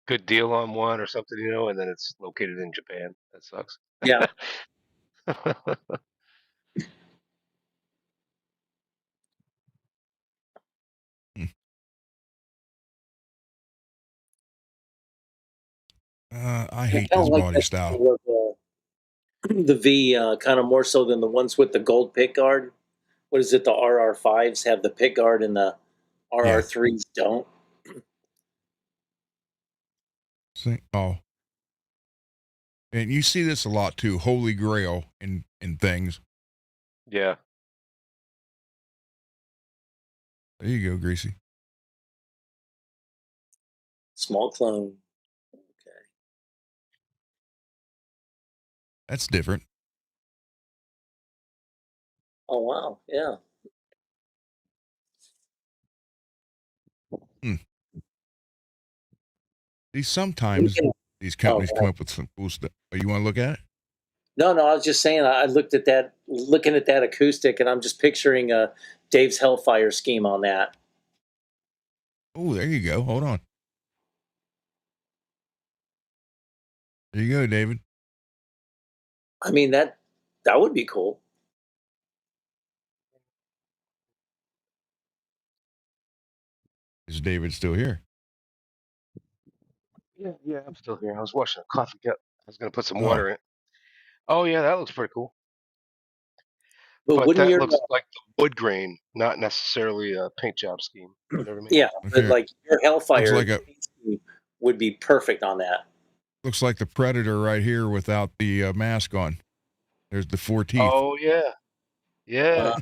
Speaker 3: good deal on one or something, and then it's located in Japan. That sucks.
Speaker 2: Yeah.
Speaker 1: Hmm. I
Speaker 2: I
Speaker 1: hate
Speaker 2: kind of
Speaker 1: this
Speaker 2: like
Speaker 1: body
Speaker 2: that
Speaker 1: style.
Speaker 2: style of, the V kind of more so than the ones with the gold pick guard. What is it? The RR5s have the pick guard and the
Speaker 1: Yeah.
Speaker 2: RR3s don't.
Speaker 1: See? Oh. And you see this a lot too. Holy Grail in things.
Speaker 3: Yeah.
Speaker 1: There you go, Greasy.
Speaker 2: Small clone. Okay.
Speaker 1: That's different.
Speaker 2: Oh wow. Yeah.
Speaker 1: Hmm.
Speaker 2: You
Speaker 1: Sometimes
Speaker 2: can-
Speaker 1: these
Speaker 2: oh,
Speaker 1: companies come up with some cool stuff. Oh, you want to look at it?
Speaker 2: no, no. I was just saying. I looked at that, looking at that acoustic, and I'm just picturing Dave's Hellfire scheme on that.
Speaker 1: Oh, there you go. Hold on. There you go, David.
Speaker 2: I mean that would be cool.
Speaker 1: Is David still here?
Speaker 3: Yeah, I'm still here. I was washing a coffee cup. I was gonna put some
Speaker 1: Oh,
Speaker 3: water in it. Oh yeah, that looks pretty cool.
Speaker 2: But
Speaker 3: But
Speaker 2: wouldn't
Speaker 3: that
Speaker 2: your
Speaker 3: looks like the wood grain, not necessarily a paint job scheme. You know what I mean?
Speaker 2: yeah, but
Speaker 1: okay.
Speaker 2: like your
Speaker 1: Looks
Speaker 2: Hellfire
Speaker 1: like
Speaker 2: scheme would be perfect on that.
Speaker 1: looks like the Predator right here without the mask on. There's the 4 teeth.
Speaker 3: Oh yeah,
Speaker 2: Uh,
Speaker 3: yeah,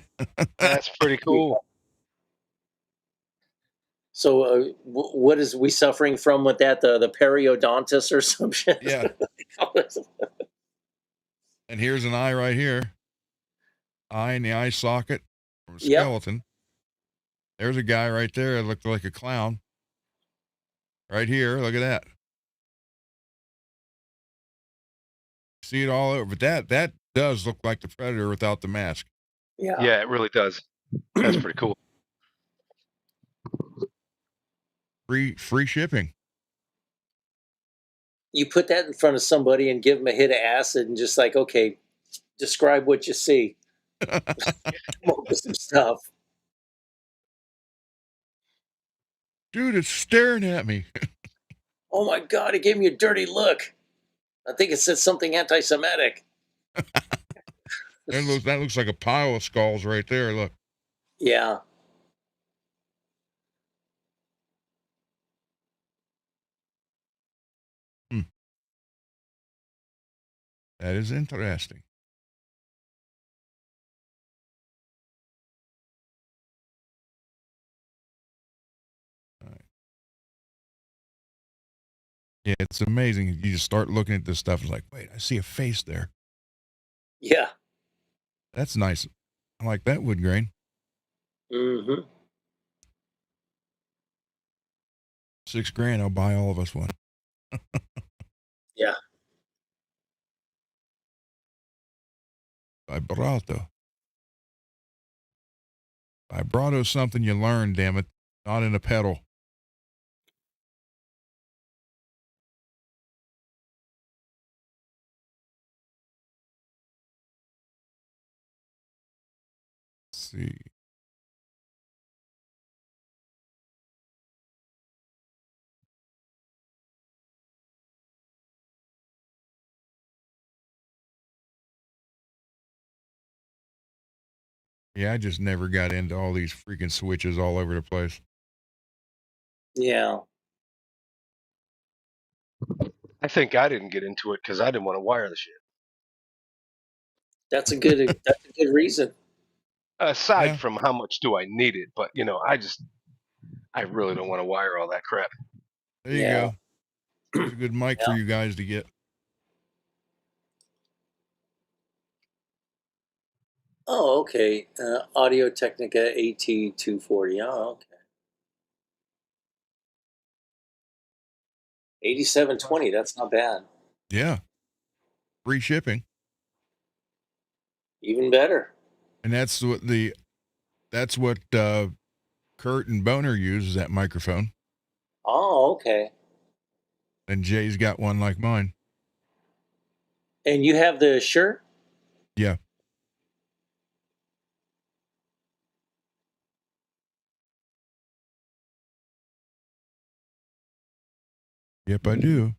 Speaker 3: that's pretty cool.
Speaker 2: so, what is we suffering from with that? The periodontist or some shit?
Speaker 1: Yeah. And here's an eye right here. Eye in the eye socket from a
Speaker 2: Yep.
Speaker 1: skeleton. There's a guy right there that looked like a clown. Right here. Look at that. See it all over. But that does look like the Predator without the mask.
Speaker 2: Yeah.
Speaker 3: Yeah, it really does. That's pretty cool.
Speaker 1: Free shipping.
Speaker 2: You put that in front of somebody and give them a hit of acid and just like, okay, describe what you see. Come up with some stuff.
Speaker 1: Dude, it's staring at me.
Speaker 2: Oh my God, it gave me a dirty look. I think it said something anti-Semitic.
Speaker 1: That looks like a pile of skulls right there. Look.
Speaker 2: Yeah.
Speaker 1: That is interesting. All right. Yeah, it's amazing. You just start looking at this stuff. It's like, wait, I see a face there.
Speaker 2: Yeah.
Speaker 1: That's nice. I like that wood grain.
Speaker 2: Mm-hmm.
Speaker 1: $6,000. I'll buy all of us one.
Speaker 2: Yeah.
Speaker 1: Vibrato. Vibrato's something you learn, damn it. Not in a pedal. Let's see. Yeah, I just never got into all these freaking switches all over the place.
Speaker 2: Yeah.
Speaker 3: I think I didn't get into it because I didn't want to wire the shit.
Speaker 2: That's a good reason.
Speaker 3: Aside
Speaker 1: Yeah,
Speaker 3: from how much do I need it, but I really don't want to wire all that crap.
Speaker 1: there you
Speaker 2: Yeah.
Speaker 1: go. It's a good mic for
Speaker 2: Yeah.
Speaker 1: you guys to get.
Speaker 2: Oh, okay. Audio Technica AT240. Oh, okay. 8720. That's not bad.
Speaker 1: Yeah. Free shipping.
Speaker 2: Even better.
Speaker 1: And that's what Kurt and Boner use, that microphone.
Speaker 2: Oh, okay.
Speaker 1: And Jay's got one like mine.
Speaker 2: And you have the shirt?
Speaker 1: Yeah. Yep, I do.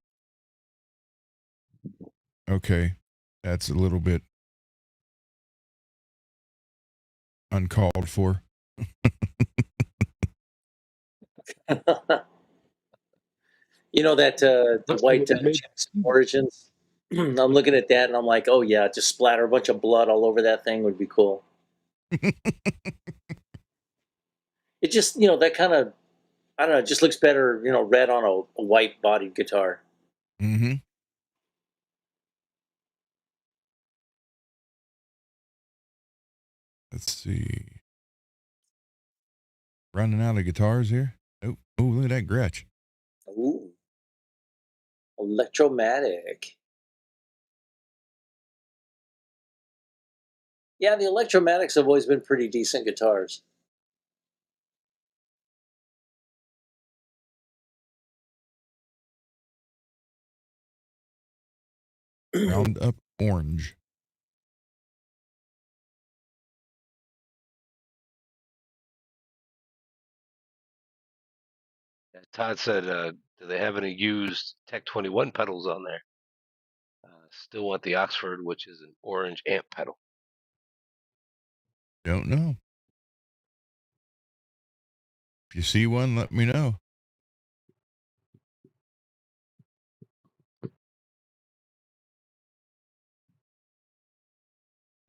Speaker 1: Okay. That's a little bit uncalled for.
Speaker 2: You know that the
Speaker 3: Must be
Speaker 2: white
Speaker 3: what they made.
Speaker 2: Jackson Origins? I'm looking at that and I'm like, oh yeah, just splatter a bunch of blood all over that thing would be cool. It just, that kind of, I don't know, it just looks better, red on a white bodied guitar.
Speaker 1: Mm-hmm. Let's see. Running out of guitars here. Oh, look at that Gretsch.
Speaker 2: Ooh, Electromatic. Yeah, the Electromatics have always been pretty decent guitars.
Speaker 1: Roundup Orange.
Speaker 3: Todd said, do they have any used Tech 21 pedals on there? Still want the Oxford, which is an orange amp pedal.
Speaker 1: Don't know. If you see one, let me know.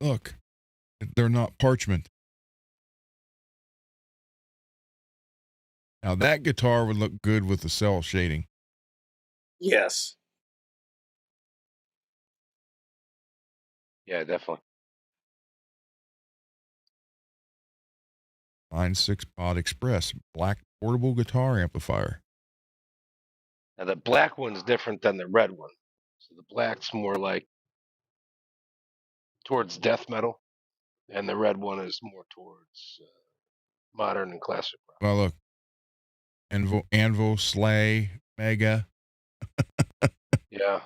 Speaker 1: Look, they're not parchment. Now that guitar would look good with the cell shading.
Speaker 2: Yes.
Speaker 3: Yeah, definitely.
Speaker 1: Line 6 Pod Express, black portable guitar amplifier.
Speaker 3: Now the black one's different than the red one. So the black's more like towards death metal, And the red one is more towards modern and classic rock.
Speaker 1: Well, look, Anvil, Slay, Mega.
Speaker 3: Yeah.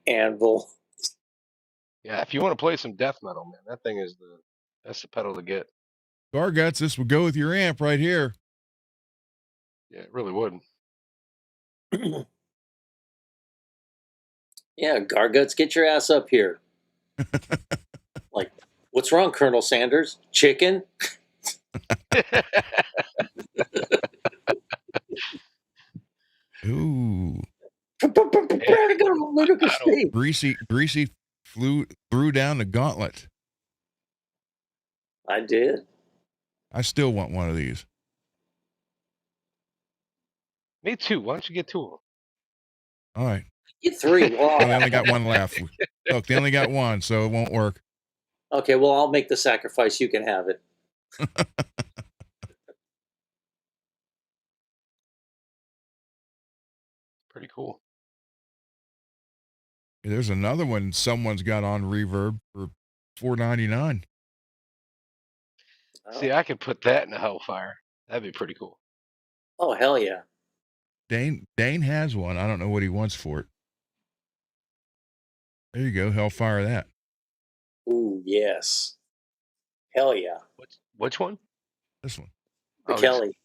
Speaker 2: Anvil.
Speaker 3: Yeah, if you want to play some death metal, man, that's the pedal to get.
Speaker 1: Garguts, this would go with your amp right here.
Speaker 3: Yeah, it really would.
Speaker 2: Yeah, Garguts, get your ass up here. Like, what's wrong, Colonel Sanders? Chicken?
Speaker 1: Ooh.
Speaker 2: Prepare to go to Ludicrous Steve.
Speaker 1: Greasy threw down the gauntlet.
Speaker 2: I did.
Speaker 1: I still want one of these.
Speaker 3: Me too. Why don't you get two of them?
Speaker 1: All right.
Speaker 2: Get three.
Speaker 1: Well,
Speaker 2: Well,
Speaker 1: they only got one left. Look, they only got one, so it won't work.
Speaker 2: okay, well, I'll make the sacrifice. You can have it.
Speaker 3: Pretty cool.
Speaker 1: There's another one someone's got on Reverb for $4.99.
Speaker 2: Oh.
Speaker 3: See, I could put that in a Hellfire. That'd be pretty cool.
Speaker 2: Oh, hell yeah.
Speaker 1: Dane has one. I don't know what he wants for it. There you go. Hellfire that.
Speaker 2: Ooh, yes. Hell yeah.
Speaker 3: Which one?
Speaker 1: This one.
Speaker 2: The Kelly.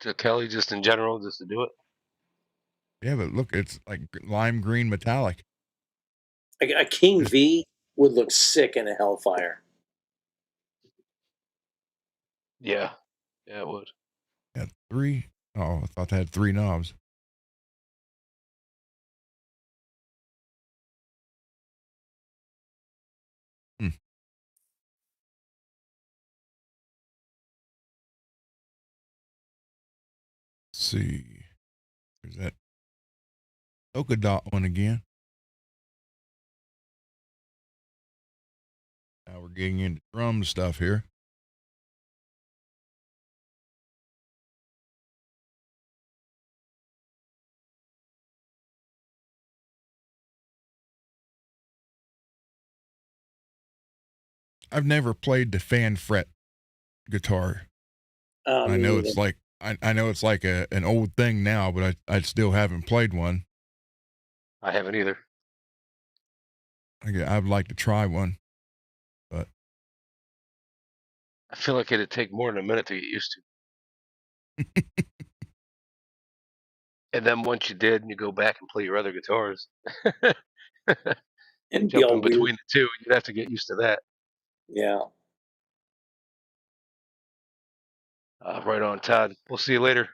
Speaker 3: To Kelly, just in general, just to do it.
Speaker 1: Yeah, but look, it's like lime green metallic.
Speaker 2: A King V would look sick in a Hellfire.
Speaker 3: Yeah. Yeah, it would.
Speaker 1: Yeah, three. Oh, I thought they had three knobs. Let's see. There's that polka dot one again. Now we're getting into drum stuff here. I've never played the fan fret guitar. I know it's like I know it's like an old thing now, but I still haven't played one.
Speaker 3: I haven't either.
Speaker 1: I'd like to try one, but
Speaker 3: I feel like it'd take more than a minute to get used to. And then once you did, and you go back and play your other guitars,
Speaker 2: and
Speaker 3: jump in between the two, you'd have to get used to that.
Speaker 2: Yeah.
Speaker 3: Right on, Todd. We'll see you later.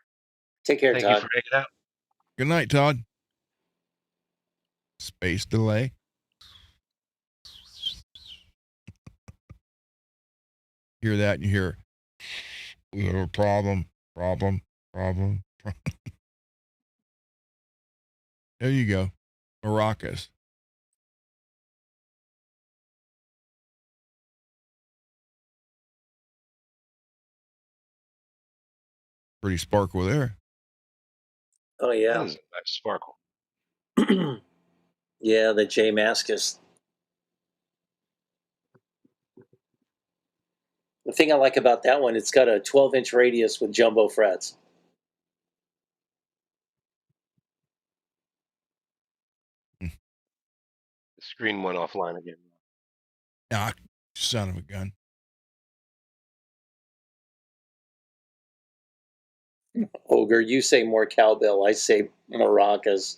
Speaker 2: Take care,
Speaker 3: Thank
Speaker 2: Todd.
Speaker 3: you for hanging out.
Speaker 1: good night, Todd. Space delay. Hear that and you hear, we have a problem. There you go. Maracas. Pretty sparkle there.
Speaker 2: Oh, yeah.
Speaker 3: That is a nice sparkle.
Speaker 2: Yeah, the J Mascus. The thing I like about that one, it's got a 12-inch radius with jumbo frets.
Speaker 3: The screen went offline again.
Speaker 1: Ah, son of a gun.
Speaker 2: Ogre, you say more cowbell. I say maracas.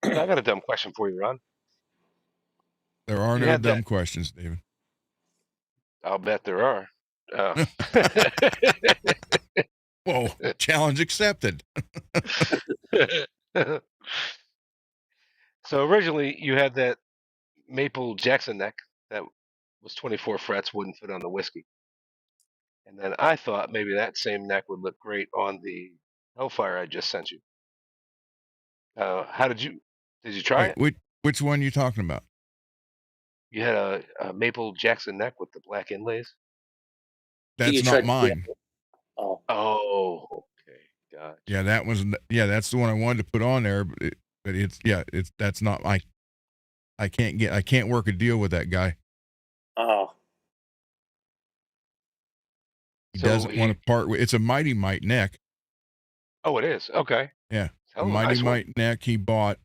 Speaker 3: I got a dumb question for you, Ron.
Speaker 1: There are
Speaker 3: You
Speaker 1: no
Speaker 3: had
Speaker 1: dumb
Speaker 3: that-
Speaker 1: questions, David.
Speaker 3: I'll bet there are.
Speaker 1: Whoa, challenge accepted.
Speaker 3: So originally you had that maple Jackson neck that was 24 frets, wouldn't fit on the whiskey. And then I thought maybe that same neck would look great on the Hellfire I just sent you. How did you try it?
Speaker 1: Which one are you talking about?
Speaker 3: You had a maple Jackson neck with the black inlays.
Speaker 1: That's not mine.
Speaker 2: Oh.
Speaker 3: Oh, okay. God.
Speaker 1: Yeah, that was that's the one I wanted to put on there, but that's not I can't work a deal with that guy.
Speaker 2: Oh,
Speaker 1: He
Speaker 3: So
Speaker 1: doesn't want to part with. It's a Mighty Mite neck.
Speaker 3: Oh, it is. Okay.
Speaker 1: Yeah,
Speaker 3: Hell of a
Speaker 1: Mighty
Speaker 3: nice one.
Speaker 1: Mite neck. He bought,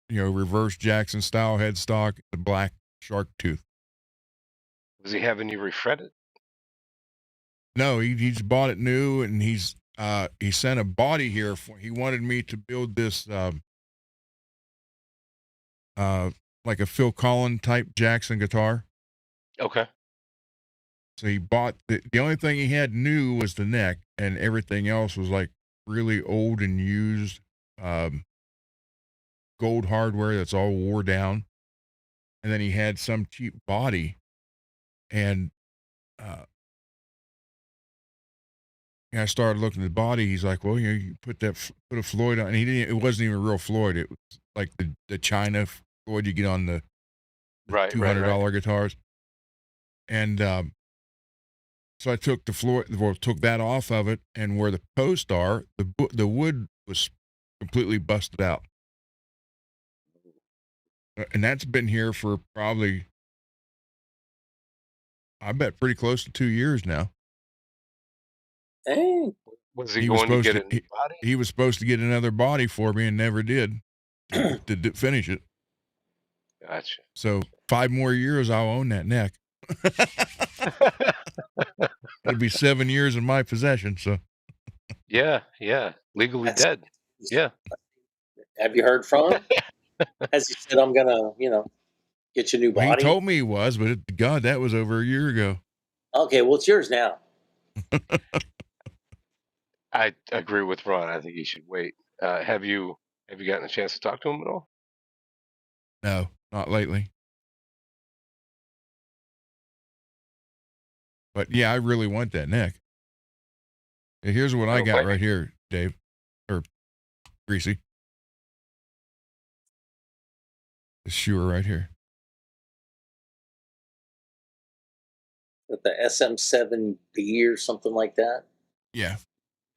Speaker 1: reverse Jackson style headstock, the black shark tooth.
Speaker 3: Was he having you refret it?
Speaker 1: No, he just bought it new, and he sent a body here for. He wanted me to build this like a Phil Collins type Jackson guitar.
Speaker 3: Okay.
Speaker 1: So he bought the only thing he had new was the neck, and everything else was like really old and used gold hardware that's all wore down. And then he had some cheap body, and I started looking at the body. He's like, "Well, you put a Floyd on." And he didn't. It wasn't even a real Floyd. It was like the China Floyd you get on the
Speaker 3: Right.
Speaker 1: $200 guitars. And so I took took that off of it, and where the posts are, the wood was completely busted out. And that's been here for probably, I bet, pretty close to 2 years now.
Speaker 2: dang.
Speaker 3: Was he going to get a new body?
Speaker 1: He was supposed to get another body for me and never did to finish it.
Speaker 3: Gotcha.
Speaker 1: So 5 more years, I'll own that neck. It'll be 7 years in my possession. So
Speaker 3: Yeah. Legally
Speaker 2: That's-
Speaker 3: dead. Yeah.
Speaker 2: Have you heard from him? Has he said, I'm going to, get you a new
Speaker 1: well,
Speaker 2: body?
Speaker 1: he told me he was, but God, that was over a year ago.
Speaker 2: Okay, well, it's yours now.
Speaker 3: I agree with Ron. I think he should wait. Have you gotten a chance to talk to him at all?
Speaker 1: No, not lately. But yeah, I really want that neck. Here's what I got right here, Dave, or Greasy. The Shure right here.
Speaker 2: With the SM7B or something like that.
Speaker 1: Yeah,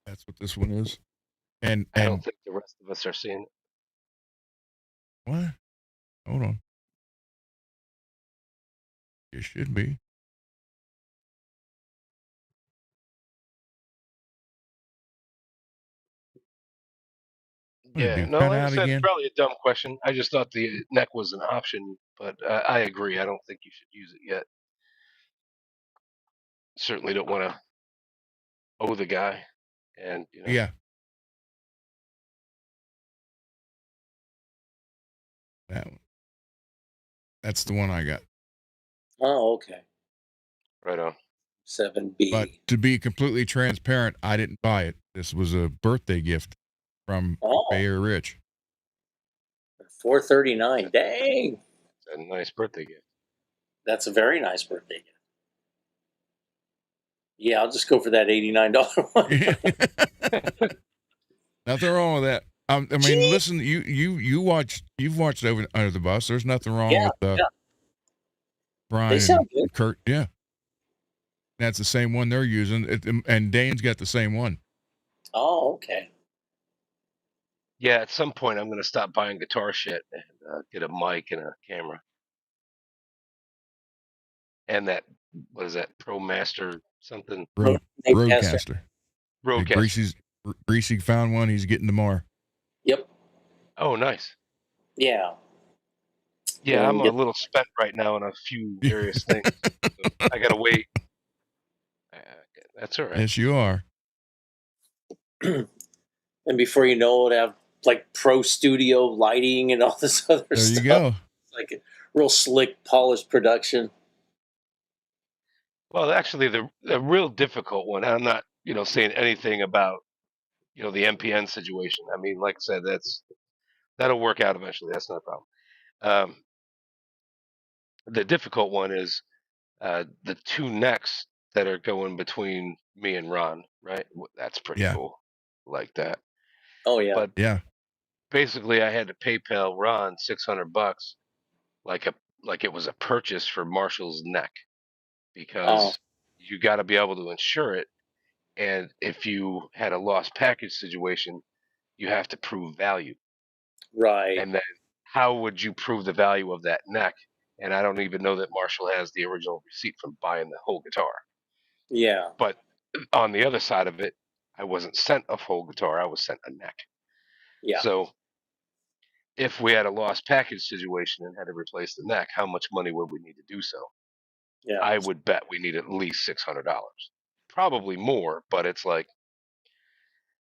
Speaker 1: that's what this one is. And
Speaker 3: I don't think the rest of us are seeing it.
Speaker 1: What? Hold on. It should be.
Speaker 3: Yeah, no, like I said, it's probably a dumb question. I just thought the neck was an option, but I agree. I don't think you should use it yet. Certainly don't want to owe the guy, and
Speaker 1: Yeah. That one. That's the one I got.
Speaker 2: Oh, okay.
Speaker 3: Right on.
Speaker 2: 7B.
Speaker 1: But to be completely transparent, I didn't buy it. This was a birthday gift from Bayer Rich.
Speaker 2: $439. Dang.
Speaker 3: That's a nice birthday gift.
Speaker 2: That's a very nice birthday gift. Yeah, I'll just go for that $89 one.
Speaker 1: Nothing wrong with that. I mean, listen, you've watched Under the Bus. There's nothing wrong with Brian and Kurt. Yeah, that's the same one they're using, and Dane's got the same one.
Speaker 2: Oh, okay.
Speaker 3: Yeah, at some point I'm going to stop buying guitar shit and get a mic and a camera. And that, what is that, ProMaster something?
Speaker 1: Roadcaster.
Speaker 3: Roadcaster.
Speaker 1: Greasy found one. He's getting tomorrow.
Speaker 2: Yep.
Speaker 3: Oh, nice.
Speaker 2: Yeah.
Speaker 3: Yeah, I'm a little spent right now on a few various things. So I got to wait. That's all right.
Speaker 1: Yes, you are.
Speaker 2: And before you know it, have like pro studio lighting and all this other stuff.
Speaker 1: There you go.
Speaker 2: It's like a real slick, polished production.
Speaker 3: Well, actually, the real difficult one, I'm not, saying anything about, the MPN situation. I mean, like I said, that'll work out eventually. That's not a problem. The difficult one is the two necks that are going between me and Ron, right? That's pretty cool. Like that.
Speaker 2: Oh, yeah.
Speaker 3: But
Speaker 1: yeah,
Speaker 3: basically, I had to PayPal Ron $600 like it was a purchase for Marshall's neck, because you got to be able to insure it. And if you had a lost package situation, you have to prove value.
Speaker 2: Right.
Speaker 3: And then how would you prove the value of that neck? And I don't even know that Marshall has the original receipt from buying the whole guitar.
Speaker 2: Yeah.
Speaker 3: But on the other side of it, I wasn't sent a whole guitar, I was sent a neck.
Speaker 2: Yeah.
Speaker 3: So if we had a lost package situation and had to replace the neck, how much money would we need to do so?
Speaker 2: Yeah.
Speaker 3: I would bet we need at least $600. Probably more, but it's like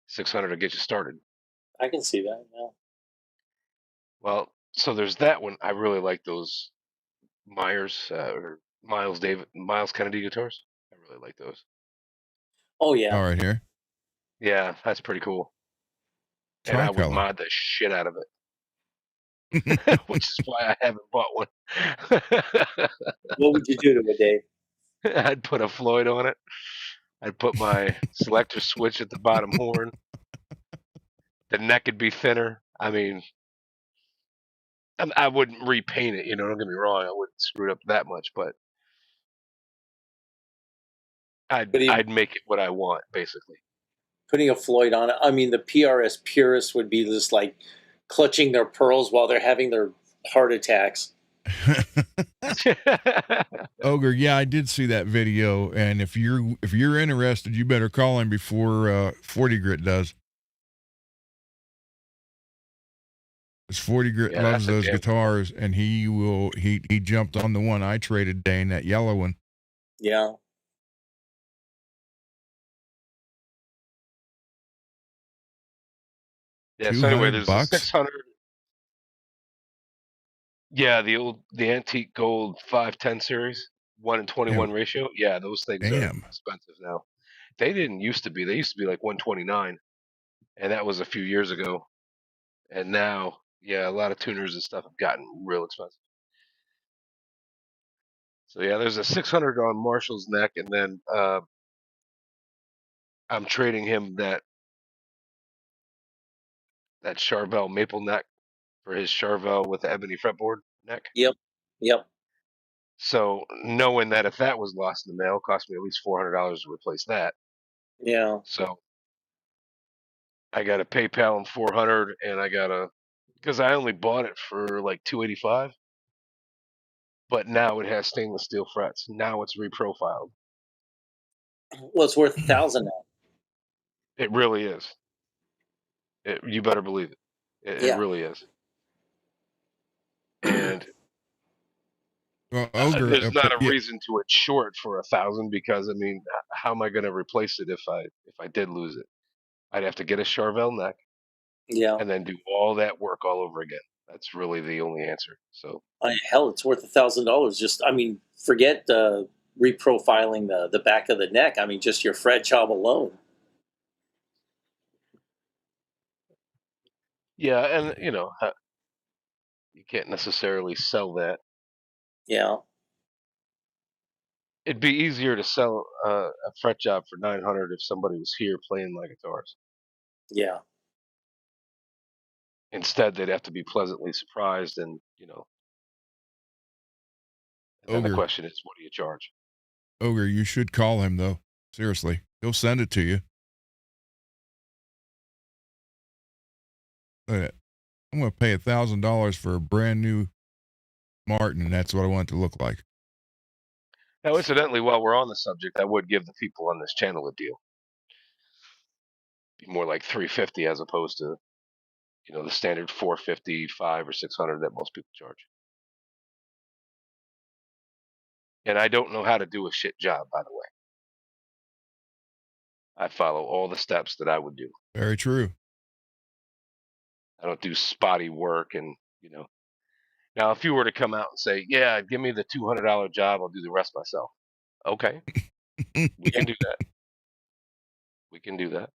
Speaker 3: 600 to get you started.
Speaker 2: I can see that. Yeah.
Speaker 3: Well, so there's that one. I really like those Myers or Miles Kennedy guitars. I really like those.
Speaker 2: Oh yeah.
Speaker 1: All right, here.
Speaker 3: Yeah, that's pretty cool. And I would
Speaker 1: Tricolor.
Speaker 3: mod the shit out of it, which is why I haven't bought one.
Speaker 2: What would you do to it, Dave?
Speaker 3: I'd put a Floyd on it. I'd put my selector switch at the bottom horn. The neck would be thinner. I mean, I wouldn't repaint it. Don't get me wrong. I wouldn't screw it up that much, but I'd make it what I want, basically.
Speaker 2: Putting a Floyd on it. I mean, the PRS purists would be just like clutching their pearls while they're having their heart attacks.
Speaker 1: Ogre, yeah, I did see that video, and if you're interested, you better call him before 40 Grit does. Because 40 Grit
Speaker 3: Yeah,
Speaker 1: loves
Speaker 3: that's a
Speaker 1: those
Speaker 3: damn good one.
Speaker 1: guitars, and he jumped on the one I traded Dane, that yellow one.
Speaker 2: Yeah.
Speaker 3: Yeah. So anyway, there's a
Speaker 1: $200.
Speaker 3: 600. Yeah, the antique gold 510 series, 1:21 ratio. Yeah, those things are
Speaker 1: Damn.
Speaker 3: expensive now. They didn't used to be. They used to be like 129, and that was a few years ago. And now, yeah, a lot of tuners and stuff have gotten real expensive. So yeah, there's a 600 on Marshall's neck, and then I'm trading him that Charvel maple neck for his Charvel with the ebony fretboard neck.
Speaker 2: Yep. Yep.
Speaker 3: So knowing that if that was lost in the mail, it cost me at least $400 to replace that.
Speaker 2: Yeah.
Speaker 3: So I got to PayPal him 400, and because I only bought it for like 285, but now it has stainless steel frets. Now it's reprofiled.
Speaker 2: Well, it's worth $1,000 now.
Speaker 3: It really is. You better believe it. It
Speaker 2: Yeah.
Speaker 3: really is. And
Speaker 1: Well, Ogre,
Speaker 3: there's not a
Speaker 1: yeah,
Speaker 3: reason to it short for 1,000 because I mean, how am I going to replace it if I did lose it? I'd have to get a Charvel neck
Speaker 2: Yeah.
Speaker 3: and then do all that work all over again. That's really the only answer. So
Speaker 2: Hell, it's worth $1,000. Just, I mean, forget reprofiling the back of the neck. I mean, just your fret job alone.
Speaker 3: yeah, and you can't necessarily sell that.
Speaker 2: Yeah.
Speaker 3: It'd be easier to sell a fret job for 900 if somebody was here playing my guitars.
Speaker 2: Yeah.
Speaker 3: Instead, they'd have to be pleasantly surprised, and and then the
Speaker 1: Ogre,
Speaker 3: question is, what do you charge?
Speaker 1: Ogre, you should call him though. Seriously, he'll send it to you. I'm going to pay $1,000 for a brand new Martin, and that's what I want it to look like.
Speaker 3: Now, incidentally, while we're on the subject, I would give the people on this channel a deal. Be more like 350 as opposed to the standard 450, 5 or 600 that most people charge. And I don't know how to do a shit job, by the way. I follow all the steps that I would do.
Speaker 1: Very true.
Speaker 3: I don't do spotty work, and Now, if you were to come out and say, "Yeah, give me the $200 job, I'll do the rest myself." Okay, we can do that. We can do that.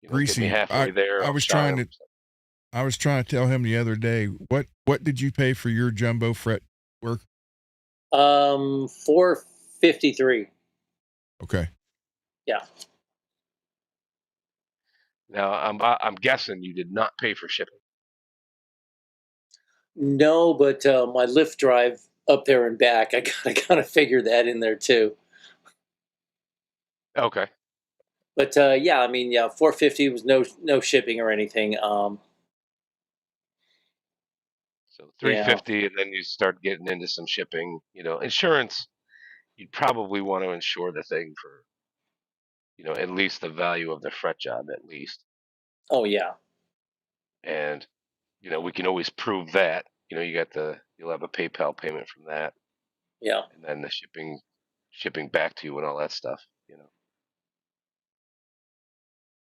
Speaker 3: Get me
Speaker 1: Greasy,
Speaker 3: halfway there.
Speaker 1: I
Speaker 3: I'll
Speaker 1: was
Speaker 3: shy
Speaker 1: trying
Speaker 3: him.
Speaker 1: to tell him the other day, what did you pay for your jumbo fret work?
Speaker 2: 453.
Speaker 1: Okay.
Speaker 2: Yeah.
Speaker 3: Now, I'm guessing you did not pay for shipping.
Speaker 2: No, but my lift drive up there and back, I gotta figure that in there too.
Speaker 3: Okay.
Speaker 2: But yeah, I mean, yeah, 450 was no shipping or anything.
Speaker 3: So
Speaker 2: Yeah,
Speaker 3: 350, and then you start getting into some shipping. Insurance. You'd probably want to insure the thing for at least the value of the fret job at least,
Speaker 2: oh yeah,
Speaker 3: and we can always prove that. You'll have a PayPal payment from that,
Speaker 2: yeah,
Speaker 3: and then the shipping back to you and all that stuff.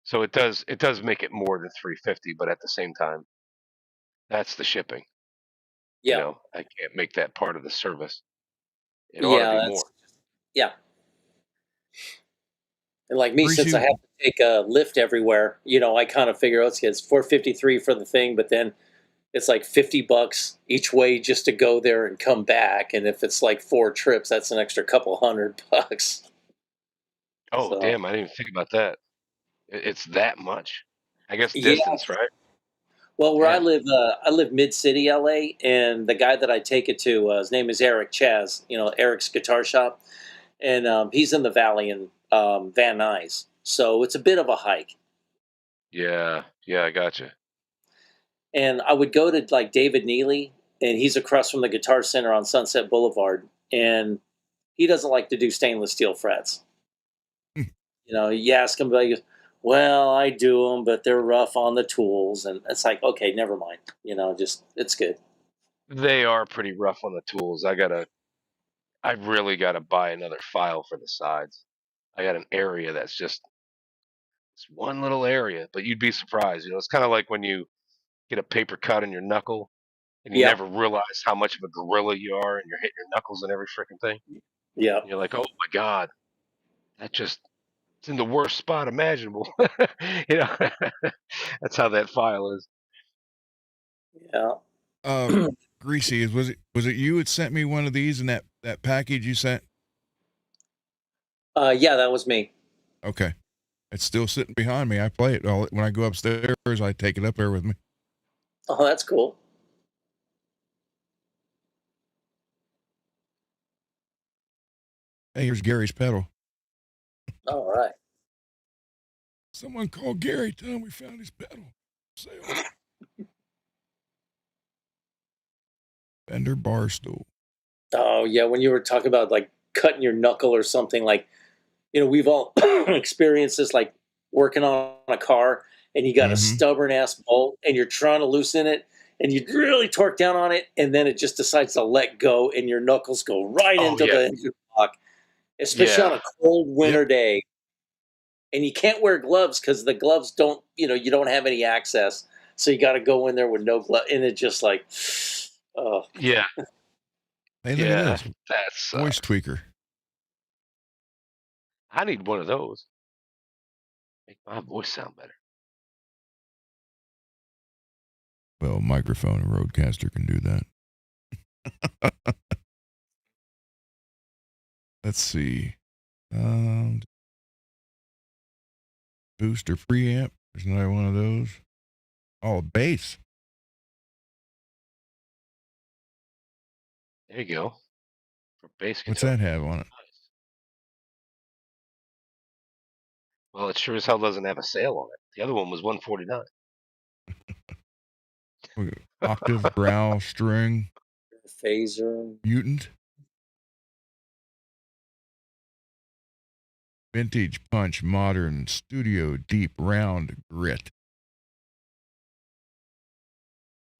Speaker 3: So it does make it more than 350, but at the same time, that's the shipping.
Speaker 2: yeah,
Speaker 3: I can't make that part of the service. It ought to
Speaker 2: yeah.
Speaker 3: be more.
Speaker 2: That's yeah. And like me, since I
Speaker 1: Greasy,
Speaker 2: have to take a lift everywhere, I kind of figure, okay, it's 453 for the thing, but then it's like $50 each way just to go there and come back. And if it's like 4 trips, that's an extra couple $100.
Speaker 3: Oh,
Speaker 2: So
Speaker 3: damn! I didn't even think about that. It's that much. I guess
Speaker 2: yeah.
Speaker 3: distance, right?
Speaker 2: Well, where
Speaker 3: Damn.
Speaker 2: I live mid city LA, and the guy that I take it to, his name is Eric Chaz. Eric's guitar shop, and he's in the valley in Van Nuys, so it's a bit of a hike.
Speaker 3: Yeah, yeah, I gotcha.
Speaker 2: And I would go to like David Neely, and he's across from the Guitar Center on Sunset Boulevard, and he doesn't like to do stainless steel frets. You ask him about, he goes, well, I do them, but they're rough on the tools, and it's like, okay, never mind. Just it's good.
Speaker 3: They are pretty rough on the tools. I really gotta buy another file for the sides. I got an area that's just it's one little area, but you'd be surprised. It's kind of like when you get a paper cut in your knuckle and you
Speaker 2: Yeah,
Speaker 3: never realize how much of a gorilla you are and you're hitting your knuckles and every freaking thing.
Speaker 2: yeah,
Speaker 3: And you're like, oh my God, that just it's in the worst spot imaginable. you know, that's how that file is.
Speaker 2: yeah.
Speaker 1: uh, Greasy, was it you that sent me one of these in that package you sent?
Speaker 2: Yeah, that was me.
Speaker 1: Okay, it's still sitting behind me. I play it when I go upstairs. I take it up there with me.
Speaker 2: Oh, that's cool.
Speaker 1: Hey, here's Gary's pedal.
Speaker 2: All right.
Speaker 1: Someone called Gary. Tell him we found his pedal. Sale. Fender bar stool.
Speaker 2: Oh, yeah. When you were talking about like cutting your knuckle or something, like, we've all experienced this, like working on a car and you got a
Speaker 1: Mm-hmm.
Speaker 2: stubborn ass bolt and you're trying to loosen it and you really torque down on it and then it just decides to let go and your knuckles go right
Speaker 3: Oh
Speaker 2: into
Speaker 3: yeah,
Speaker 2: the engine block, especially on
Speaker 3: yeah,
Speaker 2: a cold
Speaker 1: Yep.
Speaker 2: winter day. And you can't wear gloves because the gloves don't, you don't have any access. So you got to go in there with no glove. And it just like, oh,
Speaker 3: yeah,
Speaker 1: Hey, look at
Speaker 3: yeah.
Speaker 1: this
Speaker 3: That's
Speaker 1: voice tweaker.
Speaker 3: I need one of those. Make my voice sound better.
Speaker 1: Well, microphone and roadcaster can do that. Let's see. Booster preamp. There's another one of those. Oh, bass.
Speaker 3: There you go for bass
Speaker 1: What's
Speaker 3: guitar.
Speaker 1: that have on it?
Speaker 3: Nice. Well, it sure as hell doesn't have a sale on it. The other one was 149.
Speaker 1: Octave, growl, string,
Speaker 2: phaser.
Speaker 1: mutant, vintage, punch, modern, studio, deep, round, grit.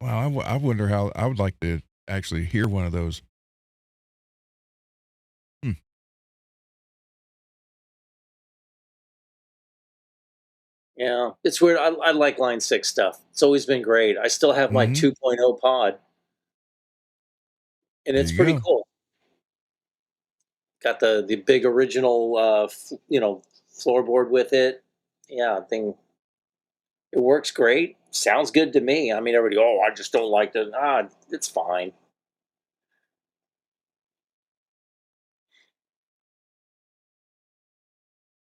Speaker 1: Wow, I wonder how I would like to actually hear one of those. Hmm.
Speaker 2: Yeah, it's weird. I like Line 6 stuff. It's always been great. I still have my
Speaker 1: Mm-hmm.
Speaker 2: 2.0 pod, and
Speaker 1: There
Speaker 2: it's
Speaker 1: you
Speaker 2: pretty
Speaker 1: go.
Speaker 2: cool. Got the big original, floorboard with it. Yeah, thing. It works great. Sounds good to me. I mean, everybody, oh, I just don't like the. It's fine.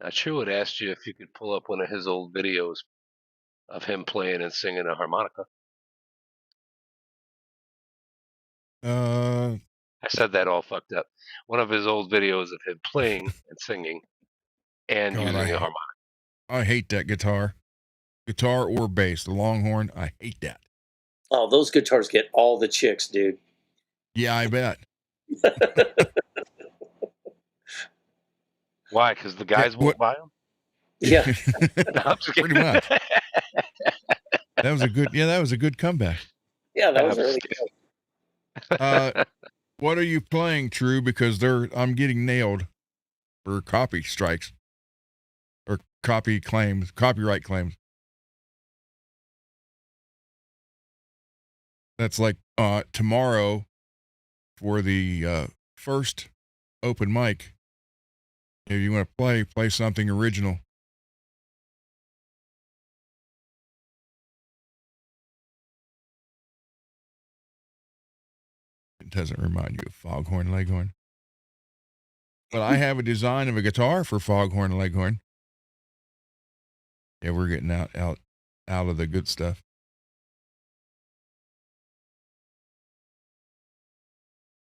Speaker 3: Now, True had asked you if you could pull up one of his old videos of him playing and singing a harmonica.
Speaker 1: Uh,
Speaker 3: I said that all fucked up. One of his old videos of him playing and singing and
Speaker 1: God,
Speaker 3: using a harmonic.
Speaker 1: I hate that guitar or bass. The Longhorn, I hate that.
Speaker 2: Oh, those guitars get all the chicks, dude.
Speaker 1: Yeah, I bet.
Speaker 3: Why? Because the
Speaker 1: Yeah,
Speaker 3: guys won't buy them.
Speaker 2: Yeah.
Speaker 3: No, I'm just
Speaker 1: pretty
Speaker 3: kidding.
Speaker 1: much. That was a good comeback.
Speaker 2: Yeah, that
Speaker 3: I'm
Speaker 2: was really
Speaker 3: just
Speaker 2: good.
Speaker 1: What are you playing, True? Because I'm getting nailed for copy strikes or copyright claims. That's like tomorrow for the first open mic. If you want to play something original. It doesn't remind you of Foghorn Leghorn. But I have a design of a guitar for Foghorn Leghorn. Yeah, we're getting out of the good stuff.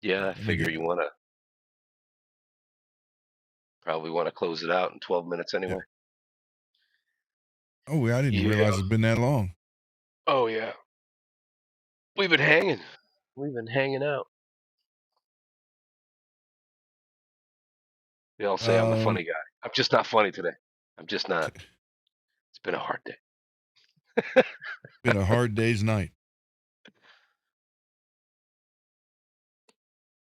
Speaker 3: Yeah, I figure you probably want to close it out in 12 minutes anyway.
Speaker 1: Yeah. Oh, I didn't realize it's been that long.
Speaker 3: Oh yeah. We've been hanging. We've been hanging out. They all say I'm the funny guy. I'm just not funny today. I'm just not. It's been a hard day.
Speaker 1: Been a hard day's night.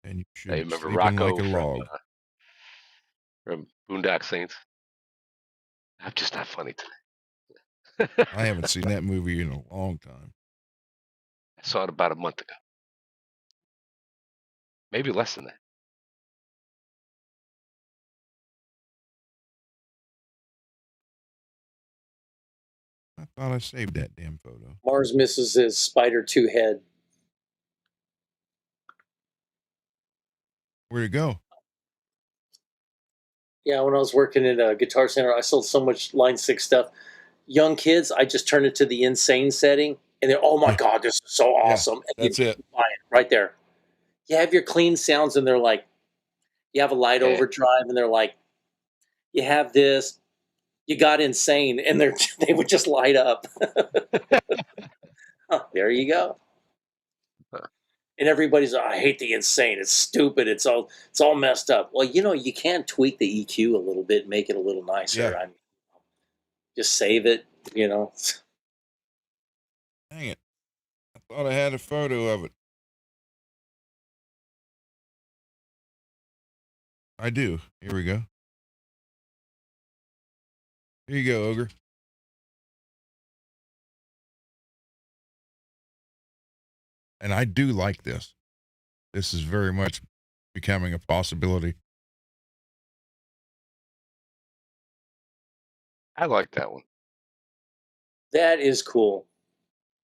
Speaker 1: And you should
Speaker 3: I
Speaker 1: be
Speaker 3: remember
Speaker 1: sleeping
Speaker 3: Rocco
Speaker 1: like a log.
Speaker 3: from Boondock Saints. I'm just not funny today.
Speaker 1: I haven't seen that movie in a long time.
Speaker 3: I saw it about a month ago. Maybe less than that.
Speaker 1: I thought I saved that damn photo.
Speaker 2: Mars misses his Spider 2 head.
Speaker 1: Where'd it go?
Speaker 2: Yeah, when I was working at a Guitar Center, I sold so much Line 6 stuff. Young kids, I just turned it to the insane setting, and they're, oh my God, this is so awesome. And
Speaker 1: That's it.
Speaker 2: buy it right there. You have your clean sounds, and they're like, you have a light overdrive, and they're like, you have this, you got insane, and they would just light up. There you go. And everybody's, oh, I hate the insane. It's stupid. It's all messed up. Well, you can tweak the EQ a little bit, and make it a little nicer.
Speaker 1: Yeah.
Speaker 2: I mean, just save it.
Speaker 1: Dang it. I thought I had a photo of it. I do. Here we go. Here you go, Ogre. And I do like this. This is very much becoming a possibility.
Speaker 3: I like that one.
Speaker 2: That is cool.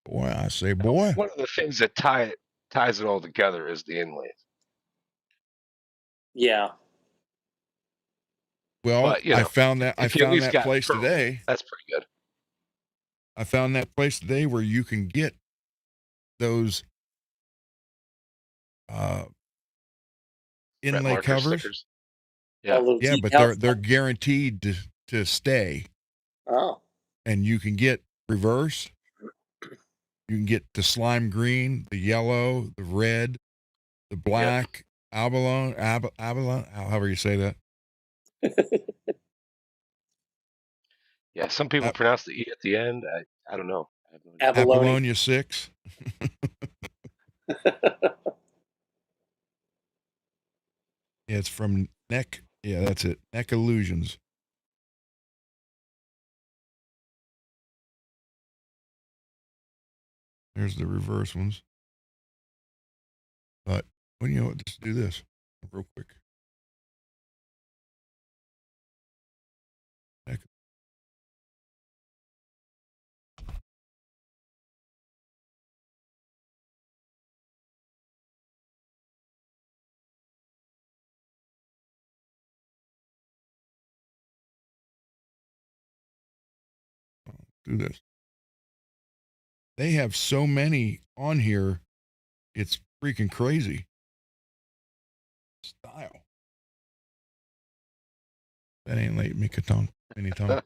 Speaker 1: Boy, I say, boy.
Speaker 3: One of the things that ties it all together is the inlays.
Speaker 2: Yeah.
Speaker 1: Well,
Speaker 3: But,
Speaker 1: I found that place
Speaker 3: pearls,
Speaker 1: today.
Speaker 3: That's pretty good.
Speaker 1: I found that place today where you can get those inlay covers.
Speaker 3: Stickers.
Speaker 1: Yeah, but they're guaranteed to stay.
Speaker 2: Oh.
Speaker 1: And you can get reverse. You can get the slime green, the yellow, the red, the black, abalone, however you say that.
Speaker 3: Yeah, some people pronounce the E at the end. I don't know.
Speaker 1: Apollonia 6. Yeah, it's from Neck. Yeah, that's it. Neck Illusions. There's the reverse ones. But, well, you know what? Let's do this real quick. Neck. Do this. They have so many on here, it's freaking crazy. Style. That ain't late, Mikatong. Anytime.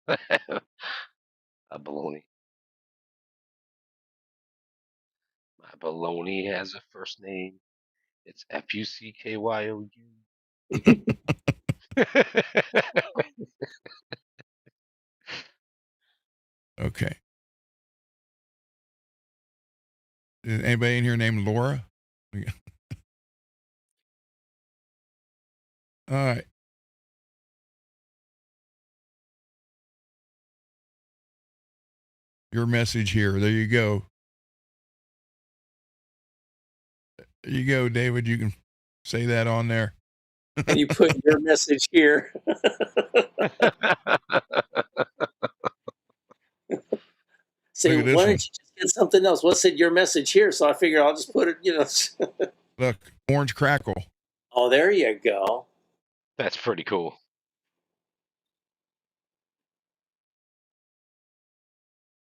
Speaker 3: A baloney. My baloney has a first name. It's Fuckyu.
Speaker 1: Okay. Is anybody in here named Laura? All right. Your message here. There you go. There you go, David. You can say that on there.
Speaker 2: And you put your message here. Say,
Speaker 1: Look at this
Speaker 2: why don't
Speaker 1: one.
Speaker 2: you just get something else? What said your message here? So I figure I'll just put it,
Speaker 1: Look, orange crackle.
Speaker 2: Oh, there you go.
Speaker 3: That's pretty cool.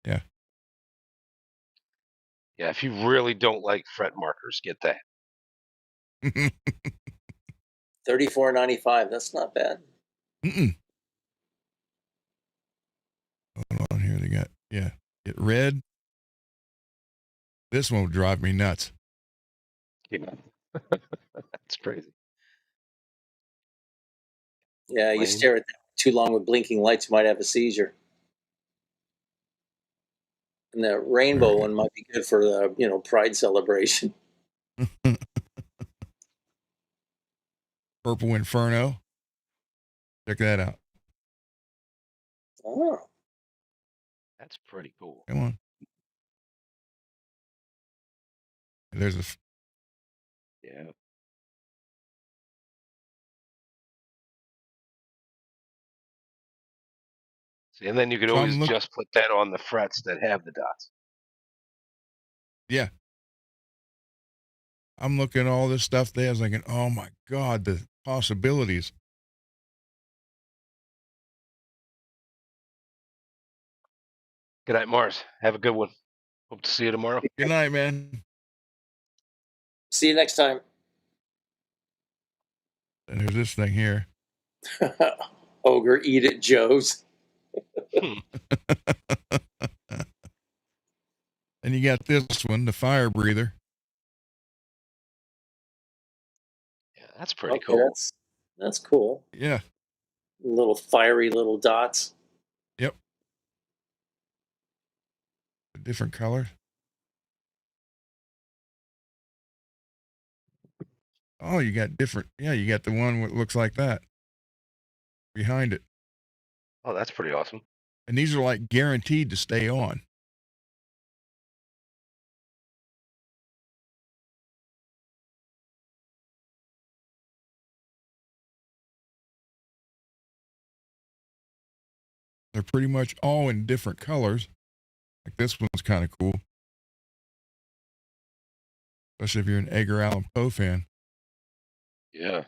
Speaker 1: Yeah.
Speaker 3: Yeah, if you really don't like fret markers, get that.
Speaker 2: $34.95. That's not bad.
Speaker 1: Hold on here. They got, yeah. Get red. This one will drive me nuts.
Speaker 3: Yeah. That's crazy.
Speaker 2: Yeah, you
Speaker 3: Plain.
Speaker 2: stare at that too long with blinking lights, you might have a seizure. And the rainbow one might be good for the, pride celebration.
Speaker 1: Purple Inferno. Check that out.
Speaker 2: Oh.
Speaker 3: That's pretty cool.
Speaker 1: Come on. There's a.
Speaker 3: Yeah. See, and then you could
Speaker 1: So
Speaker 3: always just put that on the frets that have the dots.
Speaker 1: Yeah. I'm looking at all this stuff there. I was thinking, oh my God, the possibilities.
Speaker 3: Good night, Mars. Have a good one. Hope to see you tomorrow.
Speaker 1: Good night, man.
Speaker 2: See you next time.
Speaker 1: And there's this thing here.
Speaker 2: Ogre, eat it, Joe's.
Speaker 1: And you got this one, the fire breather.
Speaker 3: Yeah, that's pretty cool.
Speaker 2: That's cool.
Speaker 1: Yeah.
Speaker 2: Little fiery little dots.
Speaker 1: Yep. Different colors. Oh, you got different. Yeah, you got the one that looks like that behind it.
Speaker 3: Oh, that's pretty awesome.
Speaker 1: And these are like guaranteed to stay on. They're pretty much all in different colors. Like this one's kind of cool. Especially if you're an Edgar Allan Poe fan.
Speaker 3: Yeah.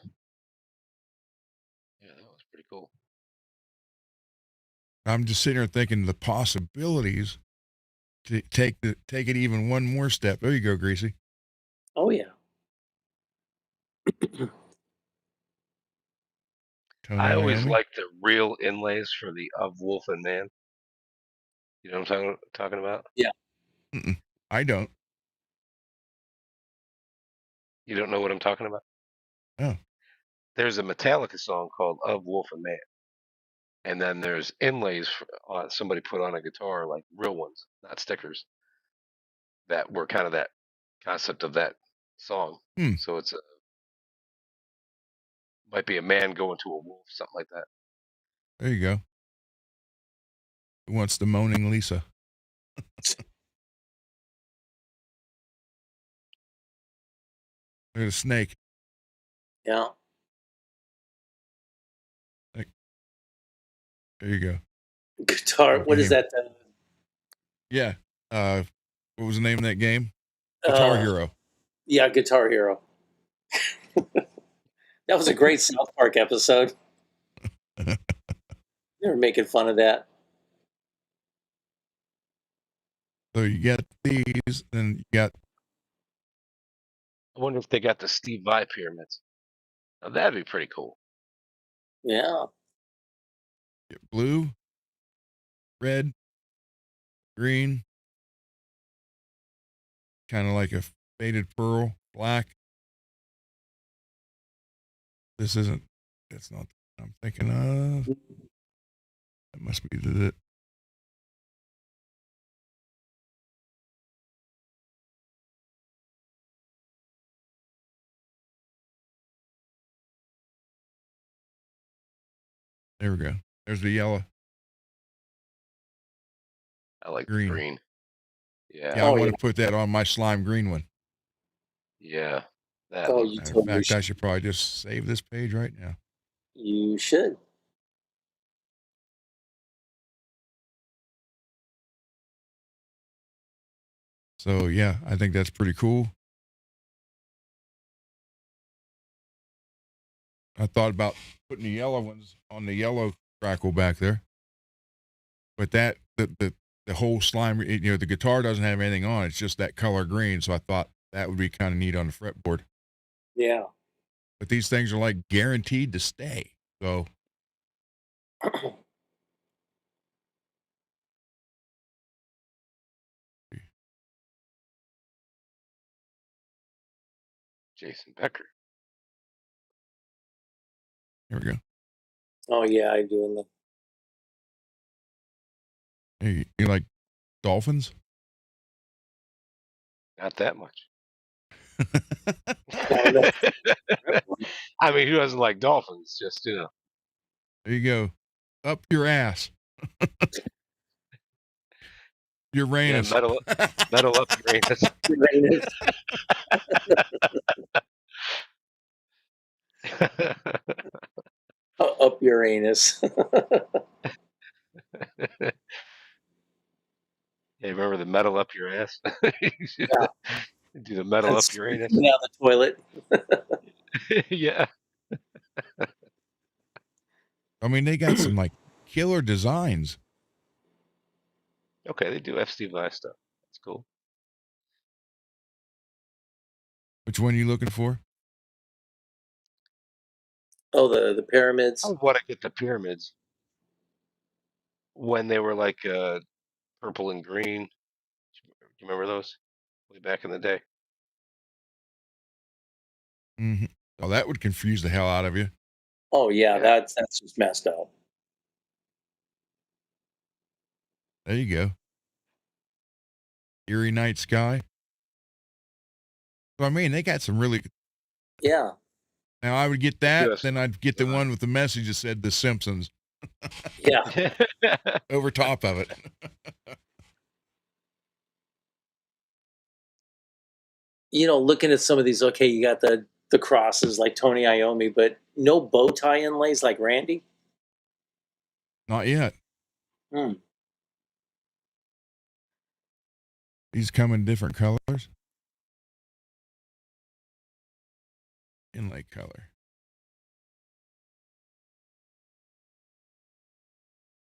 Speaker 3: Yeah, that was pretty cool.
Speaker 1: I'm just sitting here thinking the possibilities to take it even one more step. There you go, Greasy.
Speaker 2: Oh yeah.
Speaker 3: I always
Speaker 1: Naomi.
Speaker 3: like the real inlays for the Of Wolf and Man. You know what I'm talking about?
Speaker 2: Yeah.
Speaker 1: I don't.
Speaker 3: You don't know what I'm talking about?
Speaker 1: Oh.
Speaker 3: There's a Metallica song called Of Wolf and Man. And then there's inlays somebody put on a guitar, like real ones, not stickers, that were kind of that concept of that song. So it's might be a man going to a wolf, something like that.
Speaker 1: There you go. Who wants the moaning Lisa? There's a snake.
Speaker 2: Yeah.
Speaker 1: There you go.
Speaker 2: Guitar. What is that?
Speaker 1: Yeah. What was the name of that game? Guitar Hero.
Speaker 2: Yeah, Guitar Hero. That was a great South Park episode. They were making fun of that.
Speaker 1: So you got these, and you got.
Speaker 3: I wonder if they got the Steve Vai pyramids. Now, that'd be pretty cool.
Speaker 2: Yeah.
Speaker 1: Get blue, red, green, kind of like a faded pearl, black. This isn't, that's not what I'm thinking of. That must be the, there we go. There's the yellow,
Speaker 3: I like the
Speaker 1: green.
Speaker 3: green. Yeah.
Speaker 1: Yeah, I
Speaker 2: Oh,
Speaker 1: want
Speaker 2: yeah.
Speaker 1: to put that on my slime green one.
Speaker 3: Yeah. That
Speaker 2: Oh,
Speaker 3: looks
Speaker 2: you
Speaker 1: In
Speaker 2: totally
Speaker 1: fact, I
Speaker 2: should.
Speaker 1: should probably just save this page right now.
Speaker 2: You should.
Speaker 1: So yeah, I think that's pretty cool. I thought about putting the yellow ones on the yellow crackle back there, but that the whole slime, the guitar doesn't have anything on it. It's just that color green. So I thought that would be kind of neat on the fretboard.
Speaker 2: Yeah.
Speaker 1: But these things are like guaranteed to stay. So
Speaker 3: Jason Becker.
Speaker 1: here we go.
Speaker 2: Oh, yeah, I do. In the
Speaker 1: Hey, you like dolphins?
Speaker 3: Not that much.
Speaker 2: I don't know.
Speaker 3: I mean, who doesn't like dolphins? Just,
Speaker 1: There you go. Up your ass. Uranus.
Speaker 3: metal up Uranus.
Speaker 2: Uranus. Up Uranus.
Speaker 3: Yeah, remember the metal up your ass?
Speaker 2: Yeah.
Speaker 3: Do the metal up Uranus.
Speaker 2: Coming out of the toilet.
Speaker 3: Yeah.
Speaker 1: I mean, they got some like killer designs.
Speaker 3: Okay, they do have Steve Vai stuff. That's cool.
Speaker 1: Which one are you looking for?
Speaker 2: Oh, the pyramids.
Speaker 3: I would want to get the pyramids when they were like purple and green. Do you remember those? Way back in the day.
Speaker 1: Mm-hmm. Oh, that would confuse the hell out of you.
Speaker 2: Oh, yeah,
Speaker 3: Yeah.
Speaker 2: that's just messed up.
Speaker 1: There you go. Eerie night sky. So, I mean, they got some really.
Speaker 2: Yeah.
Speaker 1: Now, I would get that,
Speaker 3: Yes.
Speaker 1: then I'd get the one with the message that said The Simpsons
Speaker 2: Yeah.
Speaker 1: over top of it.
Speaker 2: Looking at some of these, okay, you got the crosses like Tony Iommi, but no bow tie inlays like Randy.
Speaker 1: Not yet.
Speaker 2: Hmm.
Speaker 1: These come in different colors. Inlay color.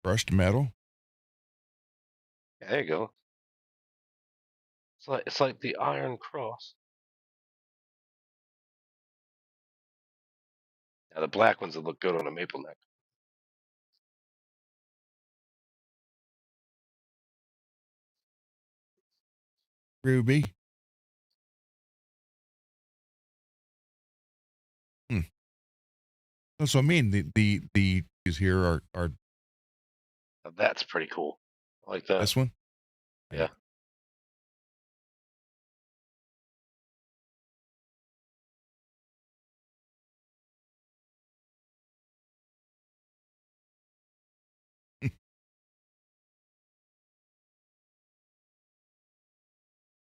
Speaker 1: Brushed metal.
Speaker 3: Yeah, there you go. It's like the Iron Cross. Now the black ones would look good on a maple neck.
Speaker 1: Ruby. That's what I mean. The is here are
Speaker 3: Now that's pretty cool. I like that.
Speaker 1: this one.
Speaker 3: Yeah.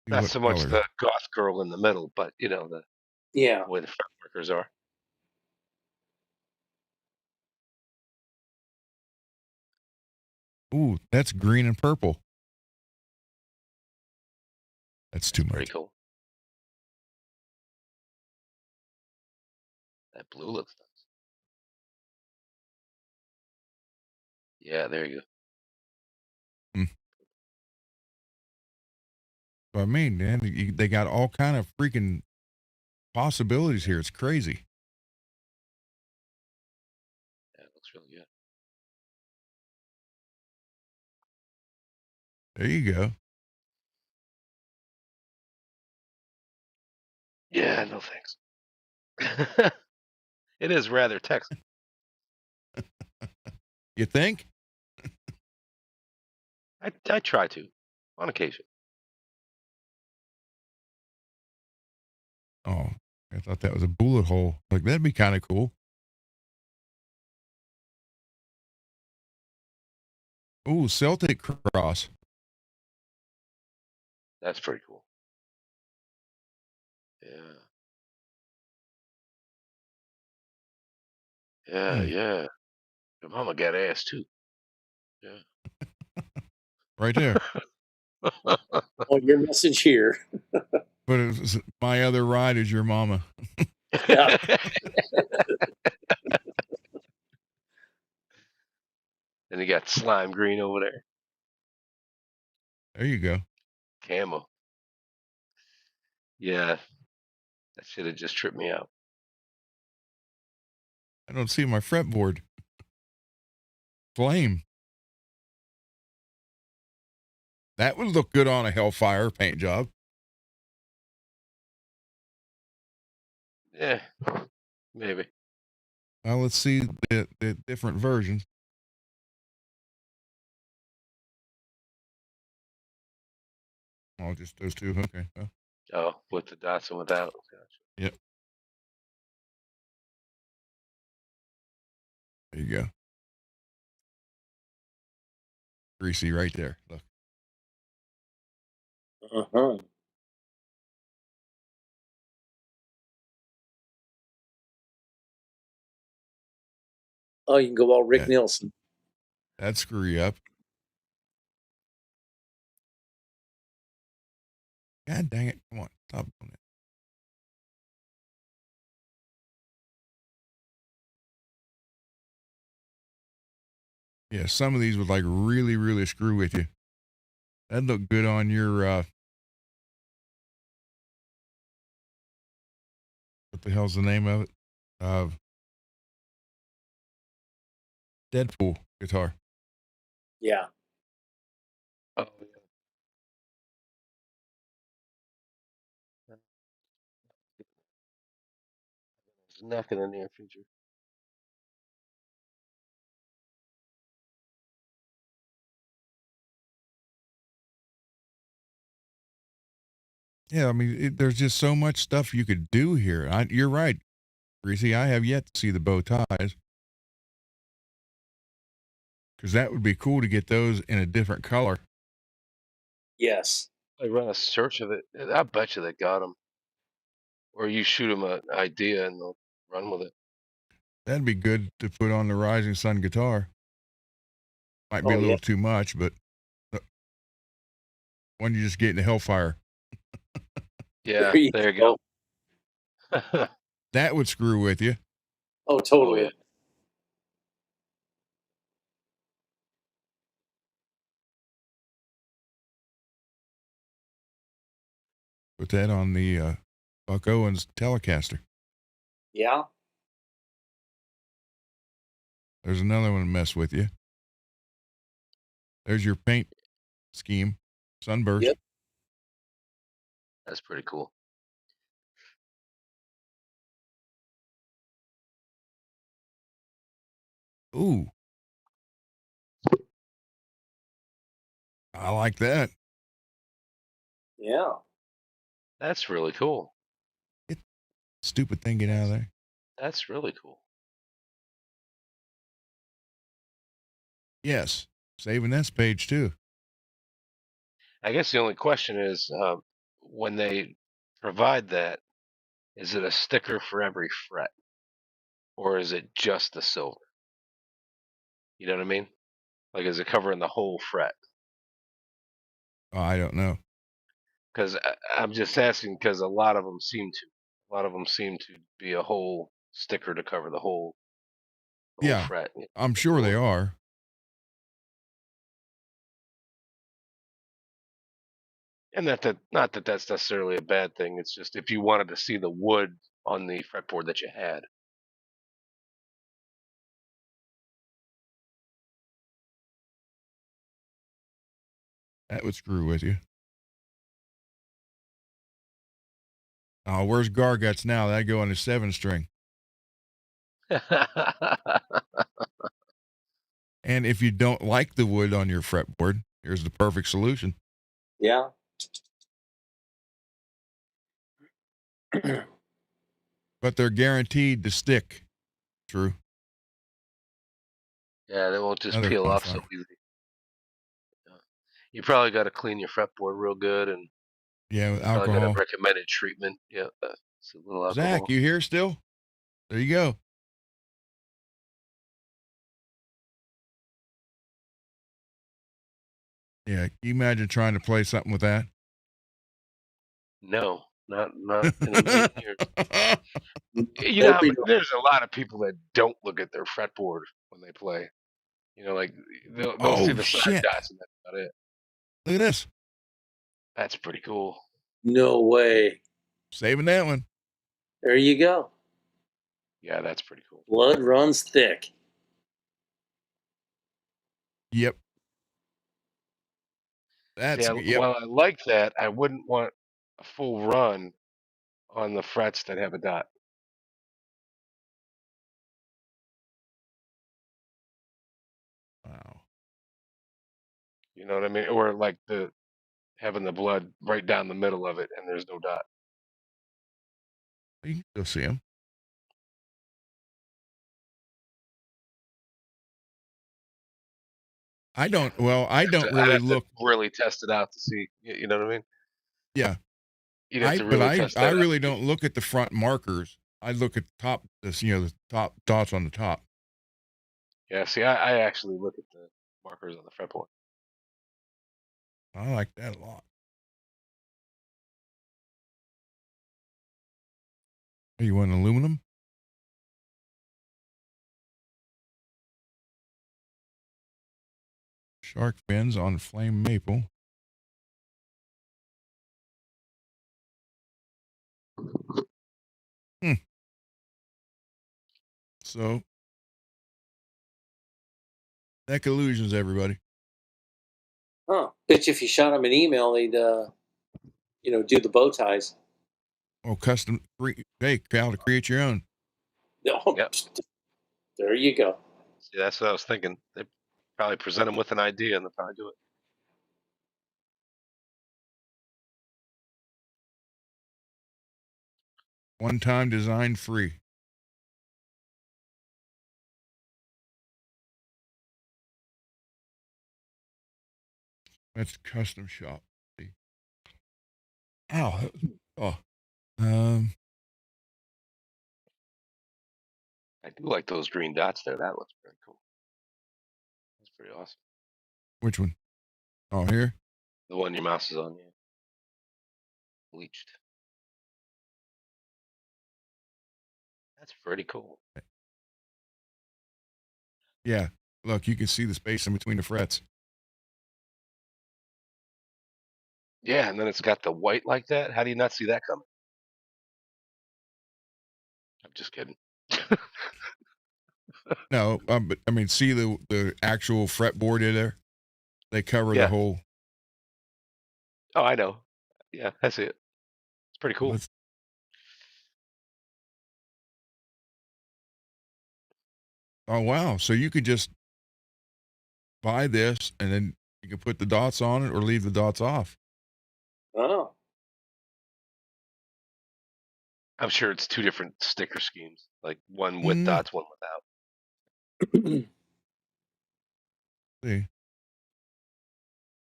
Speaker 1: See
Speaker 3: Not
Speaker 1: what
Speaker 3: so much
Speaker 1: color.
Speaker 3: the goth girl in the middle, but the
Speaker 2: Yeah.
Speaker 3: way the FRETworkers are.
Speaker 1: Ooh, that's green and purple. That's too
Speaker 3: Pretty
Speaker 1: much.
Speaker 3: cool. That blue looks nice. Yeah, there you go.
Speaker 1: So I mean, man, they got all kind of freaking possibilities here. It's crazy.
Speaker 3: Yeah,
Speaker 1: There you go.
Speaker 3: Yeah, no thanks. It is rather Texan.
Speaker 1: You think?
Speaker 3: I try to, on occasion.
Speaker 1: Oh, I thought that was a bullet hole. Like, that'd be kind of cool. Ooh, Celtic cross.
Speaker 3: That's pretty cool. Yeah. Yeah,
Speaker 1: Hmm.
Speaker 3: yeah. Your mama got ass too. Yeah.
Speaker 1: Right there.
Speaker 2: Oh, your message here.
Speaker 1: But it was, my other ride is your mama.
Speaker 2: Yeah.
Speaker 3: And you got slime green over there.
Speaker 1: There you go.
Speaker 3: Camo. Yeah. That should have just tripped me out.
Speaker 1: I don't see my fretboard. Flame. That would look good on a Hellfire paint job.
Speaker 3: Yeah. Maybe.
Speaker 1: Well, let's see the different versions. Oh, just those two. Okay. Well,
Speaker 3: Oh, with the dots and without. Gotcha.
Speaker 1: yep. There you go. Greasy right there. Look.
Speaker 2: Uh-huh. Oh, you can go all Rick
Speaker 1: That,
Speaker 2: Nielsen.
Speaker 1: that'd screw you up. God dang it. Come on. Stop doing it. Yeah, some of these would like really, really screw with you. That'd look good on your what the hell's the name of it? Deadpool guitar.
Speaker 2: Yeah.
Speaker 3: Oh, yeah. There's nothing in the near future.
Speaker 1: Yeah, I mean, there's just so much stuff you could do here. You're right, Greasy. I have yet to see the bow ties because that would be cool to get those in a different color.
Speaker 2: Yes.
Speaker 3: I run a search of it. I bet you they got them. Or you shoot them an idea and they'll run with it.
Speaker 1: That'd be good to put on the Rising Sun guitar. Might be a
Speaker 2: Oh, yeah.
Speaker 1: little too much, but when you just get into Hellfire,
Speaker 3: Yeah,
Speaker 2: you
Speaker 3: there you
Speaker 2: go.
Speaker 3: go.
Speaker 1: that would screw with you.
Speaker 2: Oh,
Speaker 3: Oh,
Speaker 2: totally.
Speaker 3: yeah.
Speaker 1: Put that on the Buck Owens Telecaster.
Speaker 2: Yeah.
Speaker 1: There's another one to mess with you. There's your paint scheme, Sunburst.
Speaker 2: Yep.
Speaker 3: That's pretty cool.
Speaker 1: Ooh, I like that.
Speaker 2: Yeah.
Speaker 3: That's really cool.
Speaker 1: Get stupid thing, get out of there.
Speaker 3: That's really cool.
Speaker 1: Yes, saving this page too.
Speaker 3: I guess the only question is when they provide that, is it a sticker for every fret? Or is it just the silver? You know what I mean? Like, is it covering the whole fret?
Speaker 1: Oh, I don't know.
Speaker 3: Because I'm just asking because a lot of them seem to. A lot of them seem to be a whole sticker to cover the whole
Speaker 1: Yeah,
Speaker 3: fret.
Speaker 1: I'm sure they are.
Speaker 3: And not that that's necessarily a bad thing. It's just if you wanted to see the wood on the fretboard that you had.
Speaker 1: That would screw with you. Oh, where's Garguts now? That'd go on a 7-string. And if you don't like the wood on your fretboard, here's the perfect solution.
Speaker 2: Yeah.
Speaker 1: But they're guaranteed to stick. True.
Speaker 3: Yeah, they won't just
Speaker 1: Another
Speaker 3: peel
Speaker 1: fun
Speaker 3: off so
Speaker 1: fact.
Speaker 3: easy. Yeah. You probably got to clean your fretboard real good, and
Speaker 1: Yeah, with
Speaker 3: probably got a
Speaker 1: alcohol.
Speaker 3: recommended treatment. Yeah, it's a little alcohol.
Speaker 1: Zach, you here still? There you go. Yeah, can you imagine trying to play something with that?
Speaker 3: No, not in a million years. You know,
Speaker 2: Hope you
Speaker 3: there's a lot of people that don't look at their fretboard when they play. You know, like they'll see
Speaker 1: Oh,
Speaker 3: the side
Speaker 1: shit.
Speaker 3: dots, and that's about it.
Speaker 1: Look at this.
Speaker 3: That's pretty cool.
Speaker 2: No way.
Speaker 1: Saving that one.
Speaker 2: There you go.
Speaker 3: Yeah, that's pretty cool.
Speaker 2: Blood runs thick.
Speaker 1: Yep. That's,
Speaker 3: Yeah,
Speaker 1: yep.
Speaker 3: while I like that, I wouldn't want a full run on the frets that have a dot.
Speaker 1: Wow.
Speaker 3: You know what I mean? Or like having the blood right down the middle of it and there's no dot.
Speaker 1: You can still see them. I don't
Speaker 3: I'd
Speaker 1: really
Speaker 3: have to
Speaker 1: look.
Speaker 3: really test it out to see. You know what I mean?
Speaker 1: Yeah.
Speaker 3: You'd have to really test
Speaker 1: I
Speaker 3: that
Speaker 1: really
Speaker 3: out.
Speaker 1: don't look at the front markers. I look at the top, the top dots on the top.
Speaker 3: Yeah, see, I actually look at the markers on the fretboard.
Speaker 1: I like that a lot. Hey, you want aluminum? Shark fins on flame maple. So, Neck Illusions, everybody.
Speaker 2: Huh. Bet you if you shot them an email, they'd do the bow ties.
Speaker 1: Oh, custom. Hey, Cal, to create your own.
Speaker 2: Oh,
Speaker 3: Yep.
Speaker 2: there you go.
Speaker 3: See, that's what I was thinking. They probably present them with an idea and they'll probably do it.
Speaker 1: One-time design free. That's custom shop. See? Ow. Oh.
Speaker 3: I do like those green dots there. That looks pretty cool. That's pretty awesome.
Speaker 1: Which one? Oh, here?
Speaker 3: The one your mouse is on, yeah. Bleached. That's pretty cool.
Speaker 1: Yeah. Look, you can see the space in between the frets.
Speaker 3: Yeah, and then it's got the white like that. How do you not see that coming? I'm just kidding.
Speaker 1: No, but I mean, see the actual fretboard in there? They cover
Speaker 3: Yeah.
Speaker 1: the whole.
Speaker 3: Oh, I know. Yeah, I see it. It's pretty cool.
Speaker 1: Oh, wow. So you could just buy this and then you can put the dots on it or leave the dots off.
Speaker 2: Oh.
Speaker 3: I'm sure it's two different sticker schemes, like one with dots, one without.
Speaker 1: See?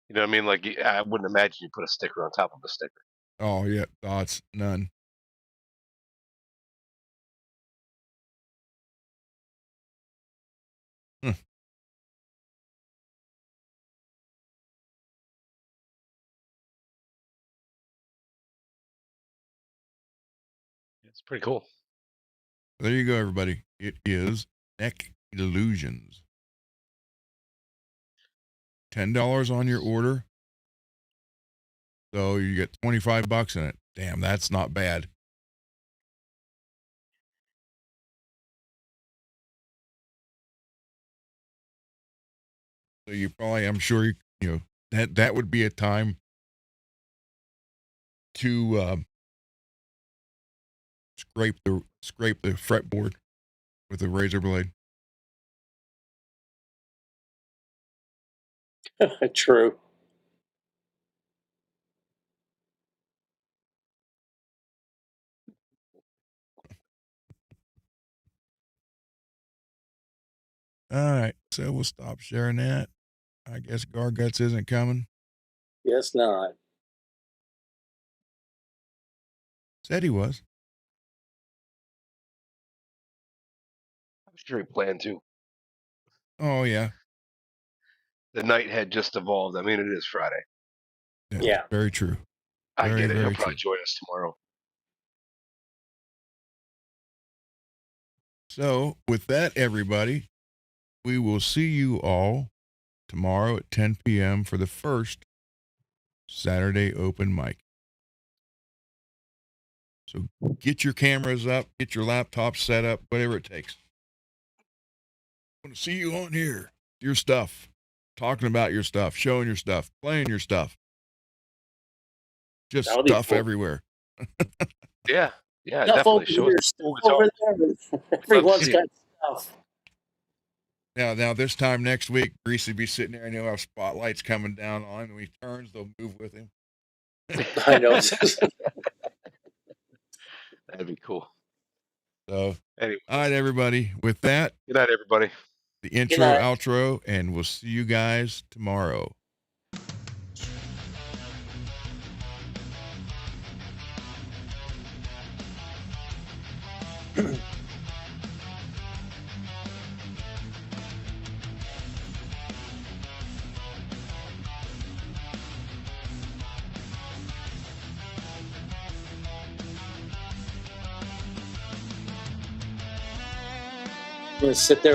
Speaker 3: You know what I mean? Like, I wouldn't imagine you put a sticker on top of a sticker.
Speaker 1: Oh, yeah. Dots, none.
Speaker 3: It's pretty cool.
Speaker 1: There you go, everybody. It is Neck Illusions. $10 on your order. So you get $25 in it. Damn, that's not bad. So you probably, I'm sure you that would be a time to scrape the fretboard with a razor blade.
Speaker 2: True.
Speaker 1: All right, so we'll stop sharing that. I guess Garguts isn't coming.
Speaker 2: Yes, not.
Speaker 1: Said he was.
Speaker 3: I'm sure he planned to.
Speaker 1: Oh yeah.
Speaker 3: The night had just evolved. I mean, it is Friday.
Speaker 2: Yeah.
Speaker 1: Very true.
Speaker 3: I
Speaker 1: Very,
Speaker 3: get it. He'll
Speaker 1: very
Speaker 3: probably
Speaker 1: true.
Speaker 3: join us tomorrow.
Speaker 1: So with that, everybody, we will see you all tomorrow at 10 p.m. for the first Saturday open mic. So get your cameras up, get your laptops set up, whatever it takes. I want to see you on here. Your stuff. Talking about your stuff, showing your stuff, playing your stuff. Just
Speaker 2: That'll be
Speaker 1: stuff
Speaker 2: cool.
Speaker 1: everywhere.
Speaker 3: Yeah,
Speaker 2: Stuff
Speaker 3: definitely.
Speaker 2: over
Speaker 3: Show
Speaker 2: here,
Speaker 3: us
Speaker 2: stuff
Speaker 3: what's
Speaker 2: over
Speaker 3: on.
Speaker 2: there. Everyone's
Speaker 3: see
Speaker 2: got stuff.
Speaker 1: Now this time next week, Greasy will be sitting there and he'll have spotlights coming down on him. And when he turns, they'll move with him.
Speaker 2: I know.
Speaker 3: That'd be cool.
Speaker 1: So,
Speaker 3: Anyway,
Speaker 1: all right, everybody. With that,
Speaker 3: good night, everybody.
Speaker 1: the intro,
Speaker 2: night.
Speaker 1: outro, and we'll see you guys tomorrow.
Speaker 2: I'm gonna sit there.